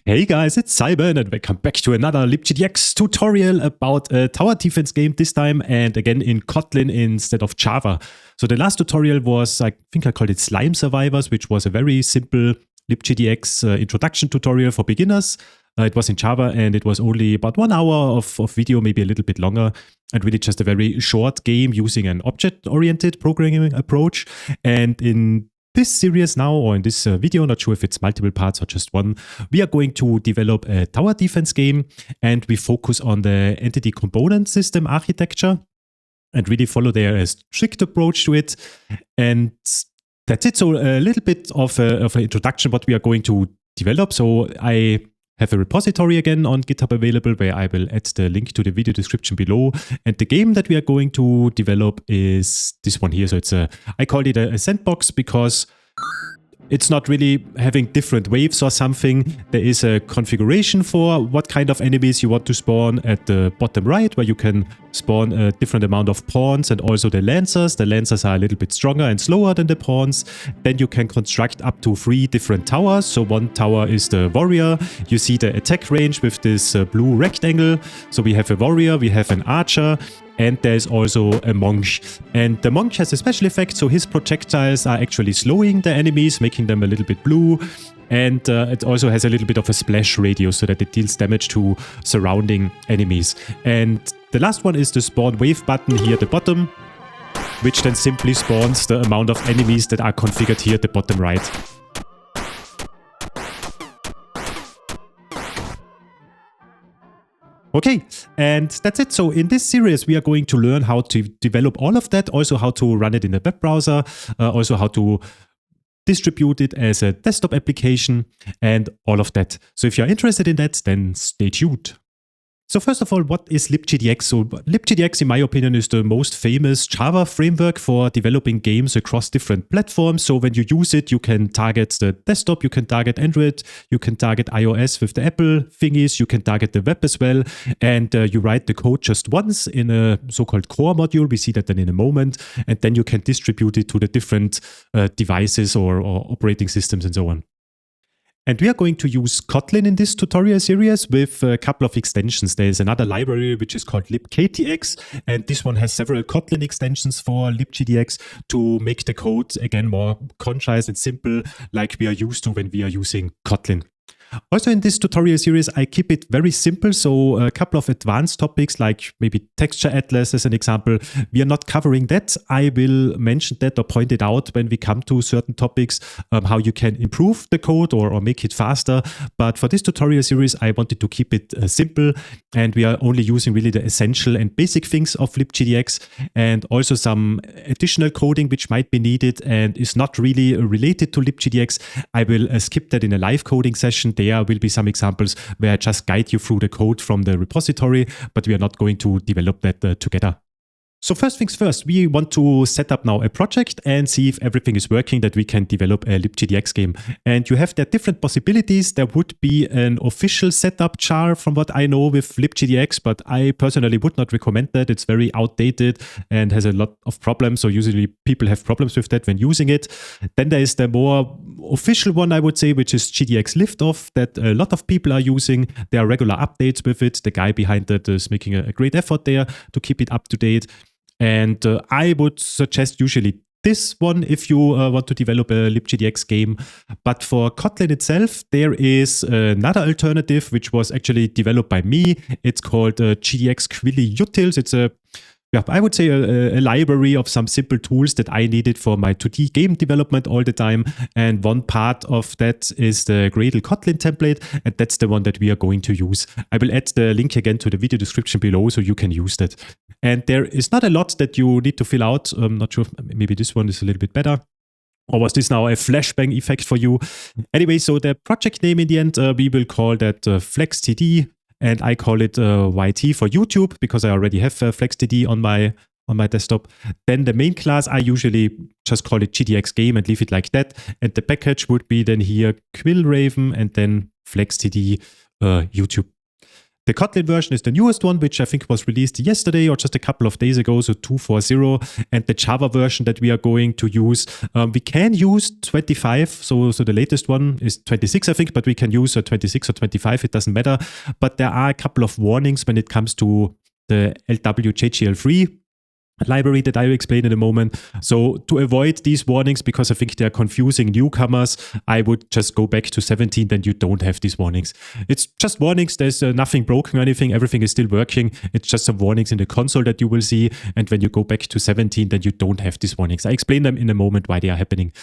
Hey guys, it's Simon and welcome back to another LibGDX tutorial about a tower defense game this time, and again in Kotlin instead of Java. So the last tutorial was, I think I called it Slime Survivors, which was a very simple LibGDX introduction tutorial for beginners. It was in Java and it was only about 1 hour of video, maybe a little bit longer, and really just a very short game using an object-oriented programming approach. And in this series now, or in this video, not sure if it's multiple parts or just one, we are going to develop a tower defense game, and we focus on the entity component system architecture and really follow there a strict approach to it. And that's it. So a little bit of an introduction what we are going to develop. So I have a repository again on GitHub available where I will add the link to the video description below. And the game that we are going to develop is this one here. So it's I called it a sandbox because it's not really having different waves or something. There is a configuration for what kind of enemies you want to spawn at the bottom right, where you can spawn a different amount of pawns and also the lancers. The lancers are a little bit stronger and slower than the pawns. Then you can construct up to 3 different towers. So one tower is the warrior. You see the attack range with this blue rectangle. So we have a warrior, we have an archer, and there's also a monk. And the monk has a special effect, so his projectiles are actually slowing the enemies, making them a little bit blue. And it also has a little bit of a splash radius so that it deals damage to surrounding enemies. And the last one is the spawn wave button here at the bottom, which then simply spawns the amount of enemies that are configured here at the bottom right. Okay, and that's it. So in this series, we are going to learn how to develop all of that, also how to run it in a web browser, also how to distribute it as a desktop application and all of that. So if you're interested in that, then stay tuned. So first of all, what is LibGDX? So LibGDX, in my opinion, is the most famous Java framework for developing games across different platforms. So when you use it, you can target the desktop, you can target Android, you can target iOS with the Apple thingies, you can target the web as well. And you write the code just once in a so-called core module. We see that then in a moment. And then you can distribute it to the different devices or operating systems and so on. And we are going to use Kotlin in this tutorial series with a couple of extensions. There's another library which is called LibKTX, and this one has several Kotlin extensions for LibGDX to make the code, again, more concise and simple like we are used to when we are using Kotlin. Also in this tutorial series, I keep it very simple. So a couple of advanced topics like maybe texture atlas as an example, we are not covering that. I will mention that or point it out when we come to certain topics, how you can improve the code or make it faster. But for this tutorial series, I wanted to keep it simple, and we are only using really the essential and basic things of LibGDX, and also some additional coding which might be needed and is not really related to LibGDX. I will skip that in a live coding session. There will be some examples where I just guide you through the code from the repository, but we are not going to develop that together. So first things first, we want to set up now a project and see if everything is working, that we can develop a LibGDX game. And you have there different possibilities. There would be an official setup jar from what I know with LibGDX, but I personally would not recommend that. It's very outdated and has a lot of problems. So usually people have problems with that when using it. Then there is the more official one, I would say, which is GDX Liftoff, that a lot of people are using. There are regular updates with it. The guy behind that is making a great effort there to keep it up to date. And I would suggest usually this one if you want to develop a LibGDX game. But for Kotlin itself, there is another alternative which was actually developed by me. It's called GDX Quilly Utils. It's I would say a library of some simple tools that I needed for my 2D game development all the time. And one part of that is the Gradle Kotlin template, and that's the one that we are going to use. I will add the link again to the video description below so you can use that. And there is not a lot that you need to fill out. I'm not sure, maybe this one is a little bit better. Or was this now a flashbang effect for you? Anyway, so the project name in the end, we will call that FlexTD. And I call it YT for YouTube because I already have FlexTD on my desktop. Then the main class, I usually just call it GDX game and leave it like that. And the package would be then here Quillraven and then FlexTD YouTube. The Kotlin version is the newest one, which I think was released yesterday or just a couple of days ago, so 2.4.0. And the Java version that we are going to use, we can use 25. So the latest one is 26, I think, but we can use 26 or 25. It doesn't matter. But there are a couple of warnings when it comes to the LWJGL3 library that I will explain in a moment. So to avoid these warnings, because I think they're confusing newcomers, I would just go back to 17, then you don't have these warnings. It's just warnings. There's nothing broken or anything. Everything is still working. It's just some warnings in the console that you will see. And when you go back to 17, then you don't have these warnings. I explain them in a moment why they are happening.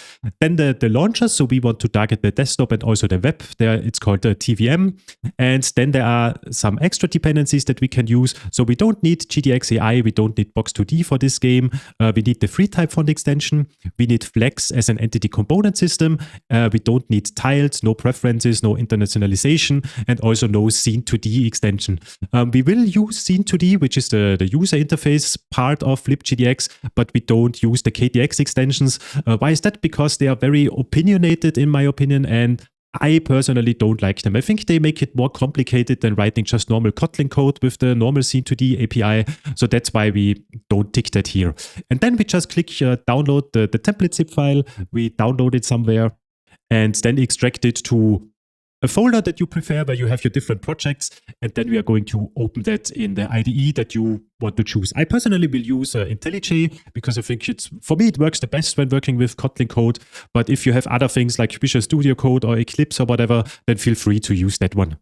Then the launchers. So we want to target the desktop and also the web. There it's called the TVM. And then there are some extra dependencies that we can use. So we don't need GDX AI. We don't need Box2D for this game. We need the free type font extension. We need Fleks as an entity component system. We don't need tiles, no preferences, no internationalization, and also no Scene2D extension. We will use Scene2D, which is the user interface part of LibGDX, but we don't use the KTX extensions. Why is that? Because they are very opinionated, in my opinion, and I personally don't like them. I think they make it more complicated than writing just normal Kotlin code with the normal Scene2D API. So that's why we don't tick that here. And then we just click download the template zip file. We download it somewhere and then extract it to a folder that you prefer where you have your different projects. And then we are going to open that in the IDE that you want to choose. I personally will use IntelliJ because I think for me, it works the best when working with Kotlin code. But if you have other things like Visual Studio Code or Eclipse or whatever, then feel free to use that one.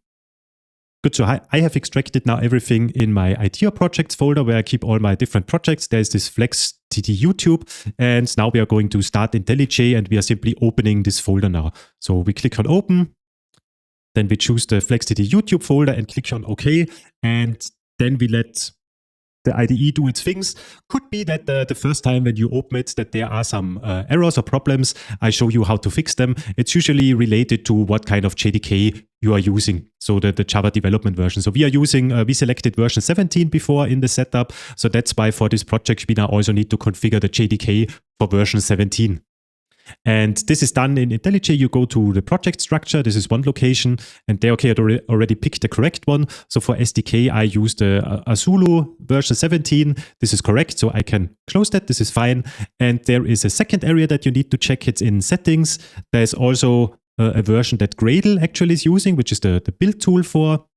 Good, so I have extracted now everything in my IDEA projects folder where I keep all my different projects. There's this Fleks TT YouTube, and now we are going to start IntelliJ, and we are simply opening this folder now. So we click on open. Then we choose the FlexTT YouTube folder and click on OK. And then we let the IDE do its things. Could be that the first time when you open it, that there are some errors or problems. I show you how to fix them. It's usually related to what kind of JDK you are using. So the Java development version. So we selected version 17 before in the setup. So that's why for this project, we now also need to configure the JDK for version 17. And this is done in IntelliJ. You go to the project structure. This is one location. And there, okay, I already picked the correct one. So for SDK, I used the Azulu version 17. This is correct. So I can close that. This is fine. And there is a second area that you need to check. It's in settings. There's also a version that Gradle actually is using, which is the build tool for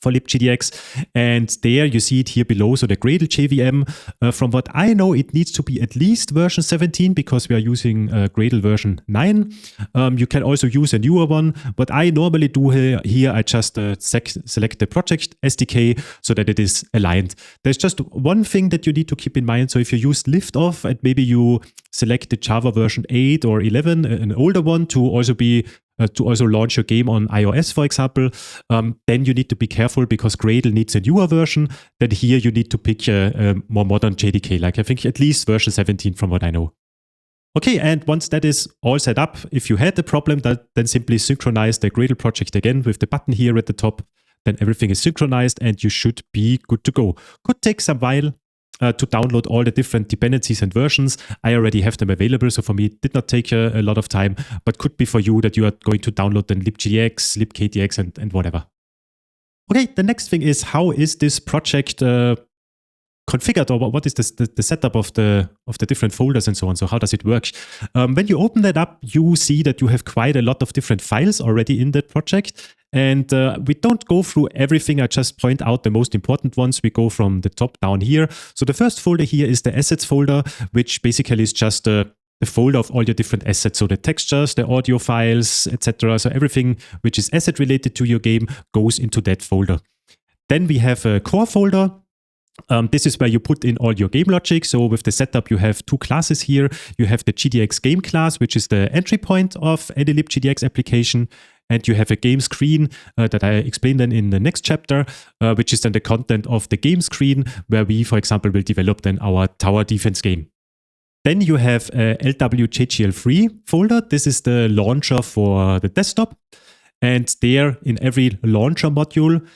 LibGDX, and there you see it here below. So the Gradle JVM, from what I know, it needs to be at least version 17 because we are using Gradle version 9. You can also use a newer one. What I normally do here I just select the project SDK so that it is aligned. There's just one thing that you need to keep in mind. So if you use liftoff and maybe you select the Java version 8 or 11, an older one, to also launch your game on iOS, for example, then you need to be careful because Gradle needs a newer version. Then here you need to pick a more modern JDK, like I think at least version 17 from what I know. Okay, and once that is all set up, if you had the problem, then simply synchronize the Gradle project again with the button here at the top. Then everything is synchronized and you should be good to go. Could take some while to download all the different dependencies and versions. I already have them available, so for me it did not take a lot of time, but could be for you that you are going to download then LibGDX, LibKTX and whatever. Okay, the next thing is, how is this project configured, or what is the setup of the different folders and so on? So how does it work? When you open that up, you see that you have quite a lot of different files already in that project. And we don't go through everything. I just point out the most important ones. We go from the top down here. So the first folder here is the assets folder, which basically is just the folder of all your different assets. So the textures, the audio files, etc. So everything which is asset related to your game goes into that folder. Then we have a core folder. This is where you put in all your game logic. So with the setup, you have two classes here. You have the GDX game class, which is the entry point of any LibGDX application. And you have a game screen that I explained then in the next chapter, which is then the content of the game screen, where we, for example, will develop then our tower defense game. Then you have a LWJGL3 folder. This is the launcher for the desktop. And there, in every launcher module,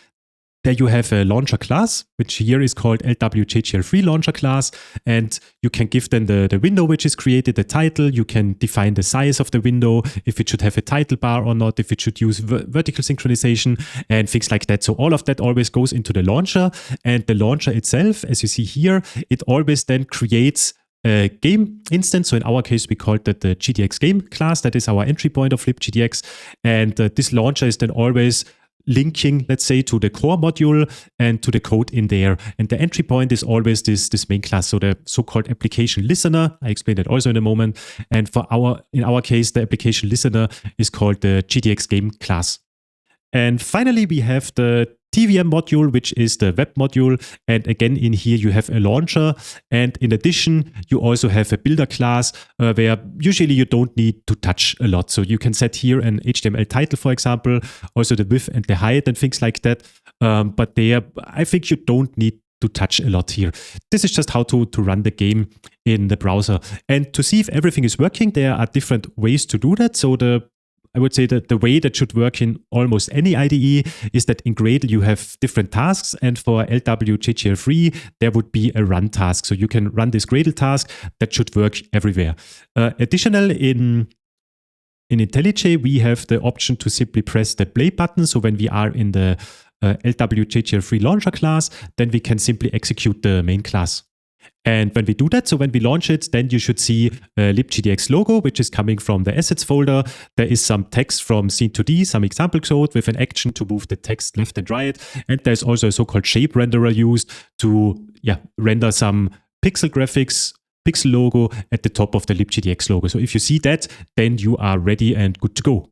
There you have a launcher class, which here is called LWJGL3 launcher class. And you can give them the window which is created, the title. You can define the size of the window, if it should have a title bar or not, if it should use vertical synchronization and things like that. So all of that always goes into the launcher. And the launcher itself, as you see here, it always then creates a game instance. So in our case, we called that the GDX game class. That is our entry point of libGDX. And this launcher is then always linking, let's say, to the core module and to the code in there. And the entry point is always this main class, so the so-called application listener. I explain that also in a moment. And in our case, the application listener is called the GDX game class. And finally, we have the TVM module, which is the web module. And again, in here, you have a launcher. And in addition, you also have a builder class where usually you don't need to touch a lot. So you can set here an HTML title, for example, also the width and the height and things like that. But there, I think you don't need to touch a lot here. This is just how to run the game in the browser. And to see if everything is working, there are different ways to do that. So I would say that the way that should work in almost any IDE is that in Gradle you have different tasks, and for LWJGL3 there would be a run task. So you can run this Gradle task that should work everywhere. Additional in IntelliJ we have the option to simply press the play button. So when we are in the LWJGL3 launcher class, then we can simply execute the main class. And when we do that, so when we launch it, then you should see a libGDX logo, which is coming from the assets folder. There is some text from scene2D, some example code with an action to move the text left and right. And there's also a so-called shape renderer used to render some pixel graphics, pixel logo at the top of the libGDX logo. So if you see that, then you are ready and good to go.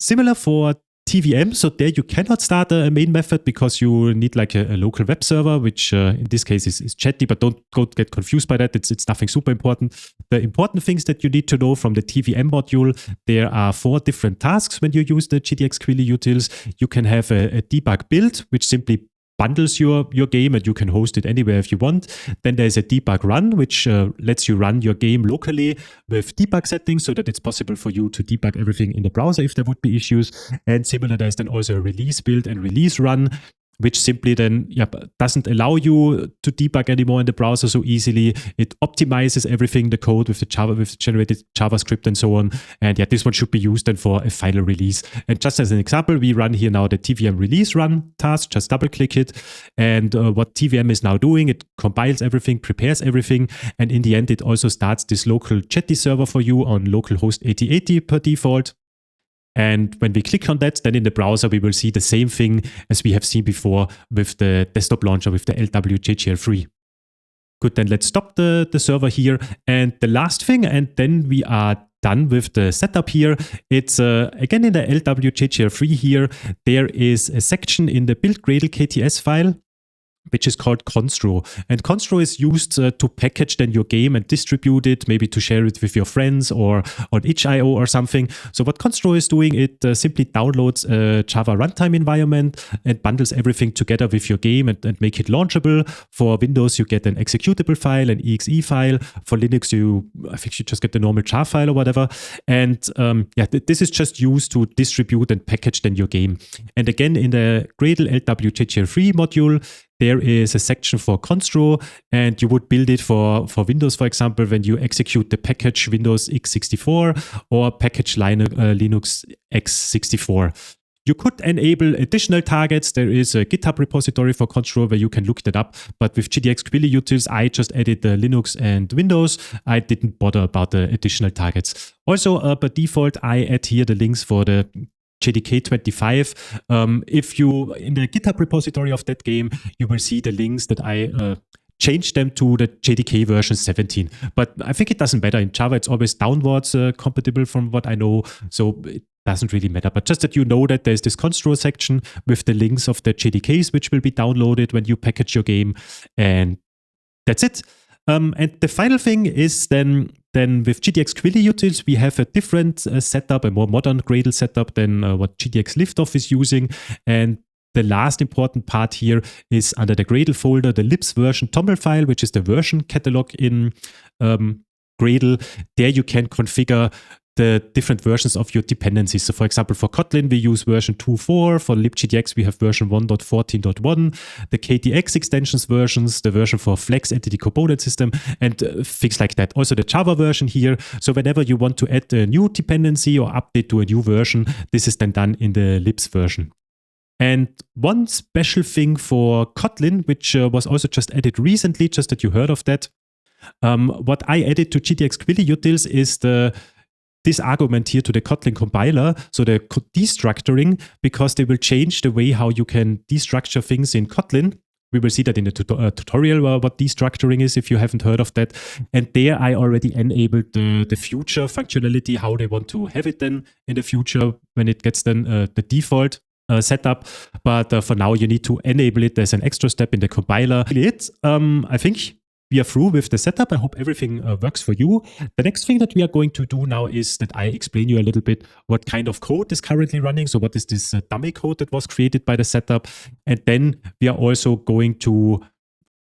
Similar for TVM, so there you cannot start a main method because you need like a local web server, which in this case is chatty, but don't get confused by that. It's nothing super important. The important things that you need to know from the TVM module, there are 4 different tasks when you use the GDX Quilly utils. You can have a debug build, which simply bundles your game and you can host it anywhere if you want. Then there's a debug run, which lets you run your game locally with debug settings so that it's possible for you to debug everything in the browser if there would be issues. And similar, there's then also a release build and release run, which simply then doesn't allow you to debug anymore in the browser so easily. It optimizes everything, the code with the generated JavaScript and so on. And this one should be used then for a final release. And just as an example, we run here now the TVM release run task. Just double click it. And what TVM is now doing, it compiles everything, prepares everything. And in the end, it also starts this local chatty server for you on localhost 8080 per default. And when we click on that, then in the browser, we will see the same thing as we have seen before with the desktop launcher with the LWJGL3. Good, then let's stop the server here. And the last thing, and then we are done with the setup here. It's again in the LWJGL3 here, there is a section in the build Gradle KTS file, which is called Constro. And Constro is used to package then your game and distribute it, maybe to share it with your friends or on itch.io or something. So what Constro is doing, it simply downloads a Java runtime environment and bundles everything together with your game and make it launchable. For Windows, you get an executable file, an exe file. For Linux, I think you just get the normal jar file or whatever. And this is just used to distribute and package then your game. And again, in the Gradle LWJGL3 module, there is a section for Constro, and you would build it for Windows, for example, when you execute the package Windows x64 or package Linux x64. You could enable additional targets. There is a GitHub repository for Constro where you can look that up. But with GDX Quilly utils, I just added the Linux and Windows. I didn't bother about the additional targets. Also, by default, I add here the links for the JDK 25. If you, in the GitHub repository of that game, you will see the links that I changed them to the JDK version 17. But I think it doesn't matter. In Java, it's always downwards compatible from what I know. So it doesn't really matter. But just that you know that there's this Constro section with the links of the JDKs, which will be downloaded when you package your game. And that's it. And the final thing is then with GDX Quilly utils, we have a different setup, a more modern Gradle setup than what GDX Liftoff is using. And the last important part here is under the Gradle folder, the libs version toml file, which is the version catalog in Gradle. There you can configure the different versions of your dependencies. So for example, for Kotlin, we use version 2.4. For LibGDX, we have version 1.14.1. The KTX extensions versions, the version for Fleks entity component system, and things like that. Also the Java version here. So whenever you want to add a new dependency or update to a new version, this is then done in the libs version. And one special thing for Kotlin, which was also just added recently, just that you heard of that, what I added to GDX Quilly utils is this argument here to the Kotlin compiler, so the destructuring, because they will change the way how you can destructure things in Kotlin. We will see that in the tutorial what destructuring is, if you haven't heard of that. And there I already enabled the future functionality, how they want to have it then in the future when it gets then the default setup. But for now, you need to enable it as an extra step in the compiler. I think we are through with the setup. I hope everything works for you. The next thing that we are going to do now is that I explain you a little bit what kind of code is currently running. So what is this dummy code that was created by the setup? And then we are also going to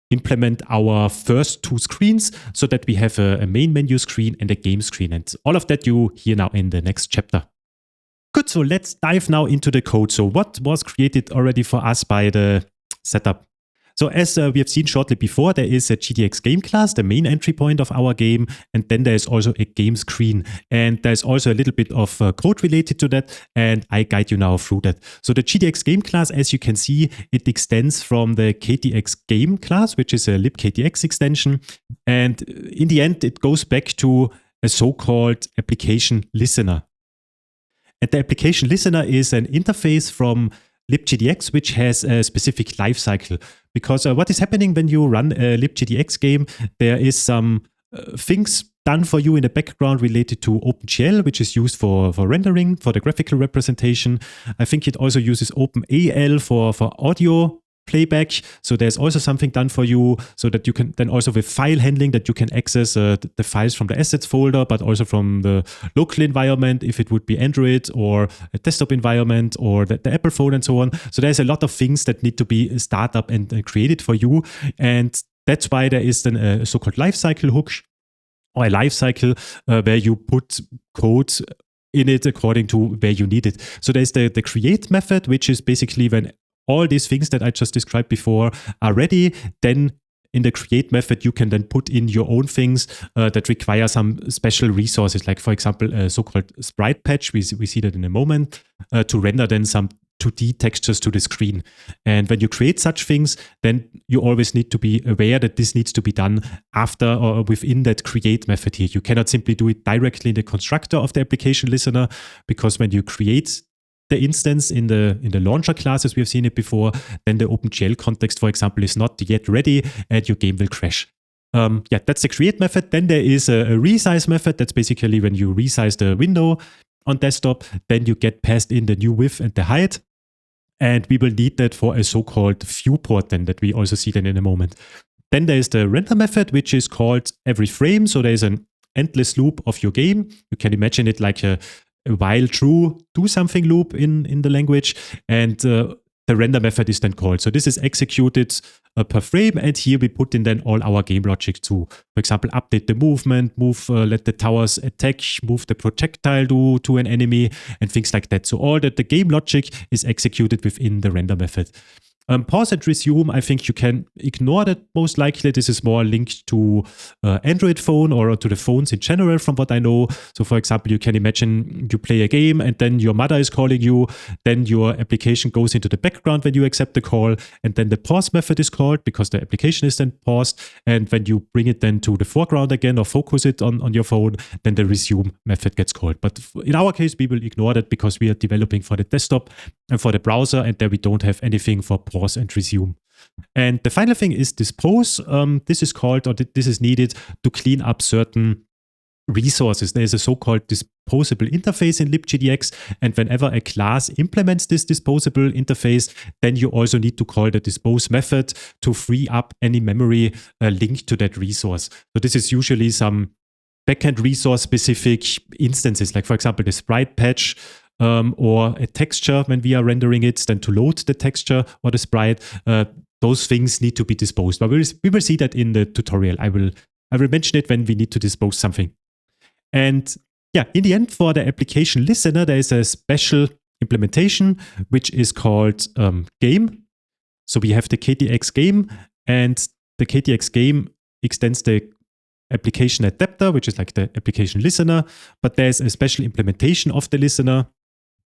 implement our first two screens so that we have a main menu screen and a game screen. And all of that you hear now in the next chapter. Good, so let's dive now into the code. So what was created already for us by the setup? So as we have seen shortly before, there is a GDX game class, the main entry point of our game, and then there is also a game screen. And there's also a little bit of code related to that, and I guide you now through that. So the GDX game class, as you can see, it extends from the KTX game class, which is a LibKTX extension. And in the end, it goes back to a so-called application listener. And the application listener is an interface from LibGDX, which has a specific lifecycle. Because what is happening when you run a LibGDX game, there is some things done for you in the background related to OpenGL, which is used for rendering, for the graphical representation. I think it also uses OpenAL for audio playback. So there's also something done for you so that you can then also with file handling that you can access the files from the assets folder, but also from the local environment, if it would be Android or a desktop environment or the Apple phone and so on. So there's a lot of things that need to be started up and created for you. And that's why there is then a so-called lifecycle hook or a lifecycle where you put code in it according to where you need it. So there's the create method, which is basically when all these things that I just described before are ready, then in the create method, you can then put in your own things that require some special resources, like for example, a so-called sprite patch. We see that in a moment to render then some 2D textures to the screen. And when you create such things, then you always need to be aware that this needs to be done after or within that create method here. You cannot simply do it directly in the constructor of the application listener, because when you create the instance in the launcher class, as we have seen it before, then the OpenGL context, for example, is not yet ready and your game will crash. That's the create method. Then there is a resize method. That's basically when you resize the window on desktop, then you get passed in the new width and the height. And we will need that for a so-called viewport then that we also see then in a moment. Then there is the render method, which is called every frame. So there is an endless loop of your game. You can imagine it like a while true do something loop in the language, and the render method is then called. So this is executed per frame, and here we put in then all our game logic to, for example, update the movement, let the towers attack, move the projectile to an enemy, and things like that. So all that the game logic is executed within the render method. Pause and resume, I think you can ignore that most likely. This is more linked to Android phone or to the phones in general from what I know. So for example, you can imagine you play a game and then your mother is calling you, then your application goes into the background when you accept the call, and then the pause method is called because the application is then paused, and when you bring it then to the foreground again or focus it on your phone, then the resume method gets called. But in our case, we will ignore that because we are developing for the desktop and for the browser, and there we don't have anything for pause and resume. And the final thing is dispose. This is called, or this is needed to clean up certain resources. There is a so-called disposable interface in LibGDX, and whenever a class implements this disposable interface, then you also need to call the dispose method to free up any memory linked to that resource. So this is usually some backend resource specific instances, like for example, the sprite patch, or a texture when we are rendering it, then to load the texture or the sprite, those things need to be disposed. But we will see that in the tutorial. I will mention it when we need to dispose something. And yeah, in the end, for the application listener, there is a special implementation which is called game. So we have the KTX game, and the KTX game extends the application adapter, which is like the application listener, but there's a special implementation of the listener,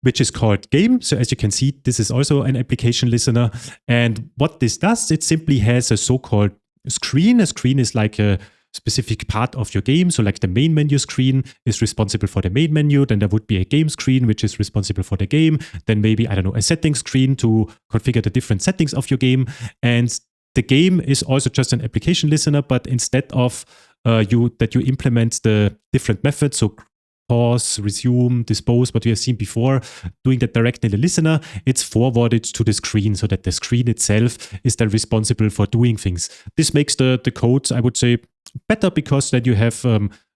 which is called game. So as you can see, this is also an application listener. And what this does, it simply has a so-called screen. A screen is like a specific part of your game. So like the main menu screen is responsible for the main menu. Then there would be a game screen, which is responsible for the game. Then maybe, I don't know, a settings screen to configure the different settings of your game. And the game is also just an application listener, but instead of you implement the different methods, so pause, resume, dispose, what we have seen before, doing that directly in the listener, it's forwarded to the screen so that the screen itself is then responsible for doing things. This makes the code, I would say, better because then you have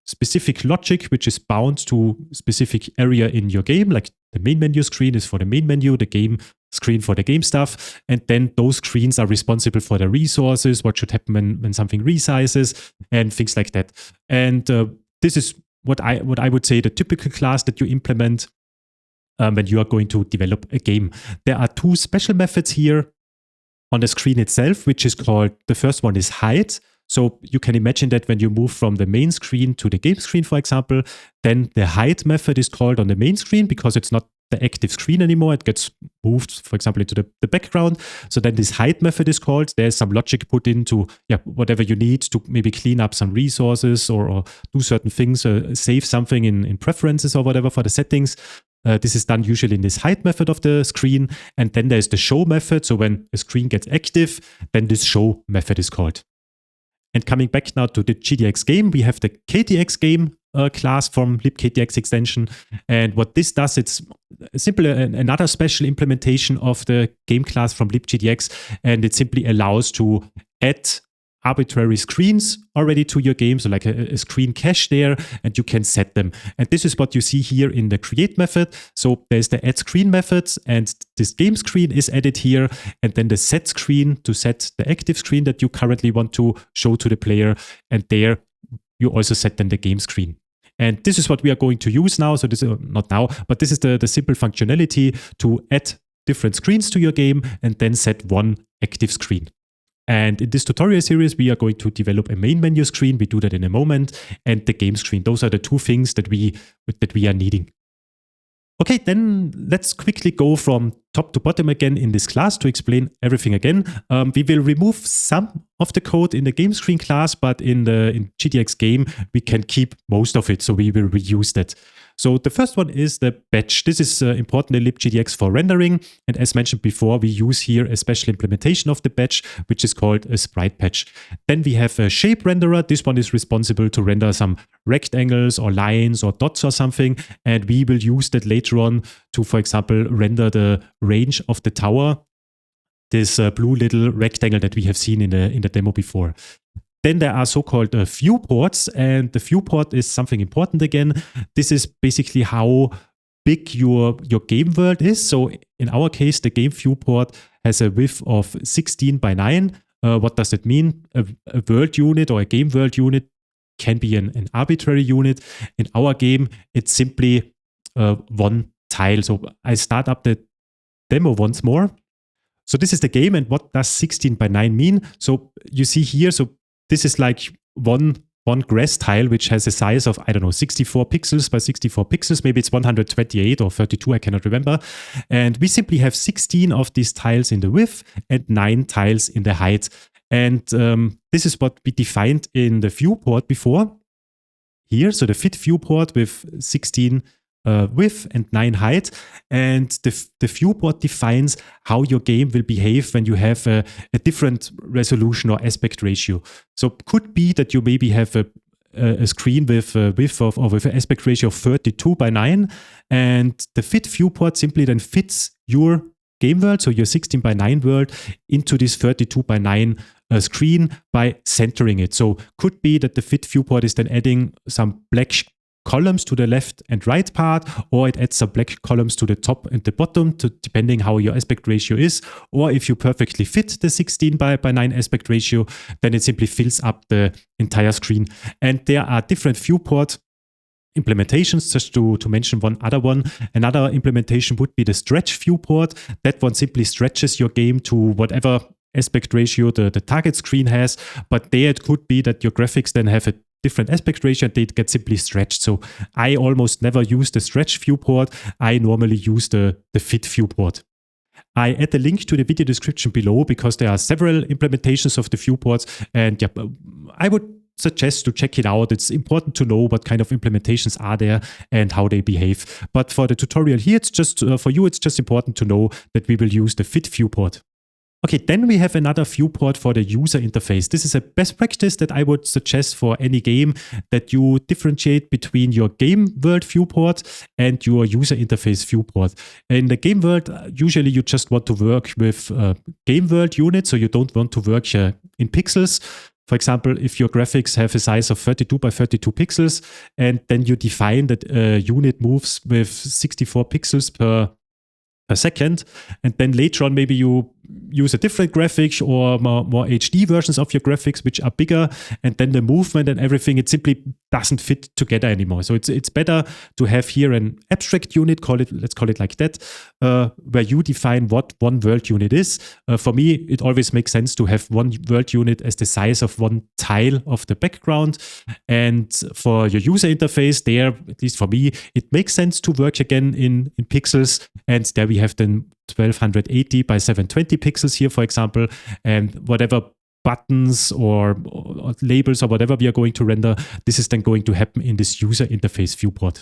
specific logic which is bound to specific area in your game, like the main menu screen is for the main menu, the game screen for the game stuff, and then those screens are responsible for the resources, what should happen when something resizes, and things like that. And this is what I would say the typical class that you implement when you are going to develop a game. There are two special methods here on the screen itself, which is called, the first one is hide. So you can imagine that when you move from the main screen to the game screen, for example, then the hide method is called on the main screen because it's not the active screen anymore. It gets moved, for example, into the background. So then this hide method is called. There's some logic put into whatever you need to maybe clean up some resources or do certain things, save something in preferences or whatever for the settings. This is done usually in this hide method of the screen. And then there's the show method. So when a screen gets active, then this show method is called. And coming back now to the GDX game, we have the KTX game class from LibGDX extension. And what this does, it's simply another special implementation of the game class from LibGDX. And it simply allows to add arbitrary screens already to your game, so like a screen cache there, and you can set them. And this is what you see here in the create method. So there's the add screen methods, and this game screen is added here, and then the set screen to set the active screen that you currently want to show to the player, and there you also set then the game screen. And this is what we are going to use now. So this is not now, but this is the simple functionality to add different screens to your game and then set one active screen. And in this tutorial series, we are going to develop a main menu screen. We do that in a moment, and the game screen. Those are the two things that we are needing. Okay, then let's quickly go from top to bottom again in this class to explain everything again. We will remove some of the code in the game screen class, but in GDX game, we can keep most of it. So we will reuse that. So the first one is the batch. This is important in LibGDX for rendering. And as mentioned before, we use here a special implementation of the batch, which is called a sprite patch. Then we have a shape renderer. This one is responsible to render some rectangles or lines or dots or something. And we will use that later on to, for example, render the range of the tower, this blue little rectangle that we have seen in the demo before. Then there are so-called viewports, and the viewport is something important again. This is basically how big your game world is. So in our case, the game viewport has a width of 16 by 9. What does that mean? A world unit or a game world unit can be an arbitrary unit. In our game, it's simply one tile. So I start up the demo once more. So this is the game, and what does 16 by 9 mean? So you see here, so this is like one grass tile, which has a size of, 64 pixels by 64 pixels. Maybe it's 128 or 32, I cannot remember. And we simply have 16 of these tiles in the width and 9 tiles in the height. And this is what we defined in the viewport before. Here, so the fit viewport with 16 width and 9 height, and the viewport defines how your game will behave when you have a different resolution or aspect ratio. So could be that you maybe have a screen with a width of, or with an aspect ratio of 32 by 9, and the fit viewport simply then fits your game world, so your 16 by 9 world, into this 32 by 9 screen by centering it. So could be that the fit viewport is then adding some black columns to the left and right part, or it adds some black columns to the top and the bottom, depending how your aspect ratio is. Or if you perfectly fit the 16 by 9 aspect ratio, then it simply fills up the entire screen. And there are different viewport implementations, just to mention one other one. Another implementation would be the stretch viewport. That one simply stretches your game to whatever aspect ratio the target screen has, but there it could be that your graphics then have a different aspect ratio and they get simply stretched. So I almost never use the stretch viewport. I normally use the fit viewport. I add the link to the video description below because there are several implementations of the viewports, and yeah, I would suggest to check it out. It's important to know what kind of implementations are there and how they behave. But for the tutorial here, it's just for you, it's just important to know that we will use the fit viewport. Okay, then we have another viewport for the user interface. This is a best practice that I would suggest for any game, that you differentiate between your game world viewport and your user interface viewport. In the game world, usually you just want to work with game world units, so you don't want to work in pixels. For example, if your graphics have a size of 32 by 32 pixels, and then you define that a unit moves with 64 pixels per second, and then later on maybe you use a different graphic or more HD versions of your graphics which are bigger, and then the movement and everything, it simply doesn't fit together anymore. So it's better to have here an abstract unit, let's call it like that, where you define what one world unit is. For me, it always makes sense to have one world unit as the size of one tile of the background. And for your user interface there, at least for me, it makes sense to work again in pixels. And there we have then 1280 by 720 pixels here, for example, and whatever buttons or labels or whatever we are going to render, this is then going to happen in this user interface viewport.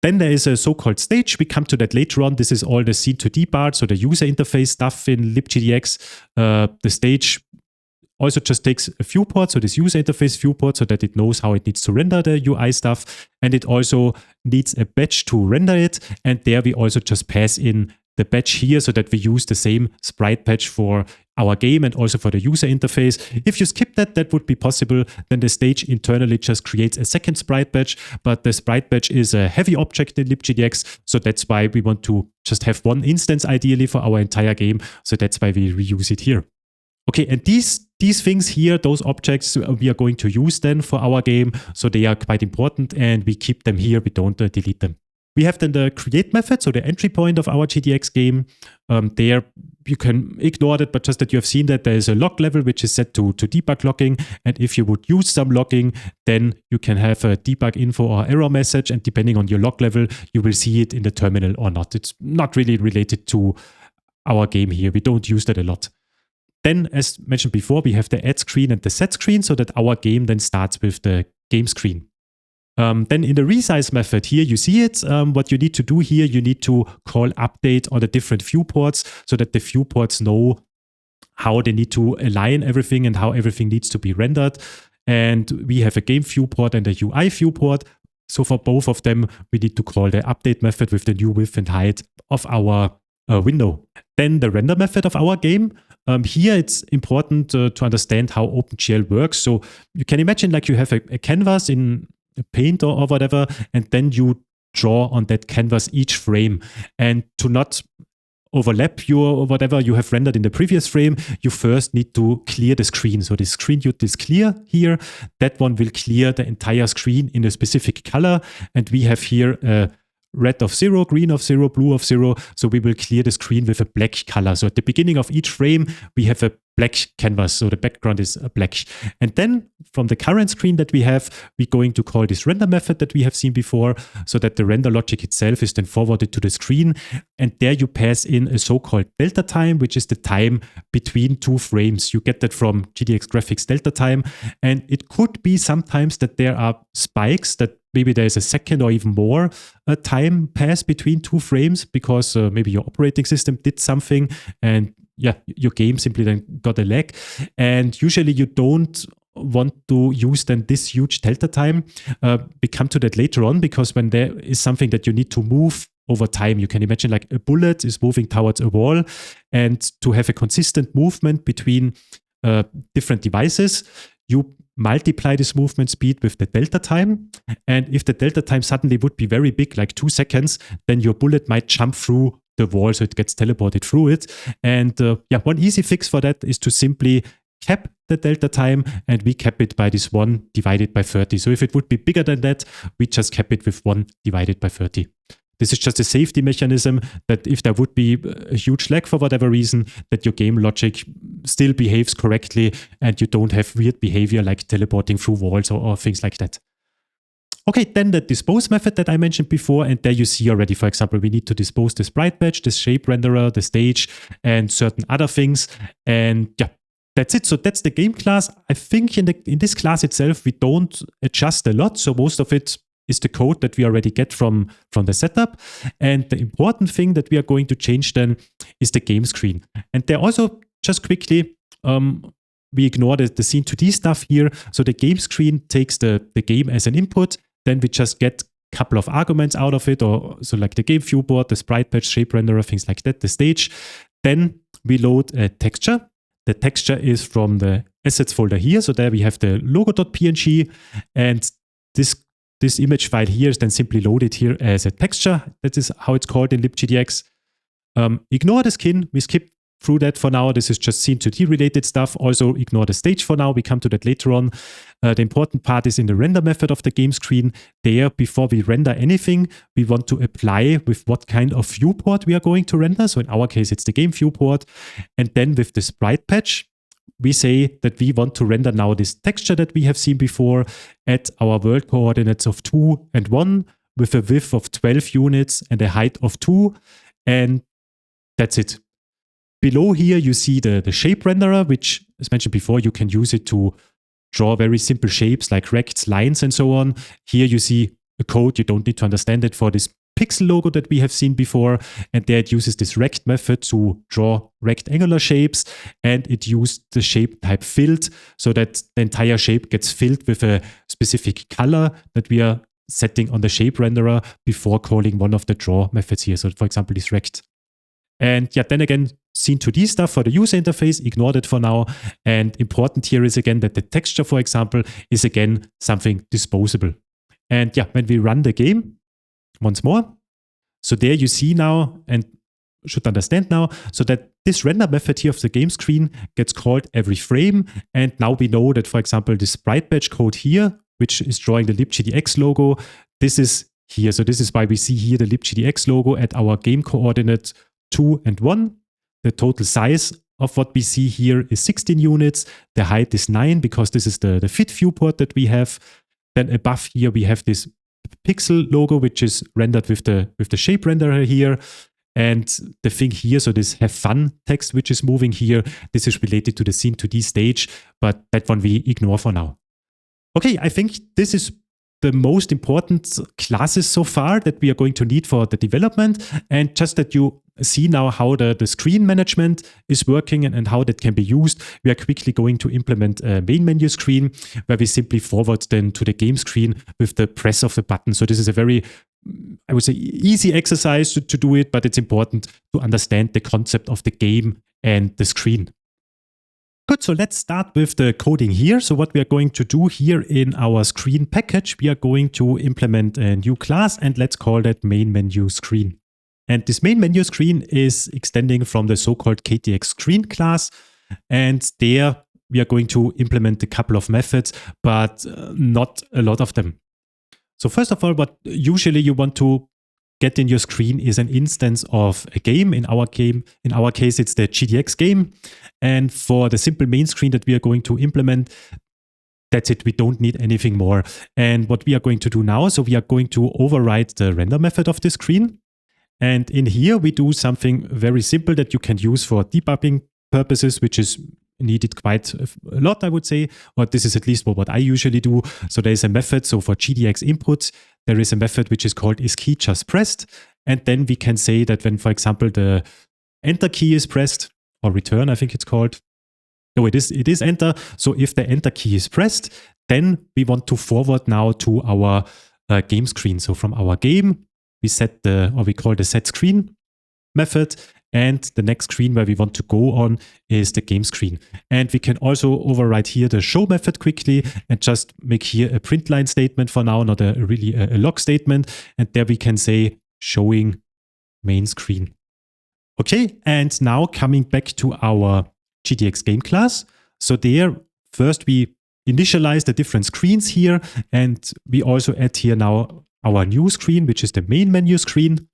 Then there is a so-called stage. We come to that later on. This is all the scene2D part, so the user interface stuff in LibGDX. The stage also just takes a viewport, so this user interface viewport, so that it knows how it needs to render the UI stuff. And it also needs a batch to render it. And there we also just pass in the batch here so that we use the same sprite patch for our game and also for the user interface. If you skip that, that would be possible. Then the stage internally just creates a second sprite batch, but the sprite batch is a heavy object in LibGDX. So that's why we want to just have one instance ideally for our entire game. So that's why we reuse it here. Okay, and these things here, those objects we are going to use then for our game. So they are quite important and we keep them here. We don't delete them. We have then the create method, so the entry point of our GDX game. There you can ignore that, but just that you have seen that there is a log level which is set to debug logging. And if you would use some logging, then you can have a debug info or error message. And depending on your log level, you will see it in the terminal or not. It's not really related to our game here. We don't use that a lot. Then, as mentioned before, we have the add screen and the set screen so that our game then starts with the game screen. Then in the resize method here, you see it. What you need to do here, you need to call update on the different viewports so that the viewports know how they need to align everything and how everything needs to be rendered. And we have a game viewport and a UI viewport. So for both of them, we need to call the update method with the new width and height of our window. Then the render method of our game. Here it's important to understand how OpenGL works. So you can imagine like you have a canvas in Paint or whatever, and then you draw on that canvas each frame. And to not overlap your whatever you have rendered in the previous frame, you first need to clear the screen. So the screen hue is clear here. That one will clear the entire screen in a specific color. And we have here a red of 0, green of 0, blue of 0. So we will clear the screen with a black color. So at the beginning of each frame, we have a black canvas, so the background is black. And then from the current screen that we have, we're going to call this render method that we have seen before, so that the render logic itself is then forwarded to the screen. And there you pass in a so-called delta time, which is the time between two frames. You get that from GDX graphics delta time. And it could be sometimes that there are spikes, that maybe there's a second or even more time pass between two frames because maybe your operating system did something and yeah, your game simply then got a lag. And usually you don't want to use then this huge delta time. We come to that later on, because when there is something that you need to move over time, you can imagine like a bullet is moving towards a wall, and to have a consistent movement between different devices, you multiply this movement speed with the delta time. And if the delta time suddenly would be very big, like 2 seconds, then your bullet might jump through the wall, so it gets teleported through it. And one easy fix for that is to simply cap the delta time, and we cap it by this 1 divided by 30. So if it would be bigger than that, we just cap it with 1 divided by 30. This is just a safety mechanism that if there would be a huge lag for whatever reason, that your game logic still behaves correctly and you don't have weird behavior like teleporting through walls or things like that. Okay, then the dispose method that I mentioned before, and there you see already, for example, we need to dispose the sprite batch, the shape renderer, the stage, and certain other things. And yeah, that's it. So that's the game class. I think in this class itself, we don't adjust a lot. So most of it is the code that we already get from the setup. And the important thing that we are going to change then is the game screen. And there also, just quickly, we ignore the scene2D stuff here. So the game screen takes the game as an input. Then we just get a couple of arguments out of it, or so like the game viewport, the sprite patch, shape renderer, things like that, the stage. Then we load a texture. The texture is from the assets folder here. So there we have the logo.png, and this image file here is then simply loaded here as a texture. That is how it's called in LibGDX. Ignore the skin. We skip through that for now. This is just scene2D related stuff. Also ignore the stage for now. We come to that later on. The important part is in the render method of the game screen. There, before we render anything, we want to apply with what kind of viewport we are going to render. So in our case, it's the game viewport. And then with the sprite patch, we say that we want to render now this texture that we have seen before at our world coordinates of 2 and 1 with a width of 12 units and a height of 2. And that's it. Below here, you see the shape renderer, which, as mentioned before, you can use it to draw very simple shapes like rects, lines, and so on. Here you see a code. You don't need to understand it for this pixel logo that we have seen before, and there it uses this rect method to draw rectangular shapes, and it used the shape type filled so that the entire shape gets filled with a specific color that we are setting on the shape renderer before calling one of the draw methods here. So for example, this rect. And yeah, then again, scene2D stuff for the user interface, ignore that for now. And important here is again that the texture, for example, is again something disposable. And yeah, when we run the game, once more. So there you see now, and should understand now, so that this render method here of the game screen gets called every frame. And now we know that, for example, the sprite batch code here, which is drawing the LibGDX logo, this is here. So this is why we see here the LibGDX logo at our game coordinate 2 and 1. The total size of what we see here is 16 units. The height is 9 because this is the fit viewport that we have. Then above here we have this pixel logo, which is rendered with the shape renderer here. And the thing here, so this have fun text, which is moving here, this is related to the scene2D stage, but that one we ignore for now. Okay, I think this is the most important classes so far that we are going to need for the development. And just that you see now how the screen management is working and how that can be used, we are quickly going to implement a main menu screen where we simply forward then to the game screen with the press of the button. So this is a very, I would say, easy exercise to do it, but it's important to understand the concept of the game and the screen. Good, so let's start with the coding here. So what we are going to do here in our screen package, we are going to implement a new class, and let's call that main menu screen. And this main menu screen is extending from the so-called KTX screen class. And there we are going to implement a couple of methods, but not a lot of them. So first of all, what usually you want to get in your screen is an instance of a game. In our case, it's the GDX game. And for the simple main screen that we are going to implement, that's it. We don't need anything more. And what we are going to do now, so we are going to override the render method of the screen. And in here, we do something very simple that you can use for debugging purposes, which is needed quite a lot, I would say, or this is at least what I usually do. So there's a method. So for GDX input, there is a method which is called isKey just pressed. And then we can say that when, for example, the enter key is pressed, or return, I think it's called. No, it is enter. So if the enter key is pressed, then we want to forward now to our game screen. So from our game, we call the set screen method. And the next screen where we want to go on is the game screen. And we can also override here the show method quickly and just make here a print line statement for now, not really a log statement. And there we can say showing main screen. Okay, and now coming back to our GDX game class. So there, first we initialize the different screens here, and we also add here now our new screen, which is the main menu screen,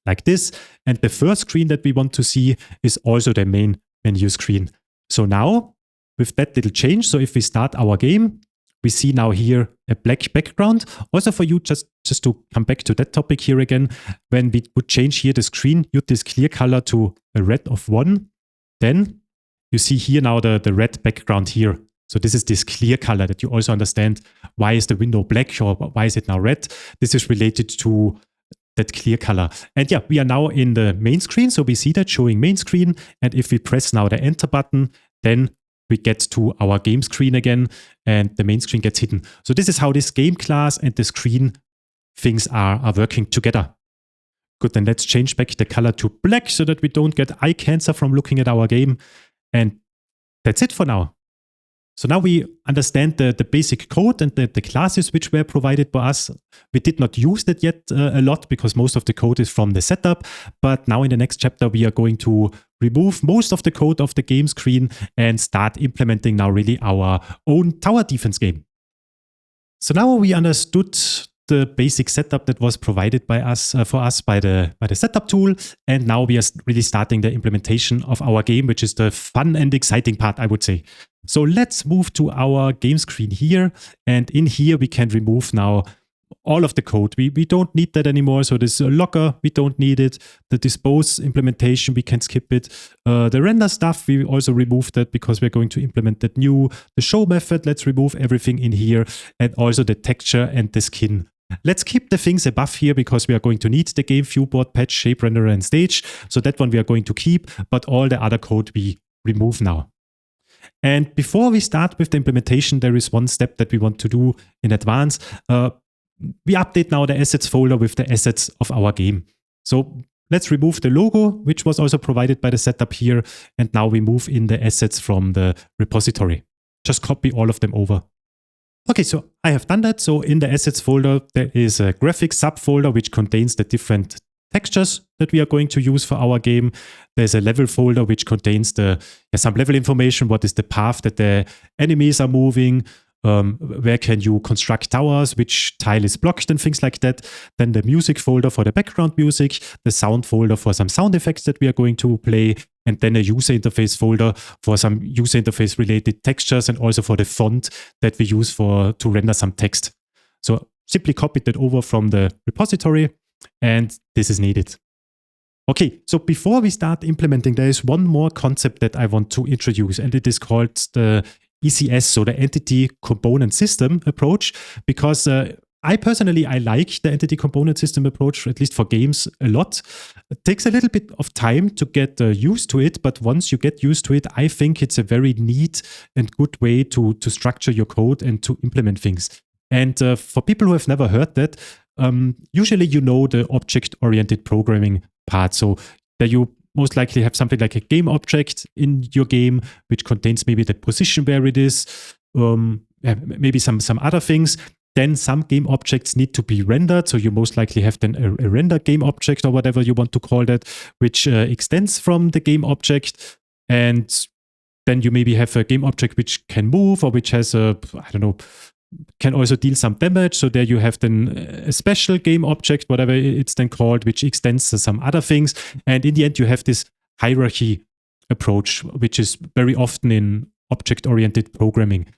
like this. And the first screen that we want to see is also the main menu screen. So now, with that little change, so if we start our game, we see now here a black background. Also for you, just to come back to that topic here again, when we would change here the screen, use this clear color to a red of 1, then you see here now the red background here. So this is this clear color that you also understand why is the window black or why is it now red. This is related to that clear color. And yeah, we are now in the main screen. So we see that showing main screen. And if we press now the enter button, then we get to our game screen again and the main screen gets hidden. So this is how this game class and the screen things are working together. Good, then let's change back the color to black so that we don't get eye cancer from looking at our game. And that's it for now. So now we understand the basic code and the classes which were provided by us. We did not use that yet a lot because most of the code is from the setup. But now in the next chapter, we are going to remove most of the code of the game screen and start implementing now really our own tower defense game. So now we understood the basic setup that was provided by us for us by the setup tool, and now we are really starting the implementation of our game, which is the fun and exciting part, I would say. So let's move to our game screen here, and in here we can remove now all of the code. We don't need that anymore. So this locker, we don't need it. The dispose implementation, we can skip it. The render stuff, we also remove that because we're going to implement that new. The show method, let's remove everything in here, and also the texture and the skin. Let's keep the things above here because we are going to need the game viewport, patch, shape renderer, and stage. So that one we are going to keep, but all the other code we remove now. And before we start with the implementation, there is one step that we want to do in advance. We update now the assets folder with the assets of our game. So let's remove the logo, which was also provided by the setup here. And now we move in the assets from the repository. Just copy all of them over. Okay, so I have done that. So in the assets folder, there is a graphics subfolder which contains the different textures that we are going to use for our game. There's a level folder which contains some level information. What is the path that the enemies are moving? Where can you construct towers? Which tile is blocked and things like that. Then the music folder for the background music. The sound folder for some sound effects that we are going to play. And then a user interface folder for some user interface related textures and also for the font that we use to render some text. So simply copy that over from the repository, and this is needed. Okay, so before we start implementing, there is one more concept that I want to introduce, and it is called the ECS, so the Entity Component System approach, because I personally like the Entity Component System approach, at least for games, a lot. It takes a little bit of time to get used to it, but once you get used to it, I think it's a very neat and good way to structure your code and to implement things. And for people who have never heard that, usually you know the object-oriented programming part. So that you most likely have something like a game object in your game, which contains maybe the position where it is, maybe some other things. Then some game objects need to be rendered. So you most likely have then a render game object or whatever you want to call that, which extends from the game object. And then you maybe have a game object which can move or which has can also deal some damage. So there you have then a special game object, whatever it's then called, which extends to some other things. And in the end, you have this hierarchy approach, which is very often in object-oriented programming.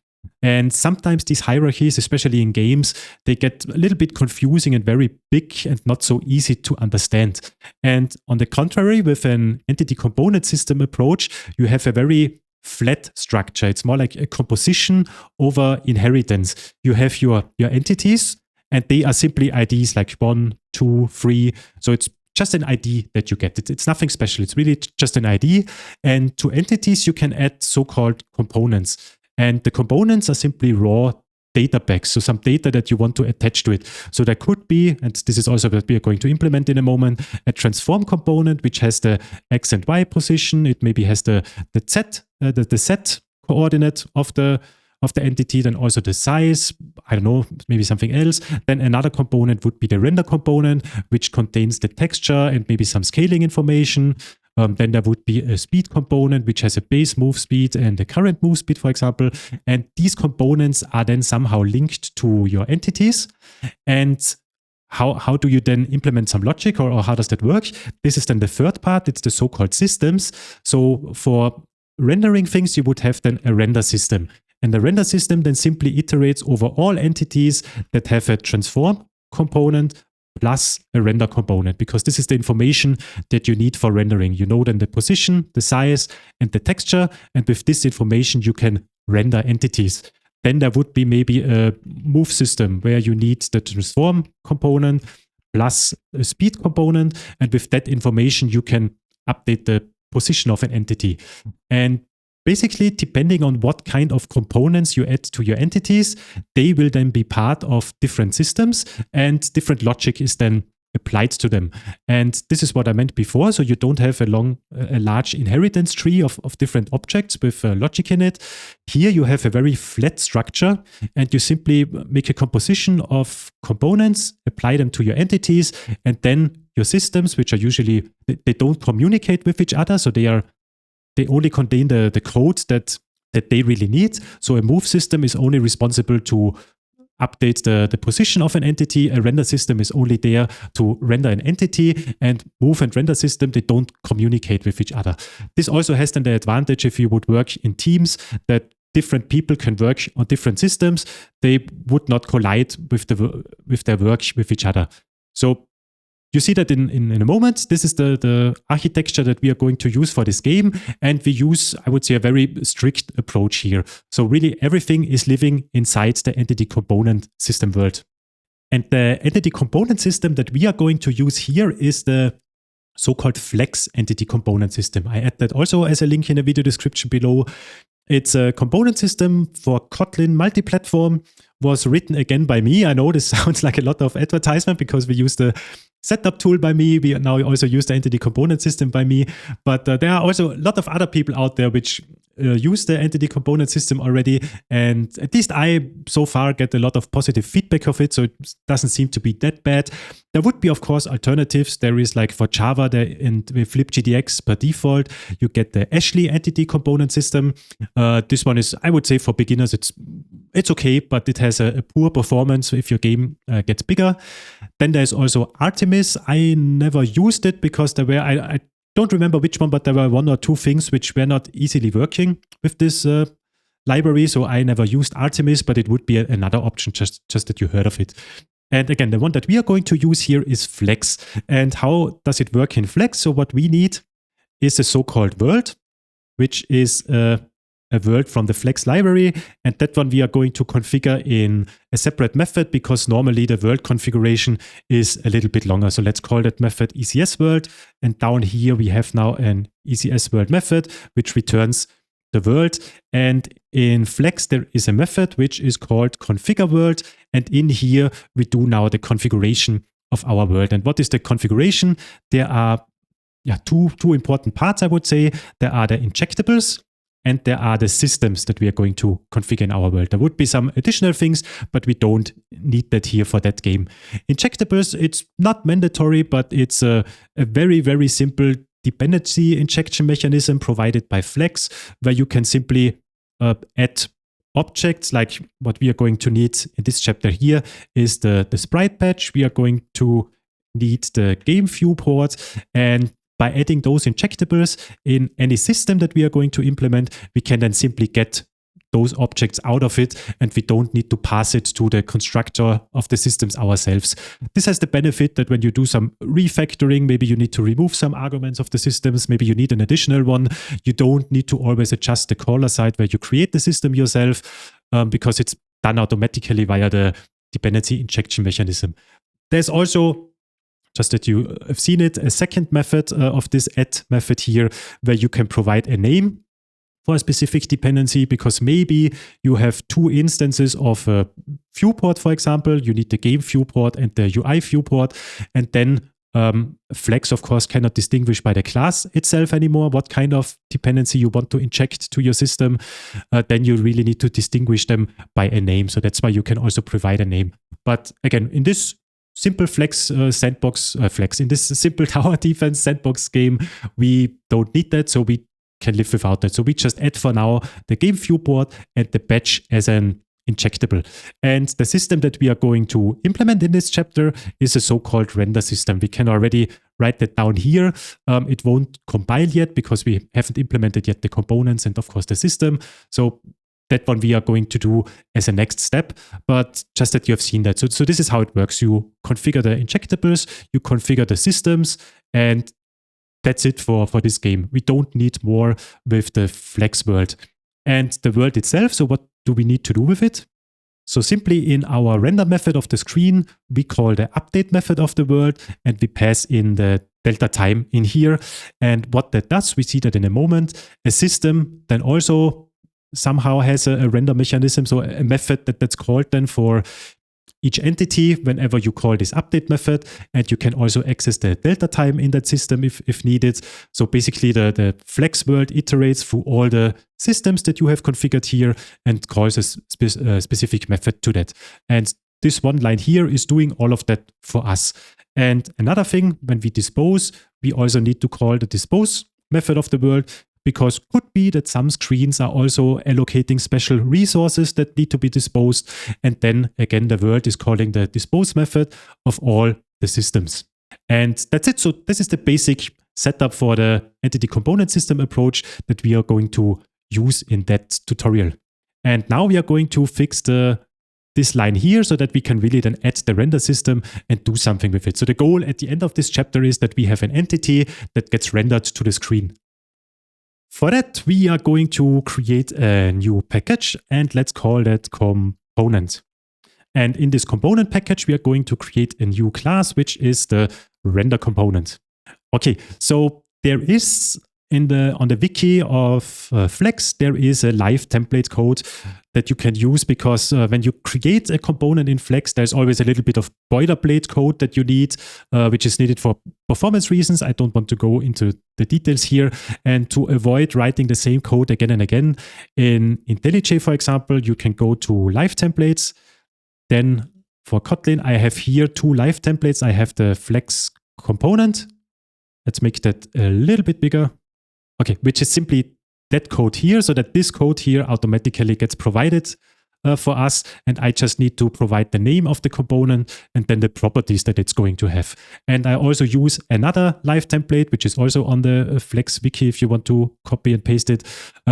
And sometimes these hierarchies, especially in games, they get a little bit confusing and very big and not so easy to understand. And on the contrary, with an entity component system approach, you have a very flat structure. It's more like a composition over inheritance. You have your entities, and they are simply IDs like 1, 2, 3. So it's just an ID that you get. It's nothing special. It's really just an ID. And to entities, you can add so-called components. And the components are simply raw data packs, so some data that you want to attach to it. So there could be, and this is also what we are going to implement in a moment, a transform component which has the X and Y position. It maybe has the Z coordinate of the entity, then also the size, I don't know, maybe something else. Then another component would be the render component, which contains the texture and maybe some scaling information. Then there would be a speed component, which has a base move speed and a current move speed, for example. And these components are then somehow linked to your entities. And how do you then implement some logic, or how does that work? This is then the third part. It's the so-called systems. So for rendering things, you would have then a render system. And the render system then simply iterates over all entities that have a transform component plus a render component, because this is the information that you need for rendering. You know then the position, the size, and the texture. And with this information, you can render entities. Then there would be maybe a move system where you need the transform component plus a speed component. And with that information, you can update the position of an entity. And basically, depending on what kind of components you add to your entities, they will then be part of different systems, and different logic is then applied to them. And this is what I meant before. So you don't have a large inheritance tree of different objects with logic in it. Here you have a very flat structure, and you simply make a composition of components, apply them to your entities, and then your systems, which are usually, they don't communicate with each other. So they only contain the code that they really need. So a move system is only responsible to update the position of an entity. A render system is only there to render an entity, and move and render system, they don't communicate with each other. This also has then the advantage if you would work in teams that different people can work on different systems. They would not collide with their work with each other. So you see that in a moment. This is the architecture that we are going to use for this game. And we use, I would say, a very strict approach here. So really everything is living inside the entity component system world. And the entity component system that we are going to use here is the so-called Fleks entity component system. I add that also as a link in the video description below. It's a component system for Kotlin multi-platform, was written again by me. I know this sounds like a lot of advertisement because we use the setup tool by me. We now also use the entity component system by me. But there are also a lot of other people out there which use the entity component system already. And at least I so far get a lot of positive feedback of it. So it doesn't seem to be that bad. There would be, of course, alternatives. There is like for Java and with LibGDX per default, you get the Ashley entity component system. This one is, I would say, for beginners, it's okay, but it has a poor performance if your game gets bigger. Then there's also Artemis. I never used it because there were, I don't remember which one, but there were one or two things which were not easily working with this library. So I never used Artemis, but it would be another option, just that you heard of it. And again, the one that we are going to use here is Fleks. And how does it work in Fleks? So what we need is a so-called world, which is a world from the Fleks library. And that one we are going to configure in a separate method because normally the world configuration is a little bit longer. So let's call that method ECS world. And down here we have now an ECS world method, which returns the world. And in Fleks, there is a method which is called configure world. And in here, we do now the configuration of our world. And what is the configuration? There are two important parts, I would say. There are the injectables, and there are the systems that we are going to configure in our world. There would be some additional things, but we don't need that here for that game. Injectables, it's not mandatory, but it's a very, very simple dependency injection mechanism provided by Fleks, where you can simply add objects like what we are going to need in this chapter here is the sprite patch. We are going to need the game viewport, and by adding those injectables in any system that we are going to implement, we can then simply get those objects out of it, and we don't need to pass it to the constructor of the systems ourselves. This has the benefit that when you do some refactoring, maybe you need to remove some arguments of the systems, maybe you need an additional one. You don't need to always adjust the caller side where you create the system yourself because it's done automatically via the dependency injection mechanism. There's also, just that you have seen it, a second method of this add method here, where you can provide a name for a specific dependency, because maybe you have two instances of a viewport, for example. You need the game viewport and the UI viewport. And then Fleks, of course, cannot distinguish by the class itself anymore what kind of dependency you want to inject to your system. Then you really need to distinguish them by a name. So that's why you can also provide a name. But again, in this simple Fleks sandbox, Fleks. In this simple tower defense sandbox game, we don't need that, so we can live without that. So we just add for now the game viewport and the badge as an injectable. And the system that we are going to implement in this chapter is a so-called render system. We can already write that down here. It won't compile yet because we haven't implemented yet the components and of course the system. So that one we are going to do as a next step, but just that you have seen that. So this is how it works. You configure the injectables, you configure the systems, and that's it for this game. We don't need more with the Fleks world. And the world itself, so what do we need to do with it? So simply in our render method of the screen, we call the update method of the world, and we pass in the delta time in here. And what that does, we see that in a moment. A system then also somehow has a render mechanism, so a method that's called then for each entity whenever you call this update method, and you can also access the delta time in that system if needed. So basically the Fleks world iterates through all the systems that you have configured here and calls a specific method to that. And this one line here is doing all of that for us. And another thing, when we dispose, we also need to call the dispose method of the world, because could be that some screens are also allocating special resources that need to be disposed. And then again, the world is calling the dispose method of all the systems. And that's it. So this is the basic setup for the entity component system approach that we are going to use in that tutorial. And now we are going to fix this line here so that we can really then add the render system and do something with it. So the goal at the end of this chapter is that we have an entity that gets rendered to the screen. For that, we are going to create a new package, and let's call that component. And in this component package, we are going to create a new class, which is the render component. Okay, so there is on the wiki of Fleks, there is a live template code that you can use, because when you create a component in Fleks, there's always a little bit of boilerplate code that you need, which is needed for performance reasons. I don't want to go into the details here. And to avoid writing the same code again and again, in IntelliJ, for example, you can go to live templates. Then for Kotlin, I have here two live templates. I have the Fleks component. Let's make that a little bit bigger. Okay, which is simply that code here, so that this code here automatically gets provided for us. And I just need to provide the name of the component and then the properties that it's going to have. And I also use another live template, which is also on the Fleks wiki if you want to copy and paste it,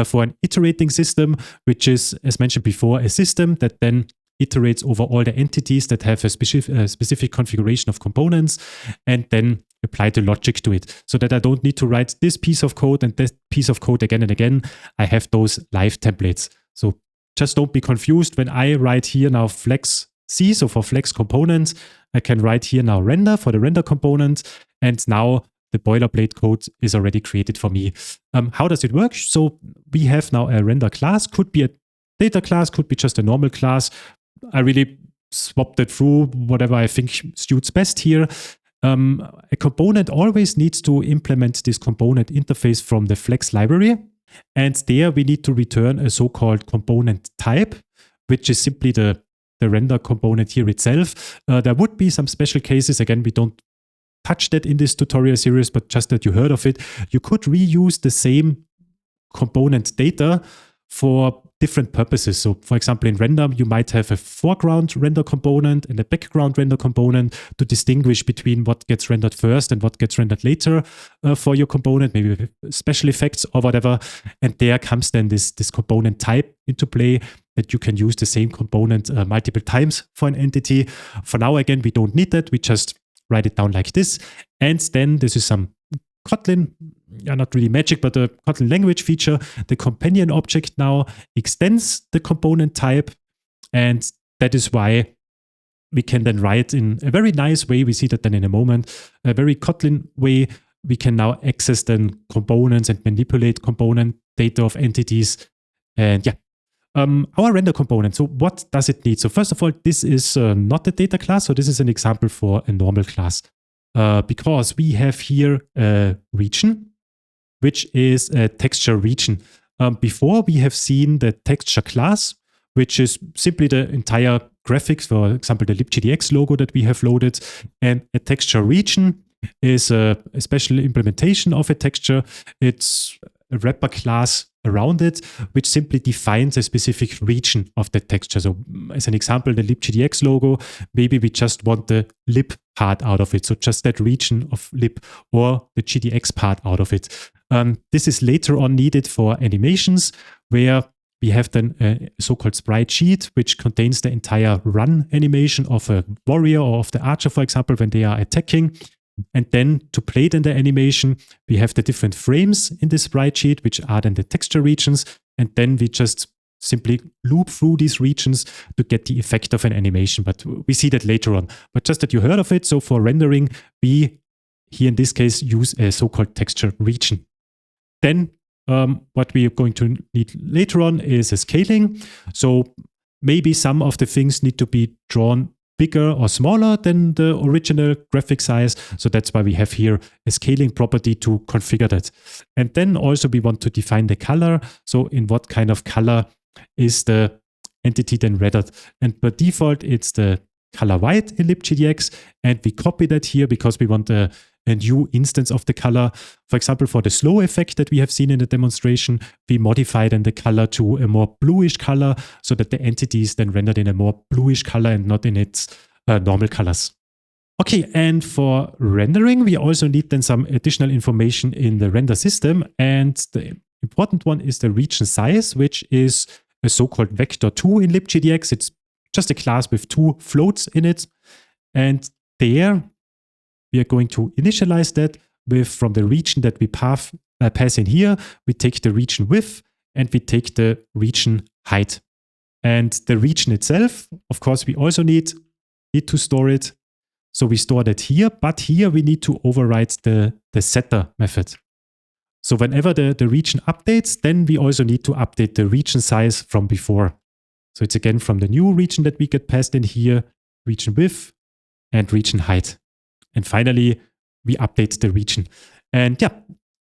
for an iterating system, which is, as mentioned before, a system that then iterates over all the entities that have a specific configuration of components, and then apply the logic to it, so that I don't need to write this piece of code and this piece of code again and again. I have those live templates. So just don't be confused when I write here now Fleks C, so for Fleks component, I can write here now render for the render component, and now the boilerplate code is already created for me. How does it work? So we have now a render class, could be a data class, could be just a normal class. I really swapped it through whatever I think suits best here. A component always needs to implement this component interface from the Fleks library. And there we need to return a so-called component type, which is simply the render component here itself. There would be some special cases. Again, we don't touch that in this tutorial series, but just that you heard of it. You could reuse the same component data for different purposes. So for example, in render, you might have a foreground render component and a background render component to distinguish between what gets rendered first and what gets rendered later for your component, maybe with special effects or whatever. And there comes then this component type into play, that you can use the same component multiple times for an entity. For now, again, we don't need that. We just write it down like this. And then this is some Kotlin, not really magic, but a Kotlin language feature. The companion object now extends the component type, and that is why we can then write in a very nice way. We see that then in a moment, a very Kotlin way. We can now access then components and manipulate component data of entities. And yeah, our render component. So what does it need? So first of all, this is not a data class. So this is an example for a normal class. Because we have here a region, which is a texture region. Before we have seen the texture class, which is simply the entire graphics, for example, the LibGDX logo that we have loaded. And a texture region is a special implementation of a texture. It's a wrapper class around it, which simply defines a specific region of the texture. So as an example, the LibGDX logo, maybe we just want the lib part out of it. So just that region of lib, or the GDX part out of it. This is later on needed for animations, where we have then a so-called sprite sheet, which contains the entire run animation of a warrior or of the archer, for example, when they are attacking. And then to play then the animation, we have the different frames in this sprite sheet, which are then the texture regions. And then we just simply loop through these regions to get the effect of an animation. But we see that later on. But just that you heard of it. So for rendering, we here in this case use a so-called texture region. Then what we are going to need later on is a scaling. So maybe some of the things need to be drawn bigger or smaller than the original graphic size. So that's why we have here a scaling property to configure that. And then also we want to define the color. So in what kind of color is the entity then rendered? And by default, it's the color white in LibGDX. And we copy that here because we want a new instance of the color. For example, for the slow effect that we have seen in the demonstration, we modify then the color to a more bluish color so that the entity is then rendered in a more bluish color and not in its normal colors. Okay, and for rendering, we also need then some additional information in the render system. And the important one is the region size, which is a so-called vector2 in LibGDX. It's just a class with 2 floats in it. And there, we are going to initialize that with, from the region that we pass in here, we take the region width and we take the region height. And the region itself, of course, we also need to store it. So we store that here, but here we need to override the setter method. So whenever the region updates, then we also need to update the region size from before. So it's again from the new region that we get passed in here, region width and region height. And finally, we update the region. And yeah,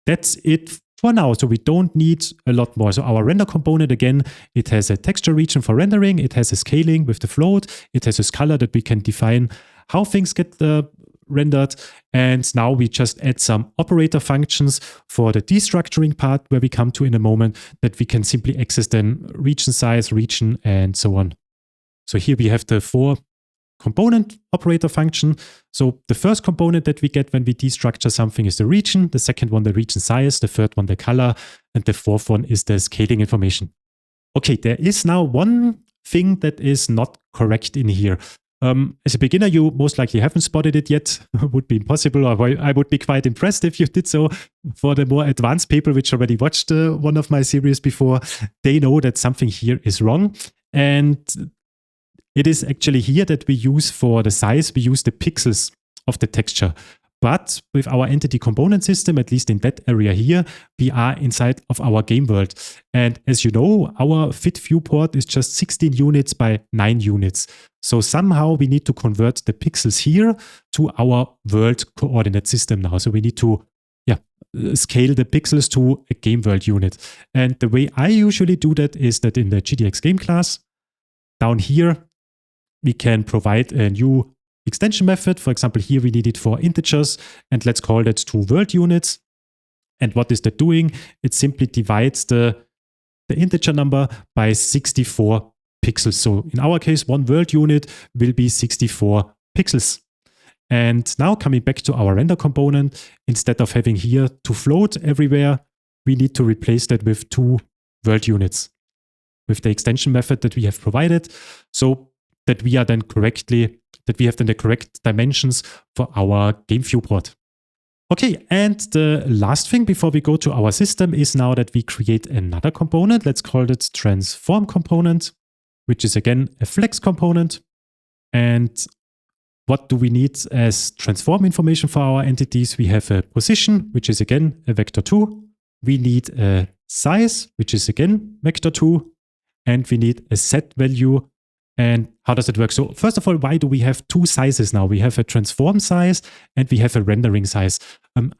that's it for now. So we don't need a lot more. So our render component, again, it has a texture region for rendering. It has a scaling with the float. It has a scalar that we can define how things get rendered. And now we just add some operator functions for the destructuring part, where we come to in a moment, that we can simply access then region size, region, and so on. So here we have the 4 component operator function. So the first component that we get when we destructure something is the region, the second one the region size, the third one the color, and the fourth one is the scaling information. Okay, there is now one thing that is not correct in here. As a beginner, you most likely haven't spotted it yet. Would be impossible, or I would be quite impressed if you did so. For the more advanced people which already watched one of my series before, they know that something here is wrong. And it is actually here that we use for the size, we use the pixels of the texture. But with our entity component system, at least in that area here, we are inside of our game world. And as you know, our fit viewport is just 16 units by 9 units. So somehow we need to convert the pixels here to our world coordinate system now. So we need to scale the pixels to a game world unit. And the way I usually do that is that in the GDX game class, down here, we can provide a new extension method. For example, here we need it for integers, and let's call that to world units. And what is that doing? It simply divides the integer number by 64 pixels. So in our case, one world unit will be 64 pixels. And now coming back to our render component, instead of having here to float everywhere, we need to replace that with 2 world units with the extension method that we have provided. So that we are then that we have then the correct dimensions for our game viewport. Okay, and the last thing before we go to our system is now that we create another component. Let's call it transform component, which is again a Fleks component. And what do we need as transform information for our entities? We have a position, which is again a vector2. We need a size, which is again vector2. And we need a set value. And how does it work? So first of all, why do we have 2 sizes now? We have a transform size and we have a rendering size.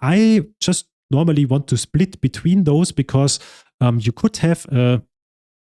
I just normally want to split between those because you could have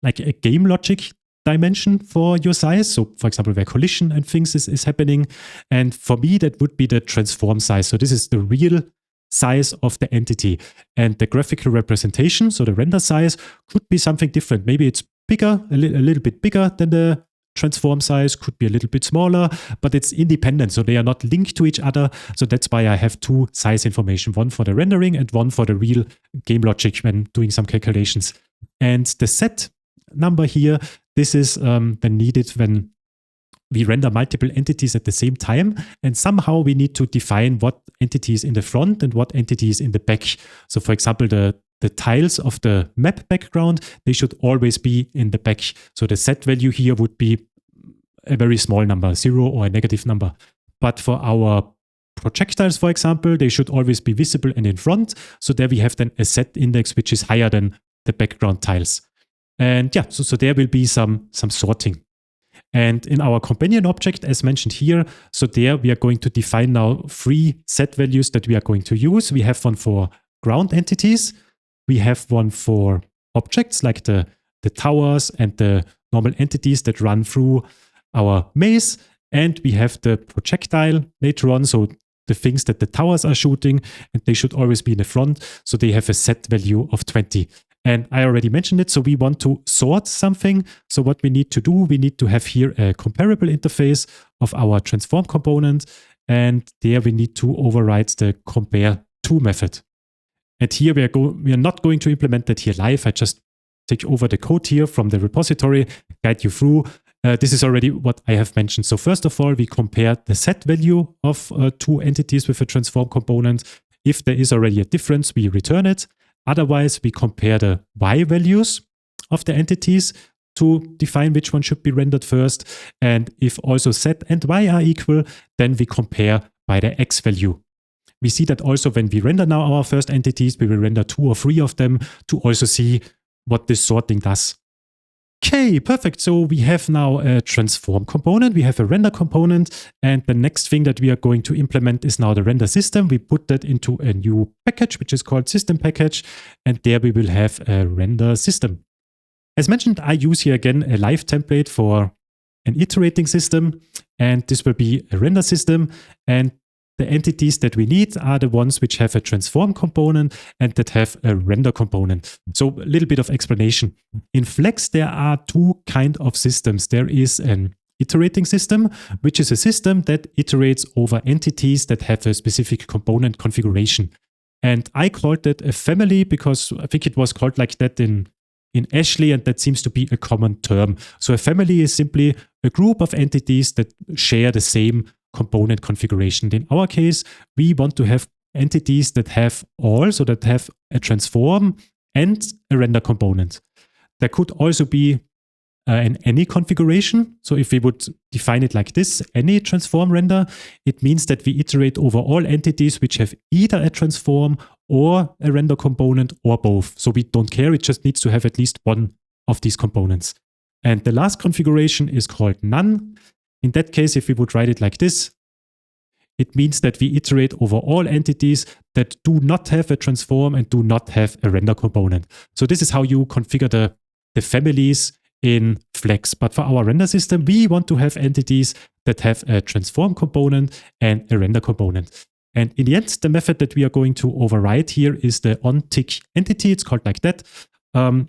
like a game logic dimension for your size. So for example, where collision and things is happening. And for me, that would be the transform size. So this is the real size of the entity. And the graphical representation, so the render size, could be something different. Maybe it's bigger, a little bit bigger than the transform size, could be a little bit smaller, but it's independent. So they are not linked to each other. So that's why I have two size information, one for the rendering and one for the real game logic when doing some calculations. And the set number here, this is then needed when we render multiple entities at the same time. And somehow we need to define what entity is in the front and what entity is in the back. So for example, the tiles of the map background, they should always be in the back. So the set value here would be a very small number, 0 or a negative number. But for our projectiles, for example, they should always be visible and in front. So there we have then a set index which is higher than the background tiles. And yeah, so there will be some sorting. And in our companion object, as mentioned here, so there we are going to define now 3 set values that we are going to use. We have one for ground entities. We have one for objects like the towers and the normal entities that run through our maze. And we have the projectile later on, so the things that the towers are shooting, and they should always be in the front. So they have a set value of 20. And I already mentioned it, so we want to sort something. So what we need to do, we need to have here a comparable interface of our transform component. And there we need to override the compare to method. And here we are not going to implement that here live. I just take over the code here from the repository, guide you through. This is already what I have mentioned. So first of all, we compare the set value of 2 entities with a transform component. If there is already a difference, we return it. Otherwise, we compare the y values of the entities to define which one should be rendered first. And if also z and y are equal, then we compare by the x value. We see that also when we render now our first entities, we will render 2 or 3 of them to also see what this sorting does. Okay, perfect. So we have now a transform component, we have a render component, and the next thing that we are going to implement is now the render system. We put that into a new package, which is called system package, and there we will have a render system. As mentioned, I use here again a live template for an iterating system, and this will be a render system, and the entities that we need are the ones which have a transform component and that have a render component. So a little bit of explanation. In Fleks, there are 2 kinds of systems. There is an iterating system, which is a system that iterates over entities that have a specific component configuration. And I called that a family because I think it was called like that in Ashley, and that seems to be a common term. So a family is simply a group of entities that share the same component configuration. In our case, we want to have entities that have all, so that have a transform and a render component. There could also be an any configuration. So if we would define it like this, any transform render, it means that we iterate over all entities which have either a transform or a render component or both. So we don't care, it just needs to have at least one of these components. And the last configuration is called none. In that case, if we would write it like this, it means that we iterate over all entities that do not have a transform and do not have a render component. So this is how you configure the families in Fleks. But for our render system, we want to have entities that have a transform component and a render component. And in the end, the method that we are going to override here is the onTick entity. It's called like that. When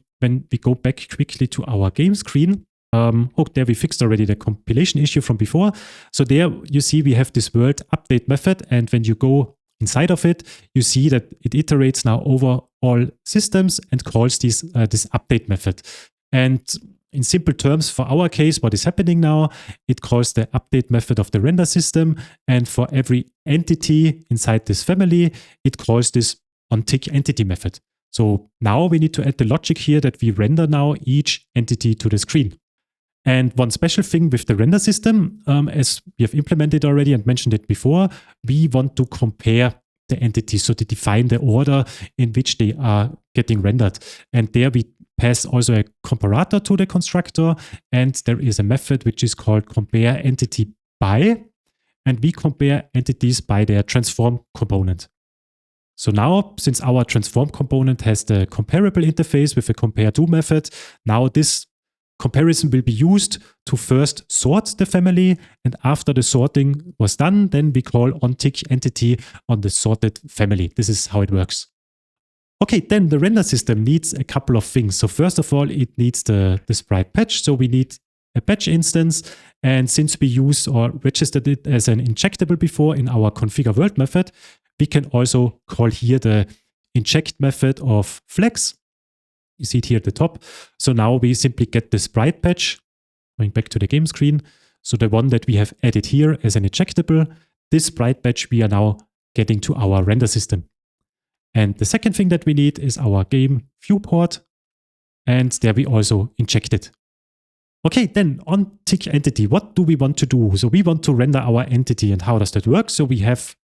we go back quickly to our game screen, there we fixed already the compilation issue from before. So there you see we have this world update method, and when you go inside of it, you see that it iterates now over all systems and calls this update method. And in simple terms, for our case, what is happening now, it calls the update method of the render system, and for every entity inside this family, it calls this onTick entity method. So now we need to add the logic here that we render now each entity to the screen. And one special thing with the render system, as we have implemented already and mentioned it before, we want to compare the entities, so to define the order in which they are getting rendered. And there we pass also a comparator to the constructor, and there is a method which is called compare entity by, and we compare entities by their transform component. So now, since our transform component has the comparable interface with a compare to method, now this comparison will be used to first sort the family, and after the sorting was done, then we call onTickEntity on the sorted family. This is how it works. Okay, then the render system needs a couple of things. So first of all, it needs the sprite patch. So we need a patch instance. And since we use or registered it as an injectable before in our configure world method, we can also call here the inject method of Fleks. You see it here at the top. So now we simply get the sprite patch, going back to the game screen. So the one that we have added here as an injectable, this sprite patch we are now getting to our render system. And the second thing that we need is our game viewport. And there we also inject it. Okay, then on onTickEntity, what do we want to do? So we want to render our entity, and how does that work? So we have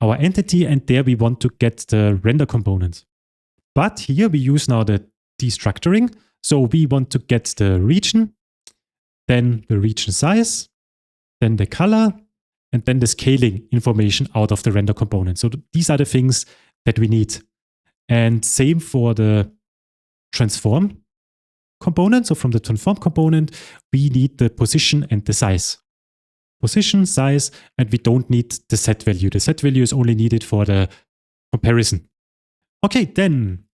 our entity, and there we want to get the render component. But here we use now the destructuring. So we want to get the region, then the region size, then the color, and then the scaling information out of the render component. So these are the things that we need. And same for the transform component. So from the transform component, we need the position and the size. Position, size, and we don't need the set value. The set value is only needed for the comparison. Okay, then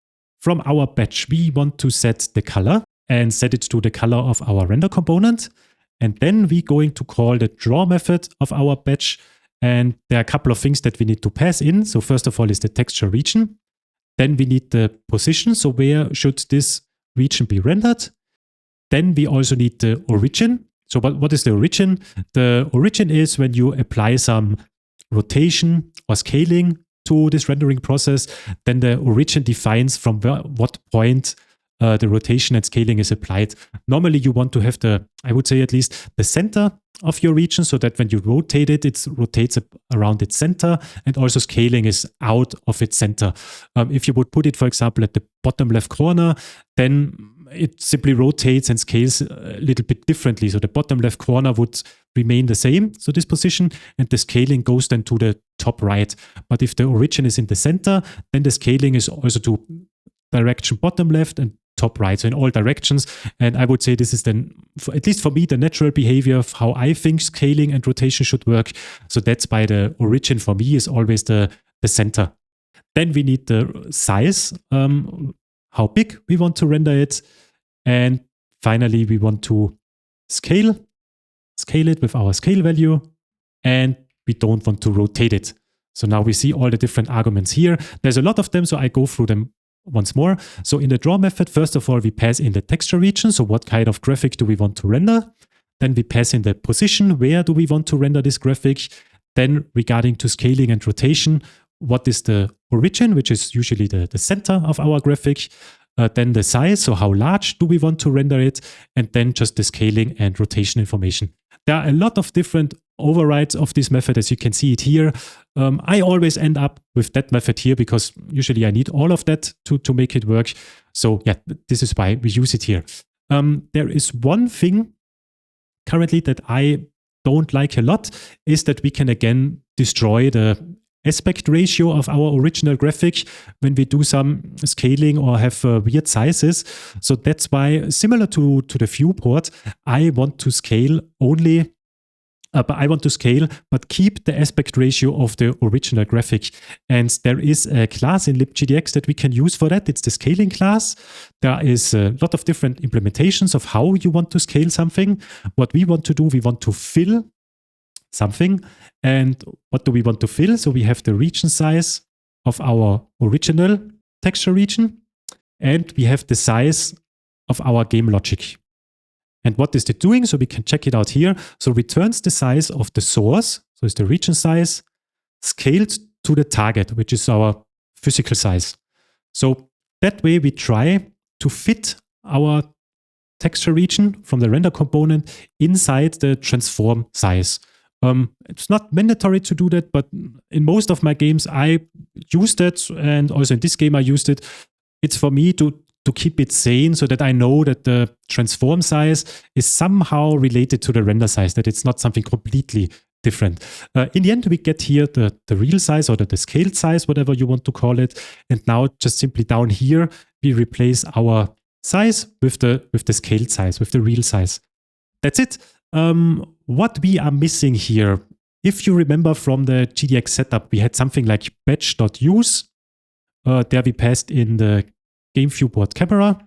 from our batch, we want to set the color and set it to the color of our render component. And then we're going to call the draw method of our batch. And there are a couple of things that we need to pass in. So first of all is the texture region. Then we need the position. So where should this region be rendered? Then we also need the origin. So what is the origin? The origin is when you apply some rotation or scaling to this rendering process, then the origin defines from what point the rotation and scaling is applied. Normally you want to have I would say at least the center of your region, so that when you rotate it, it rotates around its center, and also scaling is out of its center. If you would put it, for example, at the bottom left corner, then it simply rotates and scales a little bit differently. So the bottom left corner would remain the same, so this position, and the scaling goes then to the top right. But if the origin is in the center, then the scaling is also to direction bottom left and top right, so in all directions. And I would say this is then, at least for me, the natural behavior of how I think scaling and rotation should work. So that's why the origin for me is always the center. Then we need the size, how big we want to render it. And finally, we want to scale it with our scale value, and we don't want to rotate it. So now we see all the different arguments here. There's a lot of them, so I go through them once more. So in the draw method, first of all, we pass in the texture region. So what kind of graphic do we want to render? Then we pass in the position. Where do we want to render this graphic? Then regarding to scaling and rotation, what is the origin, which is usually the center of our graphic? Then the size, so how large do we want to render it? And then just the scaling and rotation information. There are a lot of different overrides of this method, as you can see it here. I always end up with that method here because usually I need all of that to make it work. So yeah, this is why we use it here. There is one thing currently that I don't like a lot, is that we can again destroy the aspect ratio of our original graphic when we do some scaling or have weird sizes. So that's why, similar to the viewport, I want to scale only, but keep the aspect ratio of the original graphic. And there is a class in LibGDX that we can use for that. It's the scaling class. There is a lot of different implementations of how you want to scale something. What we want to do, we want to fill something. And what do we want to fill? So we have the region size of our original texture region, and we have the size of our game logic. And what is it doing? So we can check it out here. So returns the size of the source, so it's the region size, scaled to the target, which is our physical size. So that way we try to fit our texture region from the render component inside the transform size. It's not mandatory to do that, but in most of my games I use that, and also in this game I used it. It's for me to keep it sane, so that I know that the transform size is somehow related to the render size, that it's not something completely different. In the end, we get here the real size, or the scaled size, whatever you want to call it. And now just simply down here, we replace our size with the scaled size, with the real size. That's it. What we are missing here, if you remember from the GDX setup, we had something like batch.use. There we passed in the game viewport camera,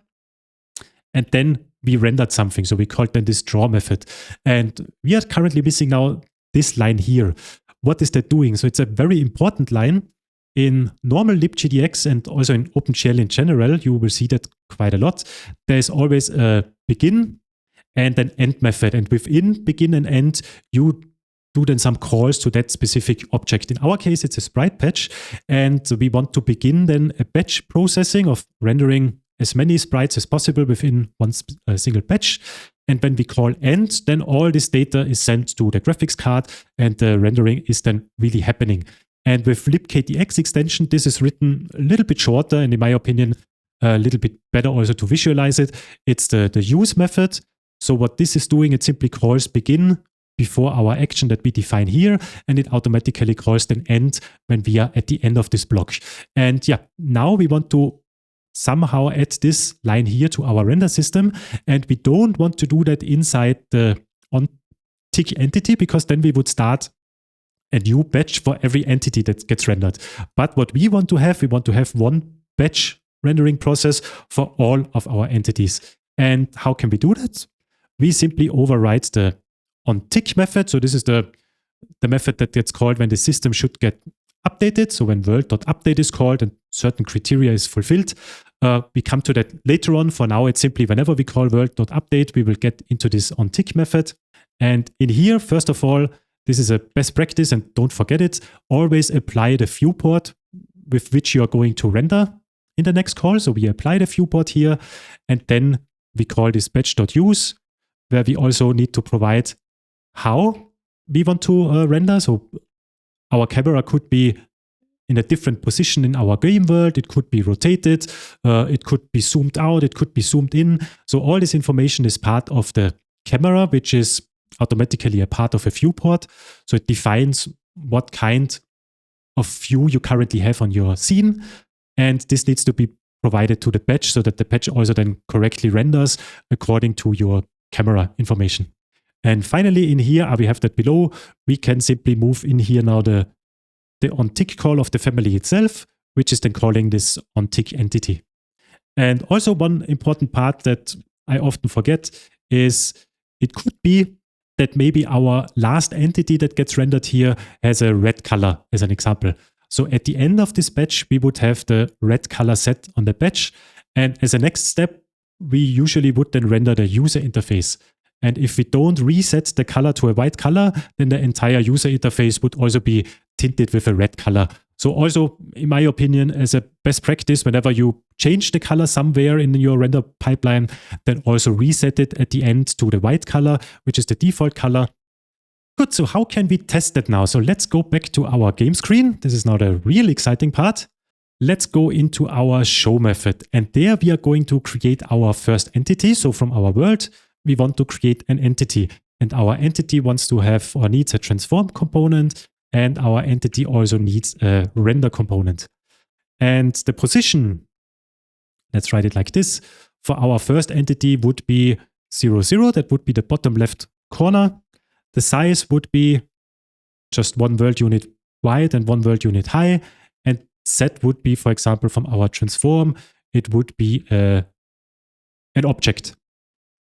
and then we rendered something. So we called then this draw method. And we are currently missing now this line here. What is that doing? So it's a very important line. In normal LibGDX and also in OpenGL in general, you will see that quite a lot. There's always a begin and an end method. And within begin and end, you do then some calls to that specific object. In our case, it's a sprite patch. And we want to begin then a batch processing of rendering as many sprites as possible within one single batch. And when we call end, then all this data is sent to the graphics card and the rendering is then really happening. And with LibKTX extension, this is written a little bit shorter and in my opinion, a little bit better also to visualize it. It's the use method. So what this is doing, it simply calls begin before our action that we define here, and it automatically calls then end when we are at the end of this block. And yeah, now we want to somehow add this line here to our render system, and we don't want to do that inside the onTick entity because then we would start a new batch for every entity that gets rendered. But what we want to have one batch rendering process for all of our entities. And how can we do that? We simply override the onTick method. So this is the method that gets called when the system should get updated. So when world.update is called and certain criteria is fulfilled, we come to that later on. For now, it's simply whenever we call world.update, we will get into this onTick method. And in here, first of all, this is a best practice and don't forget it. Always apply the viewport with which you are going to render in the next call. So we apply the viewport here and then we call this batch.use where we also need to provide how we want to render. So our camera could be in a different position in our game world. It could be rotated. It could be zoomed out. It could be zoomed in. So all this information is part of the camera, which is automatically a part of a viewport. So it defines what kind of view you currently have on your scene. And this needs to be provided to the batch so that the batch also then correctly renders according to your camera information. And finally in here, we have that below, we can simply move in here now the onTick call of the family itself, which is then calling this onTick entity. And also one important part that I often forget is it could be that maybe our last entity that gets rendered here has a red color as an example. So at the end of this batch, we would have the red color set on the batch. And as a next step, we usually would then render the user interface. And if we don't reset the color to a white color, then the entire user interface would also be tinted with a red color. So also, in my opinion, as a best practice, whenever you change the color somewhere in your render pipeline, then also reset it at the end to the white color, which is the default color. Good, so how can we test that now? So let's go back to our game screen. This is now the real exciting part. Let's go into our show method. And there we are going to create our first entity. So from our world, we want to create an entity. And our entity wants to have or needs a transform component. And our entity also needs a render component. And the position, let's write it like this, for our first entity would be 0, 0. That would be the bottom left corner. The size would be just one world unit wide and one world unit high. And set would be, for example, from our transform, it would be an object.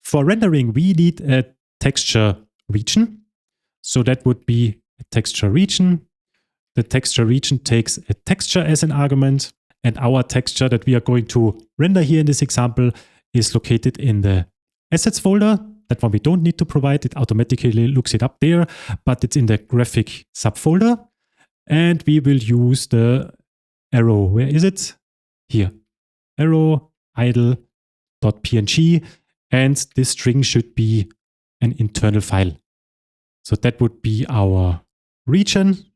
For rendering, we need a texture region. So that would be a texture region. The texture region takes a texture as an argument. And our texture that we are going to render here in this example is located in the assets folder. That one we don't need to provide. It automatically looks it up there, but it's in the graphic subfolder. And we will use the arrow. Where is it? Here. Arrow idle.png. And this string should be an internal file. So that would be our region.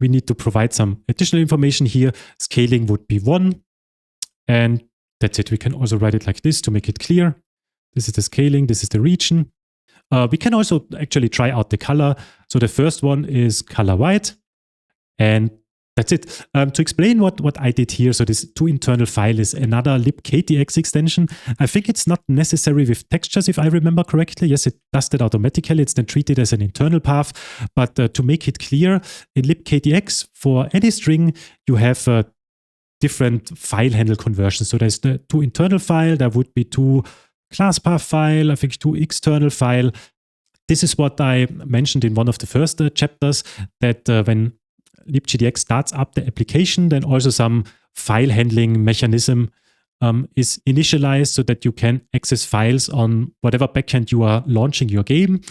We need to provide some additional information here. Scaling would be 1. And that's it. We can also write it like this to make it clear. This is the scaling. This is the region. We can also actually try out the color. So the first one is color white. And That's it. To explain what I did here, so this toInternal file is another LibKTX extension. I think it's not necessary with textures, if I remember correctly. Yes, it does that automatically. It's then treated as an internal path. But to make it clear, in libGDX, for any string, you have different file handle conversions. So there's the toInternal file, there would be toClassPath file, I think toExternal file. This is what I mentioned in one of the first chapters, that when libGDX starts up the application, then also some file handling mechanism is initialized so that you can access files on whatever backend you are launching your game.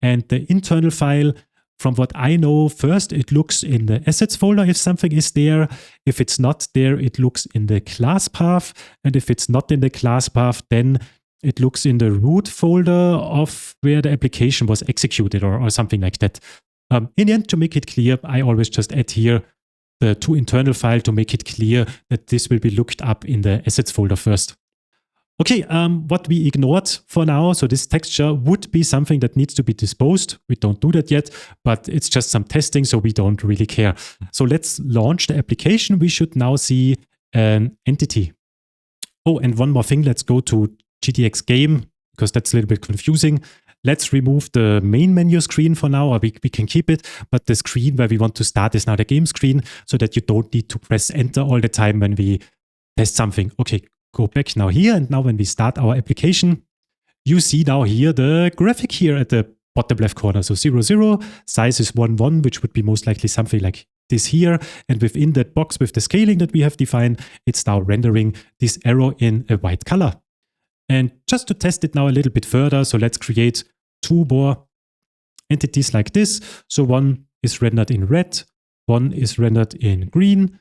And the internal file, from what I know, first it looks in the assets folder if something is there. If it's not there, it looks in the class path. And if it's not in the class path, then it looks in the root folder of where the application was executed or something like that. In the end, to make it clear, I always just add here the toInternal file to make it clear that this will be looked up in the assets folder first. Okay, what we ignored for now, so this texture would be something that needs to be disposed. We don't do that yet, but it's just some testing, so we don't really care. So let's launch the application. We should now see an entity. Oh, and one more thing, let's go to GDX game, because that's a little bit confusing. Let's remove the main menu screen for now, or we can keep it, but the screen where we want to start is now the game screen, so that you don't need to press enter all the time when we test something. Okay, go back now here, and now when we start our application, you see now here the graphic here at the bottom left corner. So 0, 0, size is 1, 1, which would be most likely something like this here. And within that box with the scaling that we have defined, it's now rendering this arrow in a white color. And just to test it now a little bit further, so let's create 2 more entities like this. So one is rendered in red, one is rendered in green,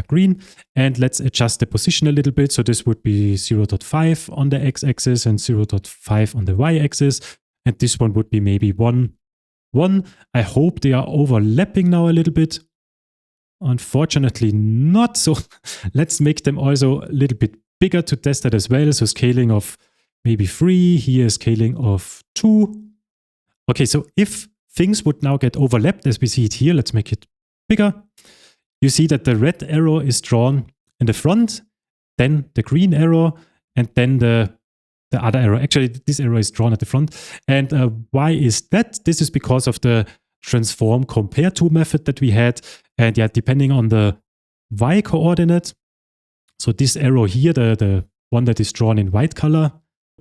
green, and let's adjust the position a little bit. So this would be 0.5 on the x-axis and 0.5 on the y-axis. And this one would be maybe 1, 1. I hope they are overlapping now a little bit. Unfortunately not. So let's make them also a little bit bigger to test that as well. So scaling of maybe 3, here scaling of 2. Okay, so if things would now get overlapped as we see it here, let's make it bigger. You see that the red arrow is drawn in the front, then the green arrow, and then the other arrow. Actually, this arrow is drawn at the front. And why is that? This is because of the transform compare to method that we had. And yeah, depending on the y coordinate, so this arrow here, the one that is drawn in white color,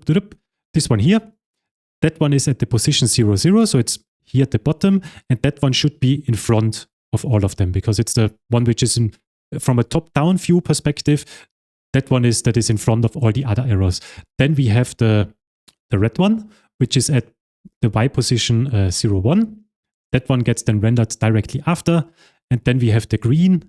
this one here, that one is at the position 0, 0. So it's here at the bottom, and that one should be in front of all of them, because it's the one which is from a top-down view perspective, that is in front of all the other arrows. Then we have the red one, which is at the y position 0, 1. That one gets then rendered directly after. And then we have the green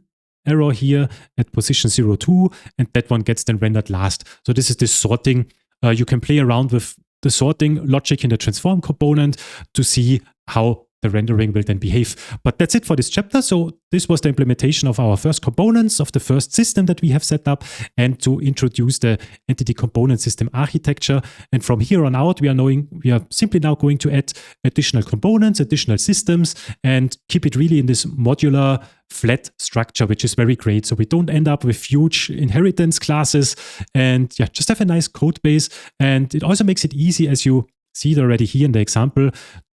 arrow here at position 0, 2, and that one gets then rendered last. So this is the sorting. You can play around with the sorting logic in the transform component to see how the rendering will then behave. But that's it for this chapter. So this was the implementation of our first components of the first system that we have set up, and to introduce the entity component system architecture. And from here on out, we are simply now going to add additional components, additional systems, and keep it really in this modular flat structure, which is very great. So we don't end up with huge inheritance classes, and yeah, just have a nice code base. And it also makes it easy, as you see it already here in the example,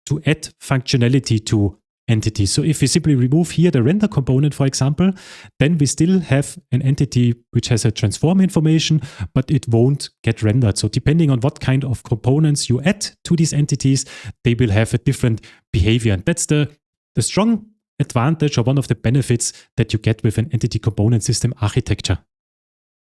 to add functionality to entities. So if we simply remove here the render component, for example, then we still have an entity which has a transform information, but it won't get rendered. So depending on what kind of components you add to these entities, they will have a different behavior. And that's the strong advantage, or one of the benefits that you get with an entity component system architecture.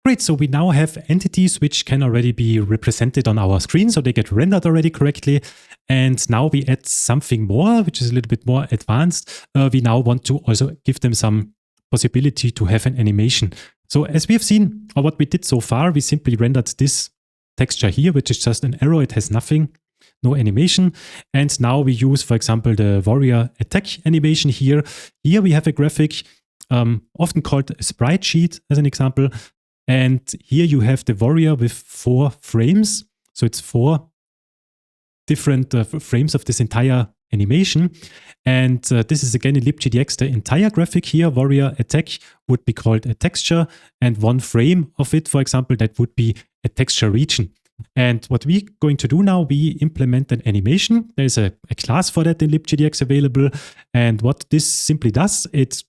Great, so we now have entities which can already be represented on our screen, so they get rendered already correctly. And now we add something more, which is a little bit more advanced. We now want to also give them some possibility to have an animation. So as we have seen, or what we did so far, we simply rendered this texture here, which is just an arrow. It has nothing, no animation. And now we use, for example, the warrior attack animation here. Here we have a graphic, often called a sprite sheet as an example. And here you have the warrior with 4 frames. So it's 4 different frames of this entire animation. And this is again in LibGDX, the entire graphic here, warrior attack would be called a texture, and one frame of it, for example, that would be a texture region. And what we're going to do now, we implement an animation. There's a class for that in LibGDX available. And what this simply does, it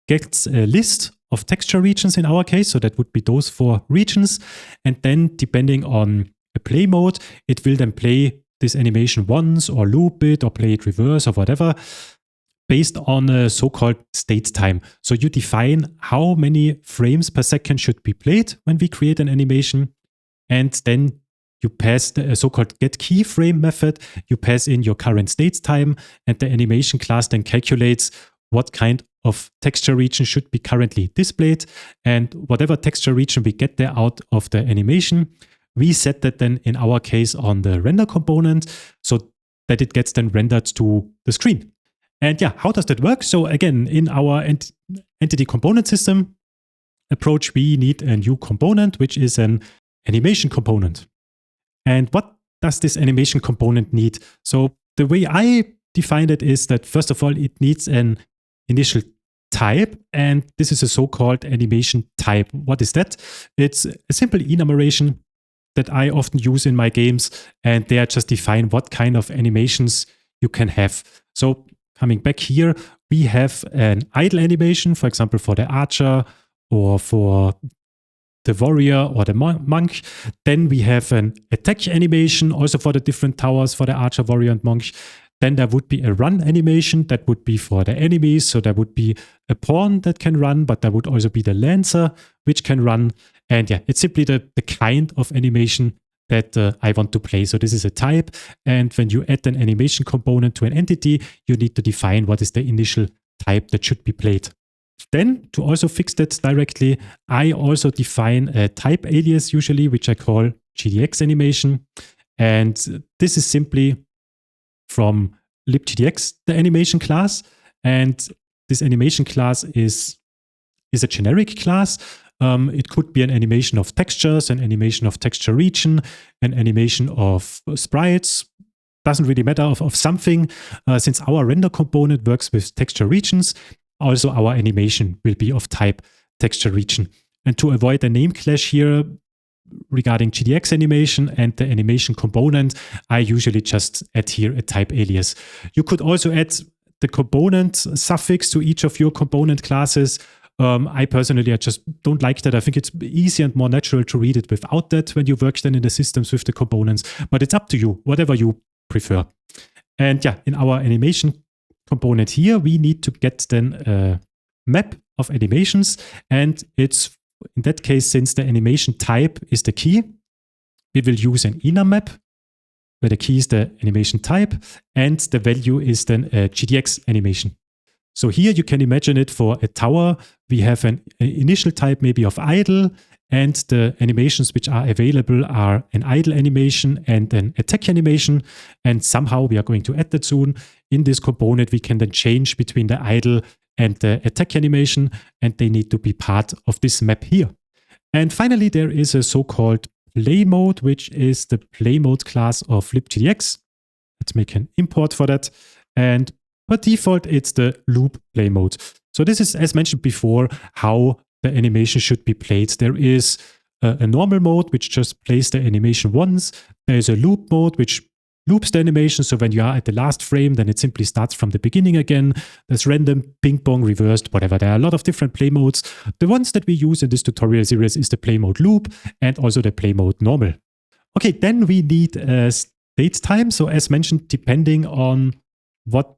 gets a list of texture regions in our case. So that would be those 4 regions. And then depending on the play mode, it will then play this animation once or loop it or play it reverse or whatever based on a so-called state time. So you define how many frames per second should be played when we create an animation. And then you pass the so-called getKeyFrame method. You pass in your current state time, and the animation class then calculates what kind of texture region should be currently displayed. And whatever texture region we get there out of the animation, we set that then in our case on the render component so that it gets then rendered to the screen. And yeah, how does that work? So again, in our entity component system approach, we need a new component, which is an animation component. And what does this animation component need? So the way I define it is that, first of all, it needs an initial type, and this is a so-called animation type. What is that? It's a simple enumeration that I often use in my games, and there I just define what kind of animations you can have. So coming back here, we have an idle animation, for example, for the archer or for the warrior or the monk. Then we have an attack animation also for the different towers, for the archer, warrior, and monk. Then there would be a run animation that would be for the enemies. So there would be a pawn that can run, but there would also be the lancer which can run. And yeah, it's simply the kind of animation that I want to play. So this is a type. And when you add an animation component to an entity, you need to define what is the initial type that should be played. Then, to also fix that directly, I also define a type alias usually, which I call GDX animation. And this is simply from LibGDX, the animation class. And this animation class is a generic class. It could be an animation of textures, an animation of texture region, an animation of sprites. Doesn't really matter, of something. Since our render component works with texture regions, also our animation will be of type texture region. And to avoid a name clash here regarding GDX animation and the animation component, I usually just add here a type alias. You could also add the component suffix to each of your component classes. I personally, I just don't like that. I think it's easier and more natural to read it without that when you work then in the systems with the components. But it's up to you, whatever you prefer. And yeah, in our animation component here, we need to get then a map of animations. And it's, in that case, since the animation type is the key, we will use an enum map, where the key is the animation type, and the value is then a GDX animation. So here you can imagine it for a tower. We have an initial type maybe of idle, and the animations which are available are an idle animation and an attack animation. And somehow we are going to add that soon. In this component, we can then change between the idle and the attack animation, and they need to be part of this map here. And finally, there is a so-called play mode, which is the play mode class of LibGDX. Let's make an import for that. And by default, it's the loop play mode. So this is, as mentioned before, how the animation should be played. There is a normal mode, which just plays the animation once. There is a loop mode, which loops the animation. So when you are at the last frame, then it simply starts from the beginning again. There's random, ping pong, reversed, whatever. There are a lot of different play modes. The ones that we use in this tutorial series is the play mode loop and also the play mode normal. Okay, then we need a state time. So as mentioned, depending on what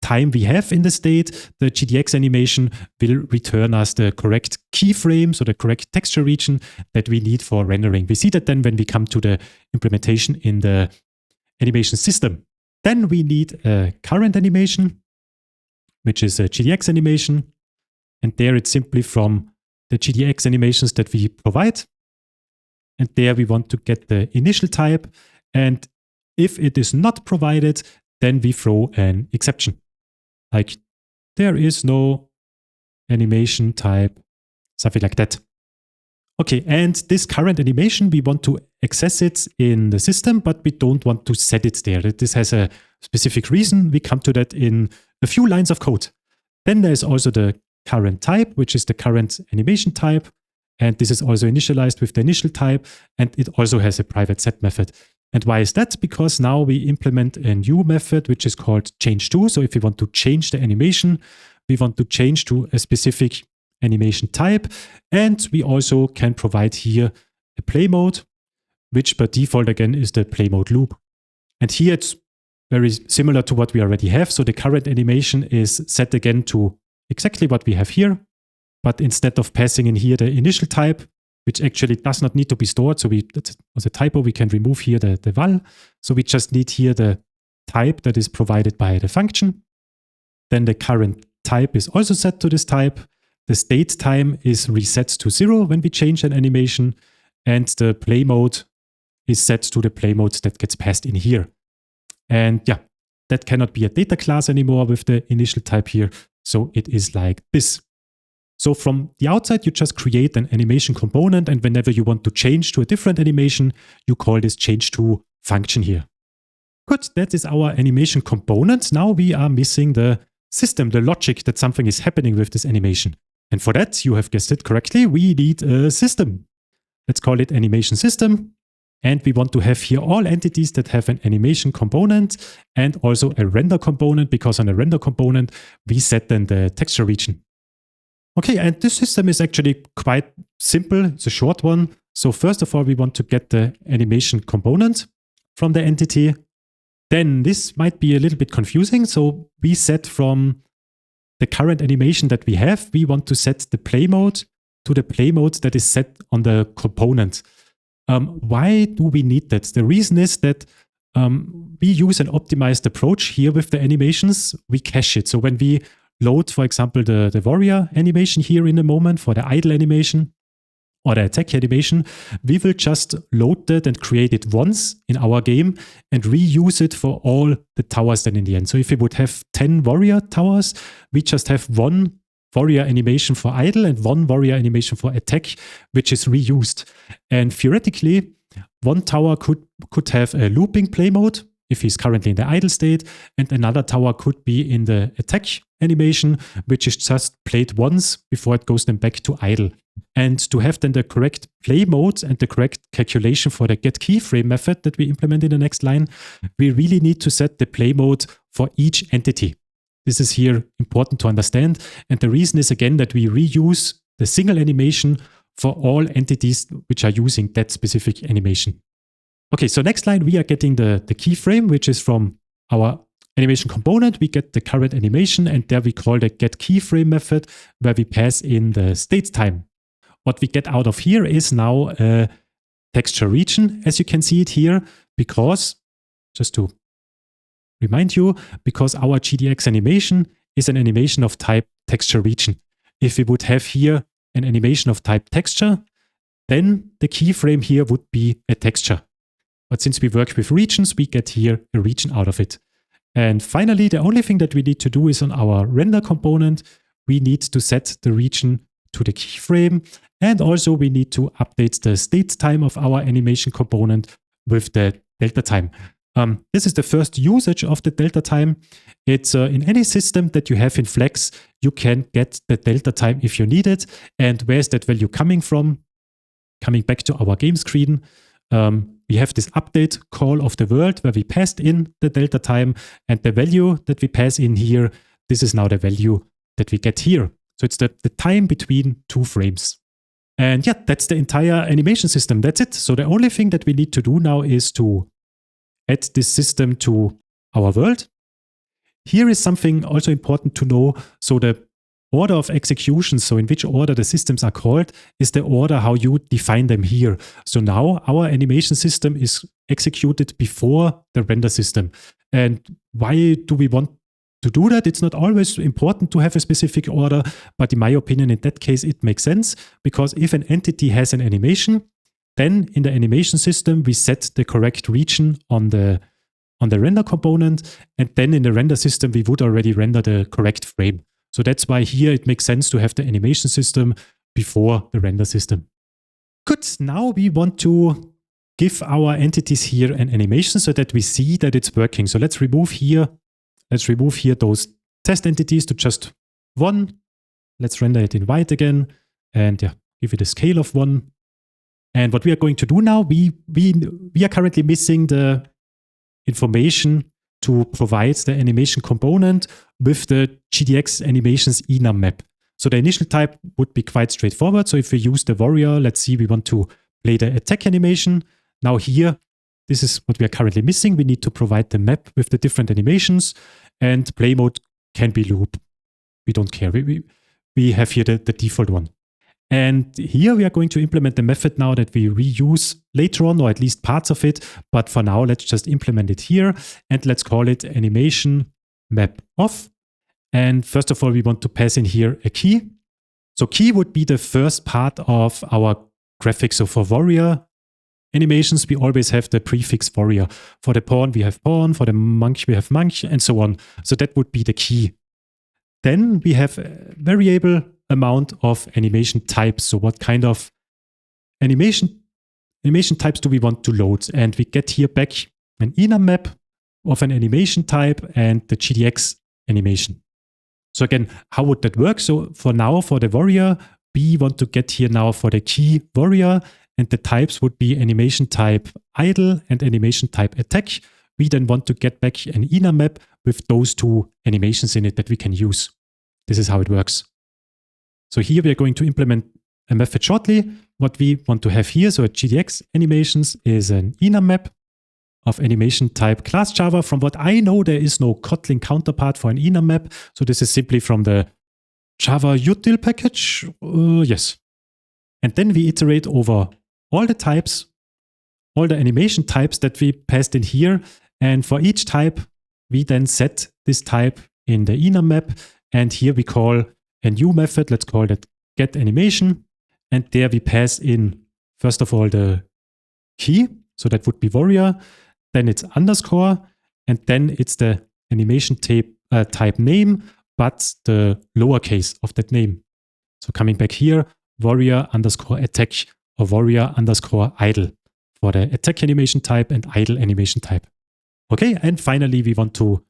time we have in the state, the GDX animation will return us the correct keyframe, so the correct texture region that we need for rendering. We see that then when we come to the implementation in the animation system. Then we need a current animation, which is a GDX animation. And there it's simply from the GDX animations that we provide. And there we want to get the initial type. And if it is not provided, then we throw an exception. Like, there is no animation type, something like that. Okay, and this current animation, we want to access it in the system, but we don't want to set it there. This has a specific reason. We come to that in a few lines of code. Then there's also the current type, which is the current animation type. And this is also initialized with the initial type. And it also has a private set method. And why is that? Because now we implement a new method, which is called change_to. So if we want to change the animation, we want to change to a specific animation type. And we also can provide here a play mode, which by default, again, is the play mode loop. And here it's very similar to what we already have. So the current animation is set again to exactly what we have here. But instead of passing in here the initial type, which actually does not need to be stored, so that was a typo, we can remove here the val. So we just need here the type that is provided by the function. Then the current type is also set to this type. The state time is reset to 0 when we change an animation. And the play mode is set to the play mode that gets passed in here. And yeah, that cannot be a data class anymore with the initial type here. So it is like this. So from the outside, you just create an animation component. And whenever you want to change to a different animation, you call this change_to function here. Good, that is our animation component. Now we are missing the system, the logic that something is happening with this animation. And for that, you have guessed it correctly, we need a system. Let's call it animation system. And we want to have here all entities that have an animation component and also a render component, because on a render component, we set then the texture region. Okay, and this system is actually quite simple. It's a short one. So first of all, we want to get the animation component from the entity. Then this might be a little bit confusing. So we set from the current animation that we have, we want to set the play mode to the play mode that is set on the component. Why do we need that? The reason is that we use an optimized approach here with the animations. We cache it. So when we load, for example, the warrior animation here in a moment for the idle animation or the attack animation, we will just load that and create it once in our game and reuse it for all the towers then in the end. So if we would have 10 warrior towers, we just have one warrior animation for idle and one warrior animation for attack, which is reused. And theoretically, one tower could have a looping play mode if he's currently in the idle state, and another tower could be in the attack animation, which is just played once before it goes then back to idle. And to have then the correct play mode and the correct calculation for the getKeyFrame method that we implement in the next line, we really need to set the play mode for each entity. This is here important to understand. And the reason is again that we reuse the single animation for all entities which are using that specific animation. Okay, so next line, we are getting the keyframe, which is from our animation component. We get the current animation, and there we call the getKeyFrame method, where we pass in the state time. What we get out of here is now a texture region, as you can see it here, because, just to remind you, because our GDX animation is an animation of type texture region. If we would have here an animation of type texture, then the keyframe here would be a texture. But since we work with regions, we get here a region out of it. And finally, the only thing that we need to do is on our render component, we need to set the region to the keyframe. And also we need to update the state time of our animation component with the delta time. This is the first usage of the delta time. It's in any system that you have in Fleks, you can get the delta time if you need it. And where's that value coming from? Coming back to our game screen, we have this update call of the world where we passed in the delta time, and the value that we pass in here, this is now the value that we get here. So it's the time between two frames. And yeah, that's the entire animation system. That's it. So the only thing that we need to do now is to add this system to our world. Here is something also important to know. So the order of execution, so in which order the systems are called, is the order how you define them here. So now our animation system is executed before the render system. And why do we want to do that? It's not always important to have a specific order, but in my opinion, in that case, it makes sense, because if an entity has an animation, then in the animation system, we set the correct region on the render component, and then in the render system, we would already render the correct frame. So that's why here it makes sense to have the animation system before the render system. Good, now we want to give our entities here an animation so that we see that it's working. So let's remove here those test entities to just 1. Let's render it in white again and give it a scale of 1. And what we are going to do now, we are currently missing the information to provide the animation component with the GDX animations enum map. So the initial type would be quite straightforward. So if we use the warrior, let's see, we want to play the attack animation. Now here, this is what we are currently missing. We need to provide the map with the different animations, and play mode can be loop. We don't care. We have here the default one. And here we are going to implement the method now that we reuse later on, or at least parts of it. But for now, let's just implement it here, and let's call it animation map off. And first of all, we want to pass in here a key. So key would be the first part of our graphic. So for warrior animations, we always have the prefix warrior. For the pawn, we have pawn. For the monk, we have monk, and so on. So that would be the key. Then we have a variable amount of animation types. So what kind of animation types do we want to load? And we get here back an enum map of an animation type and the GDX animation. So again, how would that work? So for now, for the warrior, we want to get here now for the key warrior, and the types would be animation type idle and animation type attack. We then want to get back an enum map with those two animations in it that we can use. This is how it works. So here we are going to implement a method shortly. What we want to have here, so at GDX animations, is an enum map of animation type class Java. From what I know, there is no Kotlin counterpart for an enum map. So this is simply from the Java util package. Yes. And then we iterate over all the types, all the animation types that we passed in here. And for each type, we then set this type in the enum map. And here we call a new method. Let's call that getAnimation. And there we pass in, first of all, the key. So that would be warrior. Then it's underscore. And then it's the animation type name, but the lowercase of that name. So coming back here, warrior underscore attack or warrior underscore idle for the attack animation type and idle animation type. Okay, and finally we want to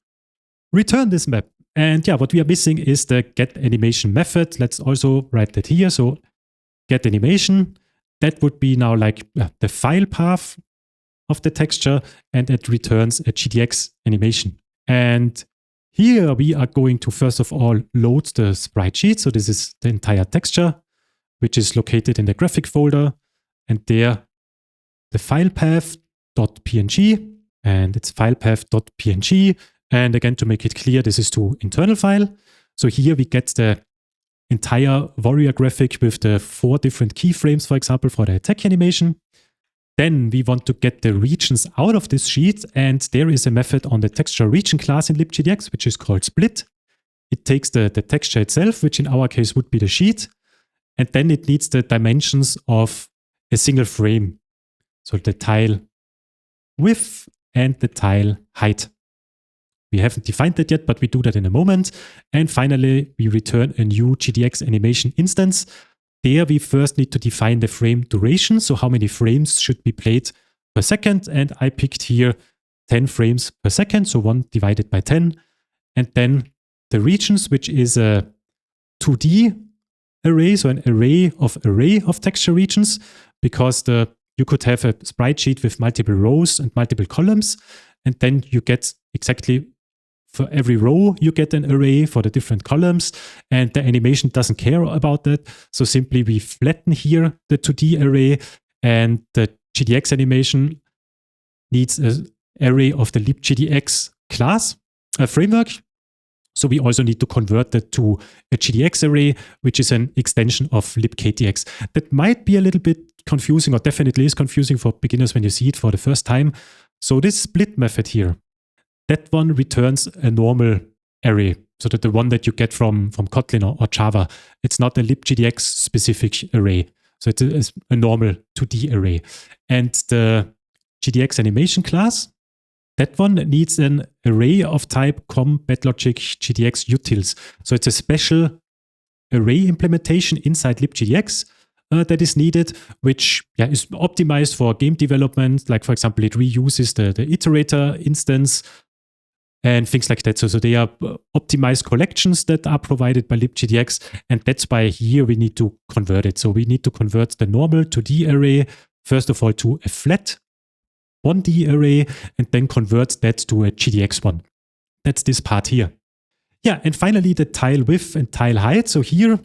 return this map. And yeah, what we are missing is the getAnimation method. Let's also write that here. So getAnimation, that would be now like the file path of the texture, and it returns a GDX animation. And here we are going to first of all load the sprite sheet. So this is the entire texture, which is located in the graphic folder. And there the file path.png, and it's file path.png. And again, to make it clear, this is to internal file. So here we get the entire warrior graphic with the 4 different keyframes, for example, for the attack animation. Then we want to get the regions out of this sheet, and there is a method on the texture region class in LibGDX, which is called split. It takes the texture itself, which in our case would be the sheet, and then it needs the dimensions of a single frame. So the tile width and the tile height. We haven't defined that yet, but we do that in a moment. And finally, we return a new GDX animation instance. There we first need to define the frame duration. So how many frames should be played per second? And I picked here 10 frames per second. So 1 divided by 10. And then the regions, which is a 2D array. So an array of texture regions, because you could have a sprite sheet with multiple rows and multiple columns. And then you get exactly for every row, you get an array for the different columns, and the animation doesn't care about that. So simply we flatten here the 2D array, and the GDX animation needs an array of the LibGDX class framework. So we also need to convert that to a GDX array, which is an extension of LibKTX. That might be a little bit confusing, or definitely is confusing for beginners when you see it for the first time. So this split method here, that one returns a normal array, so that the one that you get from Kotlin or Java, it's not a LibGDX specific array. So it's a normal 2D array. And the GDX animation class, that one needs an array of type com.logic GDX utils. So it's a special array implementation inside LibGDX, that is needed, which is optimized for game development. Like, for example, it reuses the iterator instance and things like that. So they are optimized collections that are provided by LibGDX, and that's why here we need to convert it. So we need to convert the normal 2D array, first of all, to a flat 1D array, and then convert that to a GDX one. That's this part here. Yeah, and finally the tile width and tile height. So here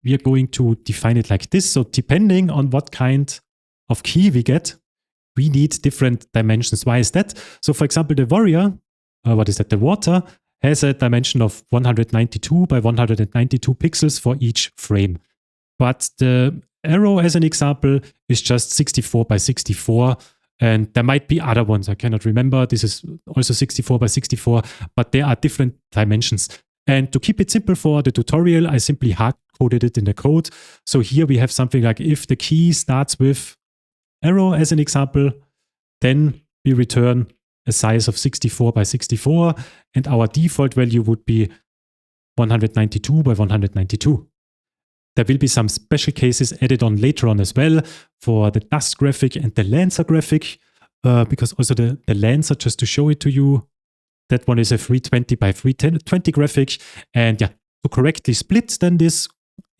we are going to define it like this. So depending on what kind of key we get, we need different dimensions. Why is that? So for example, the warrior, the water, has a dimension of 192 by 192 pixels for each frame. But the arrow, as an example, is just 64 by 64. And there might be other ones. I cannot remember. This is also 64 by 64, but there are different dimensions. And to keep it simple for the tutorial, I simply hard-coded it in the code. So here we have something like if the key starts with arrow as an example, then we return a size of 64 by 64, and our default value would be 192 by 192. There will be some special cases added on later on as well for the dust graphic and the Lancer graphic, because also the Lancer, just to show it to you, that one is a 320 by 320 graphic. And to correctly split then this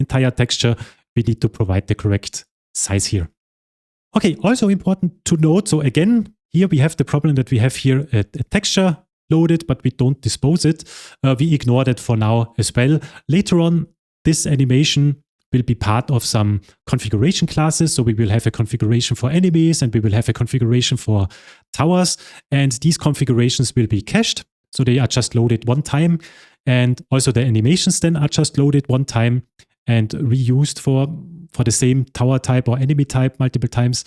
entire texture, we need to provide the correct size here. Okay, also important to note, so again, here we have the problem that we have here a texture loaded, but we don't dispose it. We ignore that for now as well. Later on, this animation will be part of some configuration classes. So we will have a configuration for enemies and we will have a configuration for towers. And these configurations will be cached. So they are just loaded one time. And also the animations then are just loaded one time and reused for the same tower type or enemy type multiple times.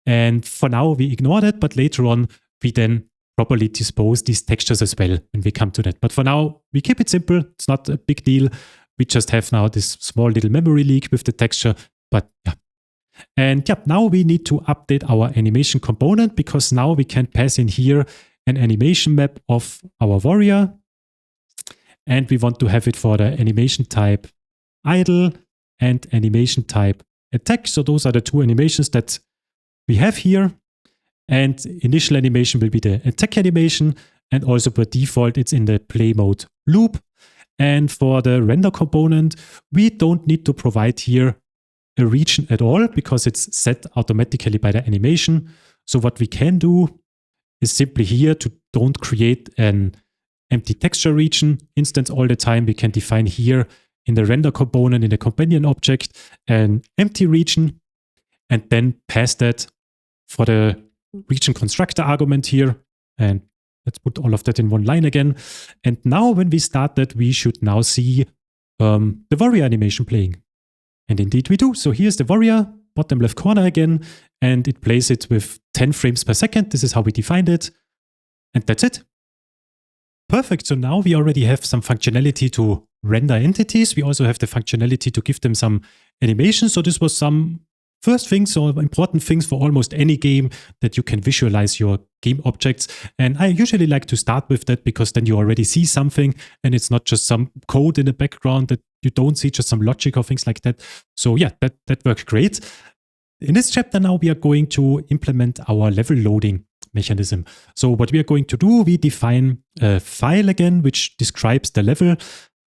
And for now, we ignore that. But later on, we then properly dispose these textures as well when we come to that. But for now, we keep it simple. It's not a big deal. We just have now this small little memory leak with the texture, but yeah. And now we need to update our animation component because now we can pass in here an animation map of our warrior. And we want to have it for the animation type idle and animation type attack. So those are the two animations that we have here. And initial animation will be the attack animation. And also by default, it's in the play mode loop. And for the render component, we don't need to provide here a region at all because it's set automatically by the animation. So what we can do is simply here to don't create an empty texture region instance all the time. We can define here in the render component, in the companion object, an empty region, and then pass that for the region constructor argument here. And let's put all of that in one line again. And now when we start that, we should now see the warrior animation playing. And indeed we do. So here's the warrior, bottom left corner again, and it plays it with 10 frames per second. This is how we defined it. And that's it. Perfect. So now we already have some functionality to render entities. We also have the functionality to give them some animation. So this was some first things or important things for almost any game that you can visualize your game objects. And I usually like to start with that because then you already see something and it's not just some code in the background that you don't see, just some logic or things like that. So yeah, that worked great. In this chapter now, we are going to implement our level loading mechanism. So what we are going to do, we define a file again, which describes the level.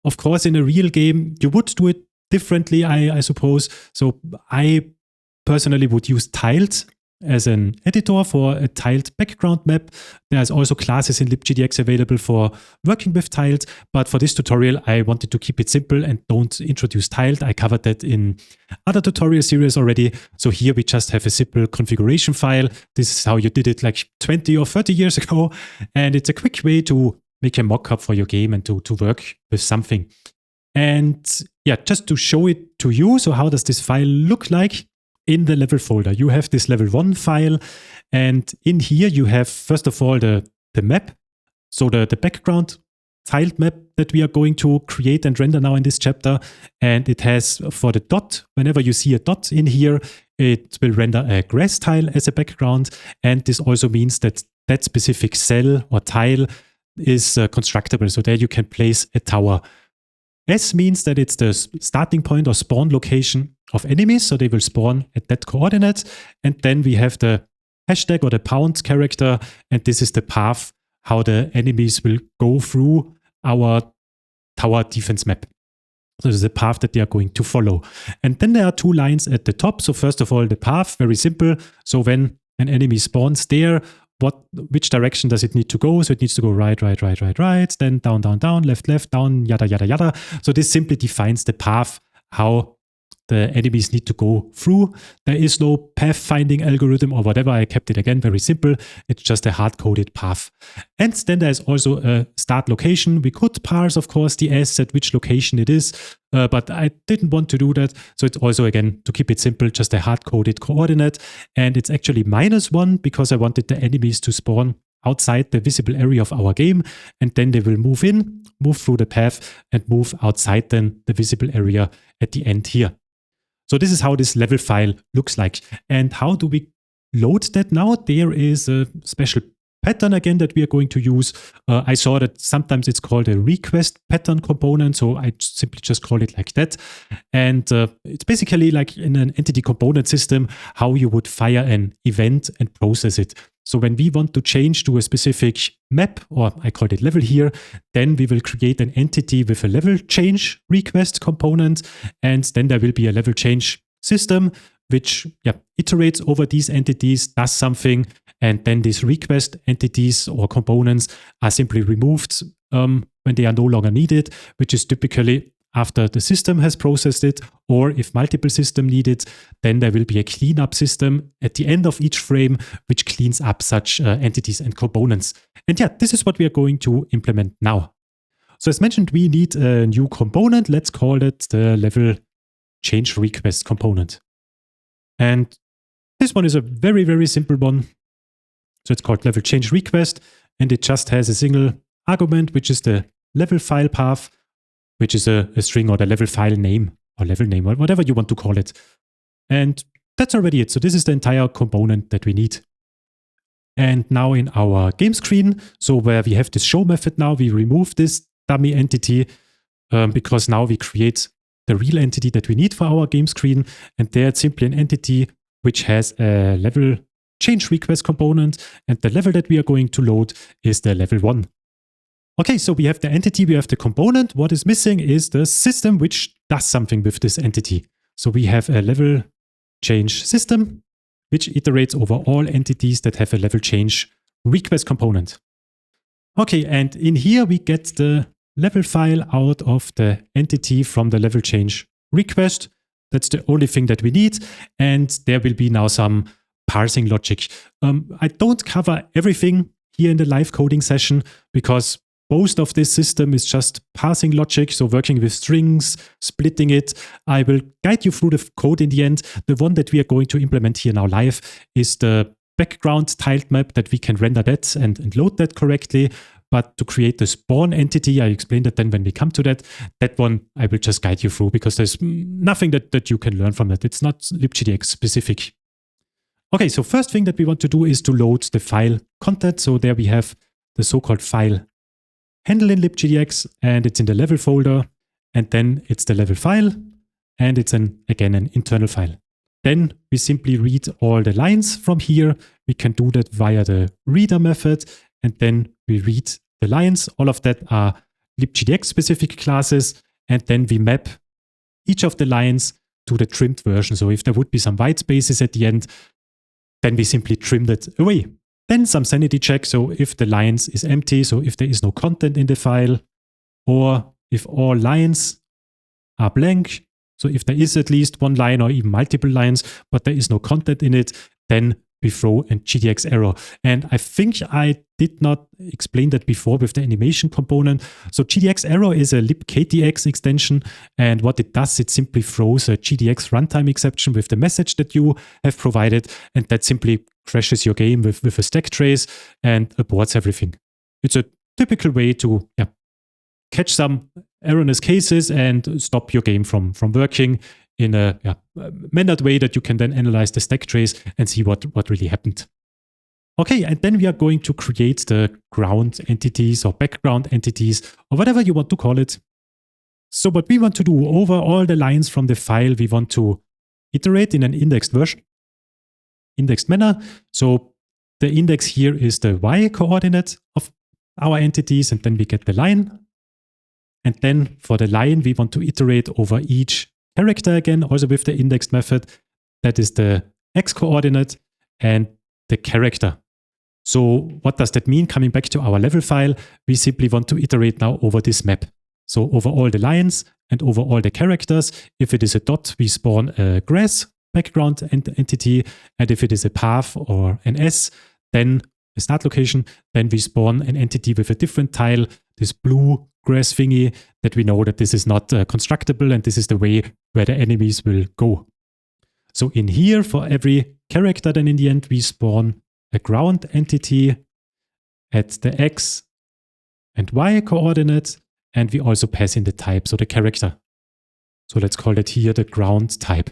Of course, in a real game, you would do it differently, I suppose. So I personally would use tiled as an editor for a tiled background map. There's also classes in LibGDX available for working with tiled, but for this tutorial, I wanted to keep it simple and don't introduce tiled. I covered that in other tutorial series already. So here we just have a simple configuration file. This is how you did it like 20 or 30 years ago. And it's a quick way to make a mockup for your game and to work with something. And yeah, just to show it to you. So how does this file look like? In the level folder, you have this level 1 file. And in here, you have, first of all, the map. So the background tiled map that we are going to create and render now in this chapter. And it has, for the dot, whenever you see a dot in here, it will render a grass tile as a background. And this also means that that specific cell or tile is constructible. So there you can place a tower. S means that it's the starting point or spawn location of enemies, so they will spawn at that coordinate. And then we have the hashtag or the pound character, and this is the path how the enemies will go through our tower defense map. So this is the path that they are going to follow. And then there are two lines at the top. So first of all, the path, very simple. So when an enemy spawns there, which direction does it need to go? So it needs to go right, then down, left, down, yada, yada, yada. So this simply defines the path how the enemies need to go through. There is no pathfinding algorithm or whatever. I kept it again very simple. It's just a hard-coded path. And then there's also a start location. We could parse, of course, the S at which location it is, but I didn't want to do that. So it's also, again, to keep it simple, just a hard-coded coordinate. And it's actually -1 because I wanted the enemies to spawn outside the visible area of our game. And then they will move in, move through the path, and move outside then the visible area at the end here. So this is how this level file looks like. And how do we load that now? There is a special pattern again that we are going to use. I saw that sometimes it's called a request pattern component, so I simply just call it like that. And it's basically like in an entity component system, how you would fire an event and process it. So when we want to change to a specific map, or I called it level here, then we will create an entity with a level change request component, and then there will be a level change system which iterates over these entities, does something, and then these request entities or components are simply removed when they are no longer needed, which is typically after the system has processed it, or if multiple systems need it, then there will be a cleanup system at the end of each frame, which cleans up such entities and components. And this is what we are going to implement now. So as mentioned, we need a new component. Let's call it the level change request component. And this one is a very, very simple one. So it's called level change request, and it just has a single argument, which is the level file path, which is a string or the level file name or level name or whatever you want to call it. And that's already it. So this is the entire component that we need. And now in our game screen, so where we have this show method now, we remove this dummy entity because now we create the real entity that we need for our game screen. And there it's simply an entity which has a level change request component. And the level that we are going to load is the level 1. Okay, so we have the entity, we have the component. What is missing is the system which does something with this entity. So we have a level change system, which iterates over all entities that have a level change request component. Okay, and in here we get the level file out of the entity from the level change request. That's the only thing that we need. And there will be now some parsing logic. I don't cover everything here in the live coding session because most of this system is just parsing logic, so working with strings, splitting it. I will guide you through the code in the end. The one that we are going to implement here now live is the background tiled map that we can render that and load that correctly. But to create the spawn entity, I explained that then when we come to that one I will just guide you through because there's nothing that you can learn from that. It's not LibGDX specific. Okay, so first thing that we want to do is to load the file content. So there we have the so-called file handle in LibGDX, and it's in the level folder, and then it's the level file, and it's again an internal file. Then we simply read all the lines from here. We can do that via the reader method, and then we read the lines. All of that are LibGDX specific classes, and then we map each of the lines to the trimmed version. So if there would be some white spaces at the end, then we simply trim that away. Then some sanity check, so if the lines is empty, so if there is no content in the file, or if all lines are blank, so if there is at least one line or even multiple lines, but there is no content in it, then we throw a GDX error. And I think I did not explain that before with the animation component. So GDX error is a LibKTX extension, and what it does, it simply throws a GDX runtime exception with the message that you have provided, and that simply crashes your game with a stack trace and aborts everything. It's a typical way to catch some erroneous cases and stop your game from working in a mannered way that you can then analyze the stack trace and see what really happened. Okay, and then we are going to create the ground entities or background entities or whatever you want to call it. So what we want to do over all the lines from the file, we want to iterate in an indexed manner. So the index here is the y coordinate of our entities, and then we get the line. And then for the line, we want to iterate over each character again, also with the indexed method. That is the x coordinate and the character. So what does that mean? Coming back to our level file, we simply want to iterate now over this map. So over all the lines and over all the characters. If it is a dot, we spawn a grass background entity. And if it is a path or an S, then a start location, then we spawn an entity with a different tile, this blue grass thingy, that we know that this is not constructible and this is the way where the enemies will go. So in here, for every character, then in the end, we spawn a ground entity at the x and y coordinates, and we also pass in the type, so the character. So let's call it here the ground type.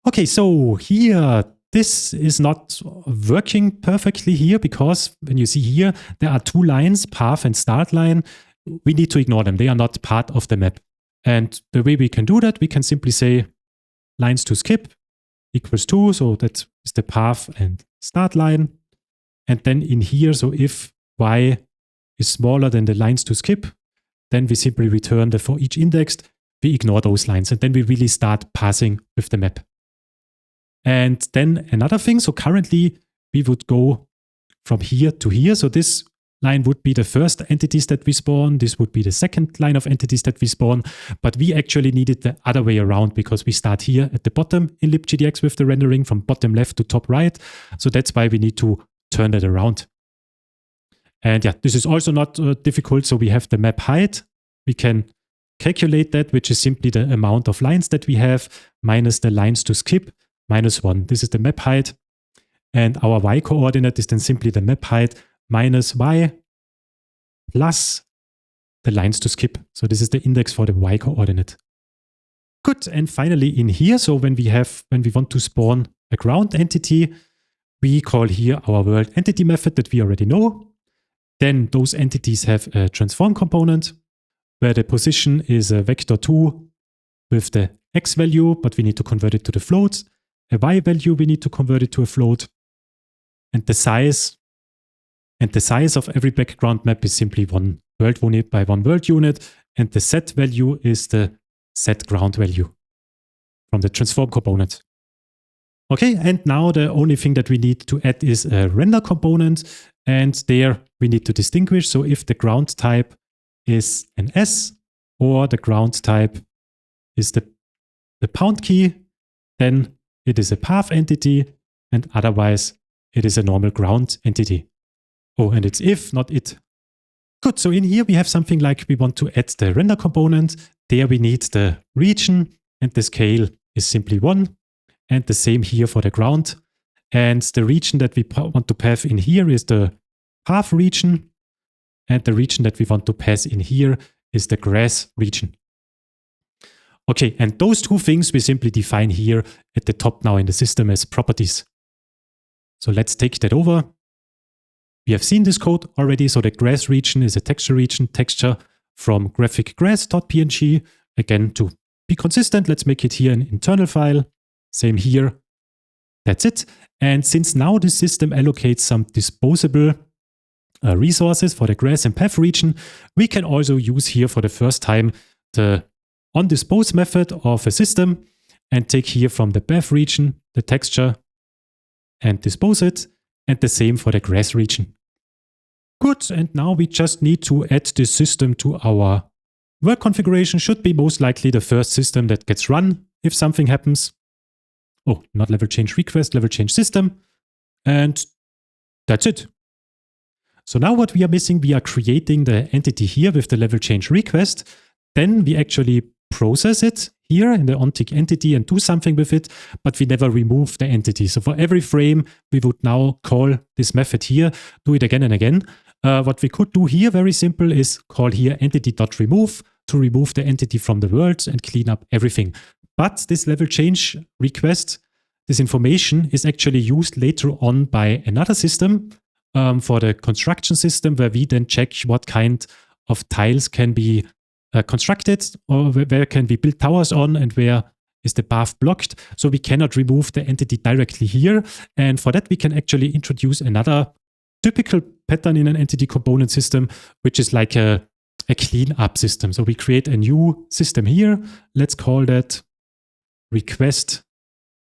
Okay, so here, this is not working perfectly here, because when you see here, there are two lines, path and start line. We need to ignore them. They are not part of the map. And the way we can do that, we can simply say lines to skip equals 2. So that is the path and start line. And then in here, so if y is smaller than the lines to skip, then we simply return the for each indexed. We ignore those lines, and then we really start passing with the map. And then another thing, so currently we would go from here to here. So this line would be the first entities that we spawn. This would be the second line of entities that we spawn. But we actually need it the other way around, because we start here at the bottom in LibGDX with the rendering from bottom left to top right. So that's why we need to turn that around. And yeah, this is also not difficult. So we have the map height. We can calculate that, which is simply the amount of lines that we have minus the lines to skip minus 1. This is the map height. And our y coordinate is then simply the map height minus y plus the lines to skip. So this is the index for the y coordinate. Good. And finally in here, so when we want to spawn a ground entity, we call here our world entity method that we already know. Then those entities have a transform component where the position is a vector 2 with the x value, but we need to convert it to the float. A y value, we need to convert it to a float. And the size of every background map is simply one world unit by one world unit. And the set value is the set ground value from the transform component. Okay, and now the only thing that we need to add is a render component. And there we need to distinguish. So if the ground type is an S or the ground type is the pound key, then it is a path entity, and otherwise it is a normal ground entity. Oh, and it's if, not it. Good, so in here we have something like we want to add the render component. There we need the region, and the scale is simply 1. And the same here for the ground. And the region that we want to pass in here is the path region. And the region that we want to pass in here is the grass region. Okay, and those two things we simply define here at the top now in the system as properties. So let's take that over. We have seen this code already. So the grass region is a texture region, texture from graphicgrass.png. Again, to be consistent, let's make it here an internal file. Same here. That's it. And since now the system allocates some disposable resources for the grass and path region, we can also use here for the first time the onDispose method of a system and take here from the path region the texture and dispose it, and the same for the grass region. Good, and now we just need to add this system to our work configuration. Should be most likely the first system that gets run if something happens. Oh, not level change request, level change system. And that's it. So now what we are missing, we are creating the entity here with the level change request. Then we actually process it here in the onTick entity and do something with it, but we never remove the entity. So for every frame, we would now call this method here, do it again and again. What we could do here, very simple, is call here entity.remove to remove the entity from the world and clean up everything. But this level change request, this information is actually used later on by another system for the construction system, where we then check what kind of tiles can be constructed, or where can we build towers on, and where is the path blocked. So we cannot remove the entity directly here. And for that, we can actually introduce another typical pattern in an entity component system, which is like a cleanup system. So we create a new system here. Let's call that request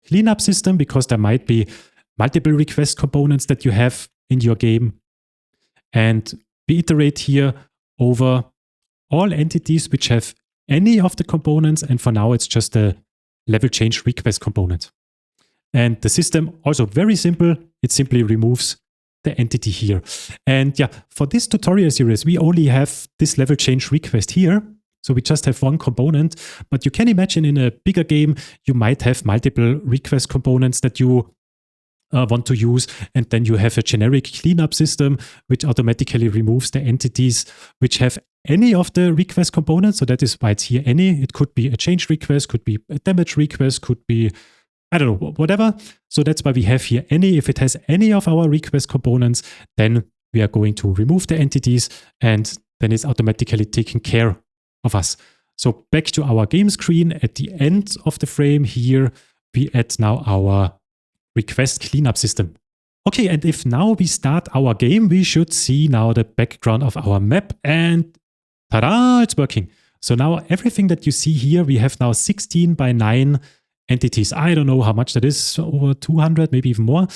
cleanup system, because there might be multiple request components that you have in your game. And we iterate here over all entities which have any of the components. And for now, it's just a level change request component. And the system, also very simple, it simply removes the entity here. And yeah, for this tutorial series, we only have this level change request here. So we just have one component, but you can imagine in a bigger game, you might have multiple request components that you want to use. And then you have a generic cleanup system, which automatically removes the entities which have any of the request components. So that is why it's here any. It could be a change request, could be a damage request, could be, I don't know, whatever. So that's why we have here any. If it has any of our request components, then we are going to remove the entities, and then it's automatically taken care of us. So back to our game screen. At the end of the frame here, we add now our request cleanup system. Okay, and if now we start our game, we should see now the background of our map, and ta-da, it's working. So now everything that you see here, we have now 16 by 9 entities. I don't know how much that is, over 200, maybe even more.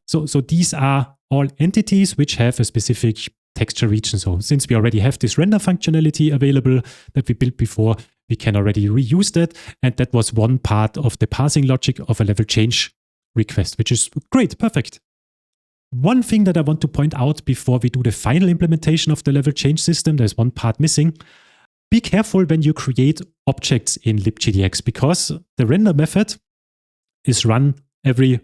So these are all entities which have a specific texture region. So since we already have this render functionality available that we built before, we can already reuse that. And that was one part of the parsing logic of a level change request, which is great, perfect. One thing that I want to point out before we do the final implementation of the level change system, there's one part missing. Be careful when you create objects in LibGDX, because the render method is run every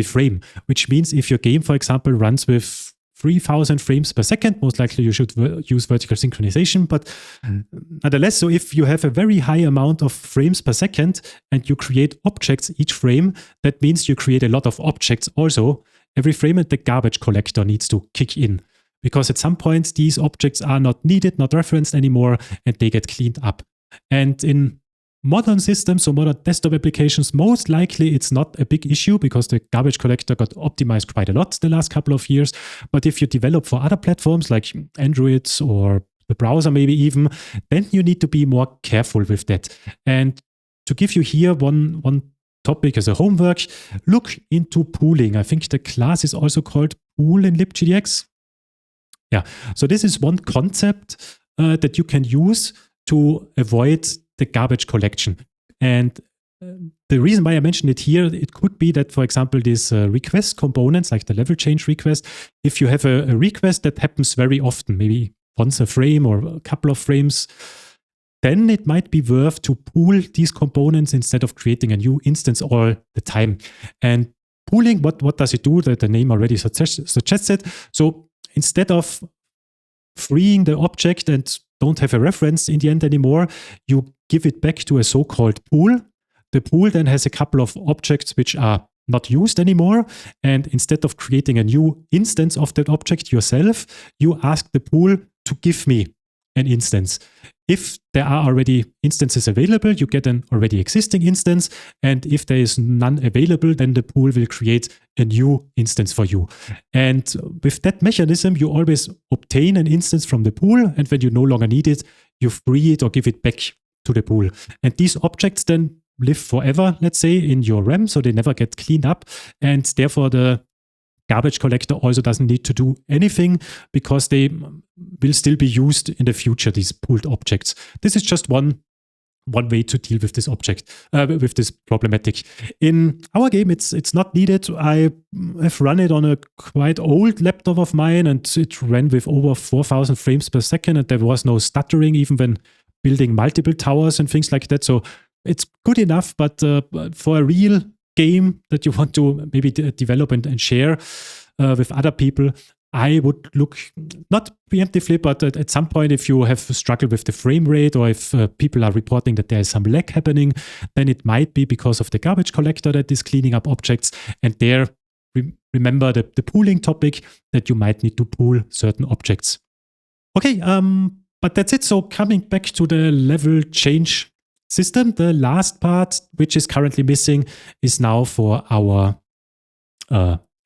frame, which means if your game, for example, runs with 3000 frames per second, most likely you should use vertical synchronization. But nonetheless, so if you have a very high amount of frames per second and you create objects each frame, that means you create a lot of objects also every frame, and the garbage collector needs to kick in. Because at some point, these objects are not needed, not referenced anymore, and they get cleaned up. And in modern systems, so modern desktop applications, most likely it's not a big issue because the garbage collector got optimized quite a lot the last couple of years. But if you develop for other platforms like Android or the browser maybe even, then you need to be more careful with that. And to give you here one topic as a homework, look into pooling. I think the class is also called pool in LibGDX. Yeah, so this is one concept that you can use to avoid the garbage collection. And the reason why I mentioned it here, it could be that, for example, these request components, like the level change request, if you have a request that happens very often, maybe once a frame or a couple of frames, then it might be worth to pool these components instead of creating a new instance all the time. And pooling, what does it do? The name already suggests it. So instead of freeing the object and don't have a reference in the end anymore, you give it back to a so-called pool. The pool then has a couple of objects which are not used anymore. And instead of creating a new instance of that object yourself, you ask the pool to give me an instance. If there are already instances available, you get an already existing instance. And if there is none available, then the pool will create a new instance for you. And with that mechanism, you always obtain an instance from the pool. And when you no longer need it, you free it or give it back to the pool. And these objects then live forever, let's say, in your RAM, so they never get cleaned up. And therefore, the garbage collector also doesn't need to do anything because they will still be used in the future, these pooled objects. This is just one way to deal with this object, with this problematic. In our game, it's not needed. I have run it on a quite old laptop of mine, and it ran with over 4000 frames per second, and there was no stuttering even when building multiple towers and things like that. So it's good enough, but for a real game that you want to maybe develop and share with other people, I would look, not preemptively, but at some point, if you have struggled with the frame rate, or if people are reporting that there is some lag happening, then it might be because of the garbage collector that is cleaning up objects. And there, remember the pooling topic, that you might need to pool certain objects. Okay, But that's it. So coming back to the level change system, the last part, which is currently missing, is now for our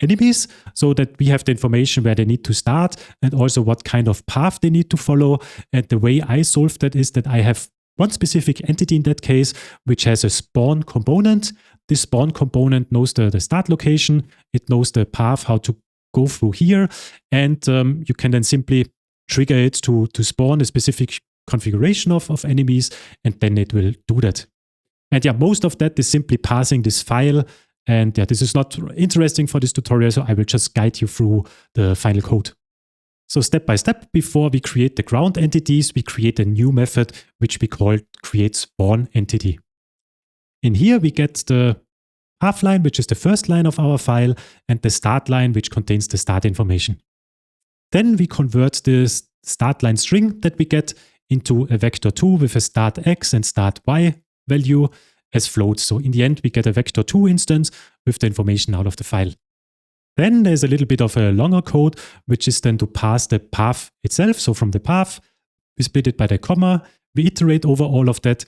enemies, so that we have the information where they need to start and also what kind of path they need to follow. And the way I solve that is that I have one specific entity in that case, which has a spawn component. This spawn component knows the start location. It knows the path, how to go through here. And you can then simply trigger it to spawn a specific configuration of enemies, and then it will do that. And yeah, most of that is simply passing this file. And yeah, this is not interesting for this tutorial, so I will just guide you through the final code. So step by step, before we create the ground entities, we create a new method, which we call create spawn entity. In here, we get the path line, which is the first line of our file, and the start line, which contains the start information. Then we convert this start line string that we get into a vector2 with a start x and start y value as floats. So in the end, we get a vector2 instance with the information out of the file. Then there's a little bit of a longer code, which is then to pass the path itself. So from the path, we split it by the comma, we iterate over all of that.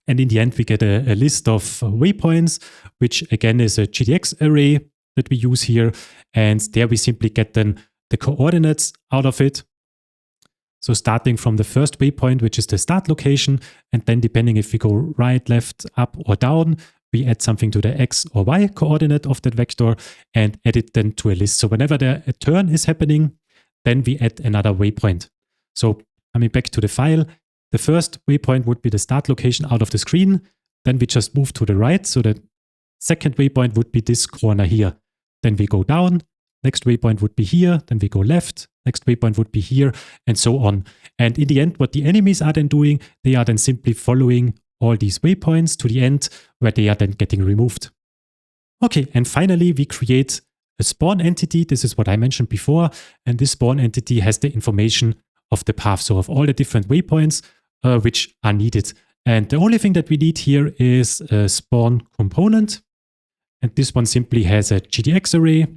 And in the end, we get a list of waypoints, which again is a GDX array that we use here. And there we simply get then the coordinates out of it. So starting from the first waypoint, which is the start location, and then depending if we go right, left, up, or down, we add something to the x or y coordinate of that vector and add it then to a list. So whenever a turn is happening, then we add another waypoint. So coming back to the file, the first waypoint would be the start location out of the screen. Then we just move to the right. So the second waypoint would be this corner here. Then we go down. Next waypoint would be here. Then we go left. Next waypoint would be here, and so on. And in the end, what the enemies are then doing, they are then simply following all these waypoints to the end where they are then getting removed. Okay, and finally, we create a spawn entity. This is what I mentioned before. And this spawn entity has the information of the path, so of all the different waypoints which are needed. And the only thing that we need here is a spawn component. And this one simply has a GDX array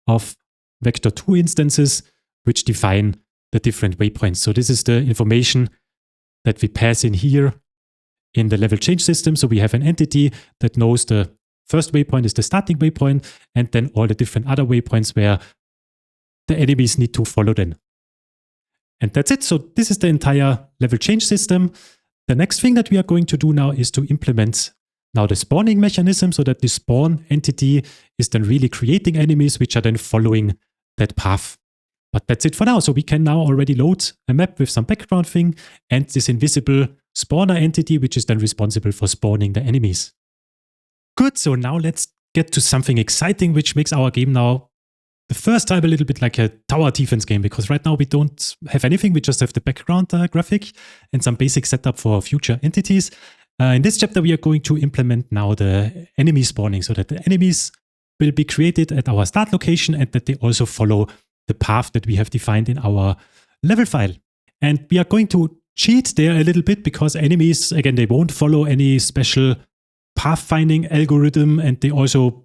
of vector2 instances, which define the different waypoints. So this is the information that we pass in here in the level change system. So we have an entity that knows the first waypoint is the starting waypoint, and then all the different other waypoints where the enemies need to follow them. And that's it. So this is the entire level change system. The next thing that we are going to do now is to implement now the spawning mechanism, so that the spawn entity is then really creating enemies which are then following that path. But that's it for now. So we can now already load a map with some background thing and this invisible spawner entity, which is then responsible for spawning the enemies. Good. So now let's get to something exciting, which makes our game now the first time a little bit like a tower defense game, because right now we don't have anything. We just have the background graphic and some basic setup for future entities. In this chapter, we are going to implement now the enemy spawning, so that the enemies will be created at our start location and that they also follow the path that we have defined in our level file. And we are going to cheat there a little bit, because enemies, again, they won't follow any special pathfinding algorithm, and they also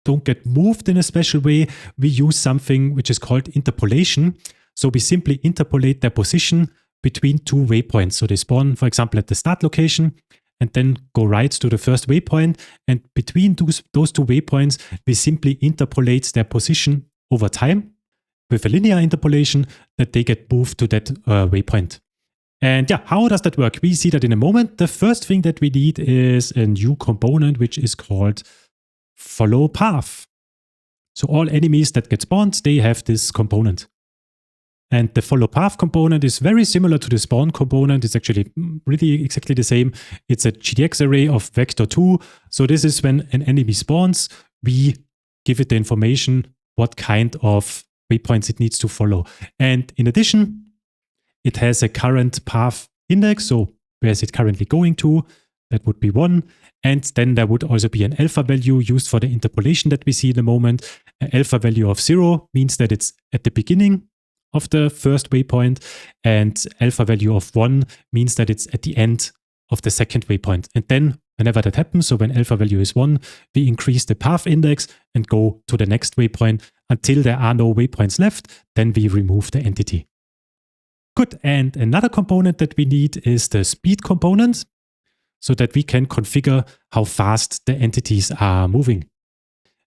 don't get moved in a special way. We use something which is called interpolation. So we simply interpolate their position between two waypoints. So they spawn, for example, at the start location and then go right to the first waypoint. And between those two waypoints, we simply interpolate their position over time with a linear interpolation that they get moved to that waypoint. And yeah, how does that work? We see that in a moment. The first thing that we need is a new component, which is called follow path. So all enemies that get spawned, they have this component. And the follow path component is very similar to the spawn component. It's actually really exactly the same. It's a GDX array of vector2. So this is when an enemy spawns, we give it the information what kind of waypoints it needs to follow. And in addition, it has a current path index. So where is it currently going to? That would be 1. And then there would also be an alpha value used for the interpolation that we see in a moment. An alpha value of 0 means that it's at the beginning of the first waypoint, and alpha value of 1 means that it's at the end of the second waypoint. And then whenever that happens, so when alpha value is 1, we increase the path index and go to the next waypoint until there are no waypoints left. Then we remove the entity. Good, and another component that we need is the speed component, so that we can configure how fast the entities are moving.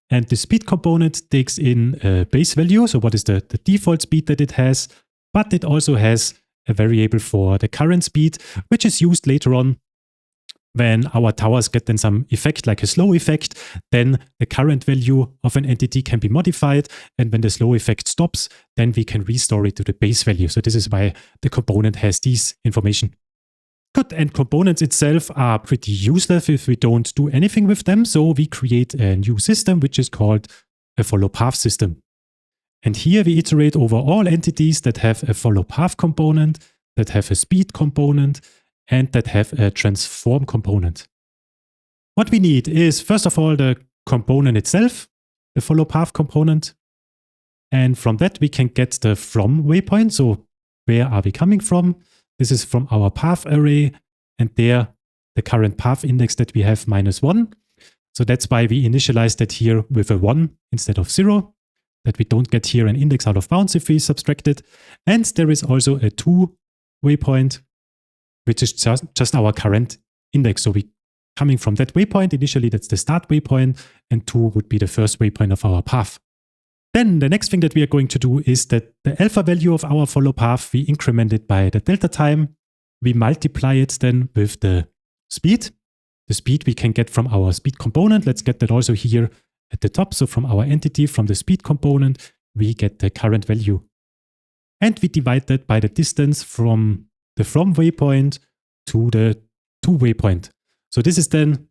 And the speed component takes in a base value, so what is the default speed that it has, but it also has a variable for the current speed, which is used later on when our towers get then some effect, like a slow effect. Then the current value of an entity can be modified, and when the slow effect stops, then we can restore it to the base value. So this is why the component has these information. Good, and components itself are pretty useless if we don't do anything with them. So we create a new system, which is called a follow path system. And here we iterate over all entities that have a follow path component, that have a speed component, and that have a transform component. What we need is, first of all, the component itself, the follow path component. And from that, we can get the from waypoint. So where are we coming from? This is from our path array, and there the current path index that we have -1. So that's why we initialize that here with a 1 instead of 0, that we don't get here an index out of bounds if we subtract it. And there is also a to waypoint, which is just our current index. So we coming from that waypoint, initially that's the start waypoint, and 2 would be the first waypoint of our path. Then the next thing that we are going to do is that the alpha value of our follow path, we increment it by the delta time. We multiply it then with the speed. The speed we can get from our speed component. Let's get that also here at the top. So from our entity, from the speed component, we get the current value. And we divide that by the distance from the from waypoint to the to waypoint. So this is then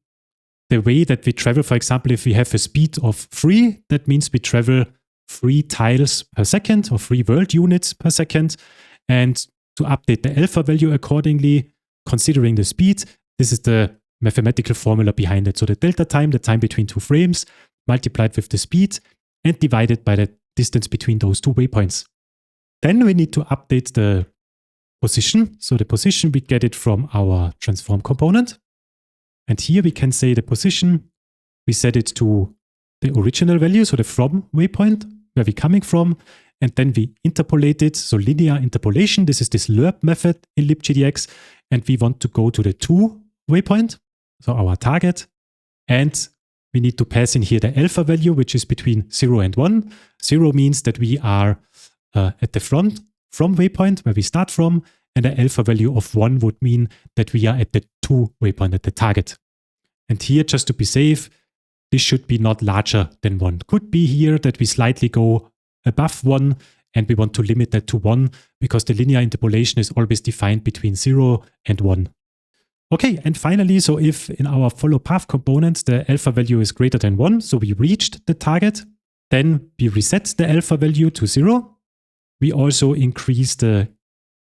the way that we travel. For example, if we have a speed of 3, that means we travel 3 tiles per second or 3 world units per second. And to update the alpha value accordingly, considering the speed, this is the mathematical formula behind it. So the delta time, the time between 2 frames, multiplied with the speed and divided by the distance between those 2 waypoints. Then we need to update the position. So the position, we get it from our transform component. And here we can say the position, we set it to the original value, so the from waypoint, where we're coming from, and then we interpolate it, so linear interpolation. This is this lerp method in LibGDX, and we want to go to the to waypoint, so our target, and we need to pass in here the alpha value, which is between 0 and 1. 0 means that we are at the from waypoint, where we start from, and the alpha value of 1 would mean that we are at the to waypoint, at the target. And here, just to be safe, this should be not larger than 1. Could be here that we slightly go above 1, and we want to limit that to 1, because the linear interpolation is always defined between 0 and 1. Okay, and finally, so if in our follow path component the alpha value is greater than 1, so we reached the target, then we reset the alpha value to 0. We also increase the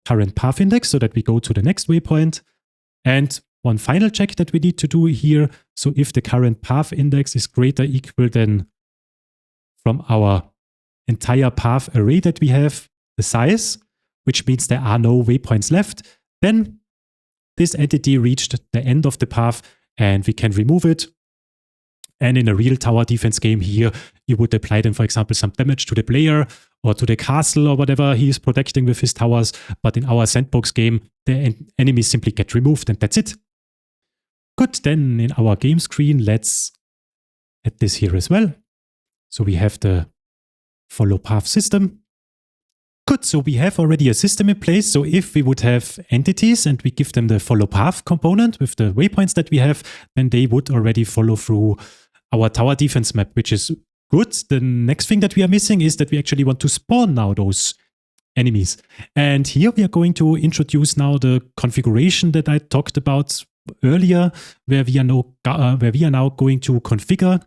current path index so that we go to the next waypoint. And one final check that we need to do here, so if the current path index is greater equal than from our entire path array that we have, the size, which means there are no waypoints left, then this entity reached the end of the path and we can remove it. And in a real tower defense game here, you would apply then, for example, some damage to the player or to the castle or whatever he is protecting with his towers. But in our sandbox game, the enemies simply get removed and that's it. Good, then in our game screen, let's add this here as well. So we have the follow path system. Good, so we have already a system in place. So if we would have entities and we give them the follow path component with the waypoints that we have, then they would already follow through our tower defense map, which is good. The next thing that we are missing is that we actually want to spawn now those enemies. And here we are going to introduce now the configuration that I talked about earlier, where we are now going to configure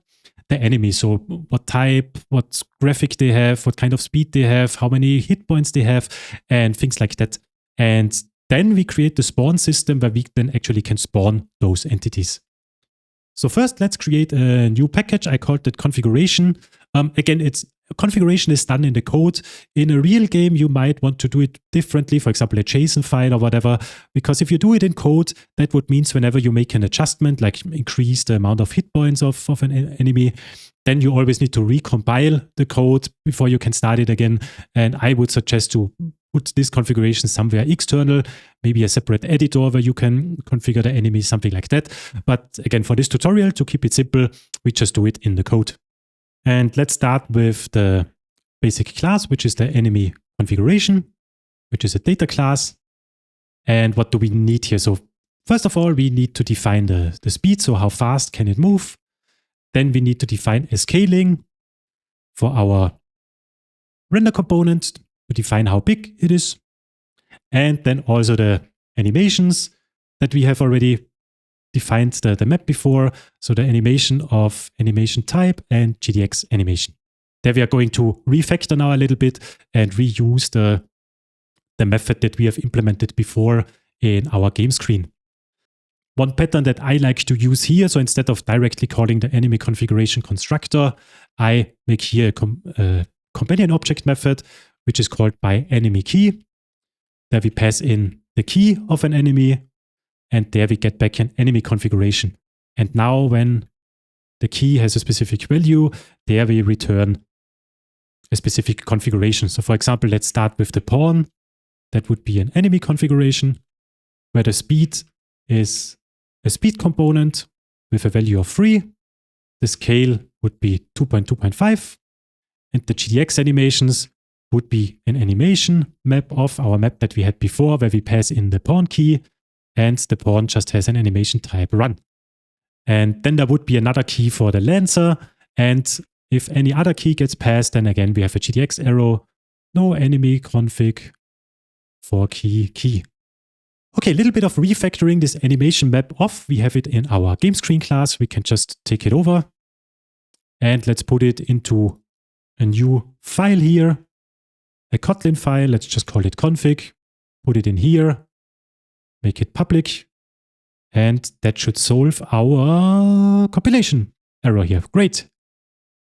the enemy. So what type, what graphic they have, what kind of speed they have, how many hit points they have, and things like that. And then we create the spawn system where we then actually can spawn those entities. So first, let's create a new package. I called it configuration. Again, configuration is done in the code. In a real game, you might want to do it differently, for example, a JSON file or whatever, because if you do it in code, that would mean whenever you make an adjustment, like increase the amount of hit points of an enemy, then you always need to recompile the code before you can start it again. And I would suggest to put this configuration somewhere external, maybe a separate editor where you can configure the enemy, something like that. But again, for this tutorial, to keep it simple, we just do it in the code. And let's start with the basic class, which is the enemy configuration, which is a data class. And what do we need here? So first of all, we need to define the speed, so how fast can it move. Then we need to define a scaling for our render component to define how big it is. And then also the animations that we have already defined the map before. So the animation of animation type and GDX animation. There we are going to refactor now a little bit and reuse the method that we have implemented before in our game screen. One pattern that I like to use here, so instead of directly calling the enemy configuration constructor, I make here a companion object method, which is called by enemy key. There we pass in the key of an enemy, and there we get back an enemy configuration. And now when the key has a specific value, there we return a specific configuration. So for example, let's start with the pawn. That would be an enemy configuration, where the speed is a speed component with a value of 3. The scale would be 2.2.5. And the GDX animations would be an animation map of our map that we had before, where we pass in the pawn key, and the pawn just has an animation type run. And then there would be another key for the lancer. And if any other key gets passed, then again, we have a GDX arrow, no enemy config for key. Okay, a little bit of refactoring this animation map off. We have it in our game screen class. We can just take it over and let's put it into a new file here, a Kotlin file. Let's just call it config, put it in here, make it public, and that should solve our compilation error here. Great.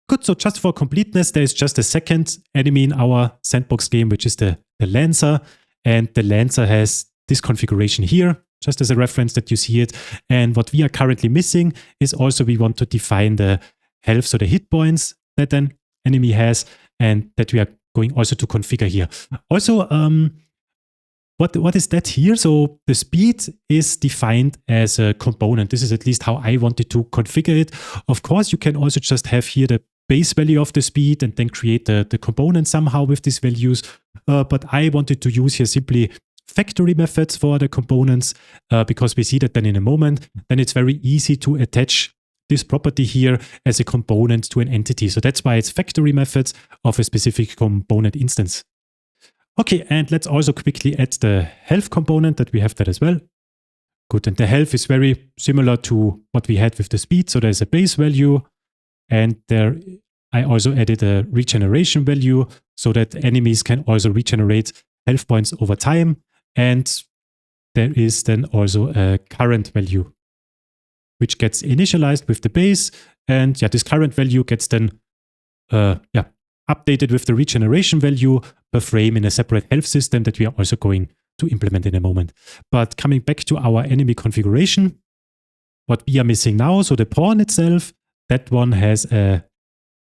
Good, so just for completeness, there is just a second enemy in our sandbox game, which is the lancer. And the lancer has this configuration here, just as a reference that you see it. And what we are currently missing is also we want to define the health, so the hit points that an enemy has, and that we are going also to configure here. Also, what is that here? So the speed is defined as a component. This is at least how I wanted to configure it. Of course, you can also just have here the base value of the speed and then create the component somehow with these values. But I wanted to use here simply factory methods for the components because we see that then in a moment, then it's very easy to attach this property here as a component to an entity. So that's why it's factory methods of a specific component instance. Okay, and let's also quickly add the health component that we have that as well. Good, and the health is very similar to what we had with the speed. So there's a base value, and there I also added a regeneration value so that enemies can also regenerate health points over time. And there is then also a current value, which gets initialized with the base. And yeah, this current value gets then updated with the regeneration value per frame in a separate health system that we are also going to implement in a moment. But coming back to our enemy configuration, what we are missing now, so the pawn itself, that one has a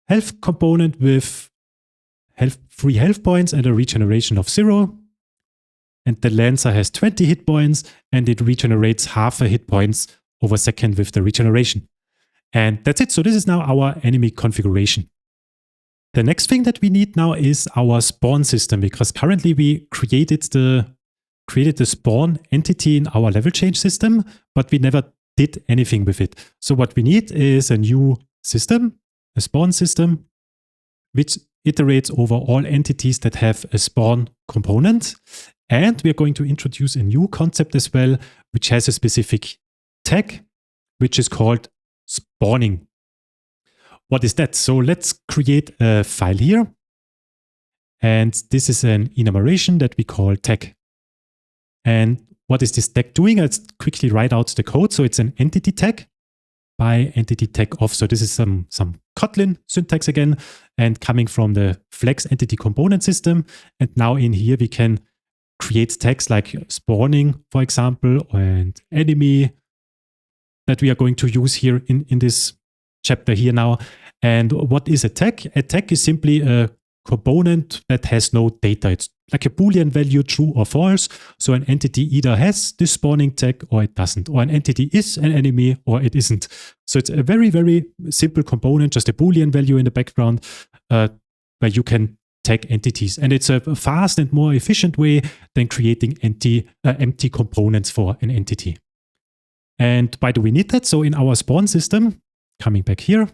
health component with 3 health points and a regeneration of 0. And the lancer has 20 hit points and it regenerates half a hit points over a second with the regeneration. And that's it. So this is now our enemy configuration. The next thing that we need now is our spawn system, because currently we created the spawn entity in our level change system, but we never did anything with it. So what we need is a new system, a spawn system, which iterates over all entities that have a spawn component. And we are going to introduce a new concept as well, which has a specific tag, which is called spawning. What is that? So let's create a file here. And this is an enumeration that we call tag. And what is this tag doing? Let's quickly write out the code. So it's an entity tag by entity tag of. So this is some Kotlin syntax again, and coming from the Fleks entity component system. And now in here we can create tags like spawning, for example, and enemy that we are going to use here in this chapter here now. And what is a tag? A tag is simply a component that has no data. It's like a Boolean value, true or false. So an entity either has this spawning tag or it doesn't, or an entity is an enemy or it isn't. So it's a very, very simple component, just a Boolean value in the background where you can tag entities. And it's a fast and more efficient way than creating empty components for an entity. And why do we need that? So in our spawn system, coming back here,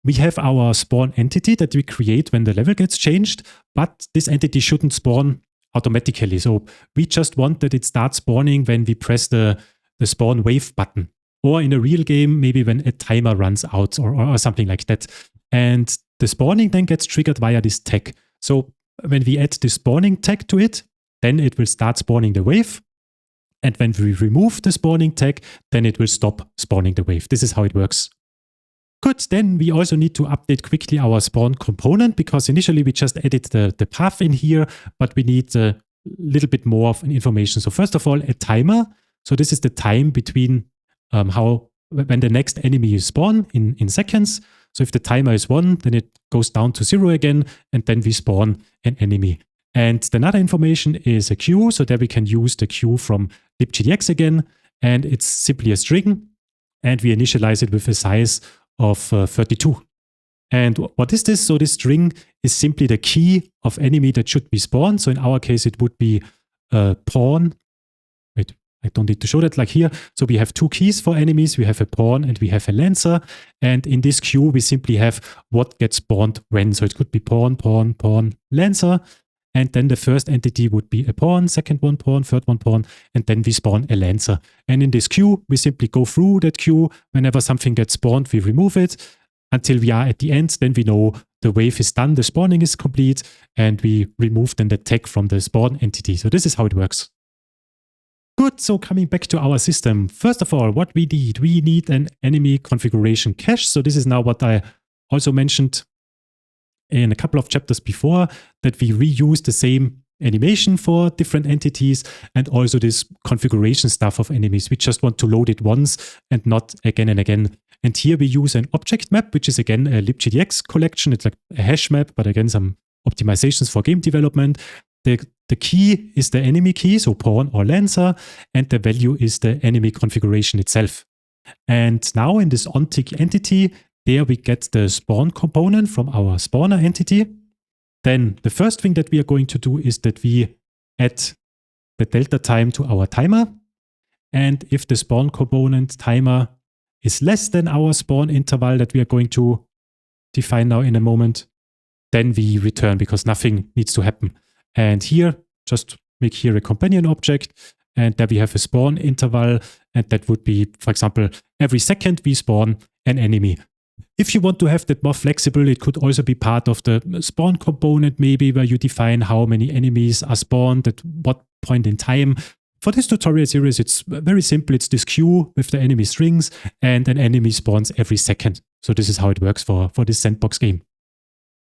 we have our spawn entity that we create when the level gets changed, but this entity shouldn't spawn automatically. So we just want that it starts spawning when we press the spawn wave button, or in a real game, maybe when a timer runs out or something like that. And the spawning then gets triggered via this tag. So when we add the spawning tag to it, then it will start spawning the wave. And when we remove the spawning tag, then it will stop spawning the wave. This is how it works. Good, then we also need to update quickly our spawn component, because initially we just added the path in here, but we need a little bit more of information. So first of all, a timer. So this is the time between when the next enemy is spawned in seconds. So if the timer is 1, then it goes down to 0 again, and then we spawn an enemy. And another information is a queue. So there we can use the queue from LibGDX again, and it's simply a string, and we initialize it with a size of 32. And what is this? So this string is simply the key of enemy that should be spawned. So in our case, it would be a pawn. Wait, I don't need to show that like here. So we have two keys for enemies. We have a pawn and we have a lancer. And in this queue, we simply have what gets spawned when. So it could be pawn, pawn, pawn, lancer. And then the first entity would be a pawn, second one pawn, third one pawn, and then we spawn a lancer. And in this queue, we simply go through that queue. Whenever something gets spawned, we remove it until we are at the end. Then we know the wave is done, the spawning is complete, and we remove then the tag from the spawn entity. So this is how it works. Good, so coming back to our system. First of all, what we need an enemy configuration cache. So this is now what I also mentioned in a couple of chapters before, that we reuse the same animation for different entities and also this configuration stuff of enemies. We just want to load it once and not again and again. And here we use an object map, which is again a LibGDX collection. It's like a hash map, but again, some optimizations for game development. The key is the enemy key, so pawn or lancer, and the value is the enemy configuration itself. And now in this onTick entity, there we get the spawn component from our spawner entity. Then the first thing that we are going to do is that we add the delta time to our timer. And if the spawn component timer is less than our spawn interval that we are going to define now in a moment, then we return, because nothing needs to happen. And here, just make here a companion object, and there we have a spawn interval, and that would be, for example, every second we spawn an enemy. If you want to have that more flexible, it could also be part of the spawn component, maybe, where you define how many enemies are spawned at what point in time. For this tutorial series, it's very simple. It's this queue with the enemy strings, and an enemy spawns every second. So this is how it works for this sandbox game.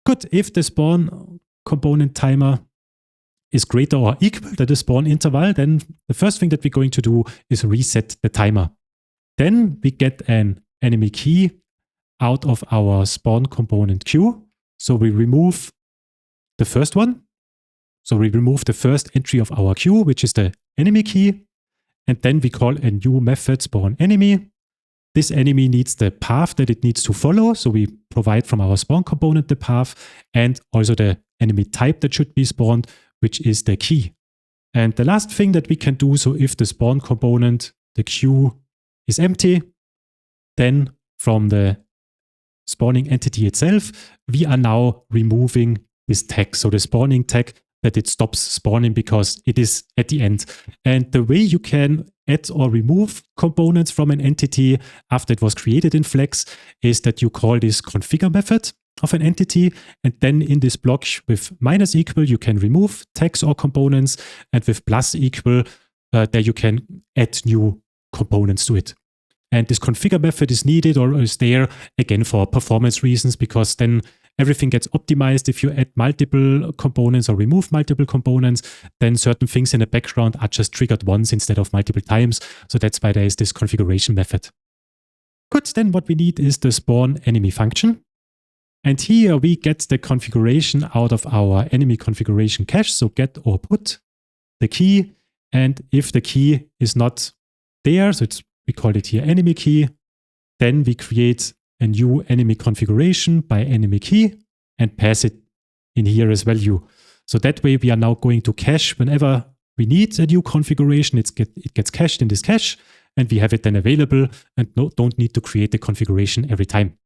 Good. If the spawn component timer is greater or equal to the spawn interval, then the first thing that we're going to do is reset the timer. Then we get an enemy key out of our spawn component queue. So we remove the first one. So we remove the first entry of our queue, which is the enemy key. And then we call a new method spawn enemy. This enemy needs the path that it needs to follow. So we provide from our spawn component the path and also the enemy type that should be spawned, which is the key. And the last thing that we can do, so if the spawn component, the queue, is empty, then from the spawning entity itself, we are now removing this tag. So the spawning tag, that it stops spawning because it is at the end. And the way you can add or remove components from an entity after it was created in Fleks is that you call this configure method of an entity. And then in this block with minus equal, you can remove tags or components. And with plus equal, there you can add new components to it. And this configure method is needed or is there again for performance reasons, because then everything gets optimized. If you add multiple components or remove multiple components, then certain things in the background are just triggered once instead of multiple times. So that's why there is this configuration method. Good, then what we need is the spawn enemy function. And here we get the configuration out of our enemy configuration cache. So get or put the key. And if the key is not there, so we call it here enemy key, then we create a new enemy configuration by enemy key and pass it in here as value. So that way we are now going to cache whenever we need a new configuration. It gets cached in this cache and we have it then available and don't need to create the configuration every time.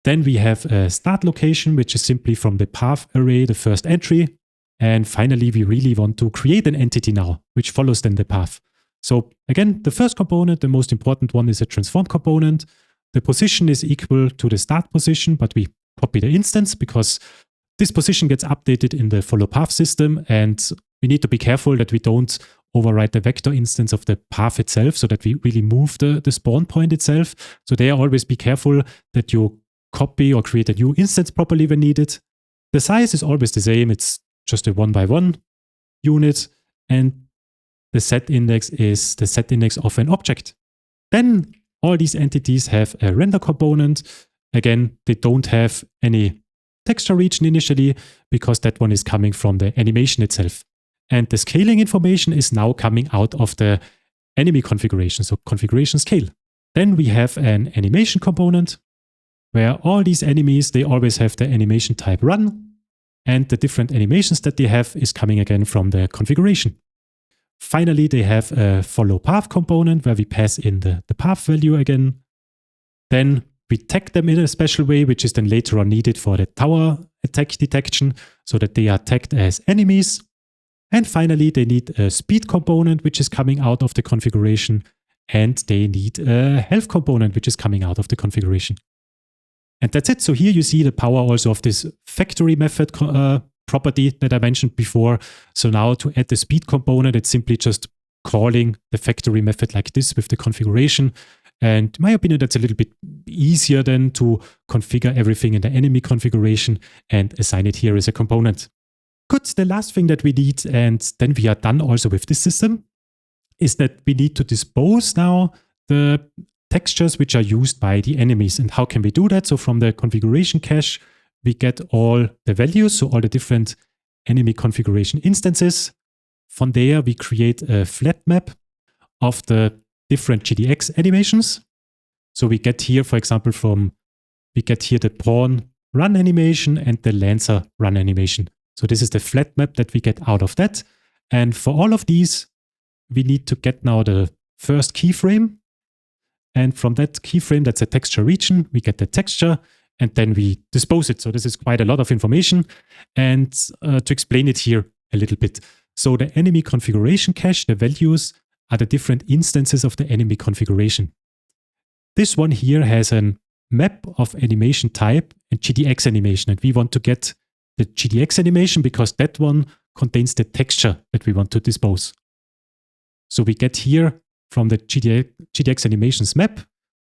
Then we have a start location, which is simply from the path array, the first entry. And finally, we really want to create an entity now, which follows then the path. So again, the first component, the most important one, is a transform component. The position is equal to the start position, but we copy the instance because this position gets updated in the follow path system. And we need to be careful that we don't overwrite the vector instance of the path itself so that we really move the spawn point itself. So there, always be careful that you copy or create a new instance properly when needed. The size is always the same. It's just a 1x1 unit. And the set index is the set index of an object. Then all these entities have a render component. Again, they don't have any texture region initially because that one is coming from the animation itself. And the scaling information is now coming out of the enemy configuration, so configuration scale. Then we have an animation component where all these enemies, they always have the animation type run, and the different animations that they have is coming again from the configuration. Finally, they have a follow path component where we pass in the path value again. Then we tag them in a special way, which is then later on needed for the tower attack detection, so that they are tagged as enemies. And finally, they need a speed component, which is coming out of the configuration. And they need a health component, which is coming out of the configuration. And that's it. So here you see the power also of this factory method property that I mentioned before. So now to add the speed component, it's simply just calling the factory method like this with the configuration. And in my opinion, that's a little bit easier than to configure everything in the enemy configuration and assign it here as a component. Good. The last thing that we need, and then we are done also with this system, is that we need to dispose now the textures which are used by the enemies. And how can we do that? So from the configuration cache, we get all the values, so all the different enemy configuration instances. From there, we create a flat map of the different GDX animations. So we get here, for example, we get here the pawn run animation and the lancer run animation. So this is the flat map that we get out of that. And for all of these, we need to get now the first keyframe. And from that keyframe, that's a texture region, we get the texture and then we dispose it. So this is quite a lot of information. And to explain it here a little bit. So the enemy configuration cache, the values are the different instances of the enemy configuration. This one here has a map of animation type and GDX animation. And we want to get the GDX animation because that one contains the texture that we want to dispose. So we get here from the GDX animations map,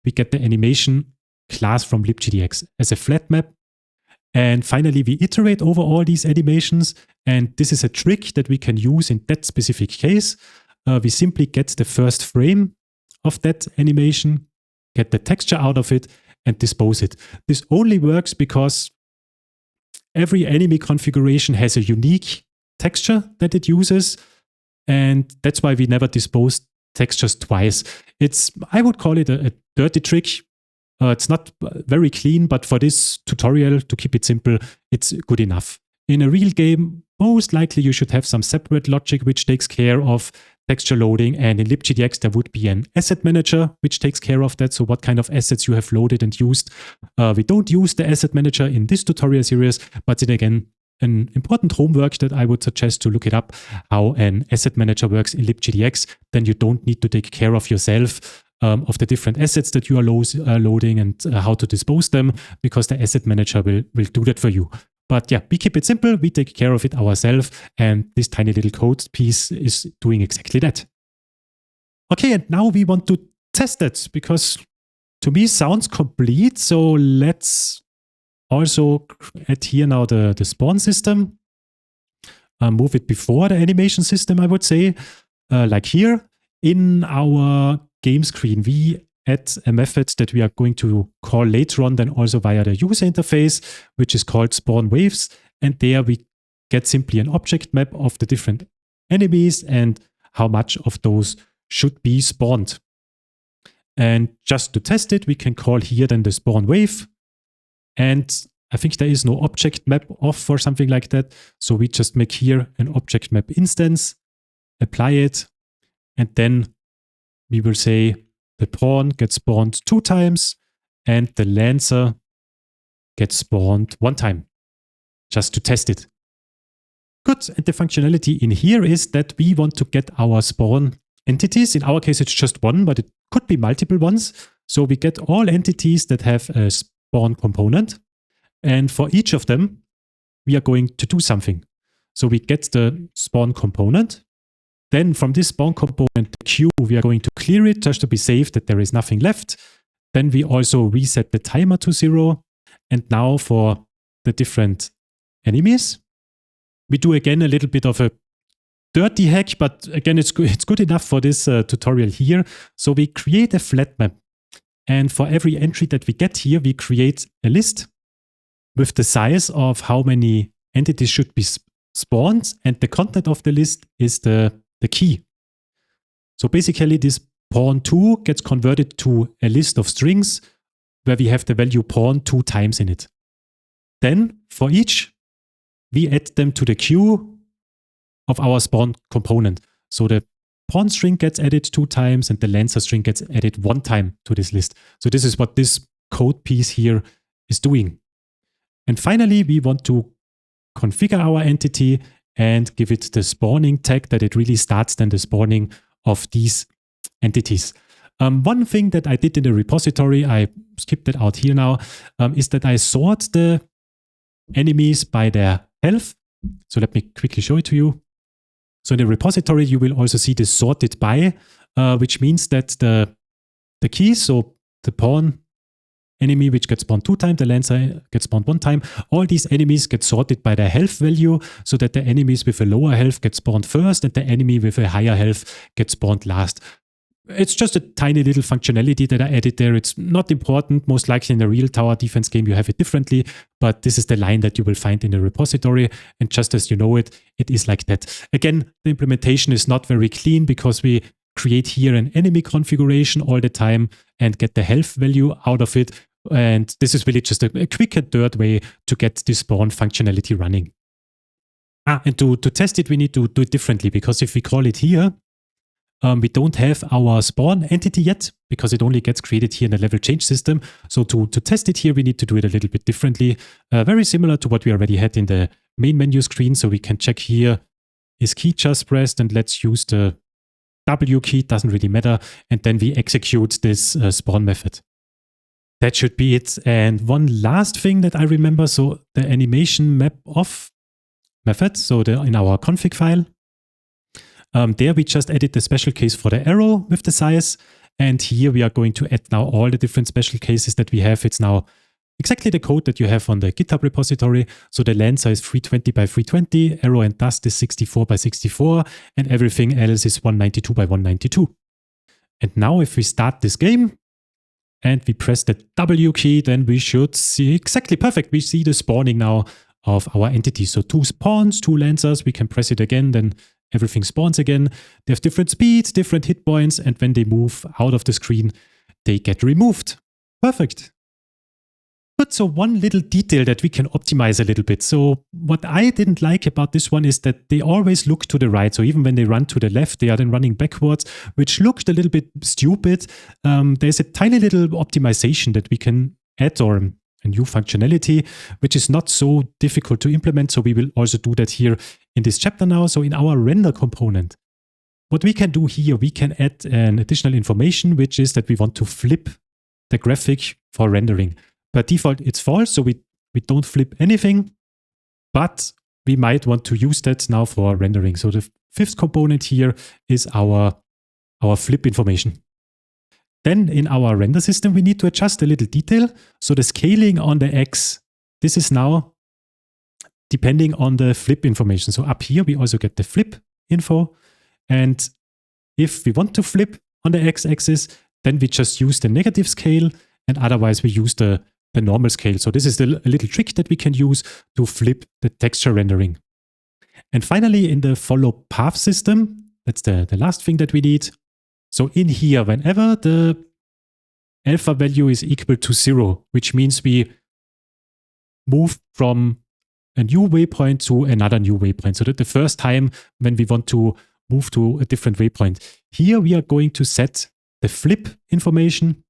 we get the animation class from LibGDX as a flat map. And finally, we iterate over all these animations. And this is a trick that we can use in that specific case. We simply get the first frame of that animation, get the texture out of it, and dispose it. This only works because every enemy configuration has a unique texture that it uses. And that's why we never dispose textures twice. I would call it a dirty trick. It's not very clean, but for this tutorial, to keep it simple, it's good enough. In a real game, most likely you should have some separate logic which takes care of texture loading. And in LibGDX, there would be an asset manager which takes care of that. So what kind of assets you have loaded and used. We don't use the asset manager in this tutorial series, but then again, an important homework that I would suggest to look it up, how an asset manager works in LibGDX. Then you don't need to take care of yourself of the different assets that you are loading and how to dispose them, because the asset manager will do that for you. But yeah, we keep it simple, we take care of it ourselves, and this tiny little code piece is doing exactly that. Okay, and now we want to test it, because to me sounds complete. So let's also add here now the spawn system. Move it before the animation system, I would say. Like here in our game screen, we add a method that we are going to call later on then also via the user interface, which is called spawn waves. And there we get simply an object map of the different enemies and how much of those should be spawned. And just to test it, we can call here then the spawn wave. And I think there is no object map off or something like that. So we just make here an object map instance, apply it, and then we will say the pawn gets spawned 2 times and the lancer gets spawned 1 time, just to test it. Good, and the functionality in here is that we want to get our spawn entities. In our case, it's just one, but it could be multiple ones. So we get all entities that have a spawn component. And for each of them, we are going to do something. So we get the spawn component. Then from this spawn component, the queue, we are going to clear it just to be safe that there is nothing left. Then we also reset the timer to 0. And now for the different enemies, we do again a little bit of a dirty hack, but again, it's good enough for this tutorial here. So we create a flat map. And for every entry that we get here, we create a list with the size of how many entities should be spawned. And the content of the list is the key. So basically, this pawn 2 gets converted to a list of strings where we have the value pawn 2 times in it. Then for each, we add them to the queue of our spawn component. So the pawn string gets added 2 times and the lancer string gets added 1 time to this list. So this is what this code piece here is doing. And finally, we want to configure our entity and give it the spawning tag that it really starts then the spawning of these entities. One thing that I did in the repository, I skipped it out here now, is that I sort the enemies by their health. So let me quickly show it to you. So in the repository, you will also see this sorted by, which means that the keys, so the pawn enemy which gets spawned 2 times, the lancer gets spawned 1 time, all these enemies get sorted by their health value so that the enemies with a lower health get spawned first and the enemy with a higher health gets spawned last. It's just a tiny little functionality that I added there. It's not important. Most likely in a real tower defense game, you have it differently, but this is the line that you will find in the repository. And just as you know it, it is like that. Again, the implementation is not very clean because we create here an enemy configuration all the time and get the health value out of it. And this is really just a quick and dirt way to get this spawn functionality running. And to test it, we need to do it differently because if we call it here, we don't have our spawn entity yet because it only gets created here in the level change system. So to test it here, we need to do it a little bit differently. Very similar to what we already had in the main menu screen. So we can check here, is key just pressed? And let's use the W key, doesn't really matter. And then we execute this spawn method. That should be it. And one last thing that I remember, so the animation map off method, so in our config file, there we just added the special case for the arrow with the size. And here we are going to add now all the different special cases that we have. It's now exactly the code that you have on the GitHub repository. So the lancer is 320 by 320, arrow and dust is 64 by 64, and everything else is 192 by 192. And now if we start this game, and we press the W key, then we should see exactly perfect. We see the spawning now of our entity. So 2 spawns, 2 lancers, we can press it again, then everything spawns again. They have different speeds, different hit points, and when they move out of the screen, they get removed. Perfect. Good, so one little detail that we can optimize a little bit. So what I didn't like about this one is that they always look to the right. So even when they run to the left, they are then running backwards, which looked a little bit stupid. There's a tiny little optimization that we can add, or a new functionality, which is not so difficult to implement. So we will also do that here in this chapter now. So in our render component, what we can do here, we can add an additional information, which is that we want to flip the graphic for rendering. By default, it's false, so we don't flip anything, but we might want to use that now for rendering. So the 5th component here is our flip information. Then in our render system, we need to adjust a little detail. So the scaling on the X, this is now depending on the flip information. So up here, we also get the flip info. And if we want to flip on the X-axis, then we just use the negative scale, and otherwise we use the normal scale. So this is a little trick that we can use to flip the texture rendering. And finally, in the follow path system, that's the last thing that we need. So in here, whenever the alpha value is equal to 0, which means we move from a new waypoint to another new waypoint. So that the first time when we want to move to a different waypoint, here we are going to set the flip information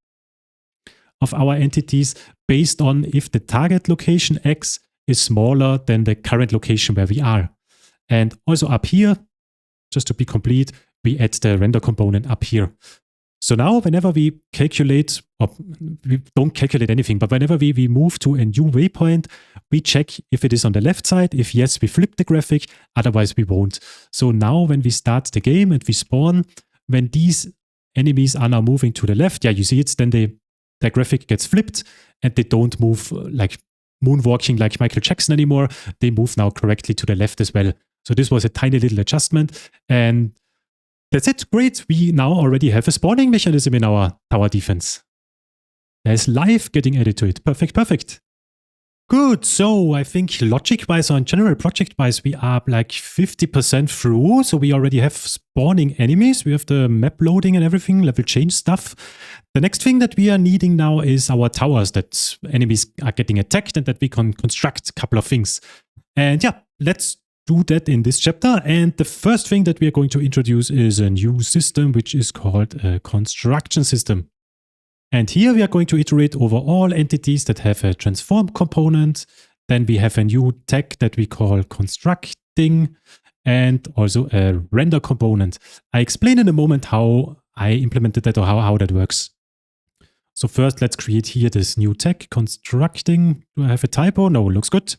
of our entities based on if the target location X is smaller than the current location where we are. And also up here, just to be complete, we add the render component up here. So now whenever we calculate, or we don't calculate anything, but whenever we move to a new waypoint, we check if it is on the left side. If yes, we flip the graphic, otherwise we won't. So now when we start the game and we spawn, when these enemies are now moving to the left, yeah, you see it's then the graphic gets flipped and they don't move like moonwalking like Michael Jackson anymore. They move now correctly to the left as well. So this was a tiny little adjustment, and that's it. Great. We now already have a spawning mechanism in our tower defense. There's life getting added to it. Perfect, perfect. Good. So I think logic-wise or in general project-wise, we are like 50% through. So we already have spawning enemies. We have the map loading and everything, level change stuff. The next thing that we are needing now is our towers, that enemies are getting attacked and that we can construct a couple of things. And yeah, let's do that in this chapter. And the first thing that we are going to introduce is a new system, which is called a construction system. And here we are going to iterate over all entities that have a transform component. Then we have a new tag that we call constructing, and also a render component. I explain in a moment how I implemented that or how that works. So first, let's create here this new tag, constructing. Do I have a typo? No, looks good.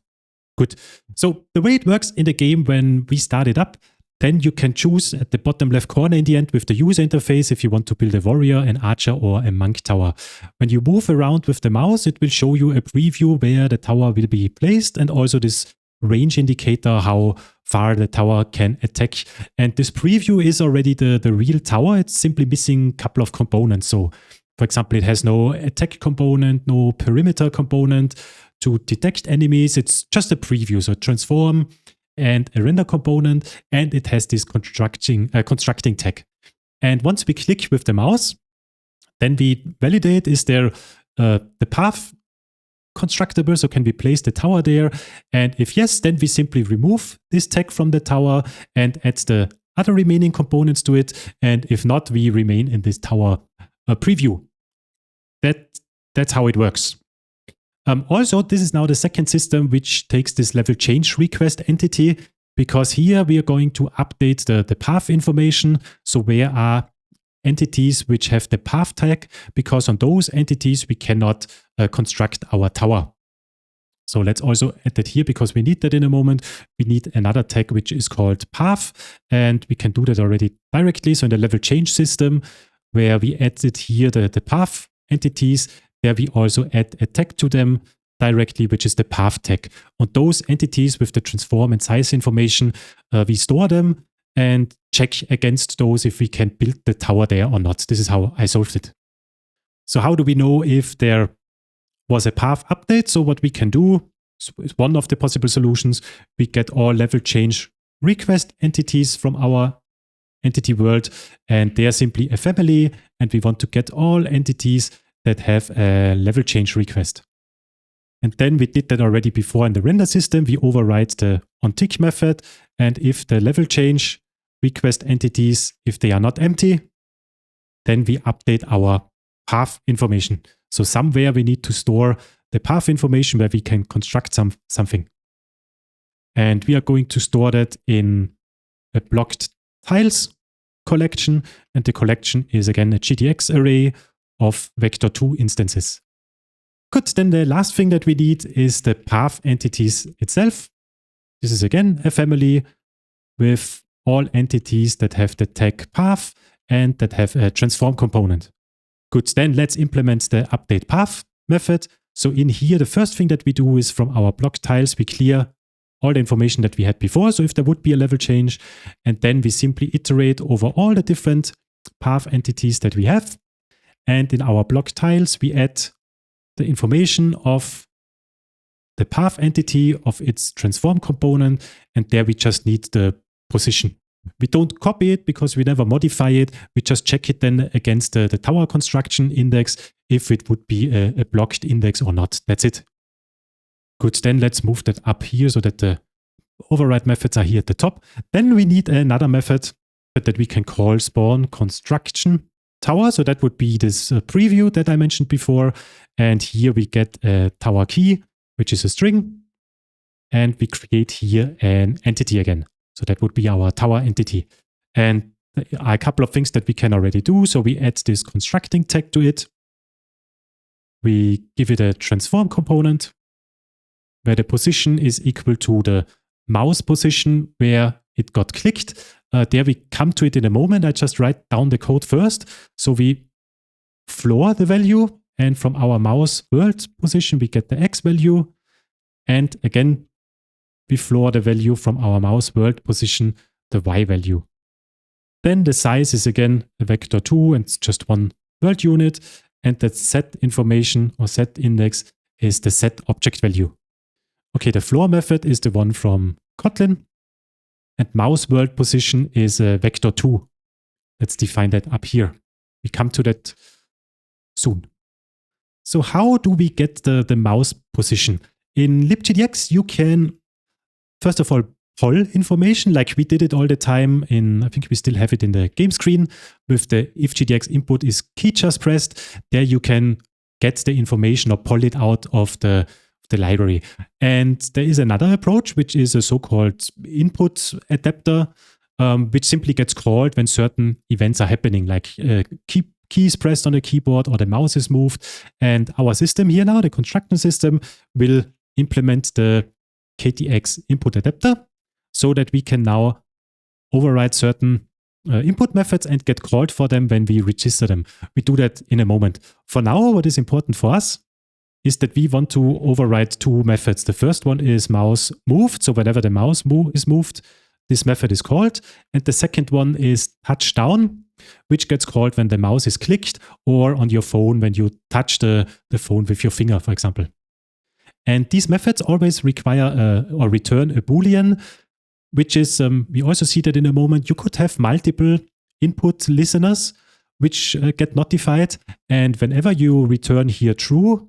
Good. So the way it works in the game, when we start it up, then you can choose at the bottom left corner in the end with the user interface if you want to build a warrior, an archer, or a monk tower. When you move around with the mouse, it will show you a preview where the tower will be placed, and also this range indicator, how far the tower can attack. And this preview is already the real tower. It's simply missing a couple of components. So for example, it has no attack component, no perimeter component to detect enemies. It's just a preview, so transform and a render component, and it has this constructing tag. And once we click with the mouse, then we validate, is there the path constructible, so can we place the tower there? And if yes, then we simply remove this tag from the tower and add the other remaining components to it. And if not, we remain in this tower preview. That's how it works. Also, this is now the second system which takes this level change request entity, because here we are going to update the path information. So where are entities which have the path tag? Because on those entities, we cannot construct our tower. So let's also add that here because we need that in a moment. We need another tag which is called path, and we can do that already directly. So in the level change system, where we added here the path entities, there we also add a tag to them directly, which is the path tag. On those entities with the transform and size information, we store them and check against those if we can build the tower there or not. This is how I solved it. So how do we know if there was a path update? So what we can do, one of the possible solutions, we get all level change request entities from our entity world, and they are simply a family, and we want to get all entities that have a level change request. And then we did that already before in the render system. We override the onTick method, and if the level change request entities, if they are not empty, then we update our path information. So somewhere we need to store the path information where we can construct something. And we are going to store that in a blocked tiles collection, and the collection is again a GDX array of vector2 instances. Good, then the last thing that we need is the path entities itself. This is again a family with all entities that have the tag path and that have a transform component. Good, then let's implement the update path method. So in here, the first thing that we do is from our block tiles, we clear all the information that we had before. So if there would be a level change, and then we simply iterate over all the different path entities that we have. And in our block tiles, we add the information of the path entity of its transform component. And there we just need the position. We don't copy it because we never modify it. We just check it then against the tower construction index if it would be a blocked index or not. That's it. Good, then let's move that up here so that the override methods are here at the top. Then we need another method that we can call spawn construction tower. So that would be this preview that I mentioned before. And here we get a tower key, which is a string. And we create here an entity again. So that would be our tower entity. And there are a couple of things that we can already do. So we add this constructing tag to it. We give it a transform component where the position is equal to the mouse position where it got clicked. There we come to it in a moment. I just write down the code first. So we floor the value, and from our mouse world position, we get the X value. And again, we floor the value from our mouse world position, the Y value. Then the size is again a vector 2 and it's just one world unit. And that set information or set index is the set object value. Okay, the floor method is the one from Kotlin. And mouse world position is a vector 2. Let's define that up here. We come to that soon. So how do we get the mouse position? In LibGDX, you can, first of all, poll information like we did it all the time in, I think we still have it in the game screen with the if GDX input is key just pressed. There you can get the information or pull it out of the library. And there is another approach, which is a so-called input adapter, which simply gets called when certain events are happening, like keys pressed on the keyboard or the mouse is moved. And our system here now, the construction system, will implement the KTX input adapter so that we can now override certain input methods and get called for them when we register them. We do that in a moment. For now, what is important for us is that we want to override two methods. The first one is mouse moved. So whenever the mouse is moved, this method is called. And the second one is touch down, which gets called when the mouse is clicked or on your phone when you touch the phone with your finger, for example. And these methods always require or return a Boolean, which is, we also see that in a moment, you could have multiple input listeners which get notified. And whenever you return here true,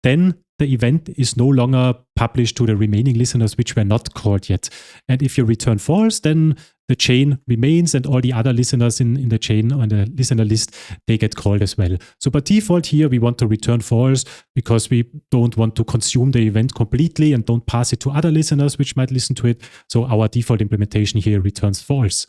then the event is no longer published to the remaining listeners which were not called yet. And if you return false, then the chain remains and all the other listeners in the chain on the listener list, they get called as well. So by default here, we want to return false because we don't want to consume the event completely and don't pass it to other listeners which might listen to it. So our default implementation here returns false.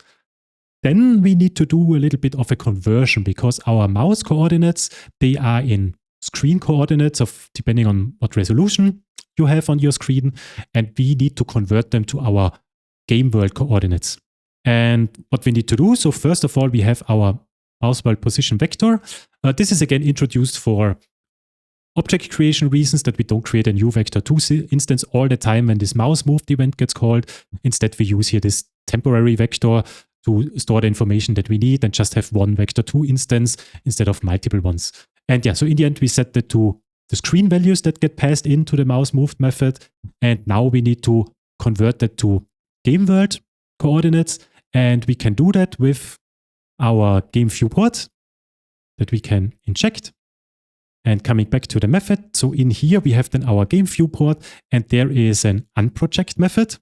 Then we need to do a little bit of a conversion because our mouse coordinates, they are in screen coordinates of depending on what resolution you have on your screen, and we need to convert them to our game world coordinates. And what we need to do, so first of all, we have our mouse world position vector. This is again introduced for object creation reasons, that we don't create a new vector 2 instance all the time when this mouse moved event gets called. Instead, we use here this temporary vector to store the information that we need and just have one vector 2 instance instead of multiple ones. And yeah, so in the end, we set that to the screen values that get passed into the mouse moved method. And now we need to convert that to game world coordinates. And we can do that with our game viewport that we can inject. And coming back to the method, so in here we have then our game viewport, and there is an unproject method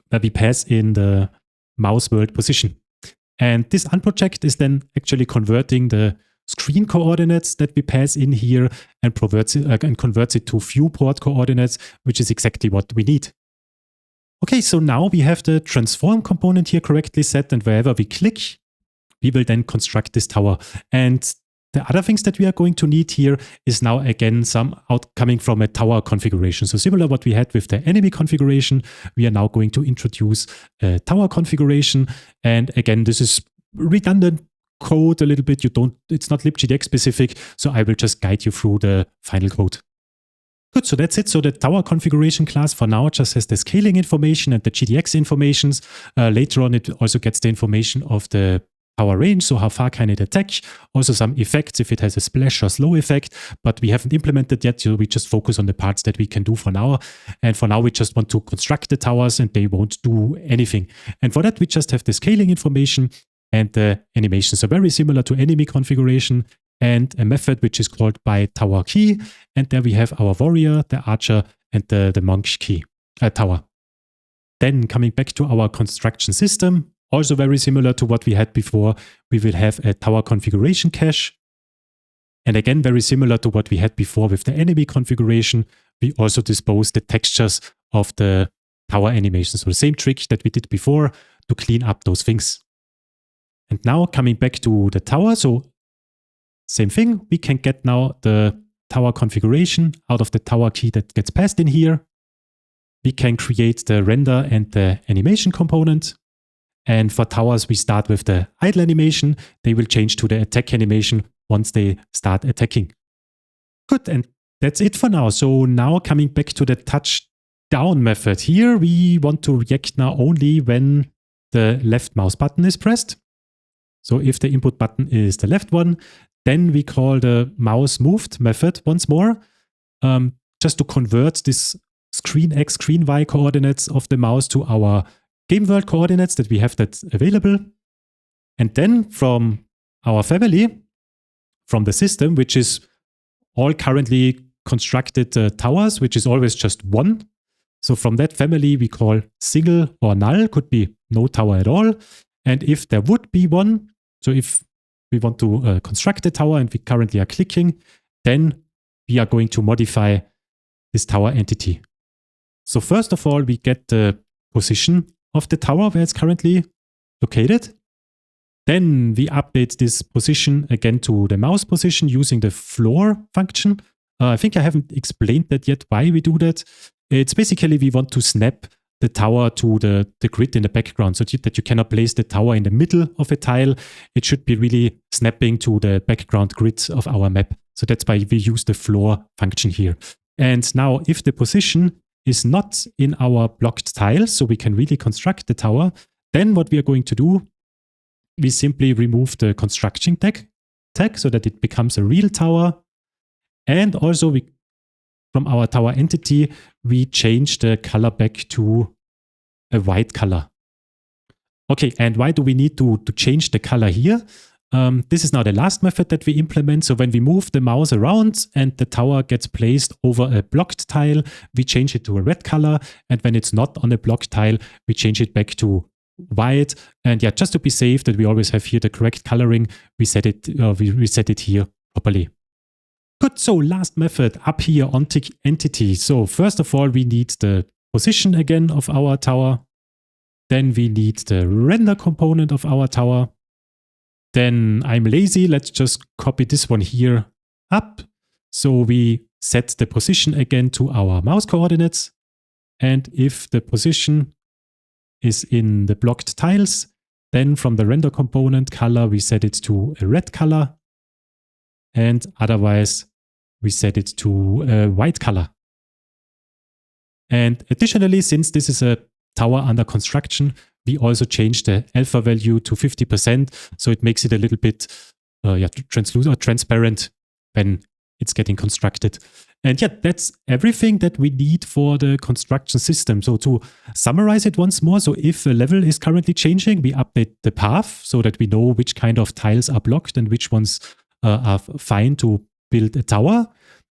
where we pass in the mouse world position. And this unproject is then actually converting the screen coordinates that we pass in here and converts it to viewport coordinates, which is exactly what we need. Okay, so now we have the transform component here correctly set, and wherever we click, we will then construct this tower. And the other things that we are going to need here is now again some coming from a tower configuration. So similar to what we had with the enemy configuration, we are now going to introduce a tower configuration. And again, this is redundant code a little bit. It's not LibGDX specific, so I will just guide you through the final code. Good, so that's it. So the tower configuration class for now just has the scaling information and the GDX informations. Later on, it also gets the information of the tower range, so how far can it attack, also some effects if it has a splash or slow effect, but we haven't implemented yet, so we just focus on the parts that we can do for now. And for now, we just want to construct the towers and they won't do anything. And for that, we just have the scaling information and the animation. So very similar to enemy configuration, and a method which is called by tower key. And there we have our warrior, the archer, and the monk key tower. Then coming back to our construction system, also very similar to what we had before, we will have a tower configuration cache. And again, very similar to what we had before with the enemy configuration, we also dispose the textures of the tower animation. So the same trick that we did before to clean up those things. And now coming back to the tower, so same thing, we can get now the tower configuration out of the tower key that gets passed in here. We can create the render and the animation component. And for towers, we start with the idle animation. They will change to the attack animation once they start attacking. Good, and that's it for now. So now coming back to the touchdown method. Here we want to react now only when the left mouse button is pressed. So if the input button is the left one, then we call the mouse moved method once more, just to convert this screen X, screen Y coordinates of the mouse to our game world coordinates that we have that available. And then from our family, from the system, which is all currently constructed towers, which is always just one. So from that family, we call single or null, could be no tower at all. And if there would be one, so if we want to construct a tower and we currently are clicking, then we are going to modify this tower entity. So first of all, we get the position of the tower where it's currently located. Then we update this position again to the mouse position using the floor function. I think I haven't explained that yet, why we do that. It's basically we want to snap the tower to the grid in the background so that you cannot place the tower in the middle of a tile. It should be really snapping to the background grid of our map. So that's why we use the floor function here. And now if the position is not in our blocked tiles, so we can really construct the tower, then what we are going to do, we simply remove the construction tag so that it becomes a real tower. And also from our tower entity, we change the color back to a white color. Okay, and why do we need to change the color here? This is now the last method that we implement. So when we move the mouse around and the tower gets placed over a blocked tile, we change it to a red color. And when it's not on a blocked tile, we change it back to white. And yeah, just to be safe that we always have here the correct coloring, we set it here properly. Good, so last method up here on entity. So first of all, we need the position again of our tower. Then we need the render component of our tower. Then I'm lazy, let's just copy this one here up. So we set the position again to our mouse coordinates. And if the position is in the blocked tiles, then from the render component color, we set it to a red color. And otherwise, we set it to a white color. And additionally, since this is a tower under construction, we also change the alpha value to 50%. So it makes it a little bit transparent when it's getting constructed. And yeah, that's everything that we need for the construction system. So to summarize it once more, so if a level is currently changing, we update the path so that we know which kind of tiles are blocked and which ones are fine to build a tower.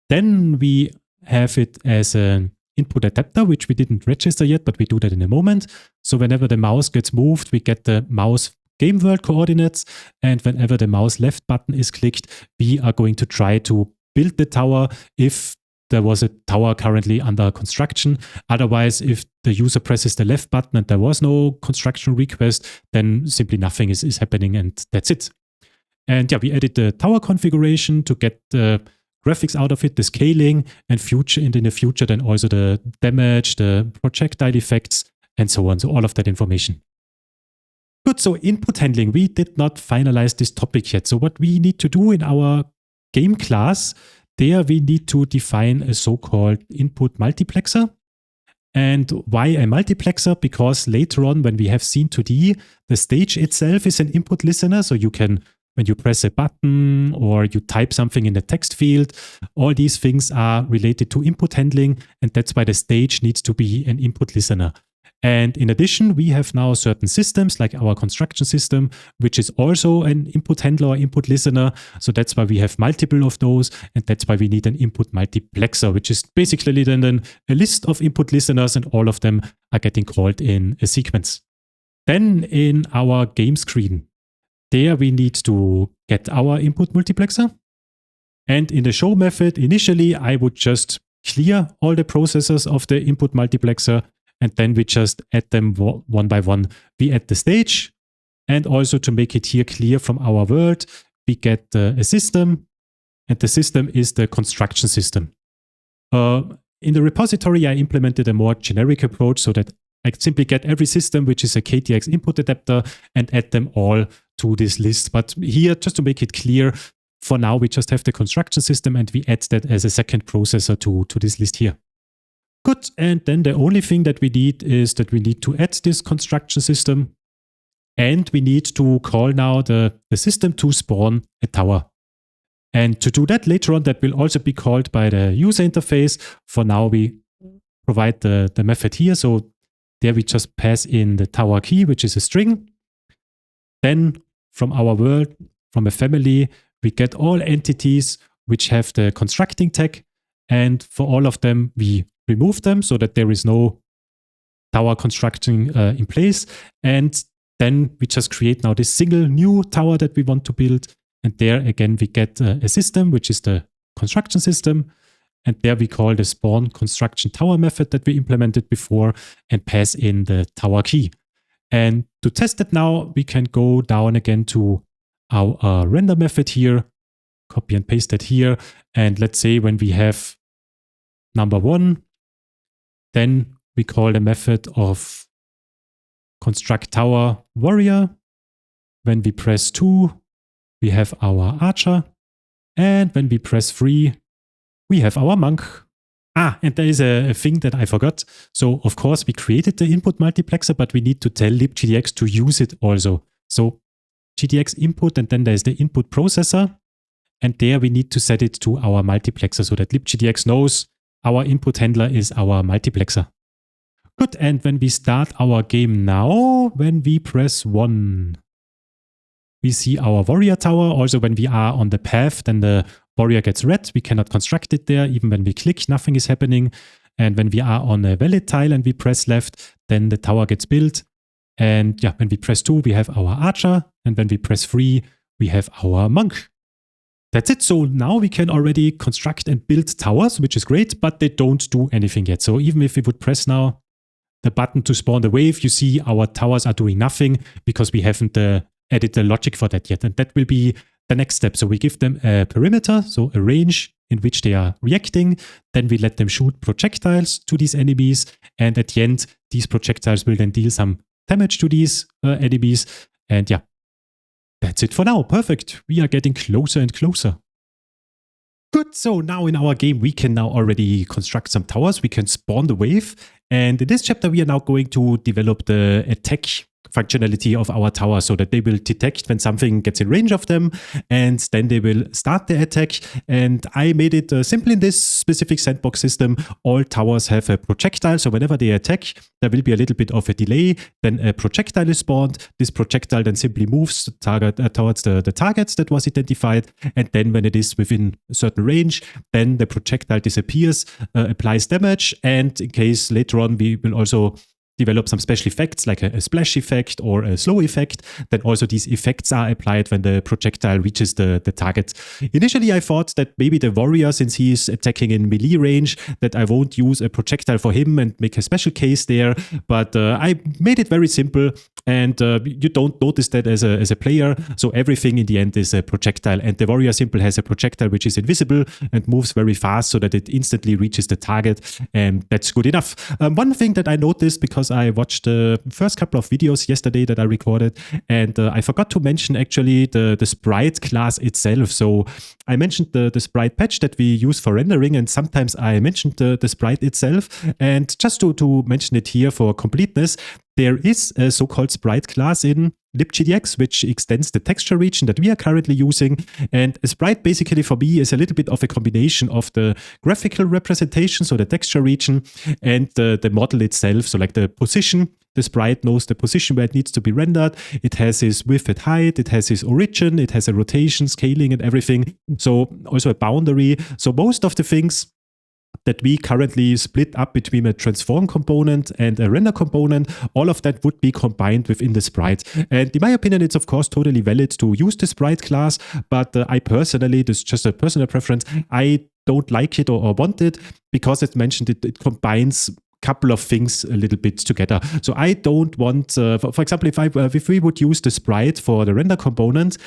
Then we have it as an input adapter, which we didn't register yet, but we do that in a moment. So whenever the mouse gets moved, we get the mouse game world coordinates. And whenever the mouse left button is clicked, we are going to try to build the tower if there was a tower currently under construction. Otherwise, if the user presses the left button and there was no construction request, then simply nothing is happening and that's it. And yeah, we added the tower configuration to get the graphics out of it, the scaling, and in the future then also the damage, the projectile effects, and so on. So all of that information. Good, so input handling. We did not finalize this topic yet. So what we need to do in our game class, there we need to define a so-called input multiplexer. And why a multiplexer? Because later on, when we have scene 2D, the stage itself is an input listener. So you can, when you press a button or you type something in the text field, all these things are related to input handling. And that's why the stage needs to be an input listener. And in addition, we have now certain systems like our construction system, which is also an input handler or input listener. So that's why we have multiple of those. And that's why we need an input multiplexer, which is basically then a list of input listeners, and all of them are getting called in a sequence. Then in our game screen, there we need to get our input multiplexer. And in the show method, initially, I would just clear all the processors of the input multiplexer, and then we just add them one by one. We add the stage, and also to make it here clear from our world, we get a system, and the system is the construction system. In the repository, I implemented a more generic approach so that I simply get every system, which is a KTX input adapter, and add them all to this list. But here, just to make it clear, for now, we just have the construction system, and we add that as a second processor to this list here. Good, and then the only thing that we need is that we need to add this construction system, and we need to call now the system to spawn a tower. And to do that later on, that will also be called by the user interface. For now, we provide the method here. So there we just pass in the tower key, which is a string. Then from our world, from a family, we get all entities which have the constructing tag. And for all of them, we remove them so that there is no tower construction in place. And then we just create now this single new tower that we want to build. And there again, we get a system, which is the construction system. And there we call the spawn construction tower method that we implemented before and pass in the tower key. And to test it now, we can go down again to our render method here, copy and paste that here. And let's say when we have number 1, then we call the method of construct tower warrior. When we press 2, we have our archer. And when we press 3, we have our monk. And there is a thing that I forgot. So of course we created the input multiplexer, but we need to tell LibGDX to use it also. So GDX input, and then there's the input processor. And there we need to set it to our multiplexer so that LibGDX knows our input handler is our multiplexer. Good, and when we start our game now, when we press 1, we see our warrior tower. Also when we are on the path, then the warrior gets red. We cannot construct it there. Even when we click, nothing is happening. And when we are on a valid tile and we press left, then the tower gets built. And yeah, when we press 2, we have our archer. And when we press 3, we have our monk. That's it. So now we can already construct and build towers, which is great, but they don't do anything yet. So even if we would press now the button to spawn the wave, you see our towers are doing nothing because we haven't added the logic for that yet. And that will be the next step. So we give them a perimeter, so a range in which they are reacting. Then we let them shoot projectiles to these enemies. And at the end, these projectiles will then deal some damage to these enemies. And yeah, that's it for now. Perfect. We are getting closer and closer. Good. So now in our game, we can now already construct some towers. We can spawn the wave. And in this chapter, we are now going to develop the attack functionality of our tower so that they will detect when something gets in range of them, and then they will start the attack. And I made it simple in this specific sandbox system. All towers have a projectile, so whenever they attack, there will be a little bit of a delay. Then a projectile is spawned. This projectile then simply moves the target, towards the target that was identified. And then when it is within a certain range, then the projectile disappears, applies damage. And in case later on we will also develop some special effects like a splash effect or a slow effect, then also these effects are applied when the projectile reaches the target. Initially, I thought that maybe the warrior, since he is attacking in melee range, that I won't use a projectile for him and make a special case there. But I made it very simple, and you don't notice that as a player. So everything in the end is a projectile, and the warrior simple has a projectile which is invisible and moves very fast so that it instantly reaches the target, and that's good enough. One thing that I noticed, because because I watched the first couple of videos yesterday that I recorded, and I forgot to mention actually the sprite class itself. So I mentioned the sprite patch that we use for rendering, and sometimes I mentioned the sprite itself. And just to mention it here for completeness, there is a so-called sprite class in LibGDX, which extends the texture region that we are currently using. And a sprite basically for me is a little bit of a combination of the graphical representation, so the texture region, and the model itself, so like the position. The sprite knows the position where it needs to be rendered. It has its width and height. It has its origin. It has a rotation, scaling, and everything. So also a boundary. So most of the things that we currently split up between a transform component and a render component, all of that would be combined within the sprite. And in my opinion, it's of course totally valid to use the sprite class, but I personally, this is just a personal preference, I don't like it or want it because as mentioned, it combines couple of things a little bit together. So I don't want, for example, if we would use the sprite for the render component,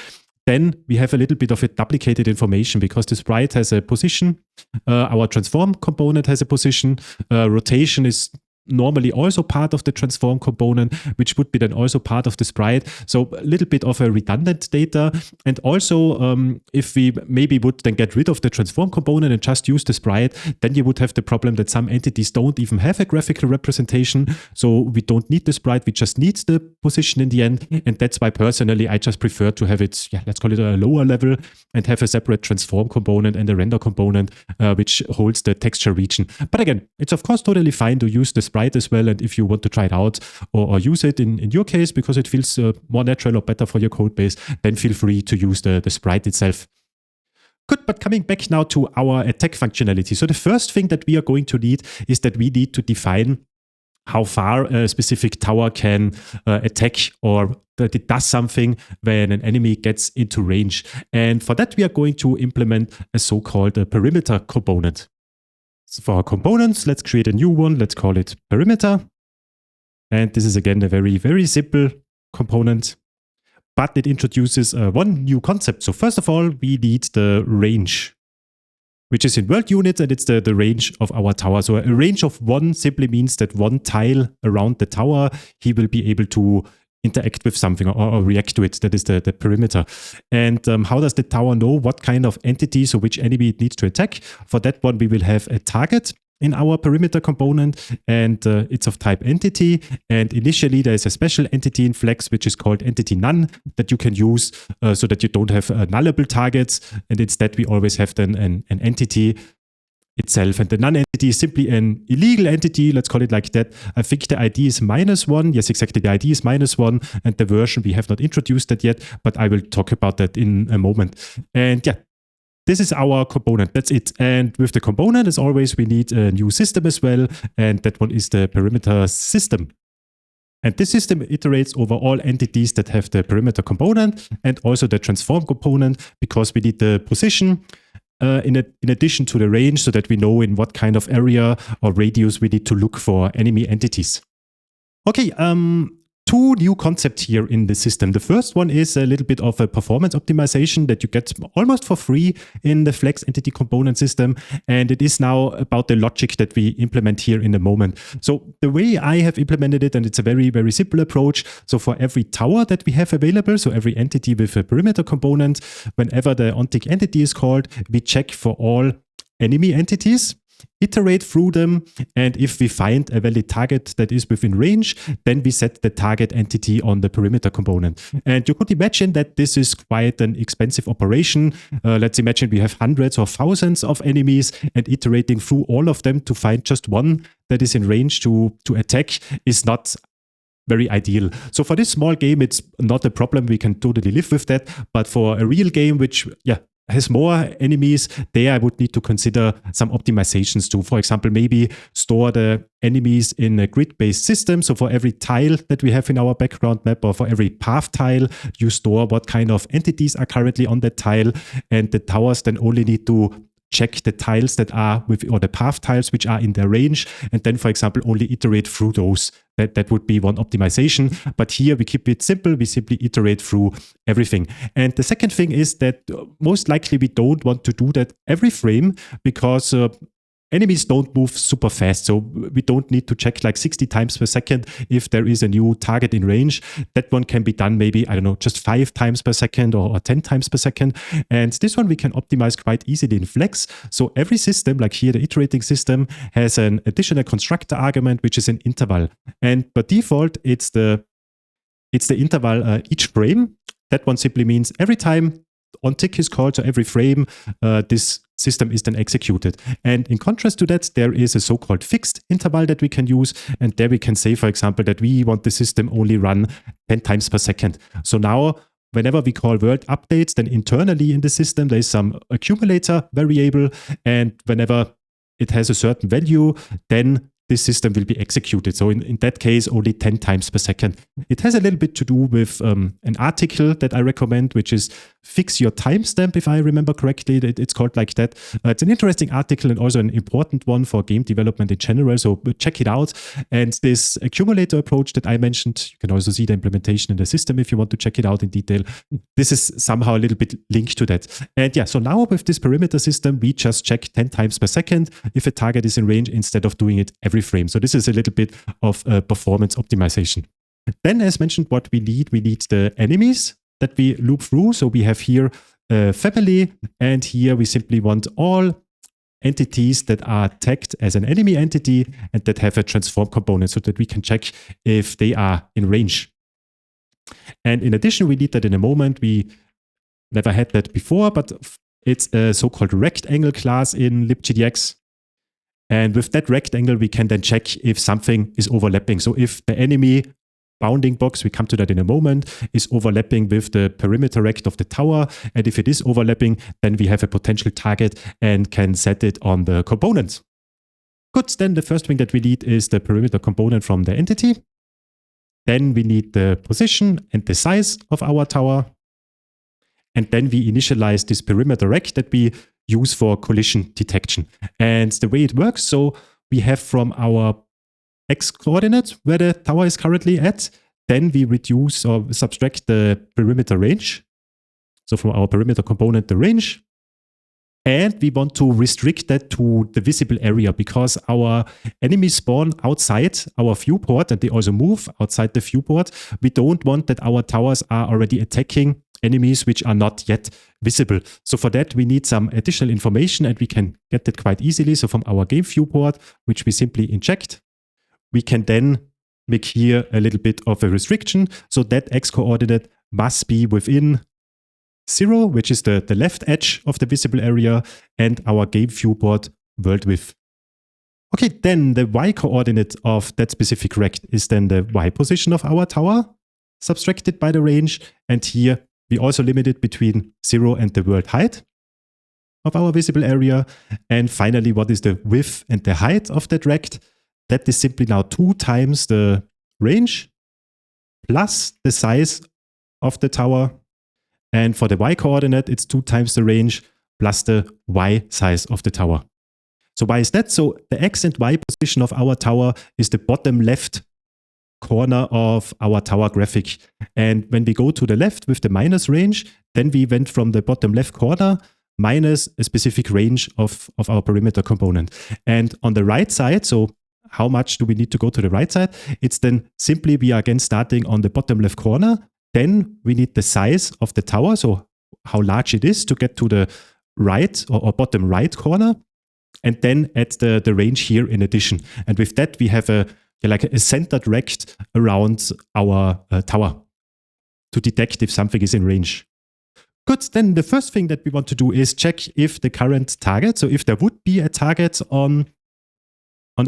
then we have a little bit of a duplicated information because the sprite has a position, our transform component has a position, rotation is normally also part of the transform component, which would be then also part of the sprite. So a little bit of a redundant data. And also, if we maybe would then get rid of the transform component and just use the sprite, then you would have the problem that some entities don't even have a graphical representation. So we don't need the sprite, we just need the position in the end. And that's why personally, I just prefer to have it, let's call it a lower level and have a separate transform component and a render component, which holds the texture region. But again, it's of course totally fine to use the sprite as well, and if you want to try it out or use it in your case because it feels more natural or better for your code base, then feel free to use the sprite itself. Good, but coming back now to our attack functionality. So the first thing that we are going to need is that we need to define how far a specific tower can attack or that it does something when an enemy gets into range. And for that, we are going to implement a so-called perimeter component. So for our components, let's create a new one. Let's call it perimeter. And this is again a very, very simple component, but it introduces one new concept. So first of all, we need the range, which is in world units, and it's the range of our tower. So a range of 1 simply means that one tile around the tower, he will be able to interact with something or react to it. That is the perimeter. And how does the tower know what kind of entity, so which enemy it needs to attack? For that one, we will have a target in our perimeter component, and it's of type entity. And initially, there is a special entity in Fleks, which is called entity none, that you can use so that you don't have nullable targets. And instead, we always have then an entity itself. And the non-entity is simply an illegal entity, let's call it like that. I think the ID is -1. Yes, exactly, the ID is -1. And the version, we have not introduced that yet, but I will talk about that in a moment. And yeah, this is our component, that's it. And with the component, as always, we need a new system as well. And that one is the perimeter system. And this system iterates over all entities that have the perimeter component and also the transform component, because we need the position in addition to the range, so that we know in what kind of area or radius we need to look for enemy entities. Okay, two new concepts here in the system. The first one is a little bit of a performance optimization that you get almost for free in the Fleks entity component system. And it is now about the logic that we implement here in a moment. So the way I have implemented it, and it's a very, very simple approach. So for every tower that we have available, so every entity with a perimeter component, whenever the onTick entity is called, we check for all enemy entities, iterate through them, and if we find a valid target that is within range, then we set the target entity on the perimeter component. And you could imagine that this is quite an expensive operation. Let's imagine we have hundreds or thousands of enemies, and iterating through all of them to find just one that is in range to attack is not very ideal. So for this small game, it's not a problem. We can totally live with that. But for a real game, which, has more enemies, there I would need to consider some optimizations too. For example, maybe store the enemies in a grid-based system. So for every tile that we have in our background map, or for every path tile, you store what kind of entities are currently on that tile. And the towers then only need to check the tiles that are or the path tiles which are in their range, and then, for example, only iterate through those. That would be one optimization. But here we keep it simple. We simply iterate through everything. And the second thing is that most likely we don't want to do that every frame, because enemies don't move super fast, so we don't need to check like 60 times per second if there is a new target in range. That one can be done maybe, I don't know, just 5 times per second or 10 times per second. And this one we can optimize quite easily in Fleks. So every system, like here the iterating system, has an additional constructor argument, which is an interval. And by default, it's the interval each frame. That one simply means every time on tick is called, so every frame, this system is then executed. And in contrast to that, there is a so-called fixed interval that we can use. And there we can say, for example, that we want the system only run 10 times per second. So now, whenever we call world updates, then internally in the system, there is some accumulator variable. And whenever it has a certain value, then this system will be executed. So in that case, only 10 times per second. It has a little bit to do with an article that I recommend, which is Fix Your Timestamp, if I remember correctly. It's called like that. It's an interesting article and also an important one for game development in general. So check it out. And this accumulator approach that I mentioned, you can also see the implementation in the system if you want to check it out in detail. This is somehow a little bit linked to that. And yeah, so now with this perimeter system, we just check 10 times per second if a target is in range instead of doing it every frame. So this is a little bit of performance optimization. Then, as mentioned, what we need the enemies that we loop through. So we have here a family, and here we simply want all entities that are tagged as an enemy entity and that have a transform component so that we can check if they are in range. And in addition, we need that in a moment. We never had that before, but it's a so-called rectangle class in LibGDX. And with that rectangle, we can then check if something is overlapping. So if the enemy bounding box, we come to that in a moment, is overlapping with the perimeter rect of the tower. And if it is overlapping, then we have a potential target and can set it on the component. Good, then the first thing that we need is the perimeter component from the entity. Then we need the position and the size of our tower. And then we initialize this perimeter rect that we use for collision detection. And the way it works, so we have from our x coordinate where the tower is currently at, then we reduce or subtract the perimeter range. So from our perimeter component, the range. And we want to restrict that to the visible area because our enemies spawn outside our viewport and they also move outside the viewport. We don't want that our towers are already attacking enemies which are not yet visible. So for that, we need some additional information and we can get that quite easily. So from our game viewport, which we simply inject, we can then make here a little bit of a restriction. So that x coordinate must be within 0, which is the left edge of the visible area, and our game viewport world width. Okay, then the y coordinate of that specific rect is then the y position of our tower, subtracted by the range. And here we also limit it between 0 and the world height of our visible area. And finally, what is the width and the height of that rect? That is simply now 2 times the range plus the size of the tower. And for the y coordinate, it's 2 times the range plus the y size of the tower. So why is that? So the x and y position of our tower is the bottom left corner of our tower graphic. And when we go to the left with the minus range, then we went from the bottom left corner minus a specific range of our perimeter component. And on the right side, so how much do we need to go to the right side? It's then simply we are again starting on the bottom left corner. Then we need the size of the tower, so how large it is to get to the right or bottom right corner. And then add the range here in addition. And with that, we have a centered rect around our tower to detect if something is in range. Good, then the first thing that we want to do is check if the current target, so if there would be a target on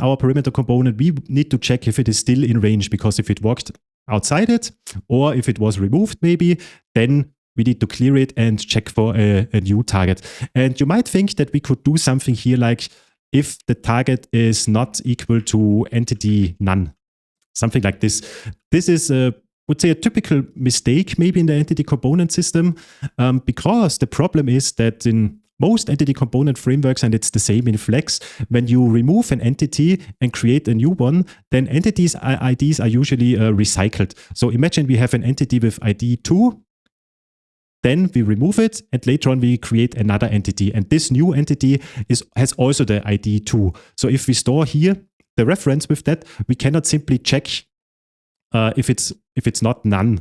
our perimeter component, we need to check if it is still in range, because if it walked outside it, or if it was removed maybe, then we need to clear it and check for a new target. And you might think that we could do something here like if the target is not equal to entity none, something like this. This is would say a typical mistake maybe in the entity component system, because the problem is that in most entity component frameworks, and it's the same in Fleks, when you remove an entity and create a new one, then entities IDs are usually recycled. So imagine we have an entity with ID 2, then we remove it, and later on we create another entity. And this new entity has also the ID too. So if we store here the reference with that, we cannot simply check if it's not none,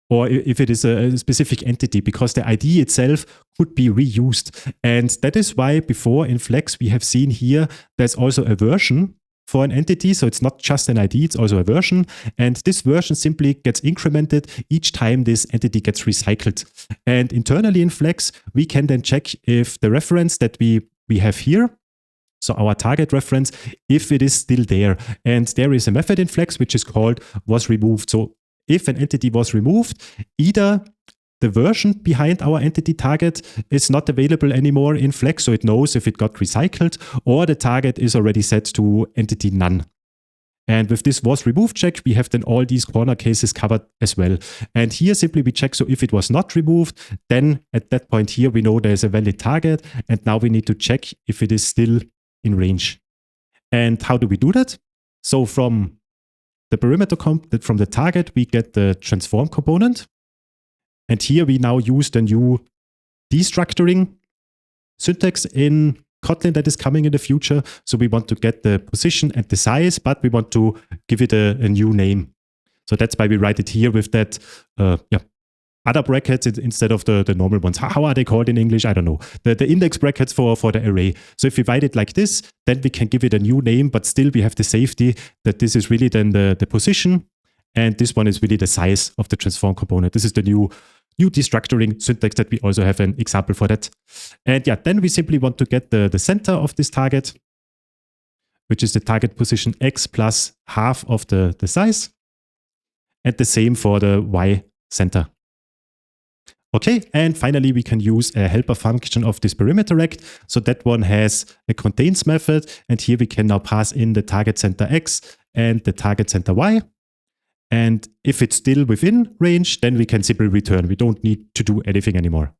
or if it is a specific entity, because the ID itself could be reused. And that is why before in Fleks we have seen here there's also a version for an entity. So it's not just an ID, it's also a version. And this version simply gets incremented each time this entity gets recycled. And internally in Fleks, we can then check if the reference that we have here, so our target reference, if it is still there. And there is a method in Fleks which is called wasRemoved. So if an entity was removed, either the version behind our entity target is not available anymore in Fleks, so it knows if it got recycled, or the target is already set to entity none. And with this wasRemoved check, we have then all these corner cases covered as well. And here simply we check, so if it was not removed, then at that point here we know there's a valid target, and now we need to check if it is still in range. And how do we do that? So from the perimeter from the target, we get the transform component. And here we now use the new destructuring syntax in Kotlin that is coming in the future. So we want to get the position and the size, but we want to give it a new name. So that's why we write it here with that other brackets instead of the normal ones. How are they called in English? I don't know. The index brackets for the array. So if we write it like this, then we can give it a new name, but still we have the safety that this is really then the position, and this one is really the size of the transform component. This is the new destructuring syntax that we also have an example for that. And then we simply want to get the center of this target, which is the target position x plus half of the size, and the same for the y center. Okay, and finally we can use a helper function of this perimeter rect. So that one has a contains method, and here we can now pass in the target center x and the target center y. And if it's still within range, then we can simply return. We don't need to do anything anymore.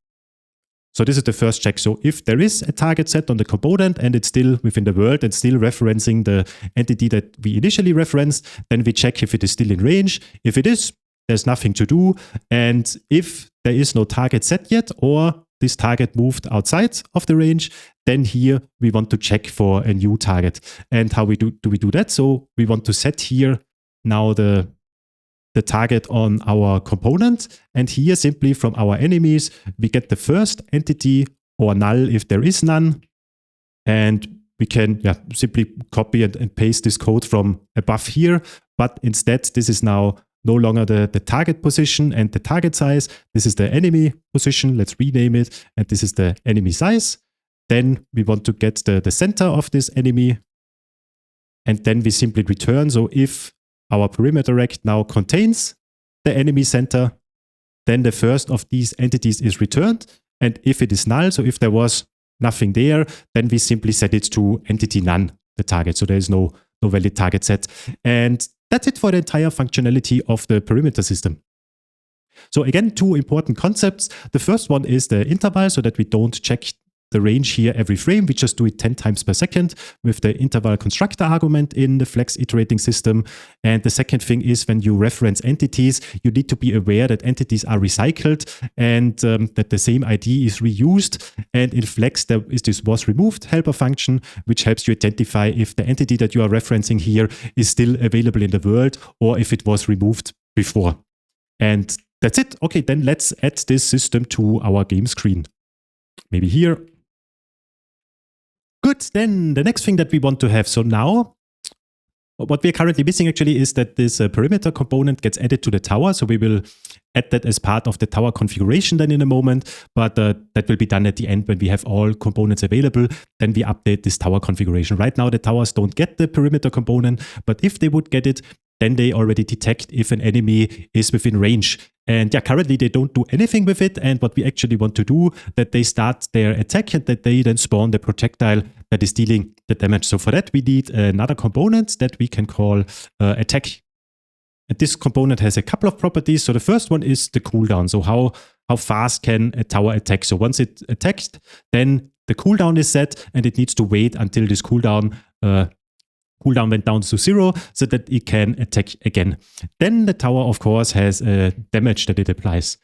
So this is the first check. So if there is a target set on the component and it's still within the world and still referencing the entity that we initially referenced, then we check if it is still in range. If it is, there's nothing to do. And if there is no target set yet, or this target moved outside of the range, then here we want to check for a new target. And how do we do that? So we want to set here now the target on our component. And here simply from our enemies, we get the first entity or null if there is none. And we can simply copy and paste this code from above here. But instead, this is now no longer the target position and the target size. This is the enemy position. Let's rename it. And this is the enemy size. Then we want to get the center of this enemy. And then we simply return. So if our perimeter rect now contains the enemy center, then the first of these entities is returned. And if it is null, so if there was nothing there, then we simply set it to entity none, the target. So there is no valid target set. And that's it for the entire functionality of the perimeter system. So again, two important concepts. The first one is the interval, so that we don't check the range here every frame. We just do it 10 times per second with the interval constructor argument in the Fleks iterating system. And the second thing is when you reference entities, you need to be aware that entities are recycled and that the same ID is reused. And in Fleks, there is this wasRemoved helper function, which helps you identify if the entity that you are referencing here is still available in the world or if it was removed before. And that's it. Okay, then let's add this system to our game screen. Maybe here. Good, then the next thing that we want to have. So now, what we are currently missing actually is that this perimeter component gets added to the tower. So we will add that as part of the tower configuration then in a moment, but that will be done at the end when we have all components available. Then we update this tower configuration. Right now the towers don't get the perimeter component, but if they would get it, then they already detect if an enemy is within range. And currently they don't do anything with it. And what we actually want to do, that they start their attack and that they then spawn the projectile that is dealing the damage. So for that, we need another component that we can call attack. And this component has a couple of properties. So the first one is the cooldown. So how fast can a tower attack? So once it attacks, then the cooldown is set and it needs to wait until this cooldown went down to 0 so that it can attack again. Then the tower, of course, has damage that it applies.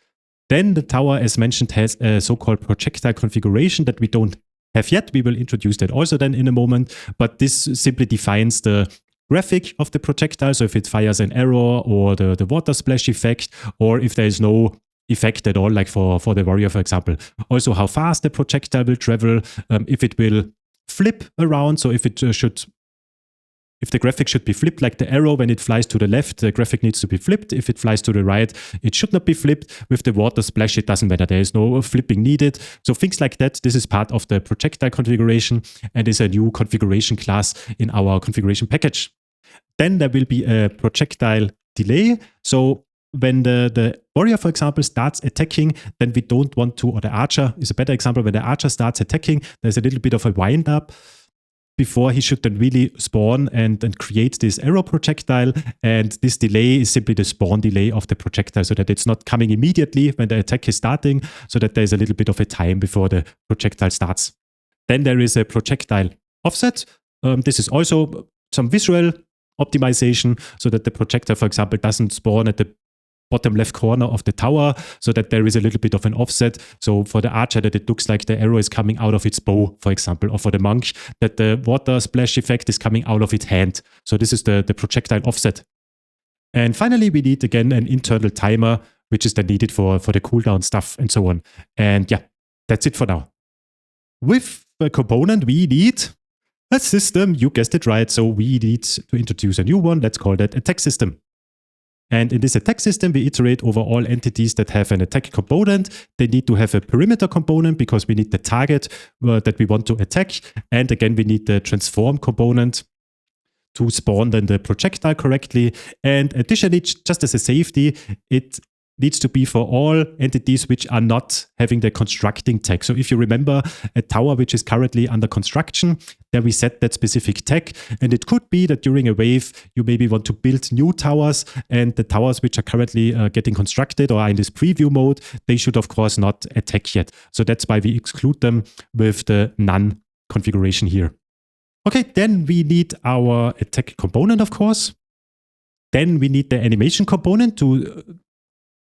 Then the tower, as mentioned, has a so-called projectile configuration that we don't have yet. We will introduce that also then in a moment, but this simply defines the graphic of the projectile. So if it fires an arrow or the water splash effect, or if there is no effect at all, like for the warrior, for example. Also how fast the projectile will travel, if it will flip around. So if the graphic should be flipped like the arrow, when it flies to the left, the graphic needs to be flipped. If it flies to the right, it should not be flipped. With the water splash, it doesn't matter. There is no flipping needed. So things like that, this is part of the projectile configuration and is a new configuration class in our configuration package. Then there will be a projectile delay. So when the warrior, for example, starts attacking, then we don't want to, or the archer is a better example, when the archer starts attacking, there's a little bit of a wind up before he should then really spawn and create this arrow projectile. And this delay is simply the spawn delay of the projectile, so that it's not coming immediately when the attack is starting, so that there's a little bit of a time before the projectile starts. Then there is a projectile offset. This is also some visual optimization, so that the projectile, for example, doesn't spawn at the bottom left corner of the tower, so that there is a little bit of an offset. So for the archer, that it looks like the arrow is coming out of its bow, for example, or for the monk, that the water splash effect is coming out of its hand. So this is the projectile offset. And finally, we need again an internal timer, which is then needed for the cooldown stuff and so on. And yeah, that's it for now. With the component, we need a system. You guessed it right. So we need to introduce a new one. Let's call that attack system. And in this attack system, we iterate over all entities that have an attack component. They need to have a perimeter component because we need the target that we want to attack. And again, we need the transform component to spawn then the projectile correctly. And additionally, just as a safety, it needs to be for all entities which are not having the constructing tag. So if you remember a tower which is currently under construction, there we set that specific tag. And it could be that during a wave, you maybe want to build new towers, and the towers which are currently getting constructed or are in this preview mode, they should of course not attack yet. So that's why we exclude them with the none configuration here. Okay, then we need our attack component, of course. Then we need the animation component to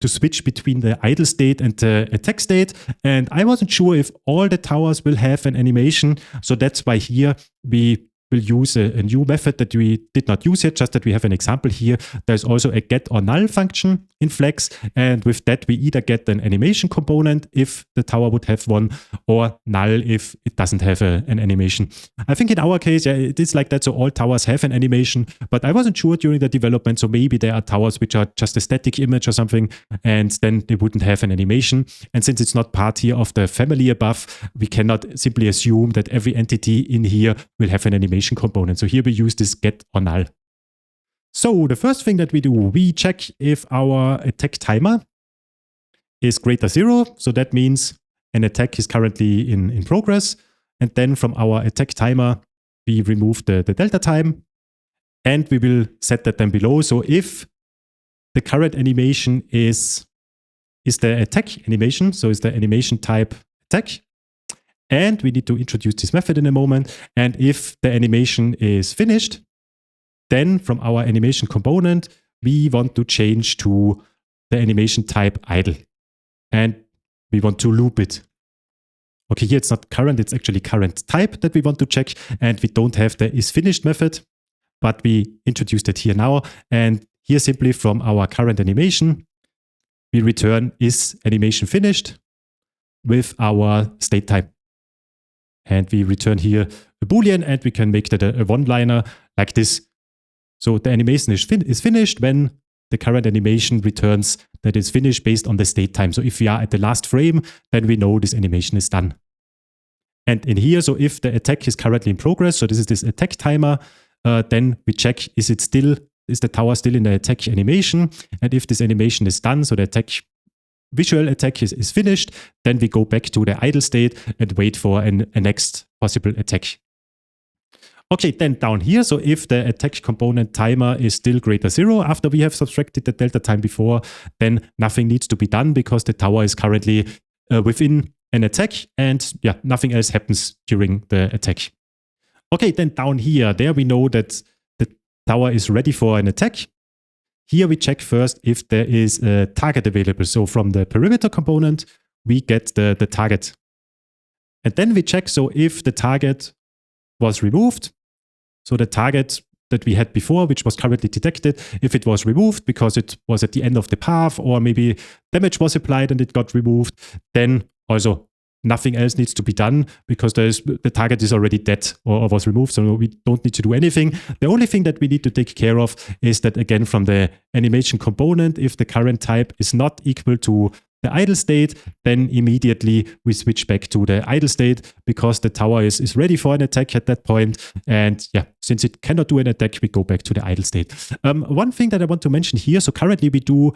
switch between the idle state and the attack state. And I wasn't sure if all the towers will have an animation. So that's why here we will use a new method that we did not use yet, just that we have an example here. There's also a get or null function in Fleks. And with that, we either get an animation component if the tower would have one, or null if it doesn't have an animation. I think in our case, yeah, it is like that. So all towers have an animation, but I wasn't sure during the development. So maybe there are towers which are just a static image or something, and then they wouldn't have an animation. And since it's not part here of the family above, we cannot simply assume that every entity in here will have an animation component. So here we use this get or null. So the first thing that we do, we check if our attack timer is greater 0. So that means an attack is currently in progress. And then from our attack timer, we remove the delta time, and we will set that then below. So if the current animation is the attack animation, so is the animation type attack, and we need to introduce this method in a moment. And if the animation is finished, then from our animation component, we want to change to the animation type idle. And we want to loop it. Okay, here it's not current, it's actually current type that we want to check. And we don't have the isFinished method, but we introduced it here now. And here simply from our current animation, we return isAnimationFinished with our state type. And we return here a Boolean, and we can make that a one-liner like this. So the animation is finished when the current animation returns that is finished based on the state time. So if we are at the last frame, then we know this animation is done. And in here, so if the attack is currently in progress, so this is this attack timer, then we check, is the tower still in the attack animation? And if this animation is done, so the attack visual attack is finished, then we go back to the idle state and wait for a next possible attack. Okay, then down here, so if the attack component timer is still greater 0 after we have subtracted the delta time before, then nothing needs to be done because the tower is currently within an attack, and yeah, nothing else happens during the attack. Okay, then down here, there we know that the tower is ready for an attack. here we check first if there is a target available. So from the perimeter component, we get the target. And then we check, so if the target was removed, so the target that we had before, which was currently detected, if it was removed because it was at the end of the path, or maybe damage was applied and it got removed, then also nothing else needs to be done because the target is already dead or was removed, so we don't need to do anything. The only thing that we need to take care of is that, again, from the animation component, if the current type is not equal to the idle state, then immediately we switch back to the idle state because the tower is ready for an attack at that point. And yeah, since it cannot do an attack, we go back to the idle state. One thing that I want to mention here, so currently we do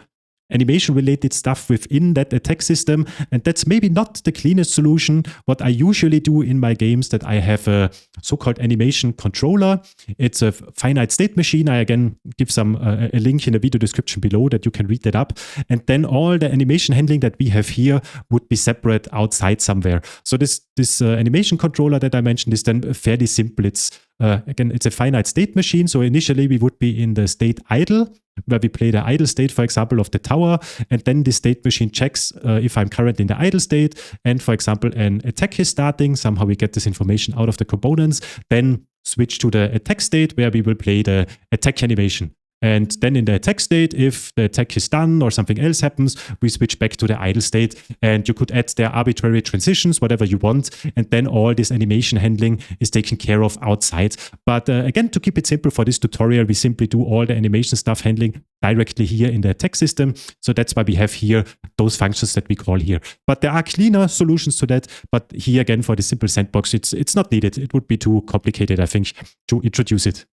animation-related stuff within that attack system, and that's maybe not the cleanest solution. What I usually do in my games, that I have a so-called animation controller. It's a finite state machine. I again give a link in the video description below that you can read that up. And then all the animation handling that we have here would be separate outside somewhere. So this animation controller that I mentioned is then fairly simple. It's again, it's a finite state machine. So initially we would be in the state idle, where we play the idle state, for example, of the tower. And then the state machine checks if I'm currently in the idle state. And for example, an attack is starting. Somehow we get this information out of the components. Then switch to the attack state, where we will play the attack animation. And then in the attack state, if the attack is done or something else happens, we switch back to the idle state. And you could add their arbitrary transitions, whatever you want. And then all this animation handling is taken care of outside. But again, to keep it simple for this tutorial, we simply do all the animation stuff handling directly here in the attack system. So that's why we have here those functions that we call here. But there are cleaner solutions to that. But here again, for the simple sandbox, it's not needed. It would be too complicated, I think, to introduce it.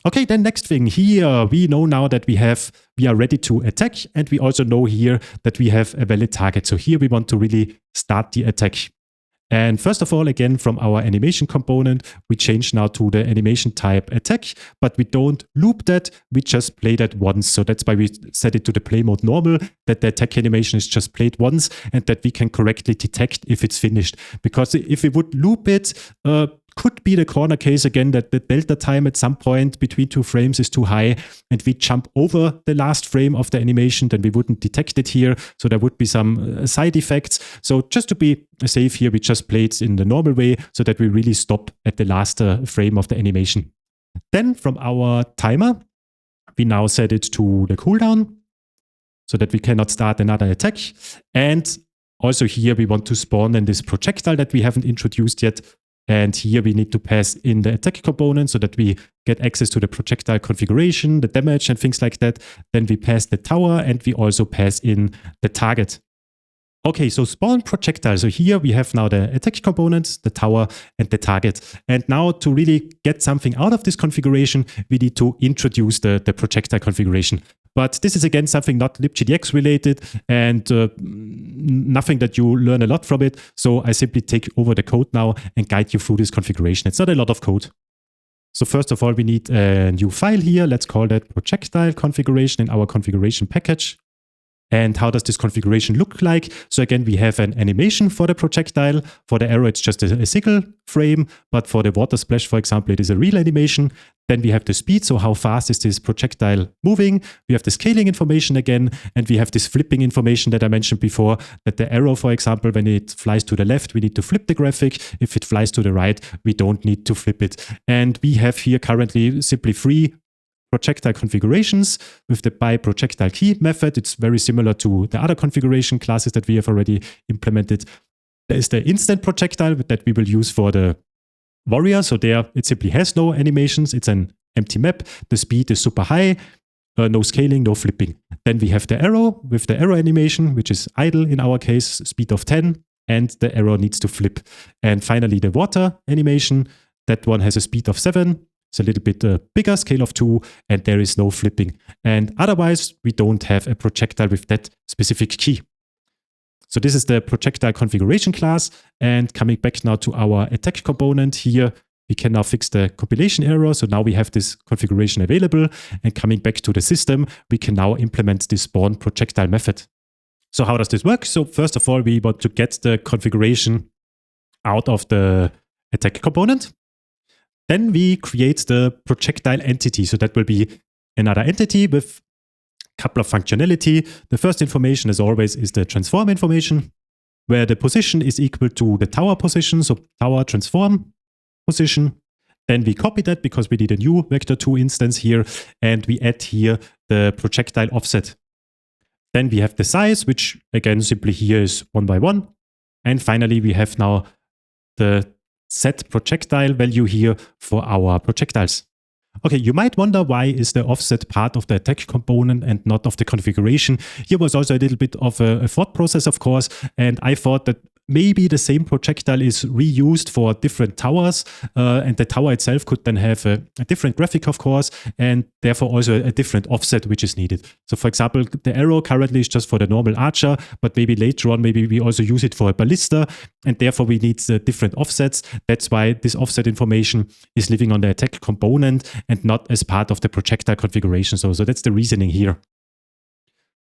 Okay, then next thing here, we know now that we are ready to attack, and we also know here that we have a valid target. So here we want to really start the attack. And first of all, again, from our animation component, we change now to the animation type attack, but we don't loop that, we just play that once. So that's why we set it to the play mode normal, that the attack animation is just played once and that we can correctly detect if it's finished. Because if we would loop it, could be the corner case again that the delta time at some point between 2 frames is too high and we jump over the last frame of the animation, then we wouldn't detect it here. So there would be some side effects. So just to be safe here, we just play it in the normal way so that we really stop at the last frame of the animation. Then from our timer, we now set it to the cooldown so that we cannot start another attack. And also here we want to spawn in this projectile that we haven't introduced yet. And here we need to pass in the attack component so that we get access to the projectile configuration, the damage and things like that. Then we pass the tower and we also pass in the target. Okay, so spawn projectile. So here we have now the attack components, the tower and the target. And now to really get something out of this configuration, we need to introduce the projectile configuration. But this is again something not LibGDX related and nothing that you learn a lot from it. So I simply take over the code now and guide you through this configuration. It's not a lot of code. So first of all, we need a new file here. Let's call that projectile configuration in our configuration package. And how does this configuration look like? So again, we have an animation for the projectile. For the arrow, it's just a single frame. But for the water splash, for example, it is a real animation. Then we have the speed. So how fast is this projectile moving? We have the scaling information again. And we have this flipping information that I mentioned before, that the arrow, for example, when it flies to the left, we need to flip the graphic. If it flies to the right, we don't need to flip it. And we have here currently simply 3 projectile configurations with the by projectile key method. It's very similar to the other configuration classes that we have already implemented. There is the instant projectile that we will use for the warrior. So there it simply has no animations. It's an empty map. The speed is super high. No scaling, no flipping. Then we have the arrow with the arrow animation, which is idle in our case, speed of 10, and the arrow needs to flip. And finally, the water animation. That one has a speed of 7. It's a little bit bigger, scale of 2, and there is no flipping. And otherwise, we don't have a projectile with that specific key. So this is the projectile configuration class. And coming back now to our attack component here, we can now fix the compilation error. So now we have this configuration available. And coming back to the system, we can now implement this spawn projectile method. So how does this work? So first of all, we want to get the configuration out of the attack component. Then we create the projectile entity. So that will be another entity with Couple of functionality. The first information, as always, is the transform information, where the position is equal to the tower position, so tower transform position. Then we copy that because we need a new vector2 instance here, and we add here the projectile offset. Then we have the size, which again simply here is 1 by 1. And finally, we have now the set projectile value here for our projectiles. Okay, you might wonder why is the offset part of the attack component and not of the configuration. Here was also a little bit of a thought process, of course, and I thought that maybe the same projectile is reused for different towers, and the tower itself could then have a different graphic, of course, and therefore also a different offset which is needed. So for example, the arrow currently is just for the normal archer, but maybe later on, maybe we also use it for a ballista, and therefore we need different offsets. That's why this offset information is living on the attack component and not as part of the projectile configuration. So that's the reasoning here.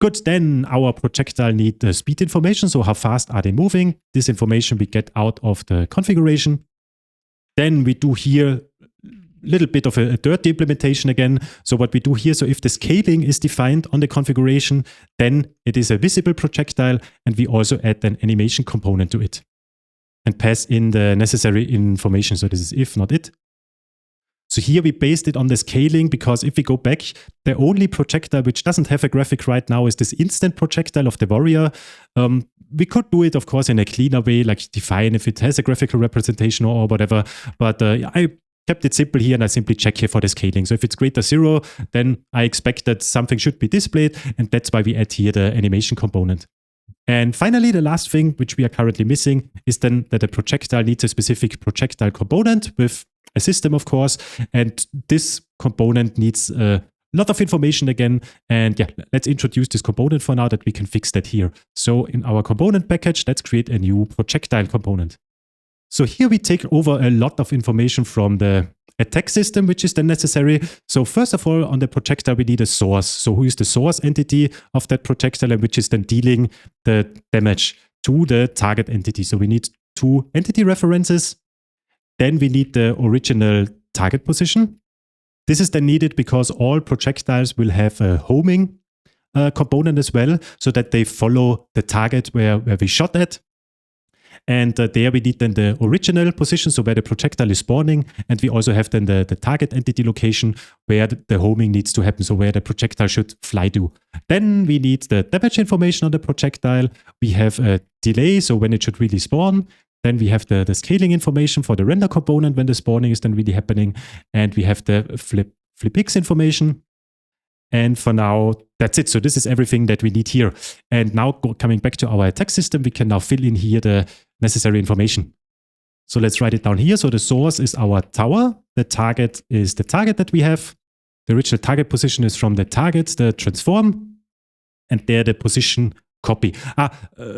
Good, then our projectile need the speed information, so how fast are they moving? This information we get out of the configuration. Then we do here a little bit of a dirty implementation again. So what we do here, so if the scaling is defined on the configuration, then it is a visible projectile, and we also add an animation component to it and pass in the necessary information. So this is if, not it. So here we based it on the scaling, because if we go back, the only projectile which doesn't have a graphic right now is this instant projectile of the warrior. We could do it, of course, in a cleaner way, like define if it has a graphical representation or whatever. But I kept it simple here, and I simply check here for the scaling. So if it's greater 0, then I expect that something should be displayed, and that's why we add here the animation component. And finally, the last thing which we are currently missing is then that the projectile needs a specific projectile component with a system, of course, and this component needs a lot of information again. And yeah, let's introduce this component for now that we can fix that here. So in our component package, let's create a new projectile component. So here we take over a lot of information from the attack system, which is then necessary. So first of all, on the projectile, we need a source. So who is the source entity of that projectile, and which is then dealing the damage to the target entity. So we need 2 entity references. Then we need the original target position. This is then needed because all projectiles will have a homing component as well, so that they follow the target where we shot at. And there we need then the original position, so where the projectile is spawning. And we also have then the target entity location where the homing needs to happen, so where the projectile should fly to. Then we need the damage information on the projectile. We have a delay, so when it should really spawn. Then we have the scaling information for the render component when the spawning is then really happening. And we have the FlipX information. And for now, that's it. So this is everything that we need here. And now coming back to our attack system, we can now fill in here the necessary information. So let's write it down here. So the source is our tower. The target is the target that we have. The original target position is from the target, the transform. And there the position copy.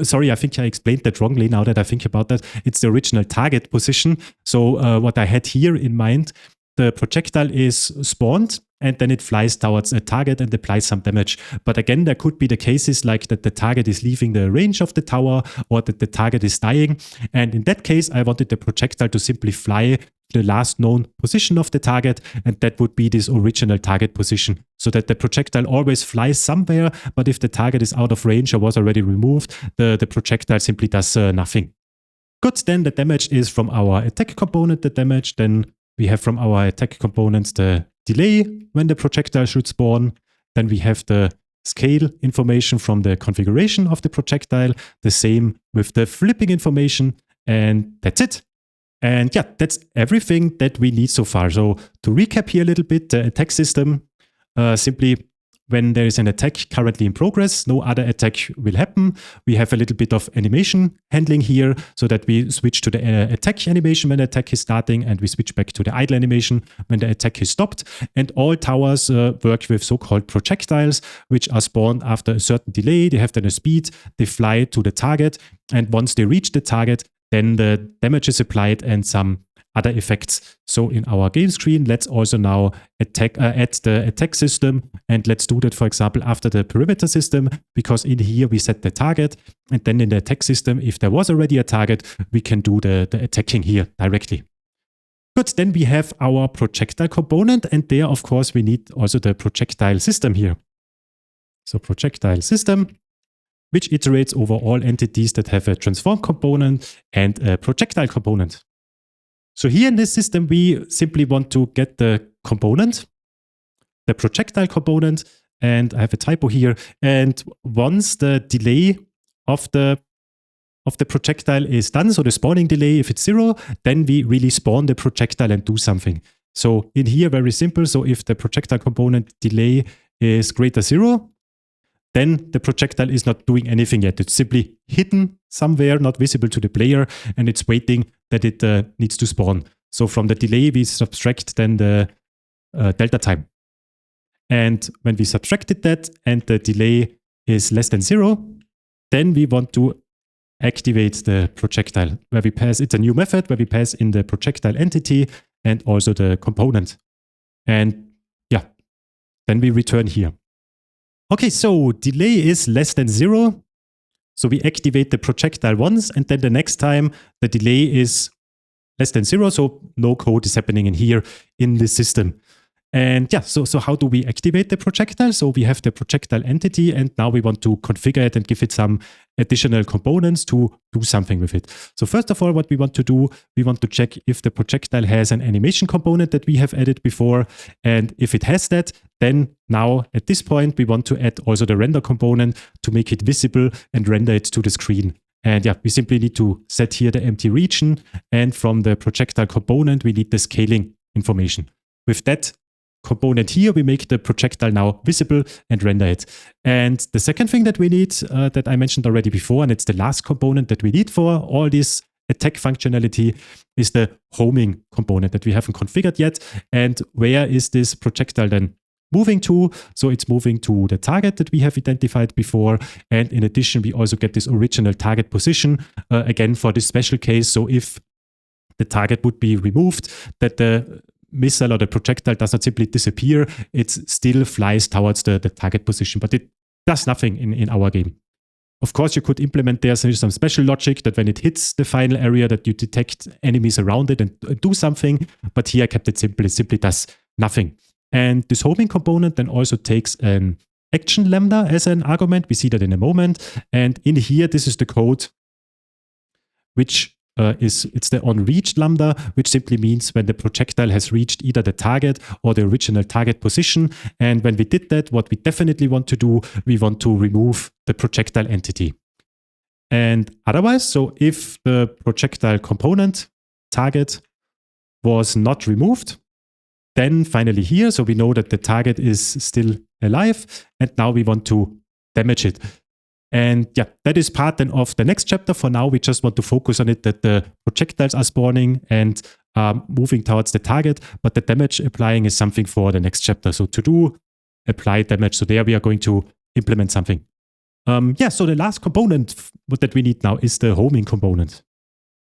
Sorry, I think I explained that wrongly now that I think about that. It's the original target position. So what I had here in mind, the projectile is spawned and then it flies towards a target and applies some damage. But again, there could be the cases like that the target is leaving the range of the tower or that the target is dying. And in that case, I wanted the projectile to simply fly the last known position of the target, and that would be this original target position, so that the projectile always flies somewhere, but if the target is out of range or was already removed, the projectile simply does nothing. Good, then the damage is from our attack component, the damage. Then we have from our attack components the delay when the projectile should spawn. Then we have the scale information from the configuration of the projectile, the same with the flipping information, and that's it. And yeah, that's everything that we need so far. So to recap here a little bit, the attack system, simply when there is an attack currently in progress, no other attack will happen. We have a little bit of animation handling here so that we switch to the attack animation when the attack is starting, and we switch back to the idle animation when the attack is stopped. And all towers work with so-called projectiles, which are spawned after a certain delay. They have then a speed, they fly to the target, and once they reach the target, then the damage is applied and some other effects. So in our game screen, let's also now add the attack system, and let's do that, for example, after the perimeter system, because in here we set the target, and then in the attack system, if there was already a target, we can do the attacking here directly. Good, then we have our projectile component, and there, of course, we need also the projectile system here. So projectile system, which iterates over all entities that have a transform component and a projectile component. So here in this system, we simply want to get the component, the projectile component, and I have a typo here. And once the delay of the projectile is done, so the spawning delay, if it's 0, then we really spawn the projectile and do something. So in here, very simple. So if the projectile component delay is greater 0, then the projectile is not doing anything yet. It's simply hidden somewhere, not visible to the player, and it's waiting that it needs to spawn. So from the delay, we subtract then the delta time. And when we subtracted that and the delay is less than 0, then we want to activate the projectile, where we pass, it's a new method where we pass in the projectile entity and also the component. And yeah, then we return here. Okay, so delay is less than 0. So we activate the projectile once, and then the next time the delay is less than 0. So no code is happening in here in the system. And yeah, so how do we activate the projectile? So we have the projectile entity, and now we want to configure it and give it some additional components to do something with it. So first of all, what we want to do, we want to check if the projectile has an animation component that we have added before. And if it has that, then now at this point, we want to add also the render component to make it visible and render it to the screen. And yeah, we simply need to set here the empty region. And from the projectile component, we need the scaling information. With that component here, we make the projectile now visible and render it. And the second thing that we need, that I mentioned already before, and it's the last component that we need for all this attack functionality, is the homing component that we haven't configured yet. And where is this projectile then moving to? So it's moving to the target that we have identified before. And in addition, we also get this original target position, again, for this special case. So if the target would be removed, that the missile or the projectile does not simply disappear, it still flies towards the target position, but it does nothing in our game. Of course, you could implement there some special logic that when it hits the final area that you detect enemies around it and do something, but here I kept it simple. It simply does nothing. And this homing component then also takes an action lambda as an argument. We see that in a moment. And in here, this is the code which it's the onReached lambda, which simply means when the projectile has reached either the target or the original target position. And when we did that, what we definitely want to do, we want to remove the projectile entity. And otherwise, so if the projectile component target was not removed, then finally here, so we know that the target is still alive, and now we want to damage it. And yeah, that is part then of the next chapter. For now, we just want to focus on it, that the projectiles are spawning and moving towards the target, but the damage applying is something for the next chapter. So to do, apply damage. So there we are going to implement something. So the last component that we need now is the homing component.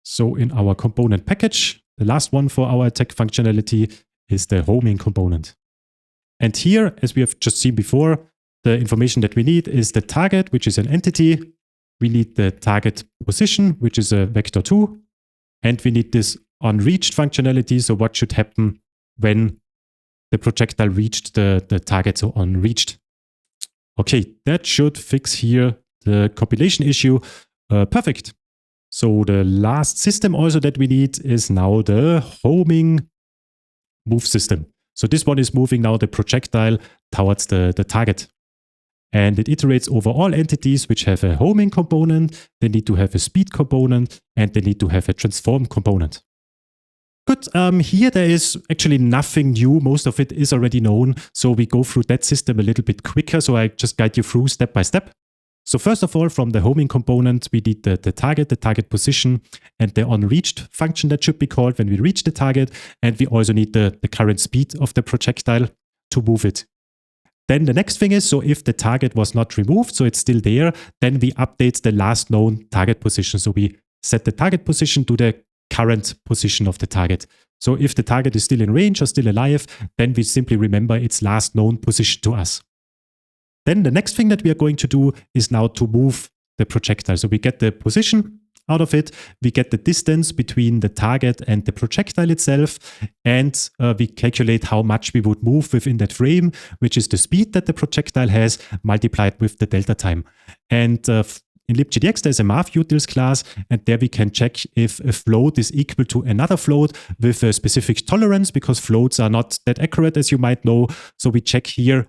So in our component package, the last one for our attack functionality is the homing component. And here, as we have just seen before, the information that we need is the target, which is an entity. We need the target position, which is a vector2. And we need this onReached functionality. So what should happen when the projectile reached the target, so onReached. Okay, that should fix here the compilation issue. Perfect. So the last system also that we need is now the homing move system. So this one is moving now the projectile towards the target. And it iterates over all entities which have a homing component, they need to have a speed component, and they need to have a transform component. Good, here there is actually nothing new. Most of it is already known. So we go through that system a little bit quicker. So I just guide you through step by step. So first of all, from the homing component, we need the target position, and the onReached function that should be called when we reach the target. And we also need the current speed of the projectile to move it. Then the next thing is, so if the target was not removed, so it's still there, then we update the last known target position. So we set the target position to the current position of the target. So if the target is still in range or still alive, then we simply remember its last known position to us. Then the next thing that we are going to do is now to move the projectile. So we get the position out of it. We get the distance between the target and the projectile itself, and we calculate how much we would move within that frame, which is the speed that the projectile has multiplied with the delta time. And in LibGDX, there's a mathutils class, and there we can check if a float is equal to another float with a specific tolerance, because floats are not that accurate, as you might know. So we check here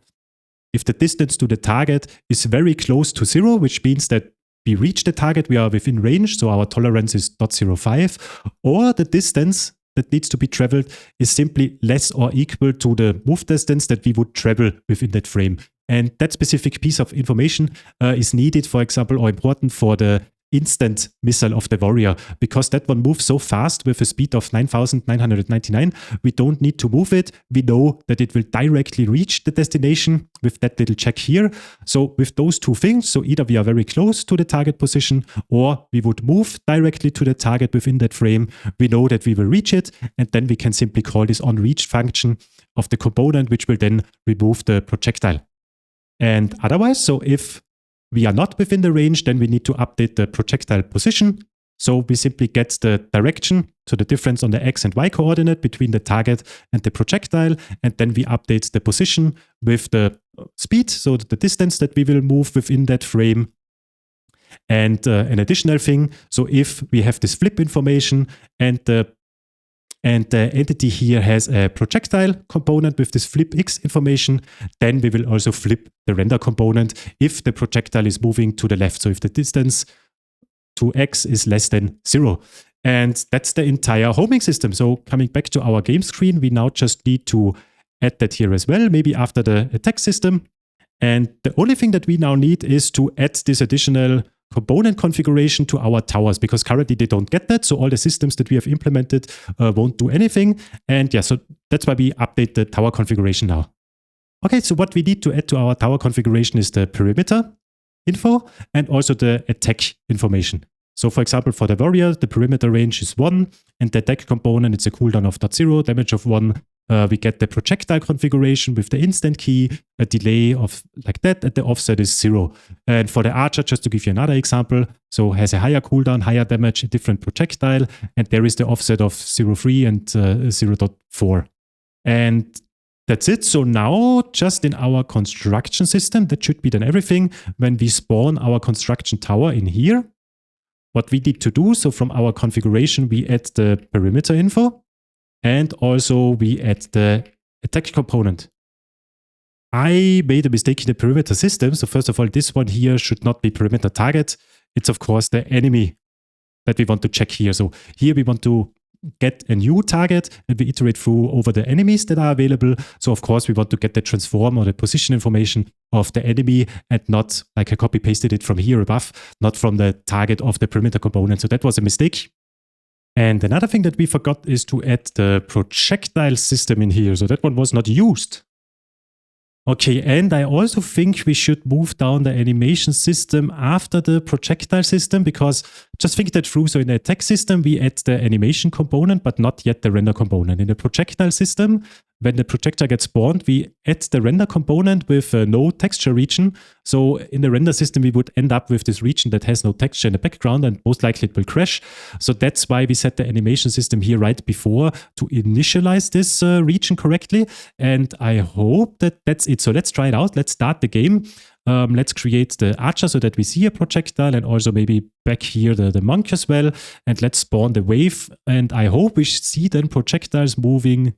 if the distance to the target is very close to 0, which means that we reach the target, we are within range, so our tolerance is 0.05, or the distance that needs to be traveled is simply less or equal to the move distance that we would travel within that frame. And that specific piece of information is needed, for example, or important for the instant missile of the warrior, because that one moves so fast with a speed of 9,999. We don't need to move it. We know that it will directly reach the destination with that little check here. So with those two things, so either we are very close to the target position, or we would move directly to the target within that frame. We know that we will reach it, and then we can simply call this onReached function of the component, which will then remove the projectile. And otherwise, so if we are not within the range, then we need to update the projectile position. So we simply get the direction, so the difference on the x and y coordinate between the target and the projectile, and then we update the position with the speed, so the distance that we will move within that frame. And an additional thing, so if we have this flip information and the entity here has a projectile component with this flip x information, then we will also flip the render component if the projectile is moving to the left. So if the distance to x is less than 0. And that's the entire homing system. So coming back to our game screen, we now just need to add that here as well, maybe after the attack system. And the only thing that we now need is to add this additional component configuration to our towers, because currently they don't get that. So all the systems that we have implemented won't do anything. And yeah, so that's why we update the tower configuration now. Okay, so what we need to add to our tower configuration is the perimeter info and also the attack information. So for example, for the warrior, the perimeter range is 1, and the attack component, it's a cooldown of 0, damage of 1. We get the projectile configuration with the instant key, a delay of like that, and the offset is 0. And for the archer, just to give you another example, so has a higher cooldown, higher damage, a different projectile, and there is the offset of 0.3 and 0.4. And that's it. So now just in our construction system, that should be then everything. When we spawn our construction tower in here, what we need to do, so from our configuration, we add the perimeter info. And also we add the attack component. I made a mistake in the perimeter system. So first of all, this one here should not be perimeter target. It's of course the enemy that we want to check here. So here we want to get a new target and we iterate through over the enemies that are available. So of course we want to get the transform or the position information of the enemy and not like I copy pasted it from here above, not from the target of the perimeter component. So that was a mistake. And another thing that we forgot is to add the projectile system in here. So that one was not used. Okay, and I also think we should move down the animation system after the projectile system, because just think that through. So in the attack system, we add the animation component, but not yet the render component. In the projectile system, when the projectile gets spawned, we add the render component with no texture region. So in the render system, we would end up with this region that has no texture in the background, and most likely it will crash. So that's why we set the animation system here right before to initialize this region correctly. And I hope that that's it. So let's try it out. Let's start the game. Let's create the archer so that we see a projectile, and also maybe back here the monk as well. And let's spawn the wave. And I hope we see then projectiles moving.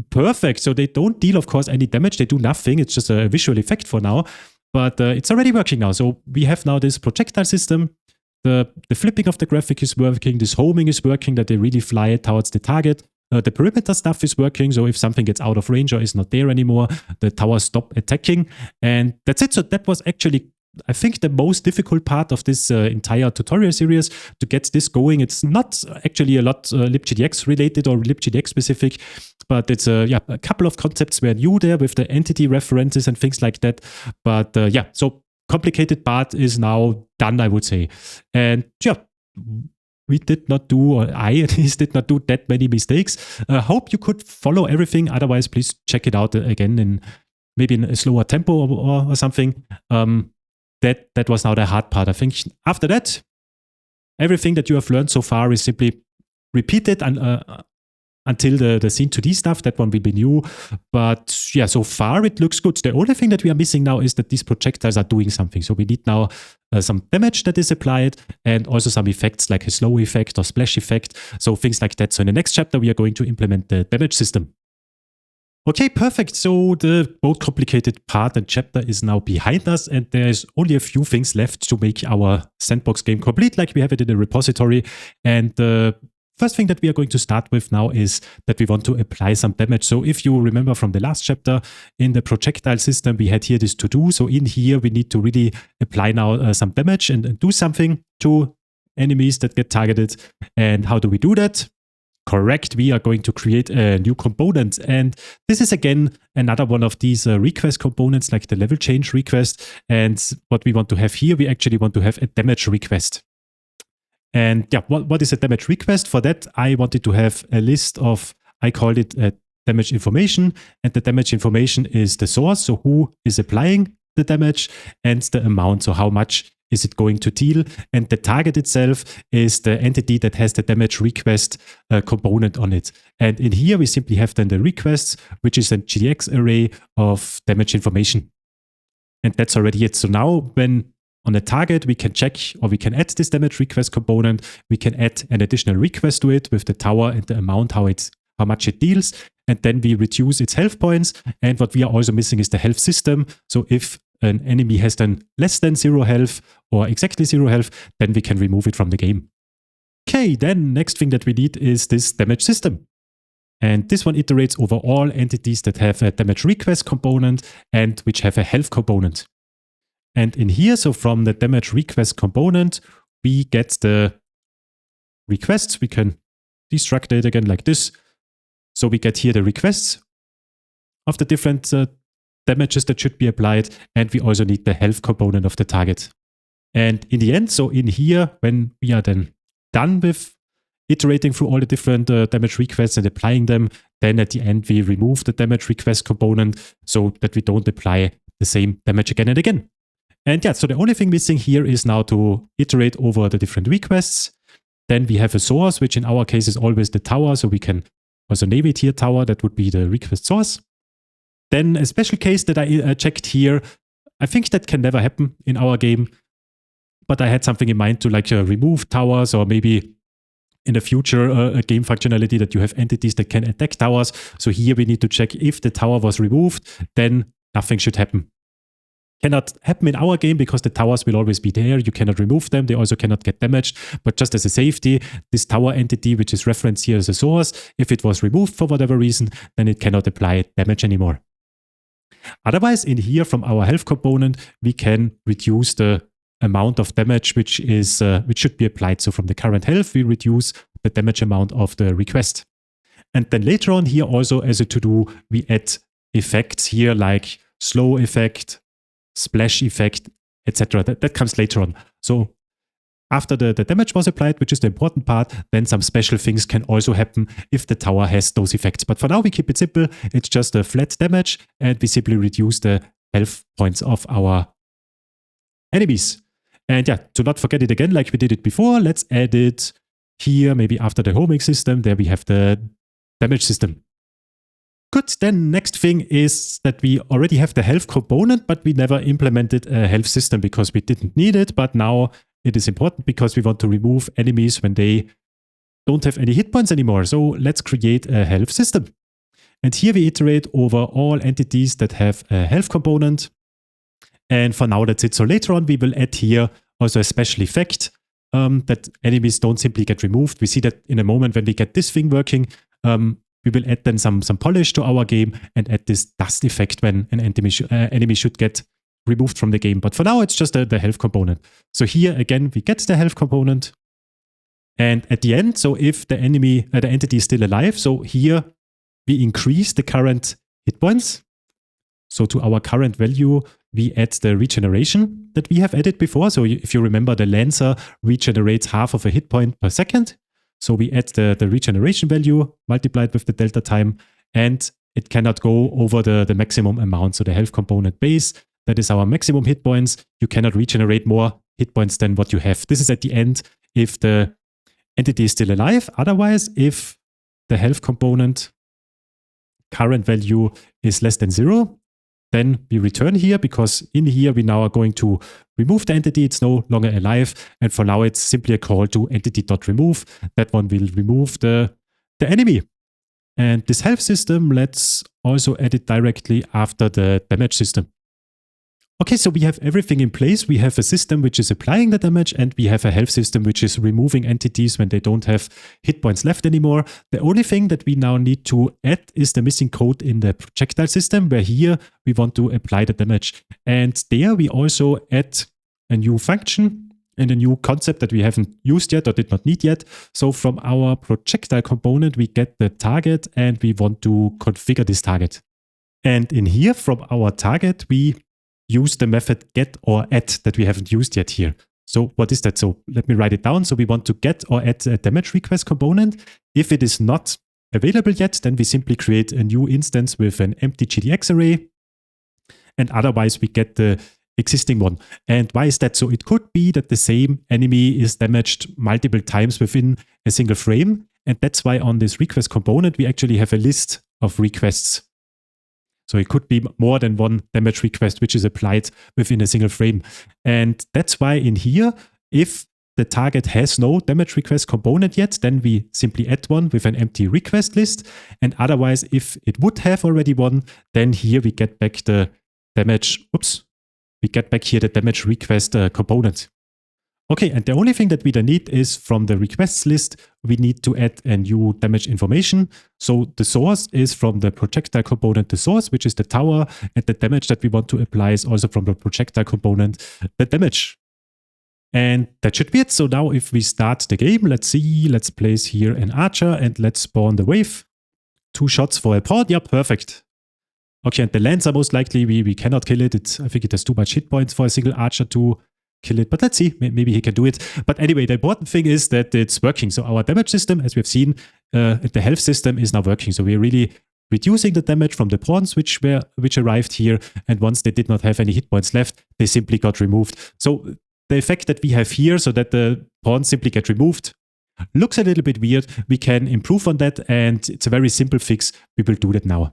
Perfect. So they don't deal, of course, any damage. They do nothing. It's just a visual effect for now. But it's already working now. So we have now this projectile system. The flipping of the graphic is working. This homing is working, that they really fly towards the target. The perimeter stuff is working. So if something gets out of range or is not there anymore, the towers stop attacking. And that's it. So that was actually, I think, the most difficult part of this entire tutorial series, to get this going. It's not actually a lot LibGDX related or LibGDX specific, but it's a couple of concepts were new there with the entity references and things like that. But so complicated part is now done, I would say. And we did not do, or I at least did not do that many mistakes. Hope you could follow everything. Otherwise, please check it out again in maybe in a slower tempo or something. That was now the hard part. I think after that, everything that you have learned so far is simply repeated until the scene 2D stuff. That one will be new. But yeah, so far it looks good. The only thing that we are missing now is that these projectiles are doing something. So we need now some damage that is applied and also some effects like a slow effect or splash effect. So things like that. So in the next chapter, we are going to implement the damage system. Okay, perfect. So the both complicated part and chapter is now behind us, and there's only a few things left to make our sandbox game complete, like we have it in the repository. And the first thing that we are going to start with now is that we want to apply some damage. So if you remember from the last chapter, in the projectile system, we had here this to do. So in here, we need to really apply now some damage and do something to enemies that get targeted. And how do we do that? Correct, we are going to create a new component. And this is again another one of these request components, like the level change request. And what we want to have here, we actually want to have a damage request. And yeah, what is a damage request? For that, I wanted to have a list of, I called it damage information. And the damage information is the source, so who is applying the damage, and the amount, so how much is it going to deal, and the target itself is the entity that has the damage request component on it. And in here, we simply have then the requests, which is a GDX array of damage information. And that's already it. So now when on a target, we can check, or we can add this damage request component, we can add an additional request to it with the tower and the amount, how much it deals, and then we reduce its health points. And what we are also missing is the health system. So if an enemy has then less than 0 health or exactly 0 health, then we can remove it from the game. Okay, then next thing that we need is this damage system. And this one iterates over all entities that have a damage request component and which have a health component. And in here, so from the damage request component, we get the requests. We can destruct it again like this. So we get here the requests of the different damages that should be applied, and we also need the health component of the target. And in the end, so in here, when we are then done with iterating through all the different damage requests and applying them, then at the end we remove the damage request component so that we don't apply the same damage again and again. And yeah, so the only thing missing here is now to iterate over the different requests. Then we have a source, which in our case is always the tower, so we can also name it here tower. That would be the request source. Then a special case that I checked here, I think that can never happen in our game, but I had something in mind to like remove towers, or maybe in the future a game functionality that you have entities that can attack towers. So here we need to check if the tower was removed, then nothing should happen. Cannot happen in our game because the towers will always be there. You cannot remove them. They also cannot get damaged. But just as a safety, this tower entity, which is referenced here as a source, if it was removed for whatever reason, then it cannot apply damage anymore. Otherwise, in here from our health component, we can reduce the amount of damage which should be applied. So from the current health, we reduce the damage amount of the request. And then later on here also as a to-do, we add effects here like slow effect, splash effect, etc. That comes later on. So after the damage was applied, which is the important part, then some special things can also happen if the tower has those effects. But for now, we keep it simple. It's just a flat damage, and we simply reduce the health points of our enemies. And yeah, to not forget it again, like we did it before, let's add it here, maybe after the homing system. There we have the damage system. Good, then next thing is that we already have the health component, but we never implemented a health system because we didn't need it. But now it is important because we want to remove enemies when they don't have any hit points anymore. So let's create a health system. And here we iterate over all entities that have a health component. And for now, that's it. So later on, we will add here also a special effect that enemies don't simply get removed. We see that in a moment when we get this thing working. We will add then some polish to our game and add this dust effect when an enemy should get removed from the game. But for now, it's just the health component. So here again, we get the health component. And at the end, so if the entity is still alive, so here we increase the current hit points. So to our current value, we add the regeneration that we have added before. So if you remember, the Lancer regenerates half of a hit point per second. So we add the regeneration value multiplied with the delta time, and it cannot go over the maximum amount. So the health component base, that is our maximum hit points. You cannot regenerate more hit points than what you have. This is at the end if the entity is still alive. Otherwise, if the health component current value is less than 0, then we return here, because in here we now are going to remove the entity. It's no longer alive. And for now, it's simply a call to entity.remove. That one will remove the enemy. And this health system, let's also add it directly after the damage system. Okay, so we have everything in place. We have a system which is applying the damage, and we have a health system which is removing entities when they don't have hit points left anymore. The only thing that we now need to add is the missing code in the projectile system, where here we want to apply the damage. And there we also add a new function and a new concept that we haven't used yet or did not need yet. So from our projectile component, we get the target, and we want to configure this target. And in here, from our target, we use the method get or add that we haven't used yet here. So what is that? So let me write it down. So we want to get or add a damage request component. If it is not available yet, then we simply create a new instance with an empty GDX array. And otherwise, we get the existing one. And why is that? So it could be that the same enemy is damaged multiple times within a single frame. And that's why on this request component, we actually have a list of requests. So it could be more than one damage request which is applied within a single frame. And that's why in here, if the target has no damage request component yet, then we simply add one with an empty request list. And otherwise, if it would have already one, then here we get back the damage, we get back here the damage request component. Okay, and the only thing that we then need is from the requests list, we need to add a new damage information. So the source is from the projectile component, the source, which is the tower, and the damage that we want to apply is also from the projectile component, the damage. And that should be it. So now if we start the game, let's see, let's place here an archer and let's spawn the wave. 2 shots for a pawn. Yeah, perfect. Okay, and the lancer most likely, we cannot kill it. I think it has too much hit points for a single archer to kill it, but let's see, maybe he can do it. But anyway, the important thing is that it's working. So our damage system, as we've seen, the health system is now working. So we're really reducing the damage from the pawns which arrived here. And once they did not have any hit points left, they simply got removed. So the effect that we have here, so that the pawns simply get removed, looks a little bit weird. We can improve on that, and it's a very simple fix. We will do that now.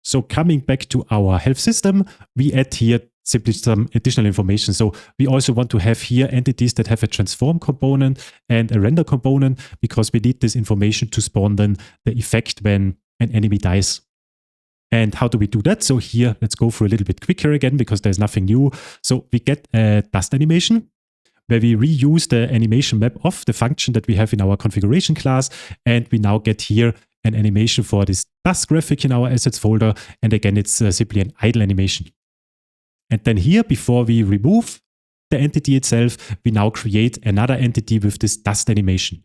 So coming back to our health system, we add here simply some additional information. So we also want to have here entities that have a transform component and a render component, because we need this information to spawn then the effect when an enemy dies. And how do we do that? So here, let's go through a little bit quicker again, because there's nothing new. So we get a dust animation, where we reuse the animation map of the function that we have in our configuration class. And we now get here an animation for this dust graphic in our assets folder. And again, it's simply an idle animation. And then here, before we remove the entity itself, we now create another entity with this dust animation.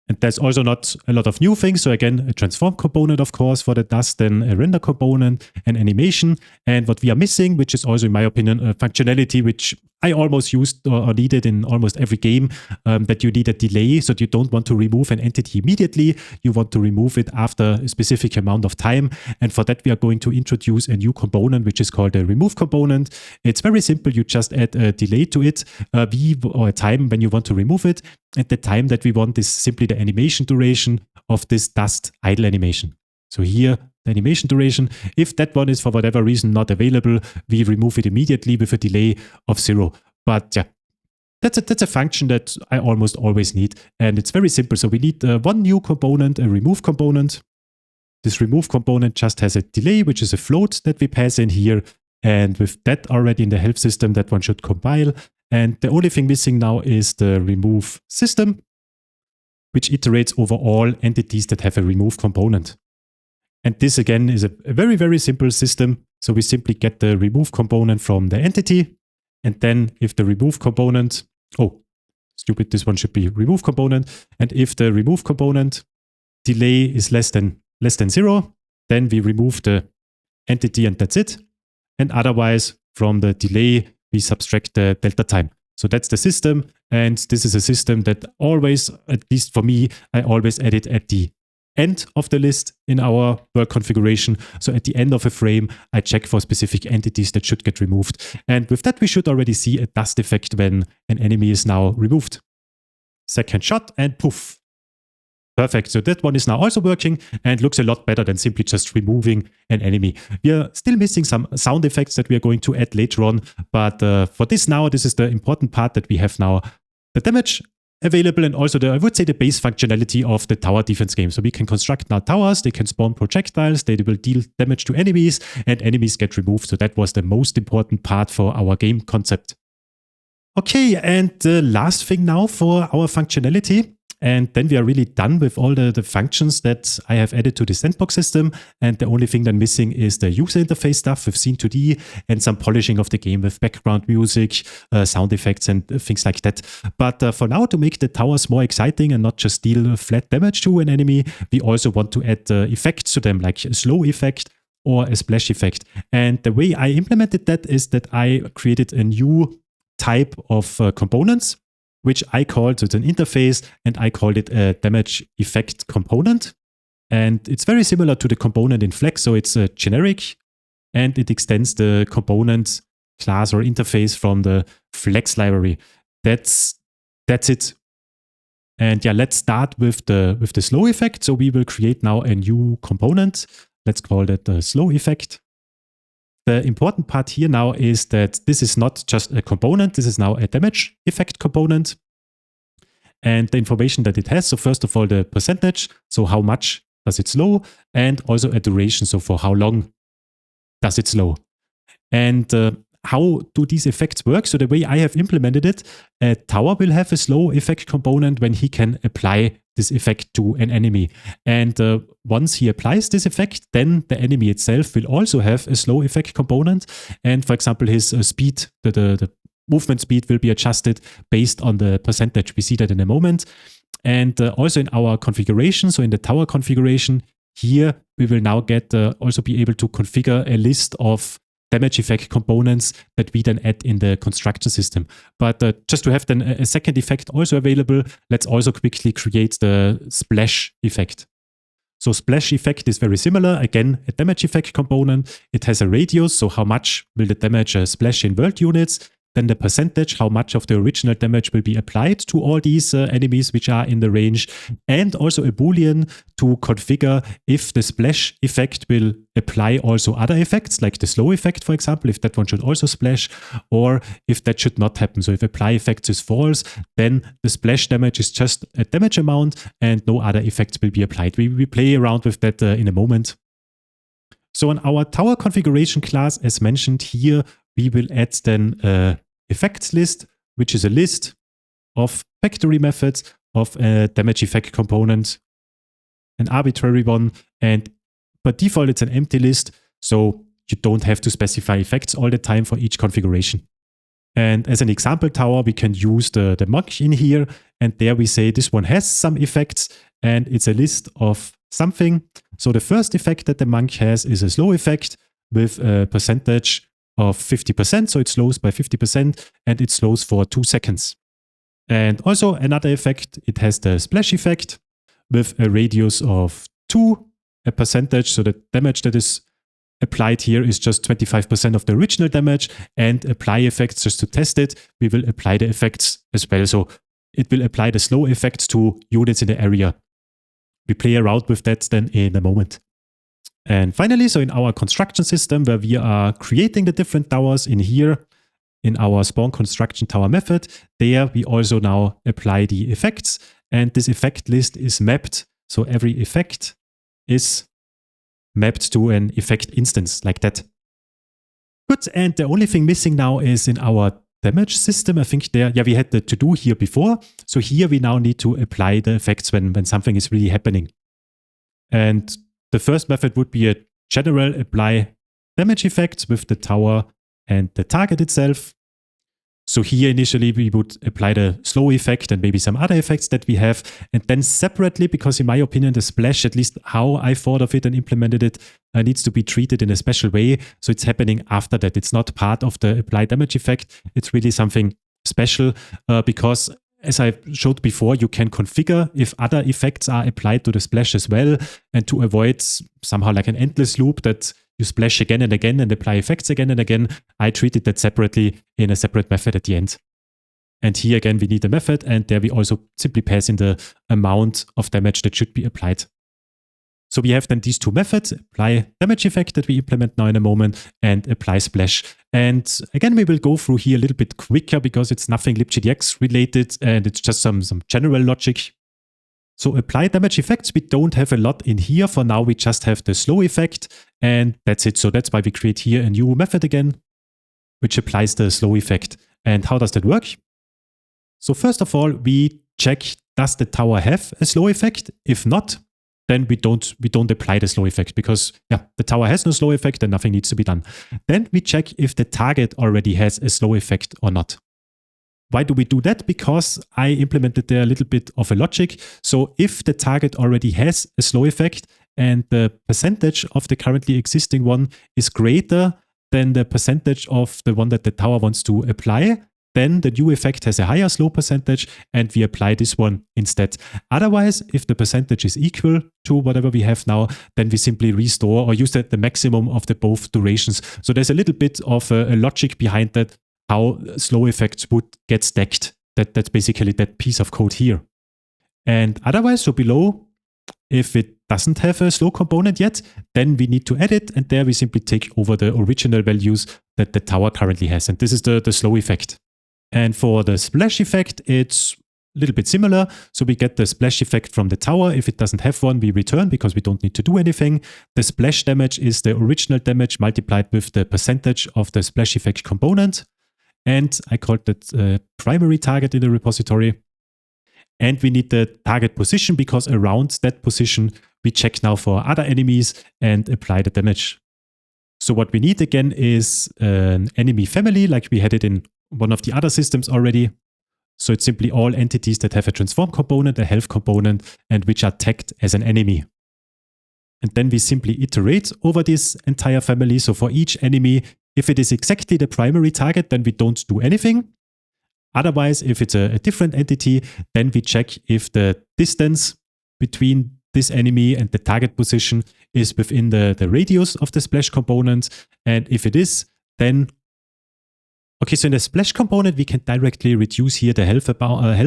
And there's also not a lot of new things. So again, a transform component, of course, for the dust, then a render component, an animation. And what we are missing, which is also, in my opinion, a functionality which I almost used or needed in almost every game, that you need a delay. So you don't want to remove an entity immediately. You want to remove it after a specific amount of time. And for that, we are going to introduce a new component, which is called a remove component. It's very simple. You just add a delay to it, or a time when you want to remove it. And the time that we want is simply the animation duration of this dust idle animation. So here, the animation duration, if that one is for whatever reason not available, we remove it immediately with a delay of 0. But yeah, that's a function that I almost always need. And it's very simple. So we need one new component, a remove component. This remove component just has a delay, which is a float that we pass in here. And with that already in the health system, that one should compile. And the only thing missing now is the remove system, which iterates over all entities that have a remove component. And this again is a very, very simple system. So we simply get the remove component from the entity. And then if the remove component, this one should be remove component. And if the remove component delay is less than 0, then we remove the entity and that's it. And otherwise from the delay, we subtract the delta time. So that's the system. And this is a system that always, at least for me, I always add it at the end of the list in our work configuration. So at the end of a frame, I check for specific entities that should get removed. And with that, we should already see a dust effect when an enemy is now removed. second shot, and poof. Perfect. So that one is now also working and looks a lot better than simply just removing an enemy. We are still missing some sound effects that we are going to add later on. But for this now, this is the important part, that we have now the damage available and also I would say the base functionality of the tower defense game. So we can construct now towers, they can spawn projectiles, they will deal damage to enemies, and enemies get removed. So that was the most important part for our game concept. Okay, and the last thing now for our functionality. And then we are really done with all the functions that I have added to the sandbox system. And the only thing then missing is the user interface stuff with Scene2D and some polishing of the game with background music, sound effects and things like that. But for now, to make the towers more exciting and not just deal flat damage to an enemy, we also want to add effects to them, like a slow effect or a splash effect. And the way I implemented that is that I created a new type of components, which I called, so it's an interface, and I called it a damage effect component. And it's very similar to the component in Fleks, so it's a generic, and it extends the component class or interface from the Fleks library. That's it. And yeah, let's start with the slow effect. So we will create now a new component. Let's call that the slow effect. The important part here now is that this is not just a component, this is now a damage effect component. And the information that it has, so first of all, the percentage, so how much does it slow, and also a duration, so for how long does it slow. And how do these effects work? So the way I have implemented it, a tower will have a slow effect component when he can apply this effect to an enemy. And once he applies this effect, then the enemy itself will also have a slow effect component. And for example, his speed, the movement speed will be adjusted based on the percentage. We see that in a moment. And also in our configuration, so in the tower configuration, here we will now get also be able to configure a list of damage effect components that we then add in the construction system. But just to have then a second effect also available, let's also quickly create the splash effect. So splash effect is very similar. Again, a damage effect component. It has a radius, so how much will the damage splash in world units. Then the percentage, how much of the original damage will be applied to all these enemies which are in the range. And also a Boolean to configure if the splash effect will apply also other effects, like the slow effect, for example, if that one should also splash, or if that should not happen. So if apply effects is false, then the splash damage is just a damage amount and no other effects will be applied. We play around with that in a moment. So in our tower configuration class, as mentioned here, we will add then a effects list, which is a list of factory methods of a damage effect component, an arbitrary one, and by default it's an empty list, so you don't have to specify effects all the time for each configuration. And as an example tower, we can use the monk in here, and there we say this one has some effects, and it's a list of something. So the first effect that the monk has is a slow effect with a percentage of 50%, so it slows by 50%, and it slows for 2 seconds. And also another effect, it has the splash effect with a radius of 2, a percentage, so the damage that is applied here is just 25% of the original damage, and apply effects just to test it. We will apply the effects as well, so it will apply the slow effects to units in the area. We play around with that then in a moment. And finally, so in our construction system where we are creating the different towers in here, in our spawn construction tower method, there we also now apply the effects, and this effect list is mapped. So every effect is mapped to an effect instance like that. Good, and the only thing missing now is in our damage system. I think there, yeah, we had the to do here before. So here we now need to apply the effects when something is really happening. And the first method would be a general apply damage effects with the tower and the target itself. So here initially we would apply the slow effect and maybe some other effects that we have. And then separately, because in my opinion, the splash, at least how I thought of it and implemented it, needs to be treated in a special way. So it's happening after that. It's not part of the apply damage effect. It's really something special because as I showed before, you can configure if other effects are applied to the splash as well, and to avoid somehow like an endless loop that you splash again and again and apply effects again and again, I treated that separately in a separate method at the end. And here again, we need a method, and there we also simply pass in the amount of damage that should be applied. So we have then these two methods, apply damage effect that we implement now in a moment, and apply splash. And again, we will go through here a little bit quicker because it's nothing LibGDX related, and it's just some general logic. So apply damage effects, we don't have a lot in here. For now, we just have the slow effect, and that's it. So that's why we create here a new method again, which applies the slow effect. And how does that work? So first of all, we check, does the tower have a slow effect? If not, then we don't apply the slow effect because the tower has no slow effect and nothing needs to be done. Then we check if the target already has a slow effect or not. Why do we do that? Because I implemented there a little bit of a logic. So if the target already has a slow effect and the percentage of the currently existing one is greater than the percentage of the one that the tower wants to apply, then the new effect has a higher slow percentage and we apply this one instead. Otherwise, if the percentage is equal to whatever we have now, then we simply restore or use the maximum of the both durations. So there's a little bit of a logic behind that, how slow effects would get stacked. That's basically that piece of code here. And otherwise, so below, if it doesn't have a slow component yet, then we need to add it. And there we simply take over the original values that the tower currently has. And this is the slow effect. And for the splash effect, it's a little bit similar. So we get the splash effect from the tower. If it doesn't have one, we return because we don't need to do anything. The splash damage is the original damage multiplied with the percentage of the splash effect component. And I called that primary target in the repository. And we need the target position because around that position, we check now for other enemies and apply the damage. So what we need again is an enemy family, like we had it in one of the other systems already. So it's simply all entities that have a transform component, a health component, and which are tagged as an enemy. And then we simply iterate over this entire family. So for each enemy, if it is exactly the primary target, then we don't do anything. Otherwise, if it's a different entity, then we check if the distance between this enemy and the target position is within the radius of the splash component. And if it is, then okay, so in the splash component, we can directly reduce here the health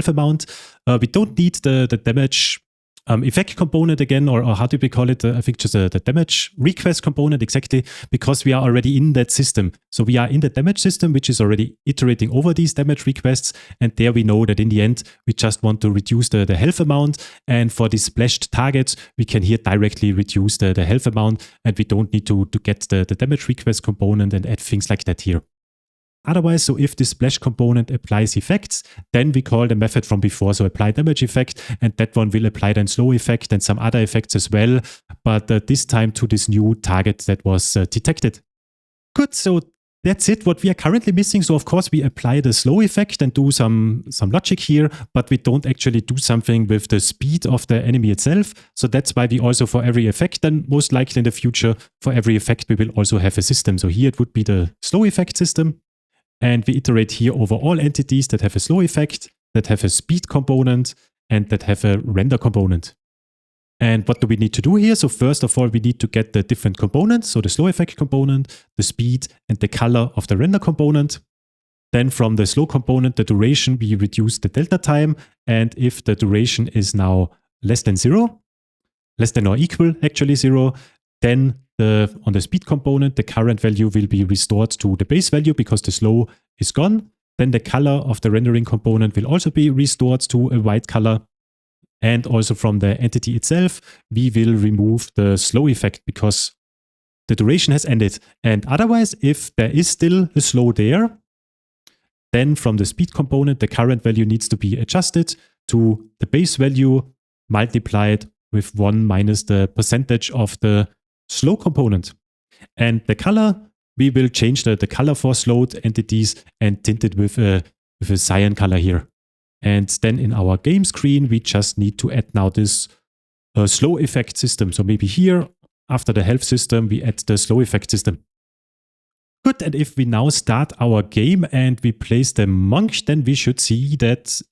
amount. We don't need the damage effect component again, or how do we call it? I think just the damage request component, exactly, because we are already in that system. So we are in the damage system, which is already iterating over these damage requests. And there we know that in the end, we just want to reduce the health amount. And for these splashed targets, we can here directly reduce the health amount. And we don't need to get the damage request component and add things like that here. Otherwise, so if the splash component applies effects, then we call the method from before, so apply damage effect, and that one will apply then slow effect and some other effects as well, but this time to this new target that was detected. Good, so that's it, what we are currently missing. So of course we apply the slow effect and do some logic here, but we don't actually do something with the speed of the enemy itself. So that's why we also, for every effect, then most likely in the future, for every effect, we will also have a system. So here it would be the slow effect system. And we iterate here over all entities that have a slow effect, that have a speed component, and that have a render component. And what do we need to do here? So first of all, we need to get the different components. So the slow effect component, the speed, and the color of the render component. Then from the slow component, the duration, we reduce the delta time. And if the duration is now less than 0, less than or equal actually 0, then on the speed component, the current value will be restored to the base value because the slow is gone. Then the color of the rendering component will also be restored to a white color. And also from the entity itself, we will remove the slow effect because the duration has ended. And otherwise, if there is still a slow there, then from the speed component, the current value needs to be adjusted to the base value multiplied with 1 minus the percentage of the slow component. And the color, we will change the color for slowed entities and tint it with a cyan color here. And then in our game screen, we just need to add now this slow effect system. So maybe here, after the health system, we add the slow effect system. Good, and if we now start our game and we place the monk, then we should see that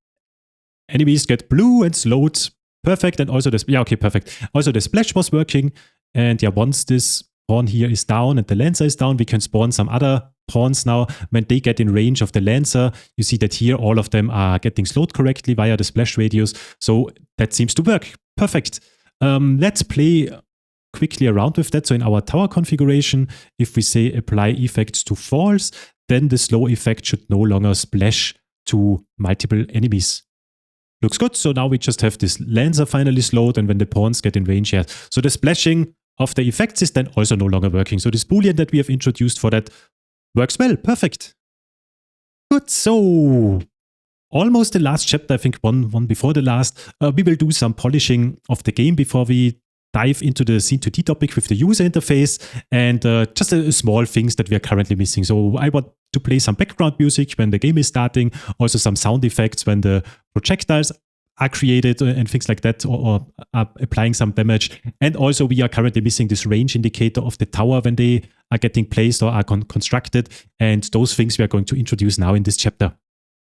enemies get blue and slowed. Perfect, and also perfect. Also the splash was working. And yeah, once this pawn here is down and the lancer is down, we can spawn some other pawns now. When they get in range of the lancer, you see that here all of them are getting slowed correctly via the splash radius. So that seems to work. Perfect. Let's play quickly around with that. So in our tower configuration, if we say apply effects to false, then the slow effect should no longer splash to multiple enemies. Looks good. So now we just have this lancer finally slowed, and when the pawns get in range here. So the splashing of the effects is then also no longer working. So this boolean that we have introduced for that works well. Perfect. Good. So almost the last chapter, I think one before the last, we will do some polishing of the game before we dive into the scene2D topic with the user interface and just small things that we are currently missing. So I want to play some background music when the game is starting, also some sound effects when the projectiles are created and things like that, or are applying some damage. And also we are currently missing this range indicator of the tower when they are getting placed or are constructed. And those things we are going to introduce now in this chapter.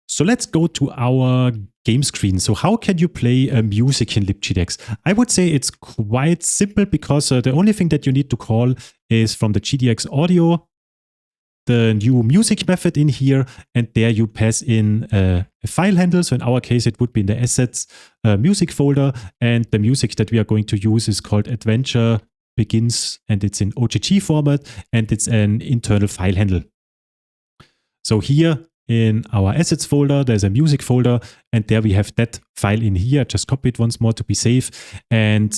So let's go to our game screen. So how can you play music in LibGDX? I would say it's quite simple because the only thing that you need to call is from the GDX audio, the new music method in here, and there you pass in a file handle. So in our case, it would be in the assets music folder, and the music that we are going to use is called Adventure Begins, and it's in OGG format, and it's an internal file handle. So here in our assets folder, there's a music folder, and there we have that file in here. Just copy it once more to be safe. And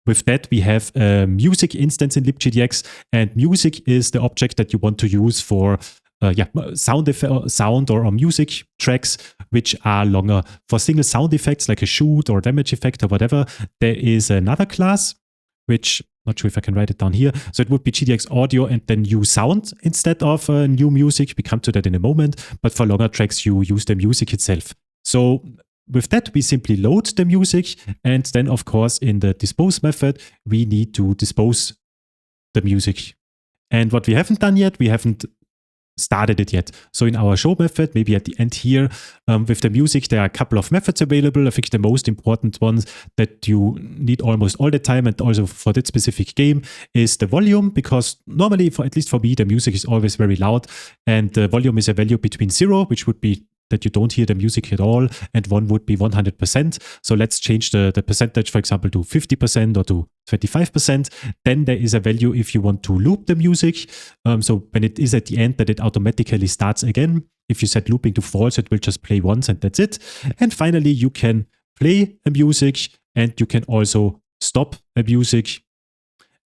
with that, we have a music instance in LibGDX, and music is the object that you want to use for sound or music tracks, which are longer. For single sound effects like a shoot or damage effect or whatever, there is another class, which not sure if I can write it down here. So it would be GDX audio and then new sound instead of new music. We come to that in a moment. But for longer tracks, you use the music itself. So with that, we simply load the music. And then, of course, in the dispose method, we need to dispose the music. And what we haven't done yet, we haven't started it yet. So in our show method, maybe at the end here, with the music, there are a couple of methods available. I think the most important ones that you need almost all the time, and also for that specific game, is the volume, because normally, at least for me, the music is always very loud, and the volume is a value between 0, which would be that you don't hear the music at all, and 1 would be 100%. So let's change the percentage, for example, to 50% or to 25%. Then there is a value if you want to loop the music. So when it is at the end, that it automatically starts again. If you set looping to false, it will just play once and that's it. And finally, you can play a music, and you can also stop a music.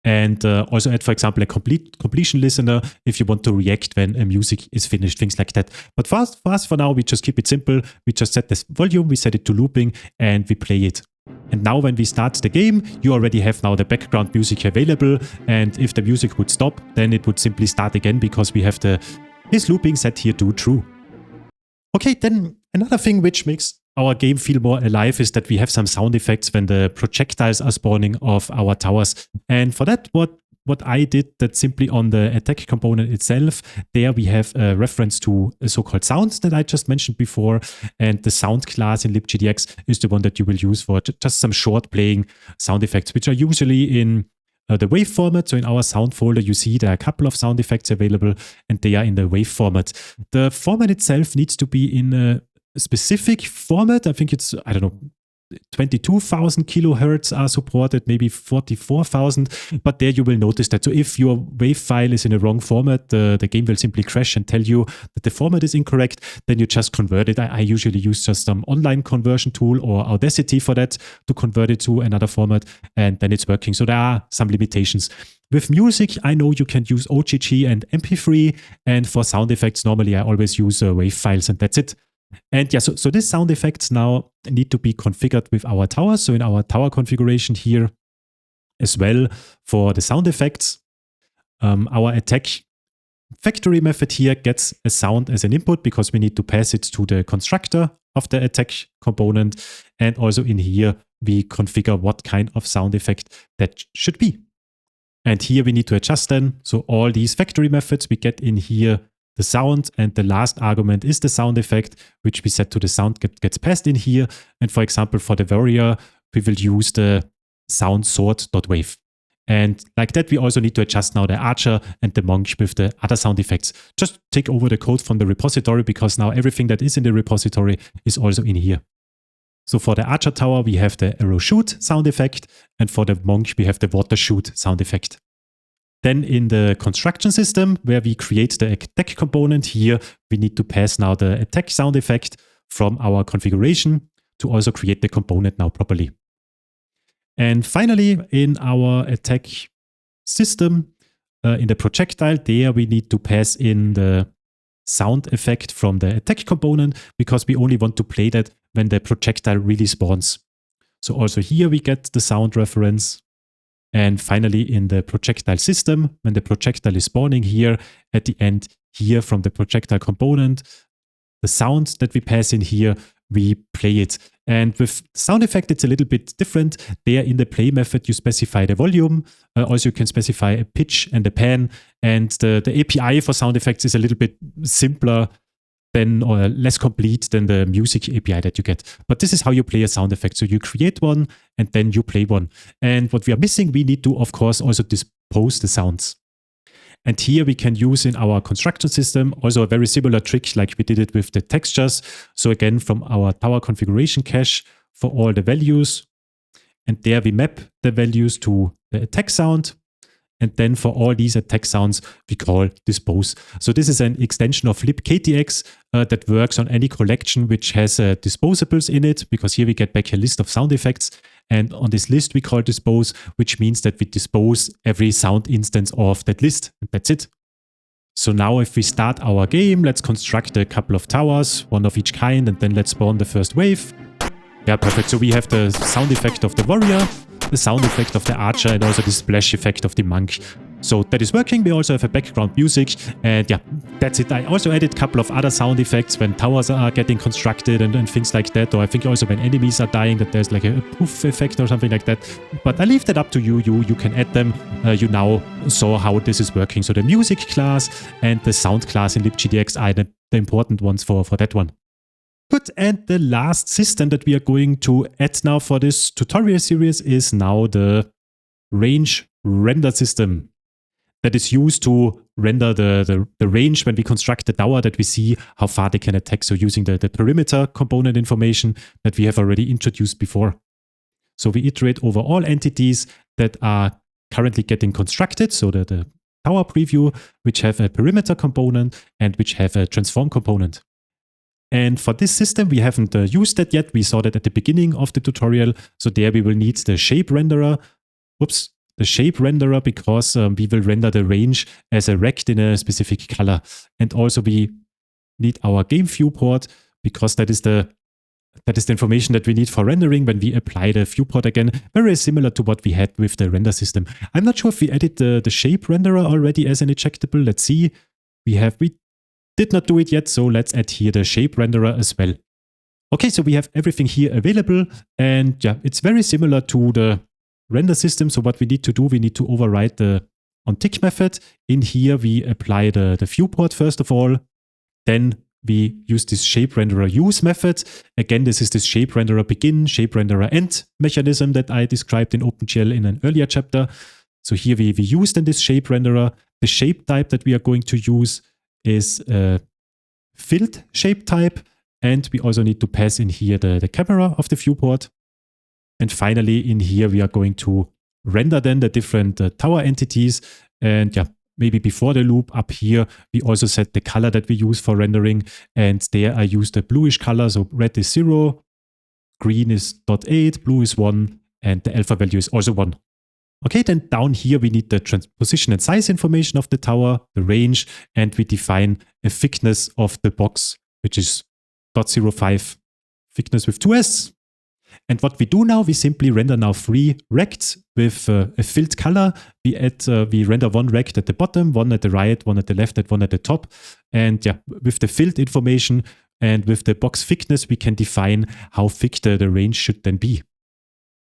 And also add, for example, a completion listener if you want to react when a music is finished, things like that. But for us, for now, we just keep it simple. We just set this volume, we set it to looping, and we play it. And now when we start the game, you already have now the background music available. And if the music would stop, then it would simply start again because we have this looping set here to true. Okay, then another thing which makes our game feel more alive is that we have some sound effects when the projectiles are spawning off our towers. And for that, what I did, that simply on the attack component itself, there we have a reference to a so-called sounds that I just mentioned before. And the sound class in LibGDX is the one that you will use for just some short playing sound effects, which are usually in the wave format. So in our sound folder, you see there are a couple of sound effects available, and they are in the wave format. The format itself needs to be in a specific format. I think it's, 22,000 kilohertz are supported, maybe 44,000, but there you will notice that. So if your wave file is in a wrong format, the game will simply crash and tell you that the format is incorrect. Then you just convert it. I usually use just some online conversion tool or Audacity for that to convert it to another format, and then it's working. So there are some limitations. With music, I know you can use OGG and MP3, and for sound effects, normally I always use wave files, and that's it. And yeah, so these sound effects now need to be configured with our tower. So in our tower configuration here as well, for the sound effects, our attack factory method here gets a sound as an input because we need to pass it to the constructor of the attack component. And also in here, we configure what kind of sound effect that should be. And here we need to adjust then. So all these factory methods, we get in here the sound, and the last argument is the sound effect, which we set to the sound gets passed in here. And for example, for the warrior, we will use the sound sort.wave. And like that, we also need to adjust now the archer and the monk with the other sound effects. Just take over the code from the repository because now everything that is in the repository is also in here. So for the archer tower, we have the arrow shoot sound effect, and for the monk, we have the water shoot sound effect. Then in the construction system, where we create the attack component, here we need to pass now the attack sound effect from our configuration to also create the component now properly. And finally, in our attack system, in the projectile, there we need to pass in the sound effect from the attack component because we only want to play that when the projectile really spawns. So also here we get the sound reference. And finally, in the projectile system, when the projectile is spawning here, at the end here from the projectile component, the sound that we pass in here, we play it. And with sound effect, it's a little bit different. There in the play method, you specify the volume. Also, you can specify a pitch and a pan. And the API for sound effects is a little bit simpler than or less complete than the music API that you get. But this is how you play a sound effect. So you create one and then you play one. And what we are missing, we need to, of course, also dispose the sounds. And here we can use in our construction system also a very similar trick like we did it with the textures. So again, from our tower configuration cache for all the values. And there we map the values to the attack sound. And then for all these attack sounds, we call dispose. So this is an extension of LibKTX that works on any collection which has disposables in it, because here we get back a list of sound effects. And on this list, we call dispose, which means that we dispose every sound instance of that list. And that's it. So now if we start our game, let's construct a couple of towers, one of each kind, and then let's spawn the first wave. Yeah, perfect. So we have the sound effect of the warrior, the sound effect of the archer, and also the splash effect of the monk. So that is working. We also have a background music, and yeah, that's it. I also added a couple of other sound effects when towers are getting constructed and things like that, or I think also when enemies are dying, that there's like a poof effect or something like that. But I leave that up to you. You can add them. You now saw how this is working. So the music class and the sound class in LibGDX are the important ones for that one. Good, and the last system that we are going to add now for this tutorial series is now the range render system that is used to render the range when we construct the tower, that we see how far they can attack. So using the perimeter component information that we have already introduced before. So we iterate over all entities that are currently getting constructed. So the tower preview, which have a perimeter component and which have a transform component. And for this system, we haven't used that yet. We saw that at the beginning of the tutorial. So there we will need the shape renderer. Oops, the shape renderer, because we will render the range as a rect in a specific color. And also we need our game viewport, because that is the information that we need for rendering when we apply the viewport again. Very similar to what we had with the render system. I'm not sure if we added the shape renderer already as an ejectable. Let's see. We did not do it yet, so let's add here the shape renderer as well. Okay, so we have everything here available, and yeah, it's very similar to the render system. So what we need to do, we need to override the onTick method. In here, we apply the viewport first of all. Then we use this shape renderer use method. Again, this is this shape renderer begin, shape renderer end mechanism that I described in OpenGL in an earlier chapter. So here we use then this shape renderer. The shape type that we are going to use is a filled shape type, and we also need to pass in here the camera of the viewport. And finally, in here we are going to render then the different tower entities. And yeah, maybe before the loop up here, we also set the color that we use for rendering. And there I use the bluish color. So red is 0, green is 0.8, blue is 1, and the alpha value is also 1. Okay, then down here we need the position and size information of the tower, the range, and we define a thickness of the box, which is 0.05 thickness with 2s. And what we do now, we simply render now 3 rects with a filled color. We render 1 rect at the bottom, 1 at the right, 1 at the left, and 1 at the top. And yeah, with the filled information and with the box thickness, we can define how thick the range should then be.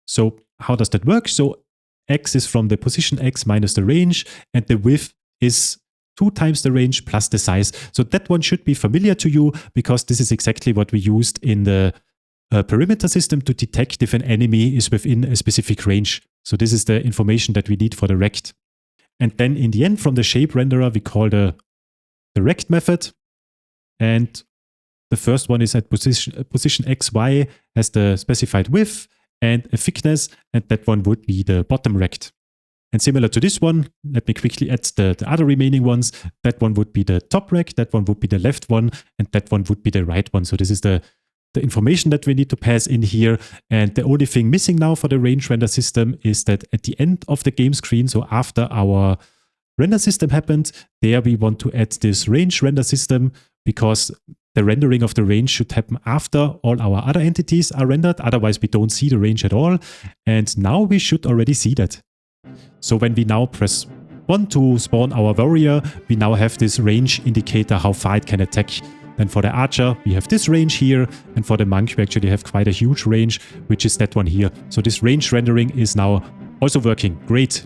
So how does that work? So x is from the position x minus the range, and the width is 2 times the range plus the size. So that one should be familiar to you, because this is exactly what we used in the perimeter system to detect if an enemy is within a specific range. So this is the information that we need for the rect. And then in the end, from the shape renderer, we call the rect method. And the first one is at position X, Y, has the specified width and a thickness, and that one would be the bottom rect. And similar to this one, let me quickly add the other remaining ones. That one would be the top rect, that one would be the left one, and that one would be the right one. So this is the information that we need to pass in here. And the only thing missing now for the range render system is that at the end of the game screen, so after our render system happened, there we want to add this range render system, because the rendering of the range should happen after all our other entities are rendered. Otherwise, we don't see the range at all. And now we should already see that. So when we now press 1 to spawn our warrior, we now have this range indicator how far it can attack. Then for the archer, we have this range here. And for the monk, we actually have quite a huge range, which is that one here. So this range rendering is now also working. Great.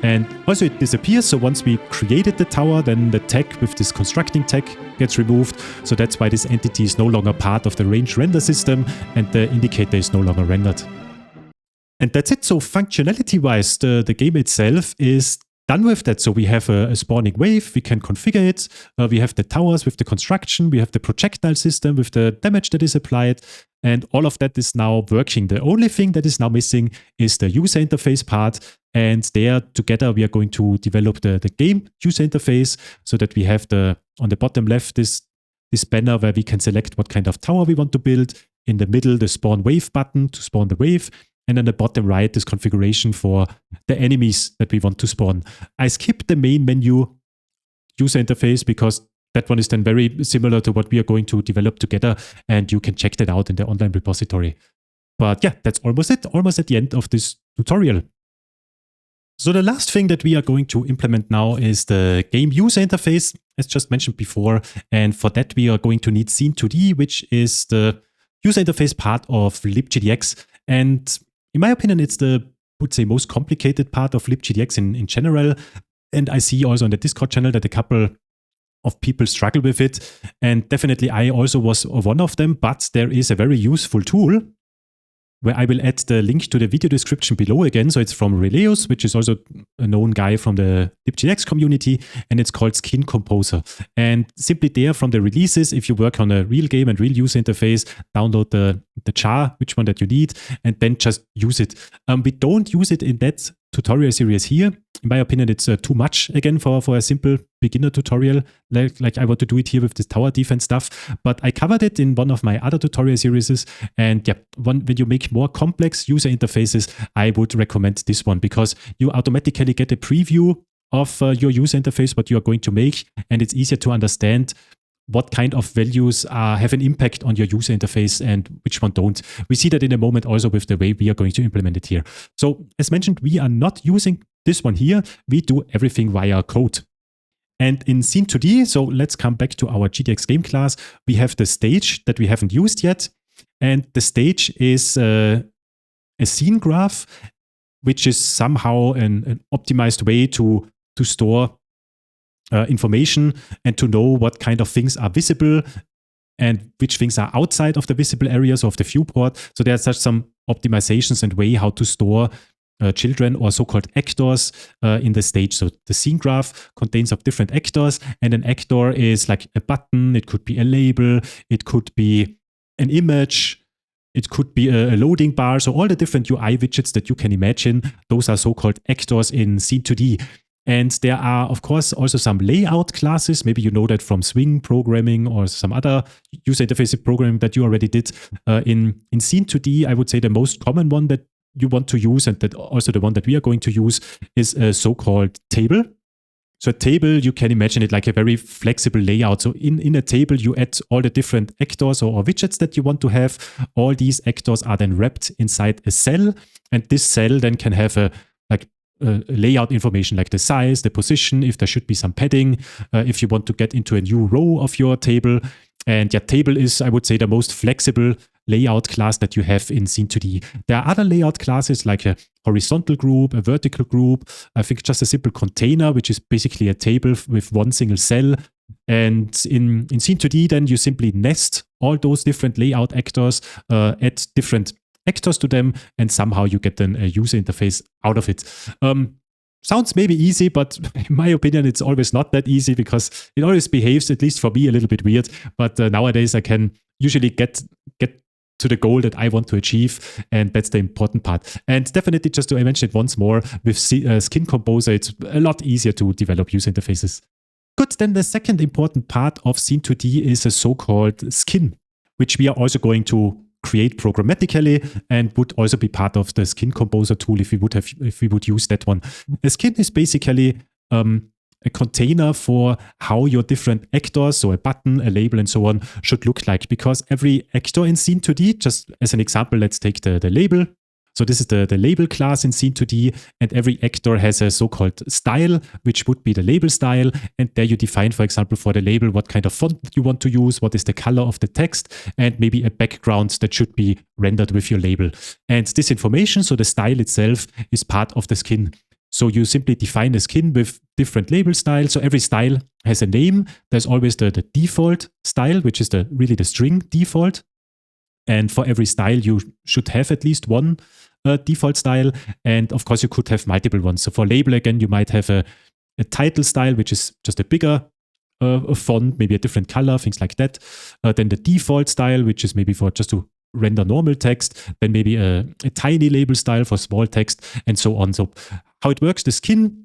And also it disappears. So once we created the tower, then the tag with this constructing tag gets removed. So that's why this entity is no longer part of the range render system and the indicator is no longer rendered. And that's it. So functionality-wise, the game itself is done with that. So we have a spawning wave, we can configure it. We have the towers with the construction, we have the projectile system with the damage that is applied, and all of that is now working. The only thing that is now missing is the user interface part. And there together we are going to develop the game user interface so that we have on the bottom left this banner where we can select what kind of tower we want to build. In the middle, the spawn wave button to spawn the wave. And on the bottom right, this configuration for the enemies that we want to spawn. I skipped the main menu user interface because that one is then very similar to what we are going to develop together, and you can check that out in the online repository. But yeah, that's almost it, almost at the end of this tutorial. So the last thing that we are going to implement now is the game user interface, as just mentioned before. And for that, we are going to need Scene2D, which is the user interface part of LibGDX. And in my opinion, it's the, I would say, most complicated part of LibGDX in general. And I see also on the Discord channel that a couple of people struggle with it. And definitely I also was one of them, but there is a very useful tool where I will add the link to the video description below again. So it's from Releus, which is also a known guy from the LibGDX community, and it's called Skin Composer. And simply there from the releases, if you work on a real game and real user interface, download the jar, which one that you need, and then just use it. We don't use it in that tutorial series here. In my opinion, it's too much again for a simple beginner tutorial, like I want to do it here with this tower defense stuff. But I covered it in one of my other tutorial series. And yeah, when you make more complex user interfaces, I would recommend this one because you automatically get a preview of your user interface, what you are going to make, and it's easier to understand what kind of values have an impact on your user interface and which one don't. We see that in a moment also with the way we are going to implement it here. So as mentioned, we are not using this one here. We do everything via code. And in Scene2D, so let's come back to our GDX game class, we have the stage that we haven't used yet. And the stage is a scene graph, which is somehow an optimized way to store information and to know what kind of things are visible and which things are outside of the visible areas of the viewport. So there's such some optimizations and way how to store children or so-called actors in the stage. So the scene graph contains of different actors, and an actor is like a button, it could be a label, it could be an image, it could be a loading bar. So all the different UI widgets that you can imagine, those are so-called actors in Scene2D. And there are, of course, also some layout classes. Maybe you know that from Swing programming or some other user interface programming that you already did. In Scene2D, I would say the most common one that you want to use, and that also the one that we are going to use, is a so-called table. So a table, you can imagine it like a very flexible layout. So in a table, you add all the different actors or widgets that you want to have. All these actors are then wrapped inside a cell. And this cell then can have a layout information like the size, the position, if there should be some padding, if you want to get into a new row of your table. And yeah, table is, I would say, the most flexible layout class that you have in Scene2D. There are other layout classes like a horizontal group, a vertical group, I think just a simple container, which is basically a table with one single cell. And in Scene2D, then you simply nest all those different layout actors at different actors to them, and somehow you get then a user interface out of it. Sounds maybe easy, but in my opinion, it's always not that easy because it always behaves, at least for me, a little bit weird. But nowadays, I can usually get to the goal that I want to achieve, and that's the important part. And definitely, just to mention it once more, with Skin Composer, it's a lot easier to develop user interfaces. Good, then the second important part of Scene2D is a so-called skin, which we are also going to create programmatically and would also be part of the Skin Composer tool if we would use that one. A skin is basically a container for how your different actors, so a button, a label, and so on, should look like. Because every actor in Scene2D, just as an example, let's take the label. So this is the label class in Scene2D, and every actor has a so-called style, which would be the label style. And there you define, for example, for the label, what kind of font you want to use, what is the color of the text, and maybe a background that should be rendered with your label. And this information, so the style itself, is part of the skin. So you simply define a skin with different label styles. So every style has a name. There's always the default style, which is really the string default. And for every style, you should have at least one default style. And of course, you could have multiple ones. So for label, again, you might have a title style, which is just a bigger font, maybe a different color, things like that. Then the default style, which is maybe for just to render normal text. Then maybe a tiny label style for small text, and so on. So how it works, the skin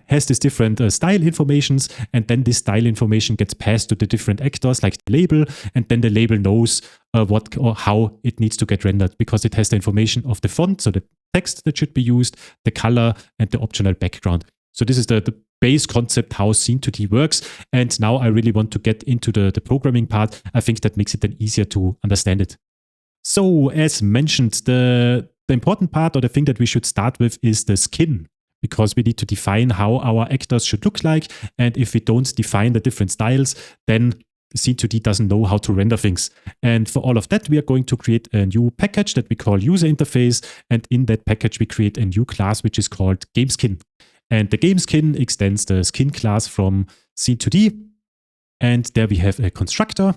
has this different style informations, and then this style information gets passed to the different actors, like the label, and then the label knows what or how it needs to get rendered because it has the information of the font, so the text that should be used, the color, and the optional background. So this is the base concept how Scene2D works. And now I really want to get into the programming part. I think that makes it then easier to understand it. So as mentioned, the important part, or the thing that we should start with, is the skin, because we need to define how our actors should look like. And if we don't define the different styles, then Scene2D doesn't know how to render things. And for all of that, we are going to create a new package that we call user interface. And in that package, we create a new class, which is called GameSkin. And the GameSkin extends the skin class from Scene2D. And there we have a constructor.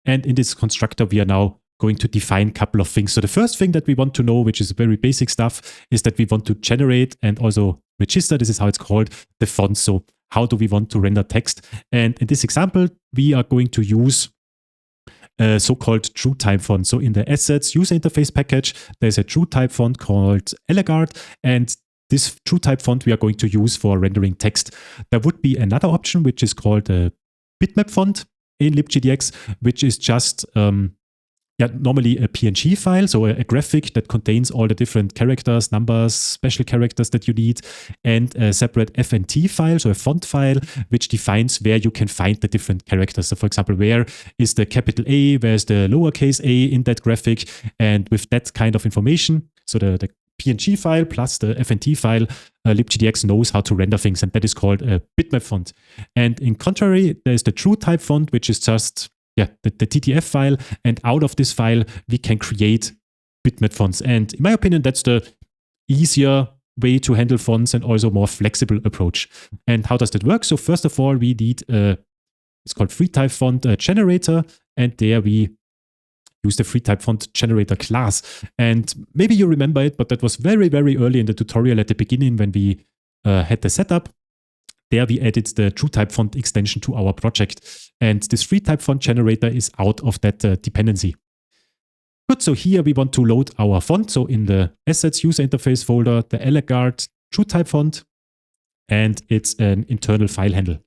And in this constructor, we are now going to define a couple of things. So the first thing that we want to know, which is very basic stuff, is that we want to generate and also register, this is how it's called, the font. So how do we want to render text? And in this example, we are going to use a so-called TrueType font. So in the assets user interface package, there's a TrueType font called Elegard, and this TrueType font we are going to use for rendering text. There would be another option, which is called a bitmap font in LibGDX, which is just normally a PNG file, so a graphic that contains all the different characters, numbers, special characters that you need, and a separate FNT file, so a font file, which defines where you can find the different characters. So for example, where is the capital A, where's the lowercase a in that graphic, and with that kind of information, so the PNG file plus the FNT file, LibGDX knows how to render things, and that is called a bitmap font. And in contrary, there's the TrueType font, which is just the TTF file, and out of this file, we can create bitmap fonts. And in my opinion, that's the easier way to handle fonts and also more flexible approach. And how does that work? So first of all, we need it's called FreeType font generator, and there we use the FreeType font generator class. And maybe you remember it, but that was very, very early in the tutorial at the beginning when we had the setup. There we added the TrueType font extension to our project. And this FreeType font generator is out of that dependency. Good, so here we want to load our font. So in the assets user interface folder, the Elegard TrueType font, and it's an internal file handle.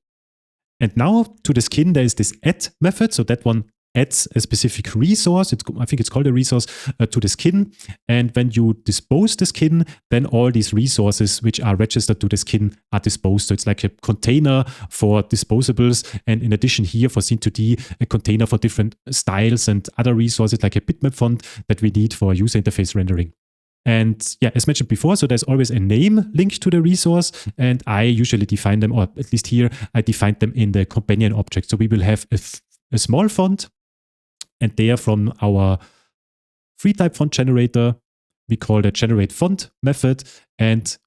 And now to the skin, there is this add method. So that one adds a specific resource, I think it's called a resource, to the skin. And when you dispose the skin, then all these resources which are registered to the skin are disposed. So it's like a container for disposables. And in addition here for Scene2D, a container for different styles and other resources like a bitmap font that we need for user interface rendering. And yeah, as mentioned before, so there's always a name linked to the resource, and I usually define them, or at least here, I define them in the companion object. So we will have a small font, and there from our FreeType font generator, we call the generate font method, and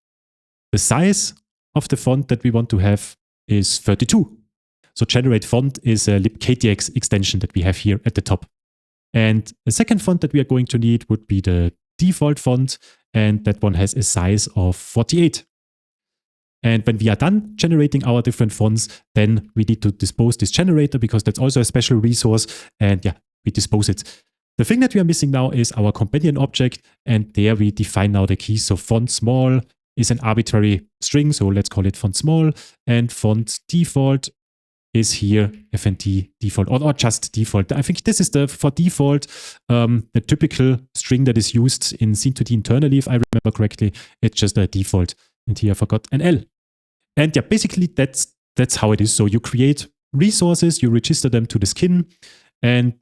the size of the font that we want to have is 32. So generate font is a LibKTX extension that we have here at the top. And the second font that we are going to need would be the default font, and that one has a size of 48. And when we are done generating our different fonts, then we need to dispose this generator because that's also a special resource. And yeah, we dispose it. The thing that we are missing now is our companion object. And there we define now the keys. So font small is an arbitrary string. So let's call it font small. And font default is here FNT default or just default. I think this is for default, the typical string that is used in Scene2D internally, if I remember correctly. It's just a default. And here I forgot an L. And yeah, basically that's how it is. So you create resources, you register them to the skin, and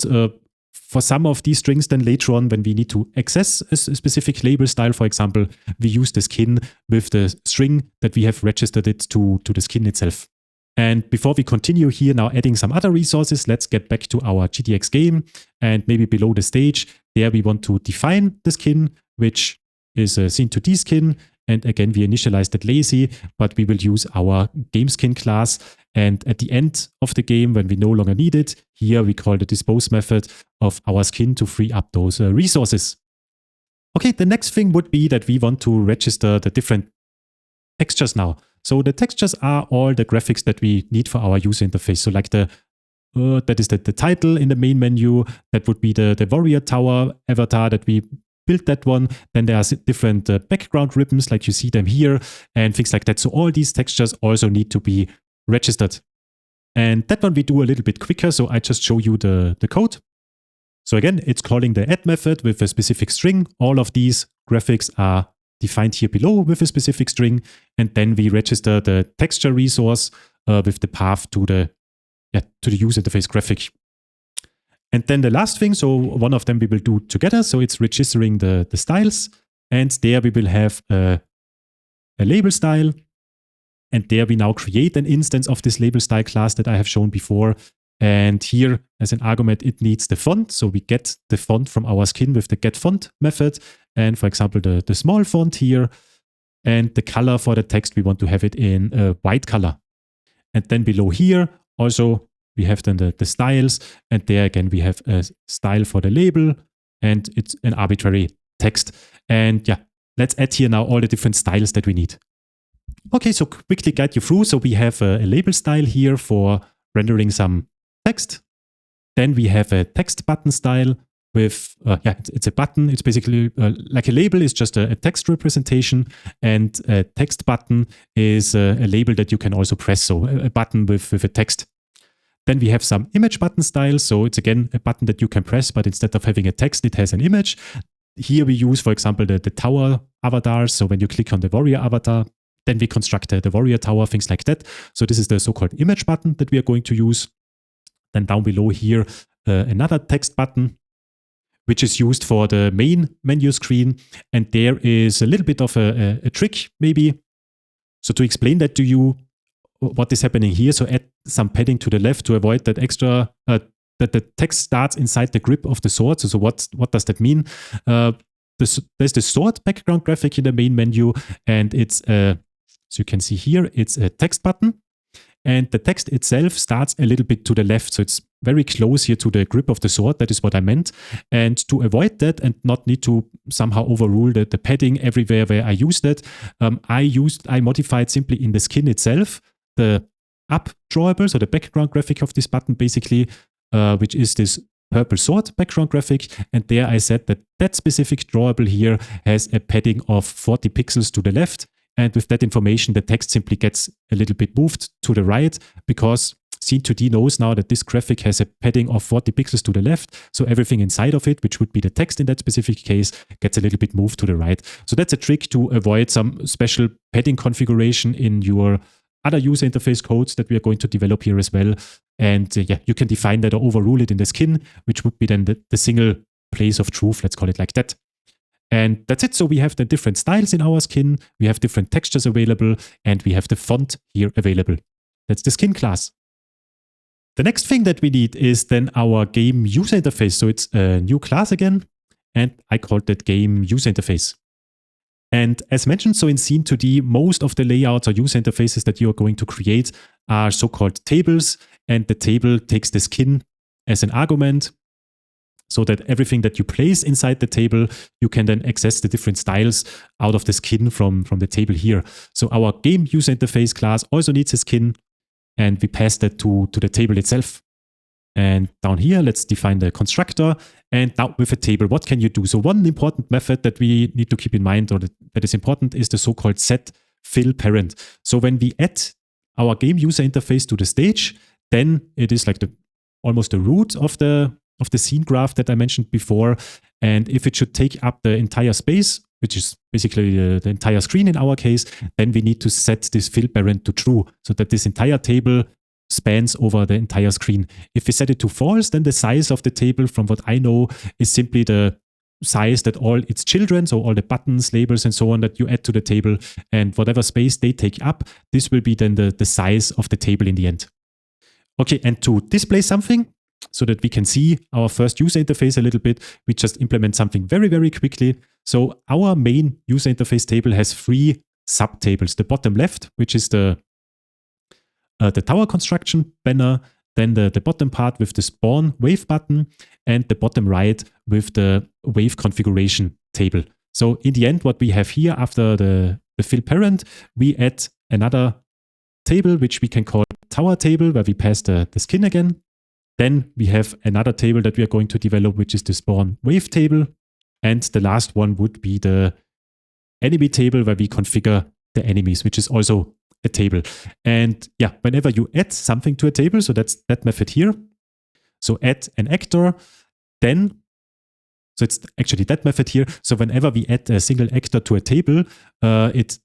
for some of these strings, then later on, when we need to access a specific label style, for example, we use the skin with the string that we have registered it to the skin itself. And before we continue here now adding some other resources, let's get back to our GDX game, and maybe below the stage, there we want to define the skin, which is a Scene2D skin. And again, we initialized it lazy, but we will use our game skin class. And at the end of the game, when we no longer need it, here we call the dispose method of our skin to free up those resources. Okay, the next thing would be that we want to register the different textures now. So the textures are all the graphics that we need for our user interface. So like that is the title in the main menu. That would be the warrior tower avatar that we built that one. Then there are different background ribbons, like you see them here, and things like that. So all these textures also need to be registered. And that one we do a little bit quicker. So I just show you the code. So again, it's calling the add method with a specific string. All of these graphics are defined here below with a specific string. And then we register the texture resource with the path to the user interface graphic. And then the last thing, so one of them we will do together. So it's registering the styles. And there we will have a label style. And there we now create an instance of this label style class that I have shown before. And here, as an argument, it needs the font. So we get the font from our skin with the getFont method. And for example, the small font here. And the color for the text, we want to have it in a white color. And then below here, also, we have then the styles, and there again we have a style for the label, and it's an arbitrary text. And yeah, let's add here now all the different styles that we need. Okay, so quickly guide you through. So we have a label style here for rendering some text. Then we have a text button style with, it's a button. It's basically like a label is just a text representation, and a text button is a label that you can also press. So a button with a text. Then we have some image button styles. So it's again a button that you can press, but instead of having a text, it has an image. Here we use, for example, the tower avatars. So when you click on the warrior avatar, then we construct the warrior tower, things like that. So this is the so-called image button that we are going to use. Then down below here, another text button, which is used for the main menu screen. And there is a little bit of a trick, maybe. So to explain that to you, what is happening here. So add some padding to the left to avoid that extra, that the text starts inside the grip of the sword. So what does that mean? There's the sword background graphic in the main menu, and it's, so you can see here, it's a text button. And the text itself starts a little bit to the left. So it's very close here to the grip of the sword. That is what I meant. And to avoid that and not need to somehow overrule the padding everywhere where I used it, I modified simply in the skin itself the up drawable, so the background graphic of this button basically, which is this purple sword background graphic. And there I said that specific drawable here has a padding of 40 pixels to the left. And with that information, the text simply gets a little bit moved to the right, because Scene2D knows now that this graphic has a padding of 40 pixels to the left. So everything inside of it, which would be the text in that specific case, gets a little bit moved to the right. So that's a trick to avoid some special padding configuration in your other user interface codes that we are going to develop here as well. And you can define that or overrule it in the skin, which would be then the single place of truth, let's call it like that. And that's it. So we have the different styles in our skin, we have different textures available, and we have the font here available. That's the skin class. The next thing that we need is then our game user interface. So it's a new class again, and I called that game user interface. And as mentioned, so in Scene2D, most of the layouts or user interfaces that you are going to create are so-called tables, and the table takes the skin as an argument. so that everything that you place inside the table, you can then access the different styles out of the skin from the table here. So our game user interface class also needs a skin, and we pass that to the table itself. And down here, let's define the constructor. And now with a table, what can you do? So one important method that we need to keep in mind, or that is important, is the so-called set fill parent. So when we add our game user interface to the stage, then it is like almost the root of the scene graph that I mentioned before. And if it should take up the entire space, which is basically the entire screen in our case, then we need to set this fill parent to true, so that this entire table spans over the entire screen. If we set it to false, then the size of the table, from what I know, is simply the size that all its children, so all the buttons, labels, and so on that you add to the table, and whatever space they take up, this will be then the size of the table in the end. Okay, and to display something, so that we can see our first user interface a little bit, we just implement something very, very quickly. So our main user interface table has 3 subtables. The bottom left, which is the tower construction banner, then the bottom part with the spawn wave button, and the bottom right with the wave configuration table. So in the end, what we have here after the fill parent, we add another table, which we can call tower table, where we pass the skin again. Then we have another table that we are going to develop, which is the spawn wave table. And the last one would be the enemy table, where we configure the enemies, which is also a table. And yeah, whenever you add something to a table, so that's that method here. So add an actor, then, so it's actually that method here. So whenever we add a single actor to a table, it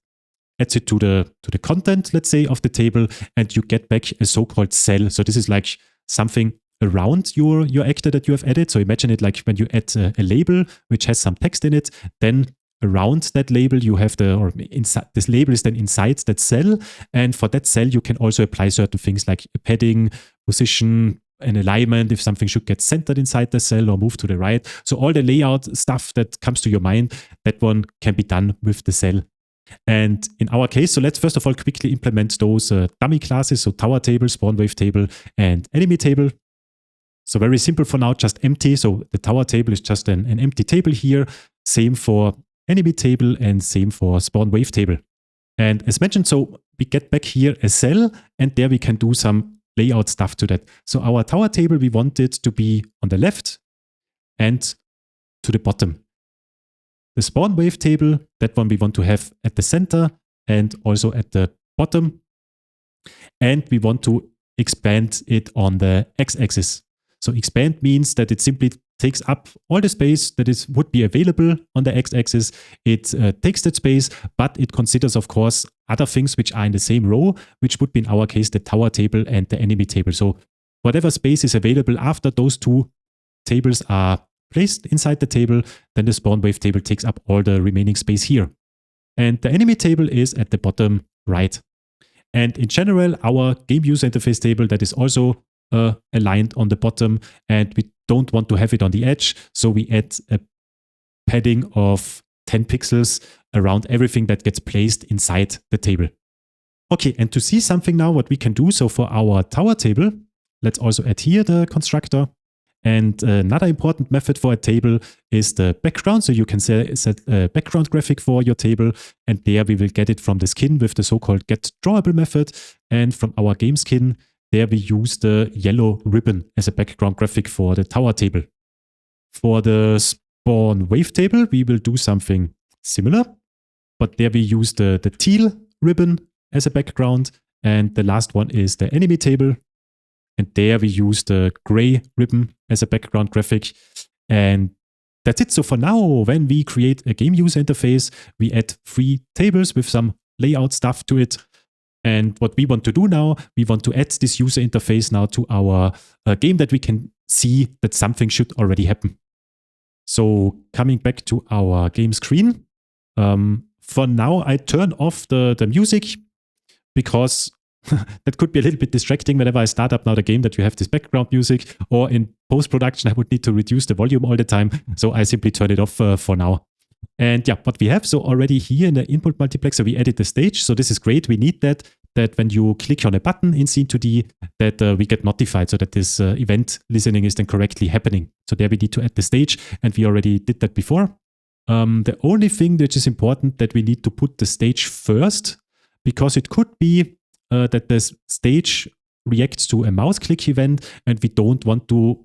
adds it to the content, let's say, of the table, and you get back a so-called cell. So this is like something around your actor that you have added. So imagine it like when you add a label which has some text in it, then around that label you have inside, this label is then inside that cell, and for that cell you can also apply certain things like padding, position, and alignment, if something should get centered inside the cell or move to the right. So all the layout stuff that comes to your mind, that one can be done with the cell. And in our case, so let's first of all quickly implement those dummy classes, so tower table, spawn wave table, and enemy table. So very simple for now, just empty. So the tower table is just an empty table here. Same for enemy table and same for spawn wave table. And as mentioned, so we get back here a cell, and there we can do some layout stuff to that. So our tower table, we want it to be on the left and to the bottom. The spawn wave table, that one we want to have at the center and also at the bottom. And we want to expand it on the x-axis. So expand means that it simply takes up all the space that would be available on the x-axis. It takes that space, but it considers, of course, other things which are in the same row, which would be in our case the tower table and the enemy table. So whatever space is available after those two tables are placed inside the table, then the spawn wave table takes up all the remaining space here. And the enemy table is at the bottom right. And in general, our game user interface table, that is also aligned on the bottom, and we don't want to have it on the edge, so we add a padding of 10 pixels around everything that gets placed inside the table. Okay, and to see something now, what we can do, so for our tower table, let's also add here the constructor. And another important method for a table is the background. So you can set a background graphic for your table, and there we will get it from the skin with the so-called getDrawable method. And from our game skin, there we use the yellow ribbon as a background graphic for the tower table. For the spawn wave table, we will do something similar, but there we use the teal ribbon as a background. And the last one is the enemy table. And there we use the gray ribbon as a background graphic. And that's it. So for now, when we create a game user interface, we add 3 tables with some layout stuff to it. And what we want to do now, we want to add this user interface now to our game, that we can see that something should already happen. So coming back to our game screen, for now I turn off the music, because that could be a little bit distracting whenever I start up now the game, that you have this background music, or in post-production I would need to reduce the volume all the time. So I simply turn it off for now. And yeah, what we have, so already here in the input multiplexer, we added the stage. So this is great. We need that. that when you click on a button in Scene2D, that we get notified so that this event listening is then correctly happening. So there we need to add the stage, and we already did that before. The only thing which is important that we need to put the stage first, because it could be that the stage reacts to a mouse click event, and we don't want to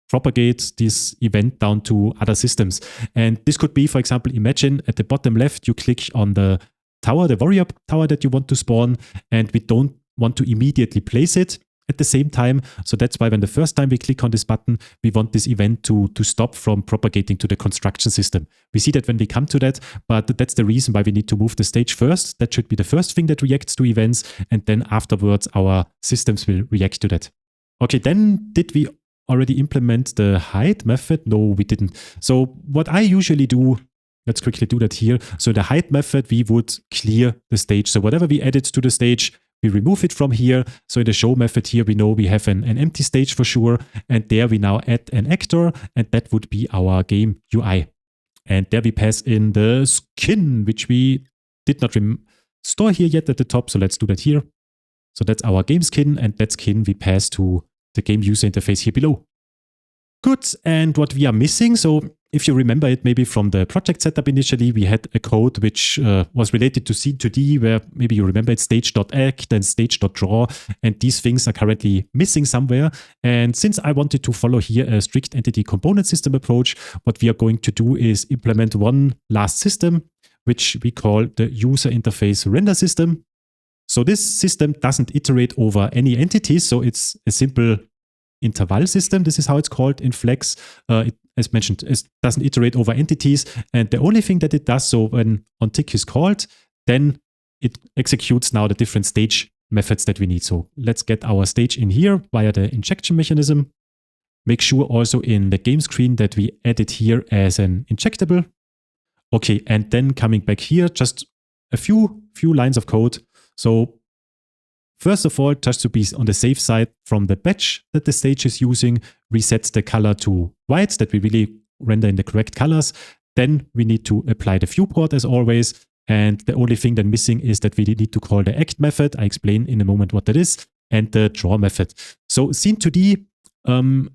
propagate this event down to other systems. And this could be, for example, imagine at the bottom left, you click on the tower, the warrior tower that you want to spawn, and we don't want to immediately place it at the same time. So that's why when the first time we click on this button, we want this event to stop from propagating to the construction system. We see that when we come to that, but that's the reason why we need to move the stage first. That should be the first thing that reacts to events, and then afterwards our systems will react to that. Okay, then did we already implement the hide method? No, we didn't. So what I usually do, let's quickly do that here. So the hide method, we would clear the stage. So whatever we added to the stage, we remove it from here. So in the show method here, we know we have an empty stage for sure. And there we now add an actor, and that would be our game UI. And there we pass in the skin, which we did not store here yet at the top. So let's do that here. So that's our game skin, and that skin we pass to the game user interface here below. Good, and what we are missing, so if you remember it maybe from the project setup initially, we had a code which was related to Scene2D, where maybe you remember it, stage.act and stage.draw, and these things are currently missing somewhere. And since I wanted to follow here a strict entity component system approach, what we are going to do is implement one last system, which we call the user interface render system. So this system doesn't iterate over any entities, so it's a simple interval system. This is how it's called in Fleks. As mentioned, it doesn't iterate over entities. And the only thing that it does, so when onTick is called, then it executes now the different stage methods that we need. So let's get our stage in here via the injection mechanism. Make sure also in the game screen that we add it here as an injectable. Okay, and then coming back here, just a few lines of code. So first of all, just to be on the safe side, from the batch that the stage is using, reset the color to white, that we really render in the correct colors. Then we need to apply the viewport as always. And the only thing then missing is that we need to call the act method. I explain in a moment what that is, and the draw method. So Scene2D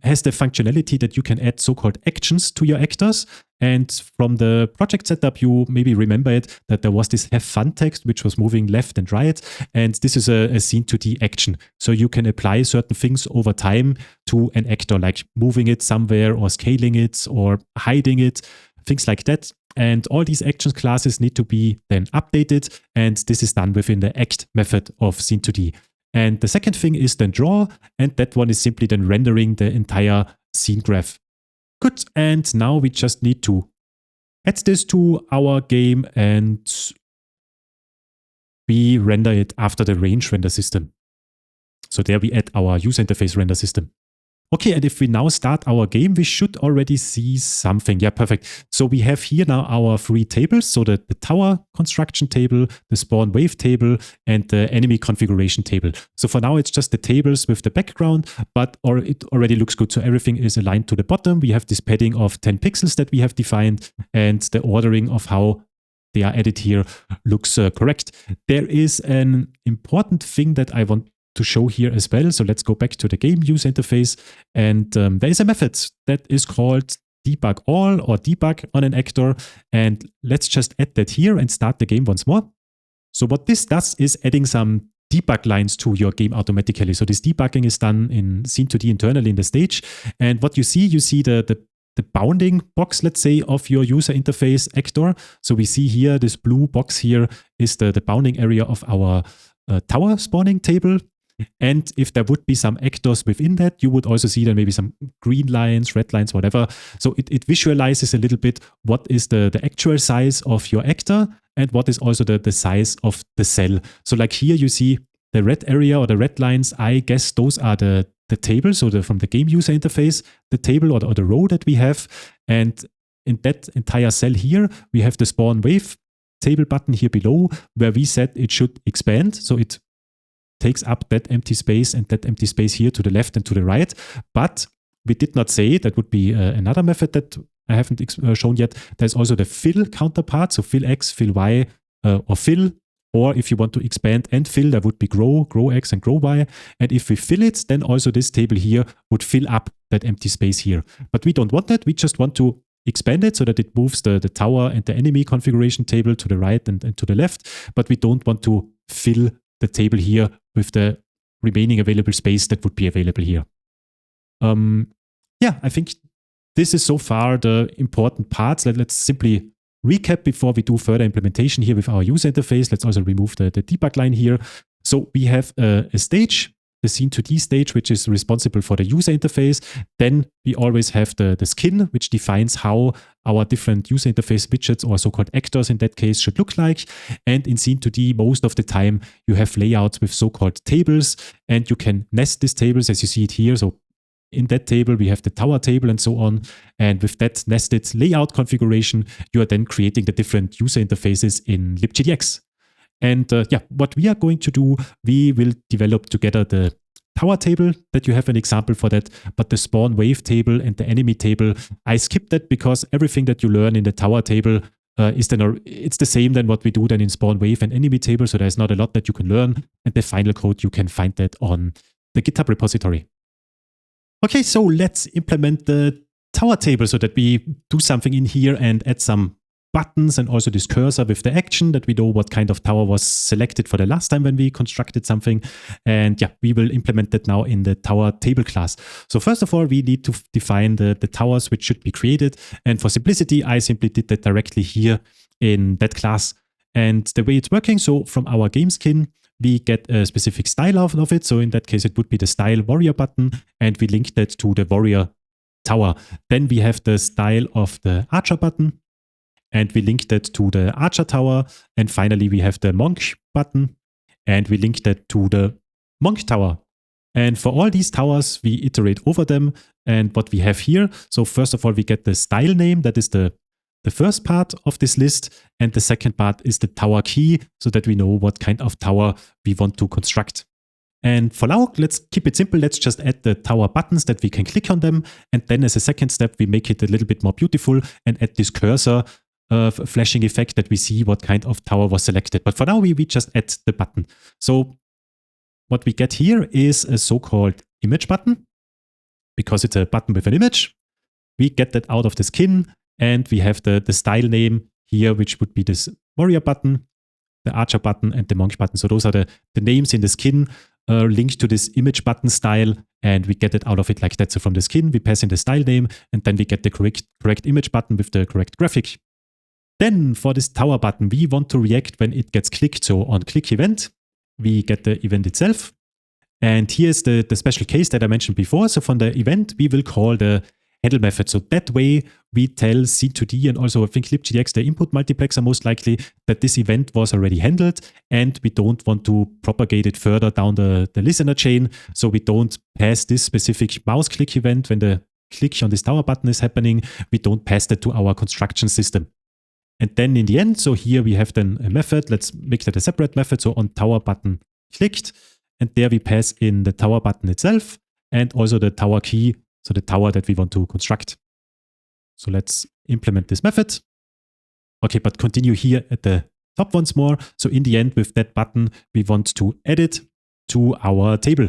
has the functionality that you can add so-called actions to your actors. And from the project setup, you maybe remember it, that there was this have fun text, which was moving left and right. And this is a Scene2D action. So you can apply certain things over time to an actor, like moving it somewhere or scaling it or hiding it, things like that. And all these actions classes need to be then updated. And this is done within the act method of Scene2D. And the second thing is then draw, and that one is simply then rendering the entire scene graph. Good, and now we just need to add this to our game and we render it after the range render system. So there we add our user interface render system. Okay, and if we now start our game, we should already see something. Yeah, perfect. So we have here now our three tables. So the tower construction table, the spawn wave table, and the enemy configuration table. So for now, it's just the tables with the background, but it already looks good. So everything is aligned to the bottom. We have this padding of 10 pixels that we have defined, and the ordering of how they are added here looks correct. There is an important thing that I want to show here as well. So let's go back to the game user interface, and there is a method that is called debug all or debug on an actor, and let's just add that here and start the game once more. So what this does is adding some debug lines to your game automatically. So this debugging is done in Scene2D internally in the stage, and what you see the bounding box, let's say, of your user interface actor. So we see here this blue box here is the bounding area of our tower spawning table. And if there would be some actors within that, you would also see then maybe some green lines, red lines, whatever. So it visualizes a little bit what is the actual size of your actor and what is also the size of the cell. So like here you see the red area or the red lines, I guess those are the table. So from the game user interface, the table or the row that we have. And in that entire cell here, we have the spawn wave table button here below where we said it should expand. So it takes up that empty space and that empty space here to the left and to the right. But we did not say, that would be another method that I haven't shown yet. There's also the fill counterpart, so fill X, fill Y, or fill Or if you want to expand and fill, there would be grow X and grow Y. And if we fill it, then also this table here would fill up that empty space here. But we don't want that. We just want to expand it so that it moves the tower and the enemy configuration table to the right and to the left. But we don't want to fill the table here with the remaining available space that would be available here. Yeah, I think this is so far the important parts. Let's simply recap before we do further implementation here with our user interface. Let's also remove the debug line here. So we have a stage, the scene2D stage, which is responsible for the user interface. Then we always have the skin, which defines how our different user interface widgets, or so-called actors in that case, should look like. And in scene2D, most of the time, you have layouts with so-called tables, and you can nest these tables as you see it here. So in that table, we have the tower table and so on. And with that nested layout configuration, you are then creating the different user interfaces in LibGDX. And yeah, what we are going to do, we will develop together the tower table that you have an example for that, but the spawn wave table and the enemy table, I skipped that because everything that you learn in the tower table it's the same than what we do then in spawn wave and enemy table. So there's not a lot that you can learn. And the final code, you can find that on the GitHub repository. Okay, so let's implement the tower table so that we do something in here and add some buttons and also this cursor with the action that we know what kind of tower was selected for the last time when we constructed something. And yeah, we will implement that now in the tower table class. So first of all, we need to define the towers which should be created. And for simplicity, I simply did that directly here in that class. And the way it's working, so from our game skin, we get a specific style of it. So in that case, it would be the style warrior button, and we link that to the warrior tower. Then we have the style of the archer button, and we link that to the archer tower. And finally, we have the monk button, and we link that to the monk tower. And for all these towers, we iterate over them. And what we have here, so first of all, we get the style name, that is the first part of this list, and the second part is the tower key, so that we know what kind of tower we want to construct. And for now, let's keep it simple. Let's just add the tower buttons that we can click on them. And then as a second step, we make it a little bit more beautiful and add this cursor flashing effect that we see what kind of tower was selected. But for now, we just add the button. So what we get here is a so-called image button, because it's a button with an image. We get that out of the skin. And we have the style name here, which would be this warrior button, the archer button, and the monk button. So those are the names in the skin linked to this image button style. And we get it out of it like that. So from the skin, we pass in the style name, and then we get the correct image button with the correct graphic. Then for this tower button, we want to react when it gets clicked. So on click event, we get the event itself. And here's the special case that I mentioned before. So from the event, we will call the handle method. So that way we tell scene2D and also I think LibGDX, the input multiplexer most likely, that this event was already handled and we don't want to propagate it further down the listener chain. So we don't pass this specific mouse click event when the click on this tower button is happening. We don't pass that to our construction system. And then in the end, so here we have then a method. Let's make that a separate method. So on tower button clicked, and there we pass in the tower button itself and also the tower key. So the tower that we want to construct. So let's implement this method. Okay, but continue here at the top once more. So in the end, with that button, we want to add it to our table.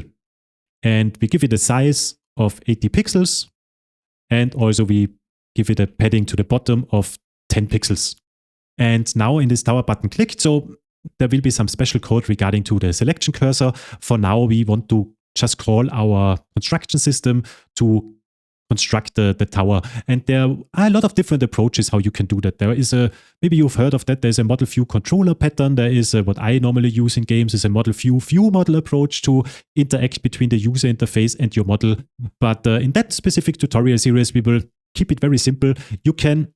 And we give it a size of 80 pixels. And also we give it a padding to the bottom of 10 pixels. And now in this tower button clicked, so there will be some special code regarding to the selection cursor. For now, we want to just call our construction system to construct the tower. And there are a lot of different approaches how you can do that. There is maybe you've heard of that, there's a model view controller pattern. There is what I normally use in games is a model view model approach to interact between the user interface and your model. But in that specific tutorial series, we will keep it very simple. You can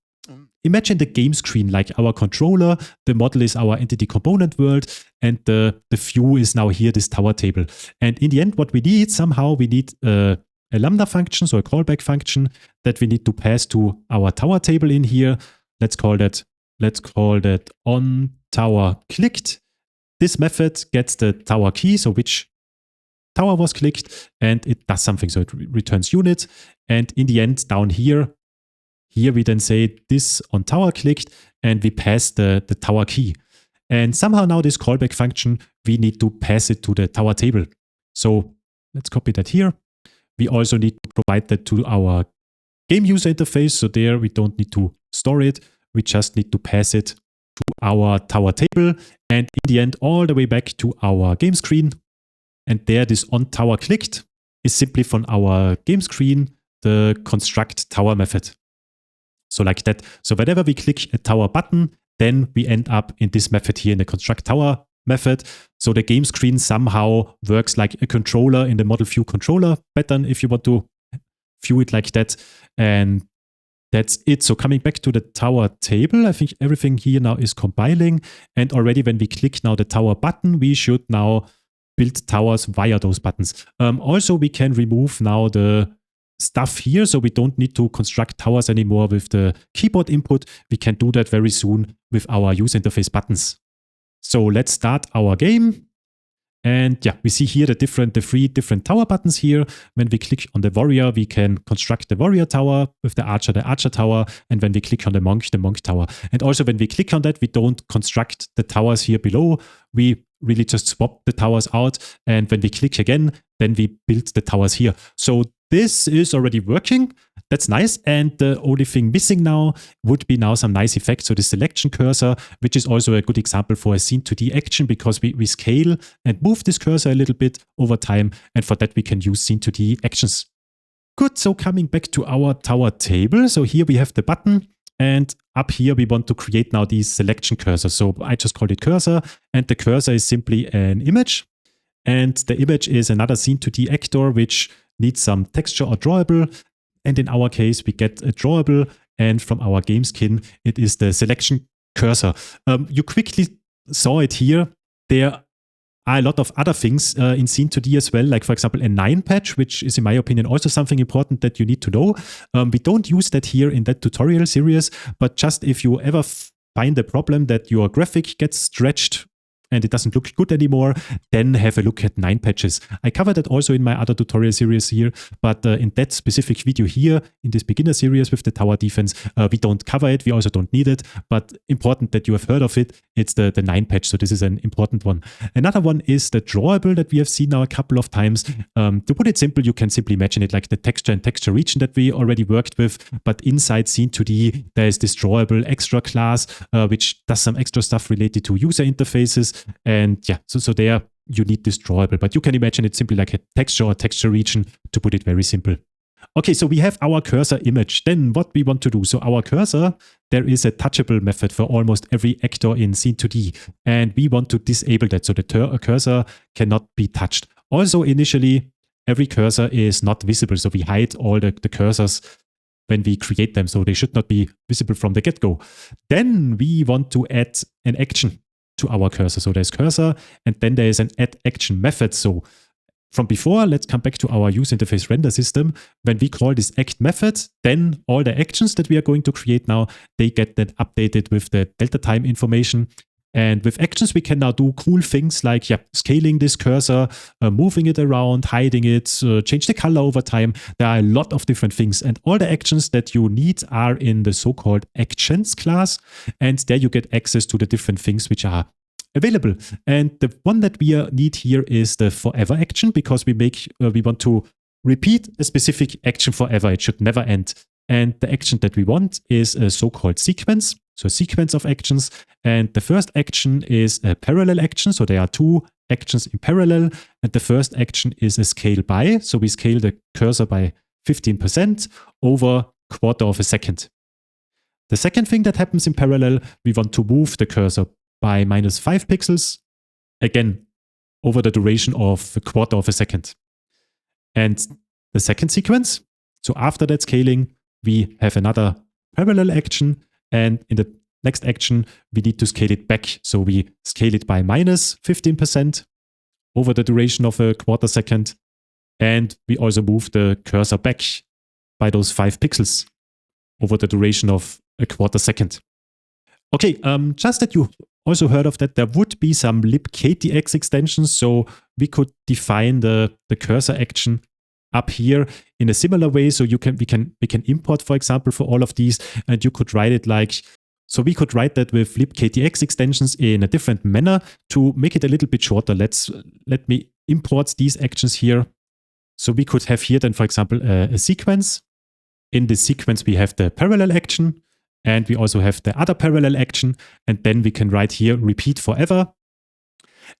imagine the game screen like our controller, the model is our entity component world, and the view is now here, this tower table. And in the end, what we need, somehow we need a lambda function, so a callback function that we need to pass to our tower table in here. Let's call that on tower clicked. This method gets the tower key, so which tower was clicked, and it does something. So it returns unit. And in the end, down here we then say this on tower clicked, and we pass the tower key. And somehow now this callback function, we need to pass it to the tower table. So let's copy that here. We also need to provide that to our game user interface. So there we don't need to store it. We just need to pass it to our tower table. And in the end, all the way back to our game screen. And there this on tower clicked is simply from our game screen, the construct tower method. So like that. So whenever we click a tower button, then we end up in this method here in the construct tower method. So the game screen somehow works like a controller in the model view controller pattern, if you want to view it like that. And that's it. So coming back to the tower table, I think everything here now is compiling. And already when we click now the tower button, we should now build towers via those buttons. Also, we can remove now the stuff here. So we don't need to construct towers anymore with the keyboard input. We can do that very soon with our user interface buttons. So let's start our game. And yeah, we see here the three different tower buttons here. When we click on the warrior, we can construct the warrior tower, with the archer tower. And when we click on the monk tower. And also when we click on that, we don't construct the towers here below. We really just swap the towers out. And when we click again, then we build the towers here. So this is already working. That's nice. And the only thing missing now would be now some nice effects. So the selection cursor, which is also a good example for a scene2D action, because we scale and move this cursor a little bit over time. And for that, we can use scene2D actions. Good. So coming back to our tower table. So here we have the button. And up here, we want to create now these selection cursors. So I just called it cursor. And the cursor is simply an image. And the image is another scene2D actor, which needs some texture or drawable. And in our case, we get a drawable. And from our game skin, it is the selection cursor. You quickly saw it here. There are a lot of other things in Scene2D as well, like for example a 9 patch, which is in my opinion also something important that you need to know. We don't use that here in that tutorial series, but just if you ever find a problem that your graphic gets stretched and it doesn't look good anymore, then have a look at 9 patches. I covered that also in my other tutorial series here, but in that specific video here, in this beginner series with the tower defense, we don't cover it, we also don't need it, but important that you have heard of it, it's the 9 patch, so this is an important one. Another one is the drawable that we have seen now a couple of times. To put it simple, you can simply imagine it like the texture and texture region that we already worked with, but inside Scene2D, there is this drawable extra class, which does some extra stuff related to user interfaces. And yeah, so there you need this drawable, but you can imagine it simply like a texture or texture region, to put it very simple. Okay, so we have our cursor image. Then what we want to do. So our cursor, there is a touchable method for almost every actor in Scene2D. And we want to disable that. So the cursor cannot be touched. Also initially, every cursor is not visible. So we hide all the cursors when we create them. So they should not be visible from the get-go. Then we want to add an action to our cursor. So there's cursor, and then there is an add action method. So from before, let's come back to our user interface render system. When we call this act method, then all the actions that we are going to create now, they get then updated with the delta time information. And with actions, we can now do cool things like scaling this cursor, moving it around, hiding it, change the color over time. There are a lot of different things. And all the actions that you need are in the so-called actions class. And there you get access to the different things which are available. And the one that we need here is the forever action, because we want to repeat a specific action forever. It should never end. And the action that we want is a so-called sequence. So a sequence of actions. And the first action is a parallel action. So there are 2 actions in parallel. And the first action is a scale by. So we scale the cursor by 15% over quarter of a second. The second thing that happens in parallel, we want to move the cursor by -5 pixels, again, over the duration of a quarter of a second. And the second sequence, so after that scaling, we have another parallel action. And in the next action, we need to scale it back. So we scale it by -15% over the duration of a quarter second. And we also move the cursor back by those 5 pixels over the duration of a quarter second. Okay, just that you also heard of that, there would be some LibKTX extensions. So we could define the cursor action up here in a similar way. So we can import, for example, for all of these, and you could write it like, So we could write that with LibGDX extensions in a different manner to make it a little bit shorter. Let me import these actions here. So we could have here then, for example, a sequence. In this sequence, we have the parallel action, and we also have the other parallel action. And then we can write here repeat forever.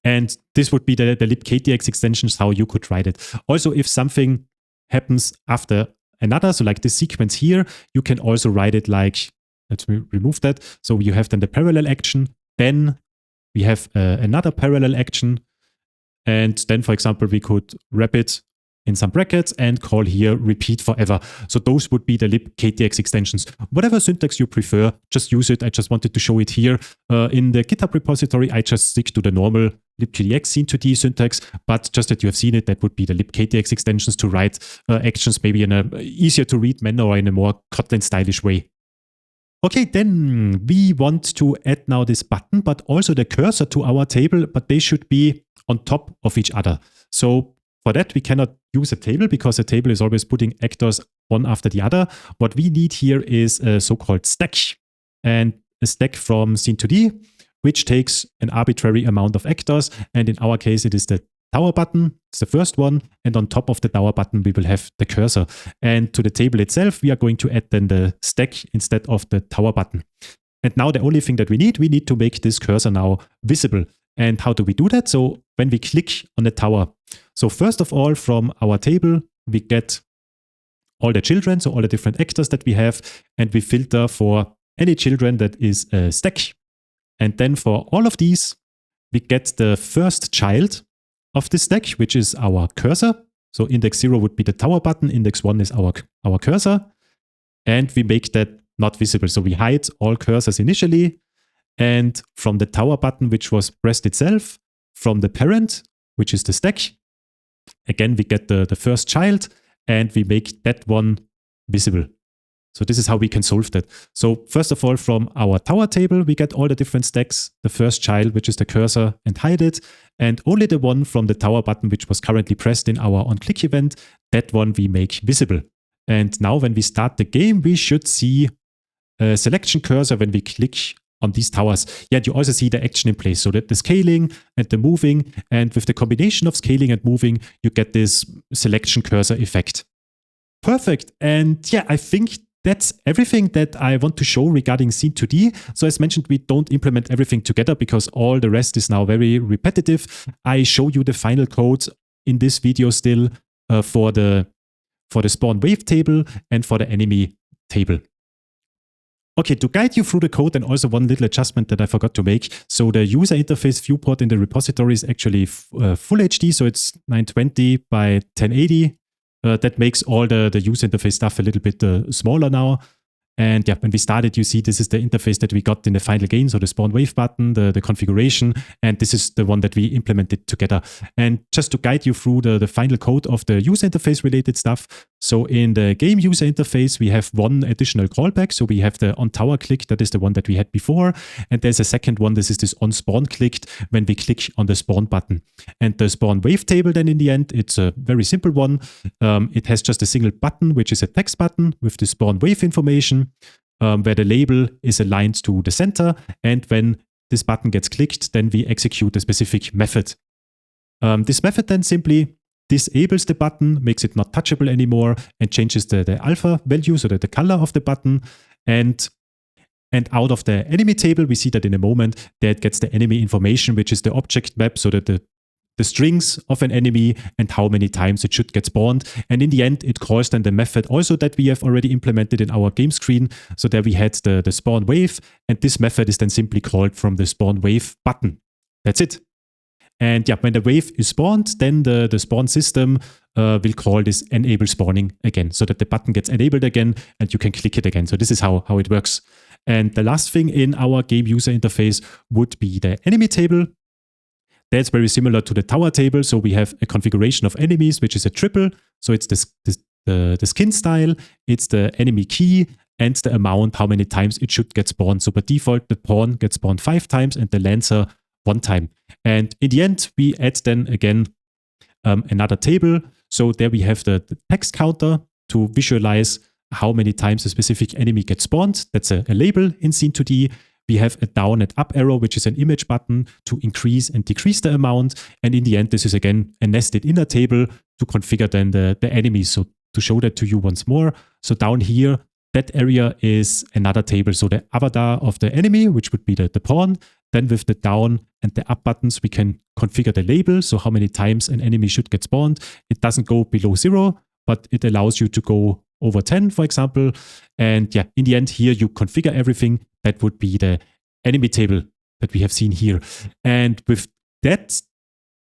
And this would be the LibGDX extensions, how you could write it. Also, if something happens after another, so like this sequence here, you can also write it like, let's remove that. So you have then the parallel action, then we have another parallel action, and then, for example, we could wrap it in some brackets and call here repeat forever. So those would be the LibGDX extensions. Whatever syntax you prefer, just use it. I just wanted to show it here. In the GitHub repository, I just stick to the normal LibGDX Intro syntax, but just that you have seen it, that would be the LibGDX extensions to write actions maybe in a easier to read manner or in a more Kotlin stylish way. Okay, then we want to add now this button, but also the cursor to our table, but they should be on top of each other. So for that, we cannot use a table because a table is always putting actors one after the other. What we need here is a so-called stack, and a stack from scene2d, which takes an arbitrary amount of actors. And in our case, it is the tower button. It's the first one. And on top of the tower button, we will have the cursor. And to the table itself, we are going to add then the stack instead of the tower button. And now the only thing that we need to make this cursor now visible. And how do we do that? So when we click on the tower, so first of all, from our table, we get all the children, so all the different actors that we have, and we filter for any children that is a stack. And then for all of these, we get the first child of the stack, which is our cursor. So index 0 would be the tower button, index 1 is our cursor, and we make that not visible. So we hide all cursors initially, and from the tower button, which was pressed itself, from the parent, which is the stack, again, we get the first child, and we make that one visible. So this is how we can solve that. So first of all, from our tower table, we get all the different stacks, the first child, which is the cursor, and hide it. And only the one from the tower button, which was currently pressed in our onClick event, that one we make visible. And now when we start the game, we should see a selection cursor when we click on these towers. Yet you also see the action in place, so that the scaling and the moving, and with the combination of scaling and moving, you get this selection cursor effect. Perfect. And yeah, I think that's everything that I want to show regarding scene2d. So as mentioned, we don't implement everything together because all the rest is now very repetitive. I show you the final code in this video still for the spawn wave table and for the enemy table. Okay, to guide you through the code, and also one little adjustment that I forgot to make. So the user interface viewport in the repository is actually full HD, so it's 920 by 1080. That makes all the user interface stuff a little bit smaller now. And yeah, when we started, you see this is the interface that we got in the final game. So the spawn wave button, the configuration, and this is the one that we implemented together. And just to guide you through the final code of the user interface related stuff. So in the game user interface, we have one additional callback. So we have the on tower click, that is the one that we had before. And there's a second one, this is this on spawn clicked when we click on the spawn button. And the spawn wave table then in the end, it's a very simple one. It has just a single button, which is a text button with the spawn wave information. Where the label is aligned to the center, and when this button gets clicked, then we execute a specific method. This method then simply disables the button, makes it not touchable anymore, and changes the alpha value, so that the color of the button, and out of the enemy table, we see that in a moment, that gets the enemy information, which is the object map, so that the strings of an enemy and how many times it should get spawned. And in the end, it calls then the method also that we have already implemented in our game screen. So there we had the spawn wave, and this method is then simply called from the spawn wave button. That's it. And yeah, when the wave is spawned, then the spawn system will call this enable spawning again, so that the button gets enabled again and you can click it again. So this is how it works. And the last thing in our game user interface would be the enemy table. That's very similar to the tower table. So we have a configuration of enemies, which is a triple. So it's the skin style, it's the enemy key, and the amount, how many times it should get spawned. So by default, the pawn gets spawned 5 times and the lancer 1 time. And in the end, we add then again another table. So there we have the text counter to visualize how many times a specific enemy gets spawned. That's a label in Scene2D. We have a down and up arrow, which is an image button to increase and decrease the amount. And in the end, this is again a nested inner table to configure then the enemies. So to show that to you once more. So down here, that area is another table. So the avatar of the enemy, which would be the pawn. Then with the down and the up buttons, we can configure the label. So how many times an enemy should get spawned. It doesn't go below 0, but it allows you to go over 10, for example. And yeah, in the end here, you configure everything. That would be the enemy table that we have seen here. And with that,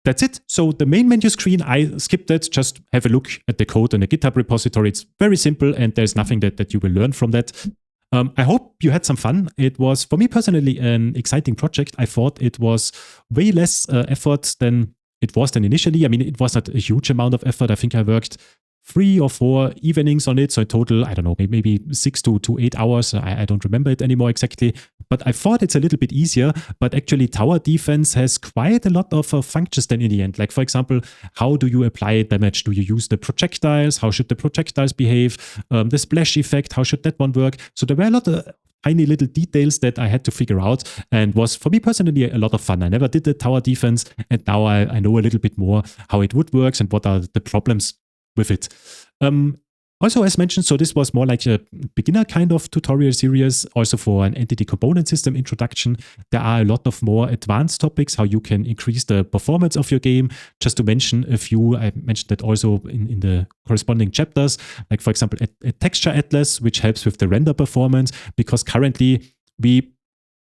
that's it. So the main menu screen, I skipped that. Just have a look at the code on the GitHub repository. It's very simple and there's nothing that you will learn from that. I hope you had some fun. It was, for me personally, an exciting project. I thought it was way less effort than it was then initially. I mean, it was not a huge amount of effort. I think I worked 3 or 4 evenings on it. So in total, I don't know, maybe 6 to 8 hours. I don't remember it anymore exactly. But I thought it's a little bit easier. But actually, tower defense has quite a lot of functions then in the end. Like, for example, how do you apply damage? Do you use the projectiles? How should the projectiles behave? The splash effect, how should that one work? So there were a lot of tiny little details that I had to figure out and was, for me personally, a lot of fun. I never did the tower defense. And now I know a little bit more how it would work and what are the problems with it. Also, as mentioned, so this was more like a beginner kind of tutorial series, also for an entity component system introduction. There are a lot of more advanced topics, how you can increase the performance of your game. Just to mention a few, I mentioned that also in the corresponding chapters, like for example, a texture atlas, which helps with the render performance, because currently we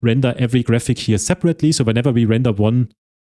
render every graphic here separately. So whenever we render one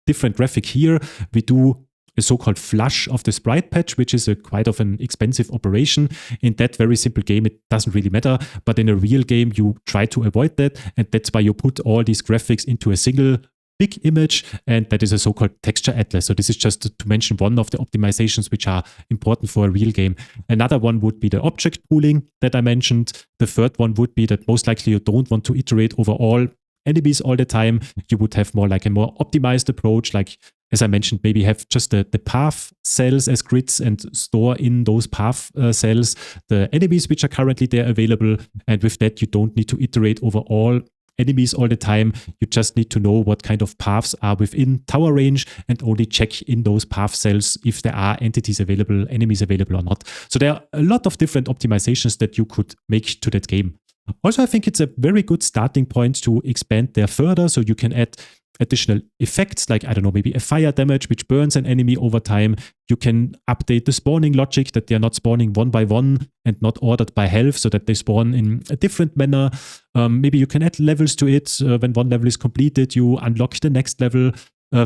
different graphic here, we do a so-called flush of the sprite patch, which is quite of an expensive operation. In that very simple game, it doesn't really matter. But in a real game, you try to avoid that. And that's why you put all these graphics into a single big image. And that is a so-called texture atlas. So this is just to mention one of the optimizations which are important for a real game. Another one would be the object pooling that I mentioned. The third one would be that most likely you don't want to iterate over all enemies all the time. You would have more like a more optimized approach, like as I mentioned, maybe have just the path cells as grids and store in those path cells the enemies which are currently there available. And with that, you don't need to iterate over all enemies all the time. You just need to know what kind of paths are within tower range and only check in those path cells if there are entities available, enemies available or not. So there are a lot of different optimizations that you could make to that game. Also, I think it's a very good starting point to expand there further. So you can add additional effects, like, I don't know, maybe a fire damage, which burns an enemy over time. You can update the spawning logic, that they're not spawning one by one and not ordered by health, so that they spawn in a different manner. Maybe you can add levels to it. When one level is completed, you unlock the next level,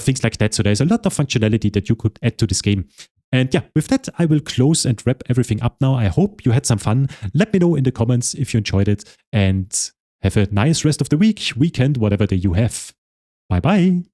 things like that. So there's a lot of functionality that you could add to this game. And yeah, with that, I will close and wrap everything up now. I hope you had some fun. Let me know in the comments if you enjoyed it, and have a nice rest of the week, weekend, whatever day you have. Bye-bye.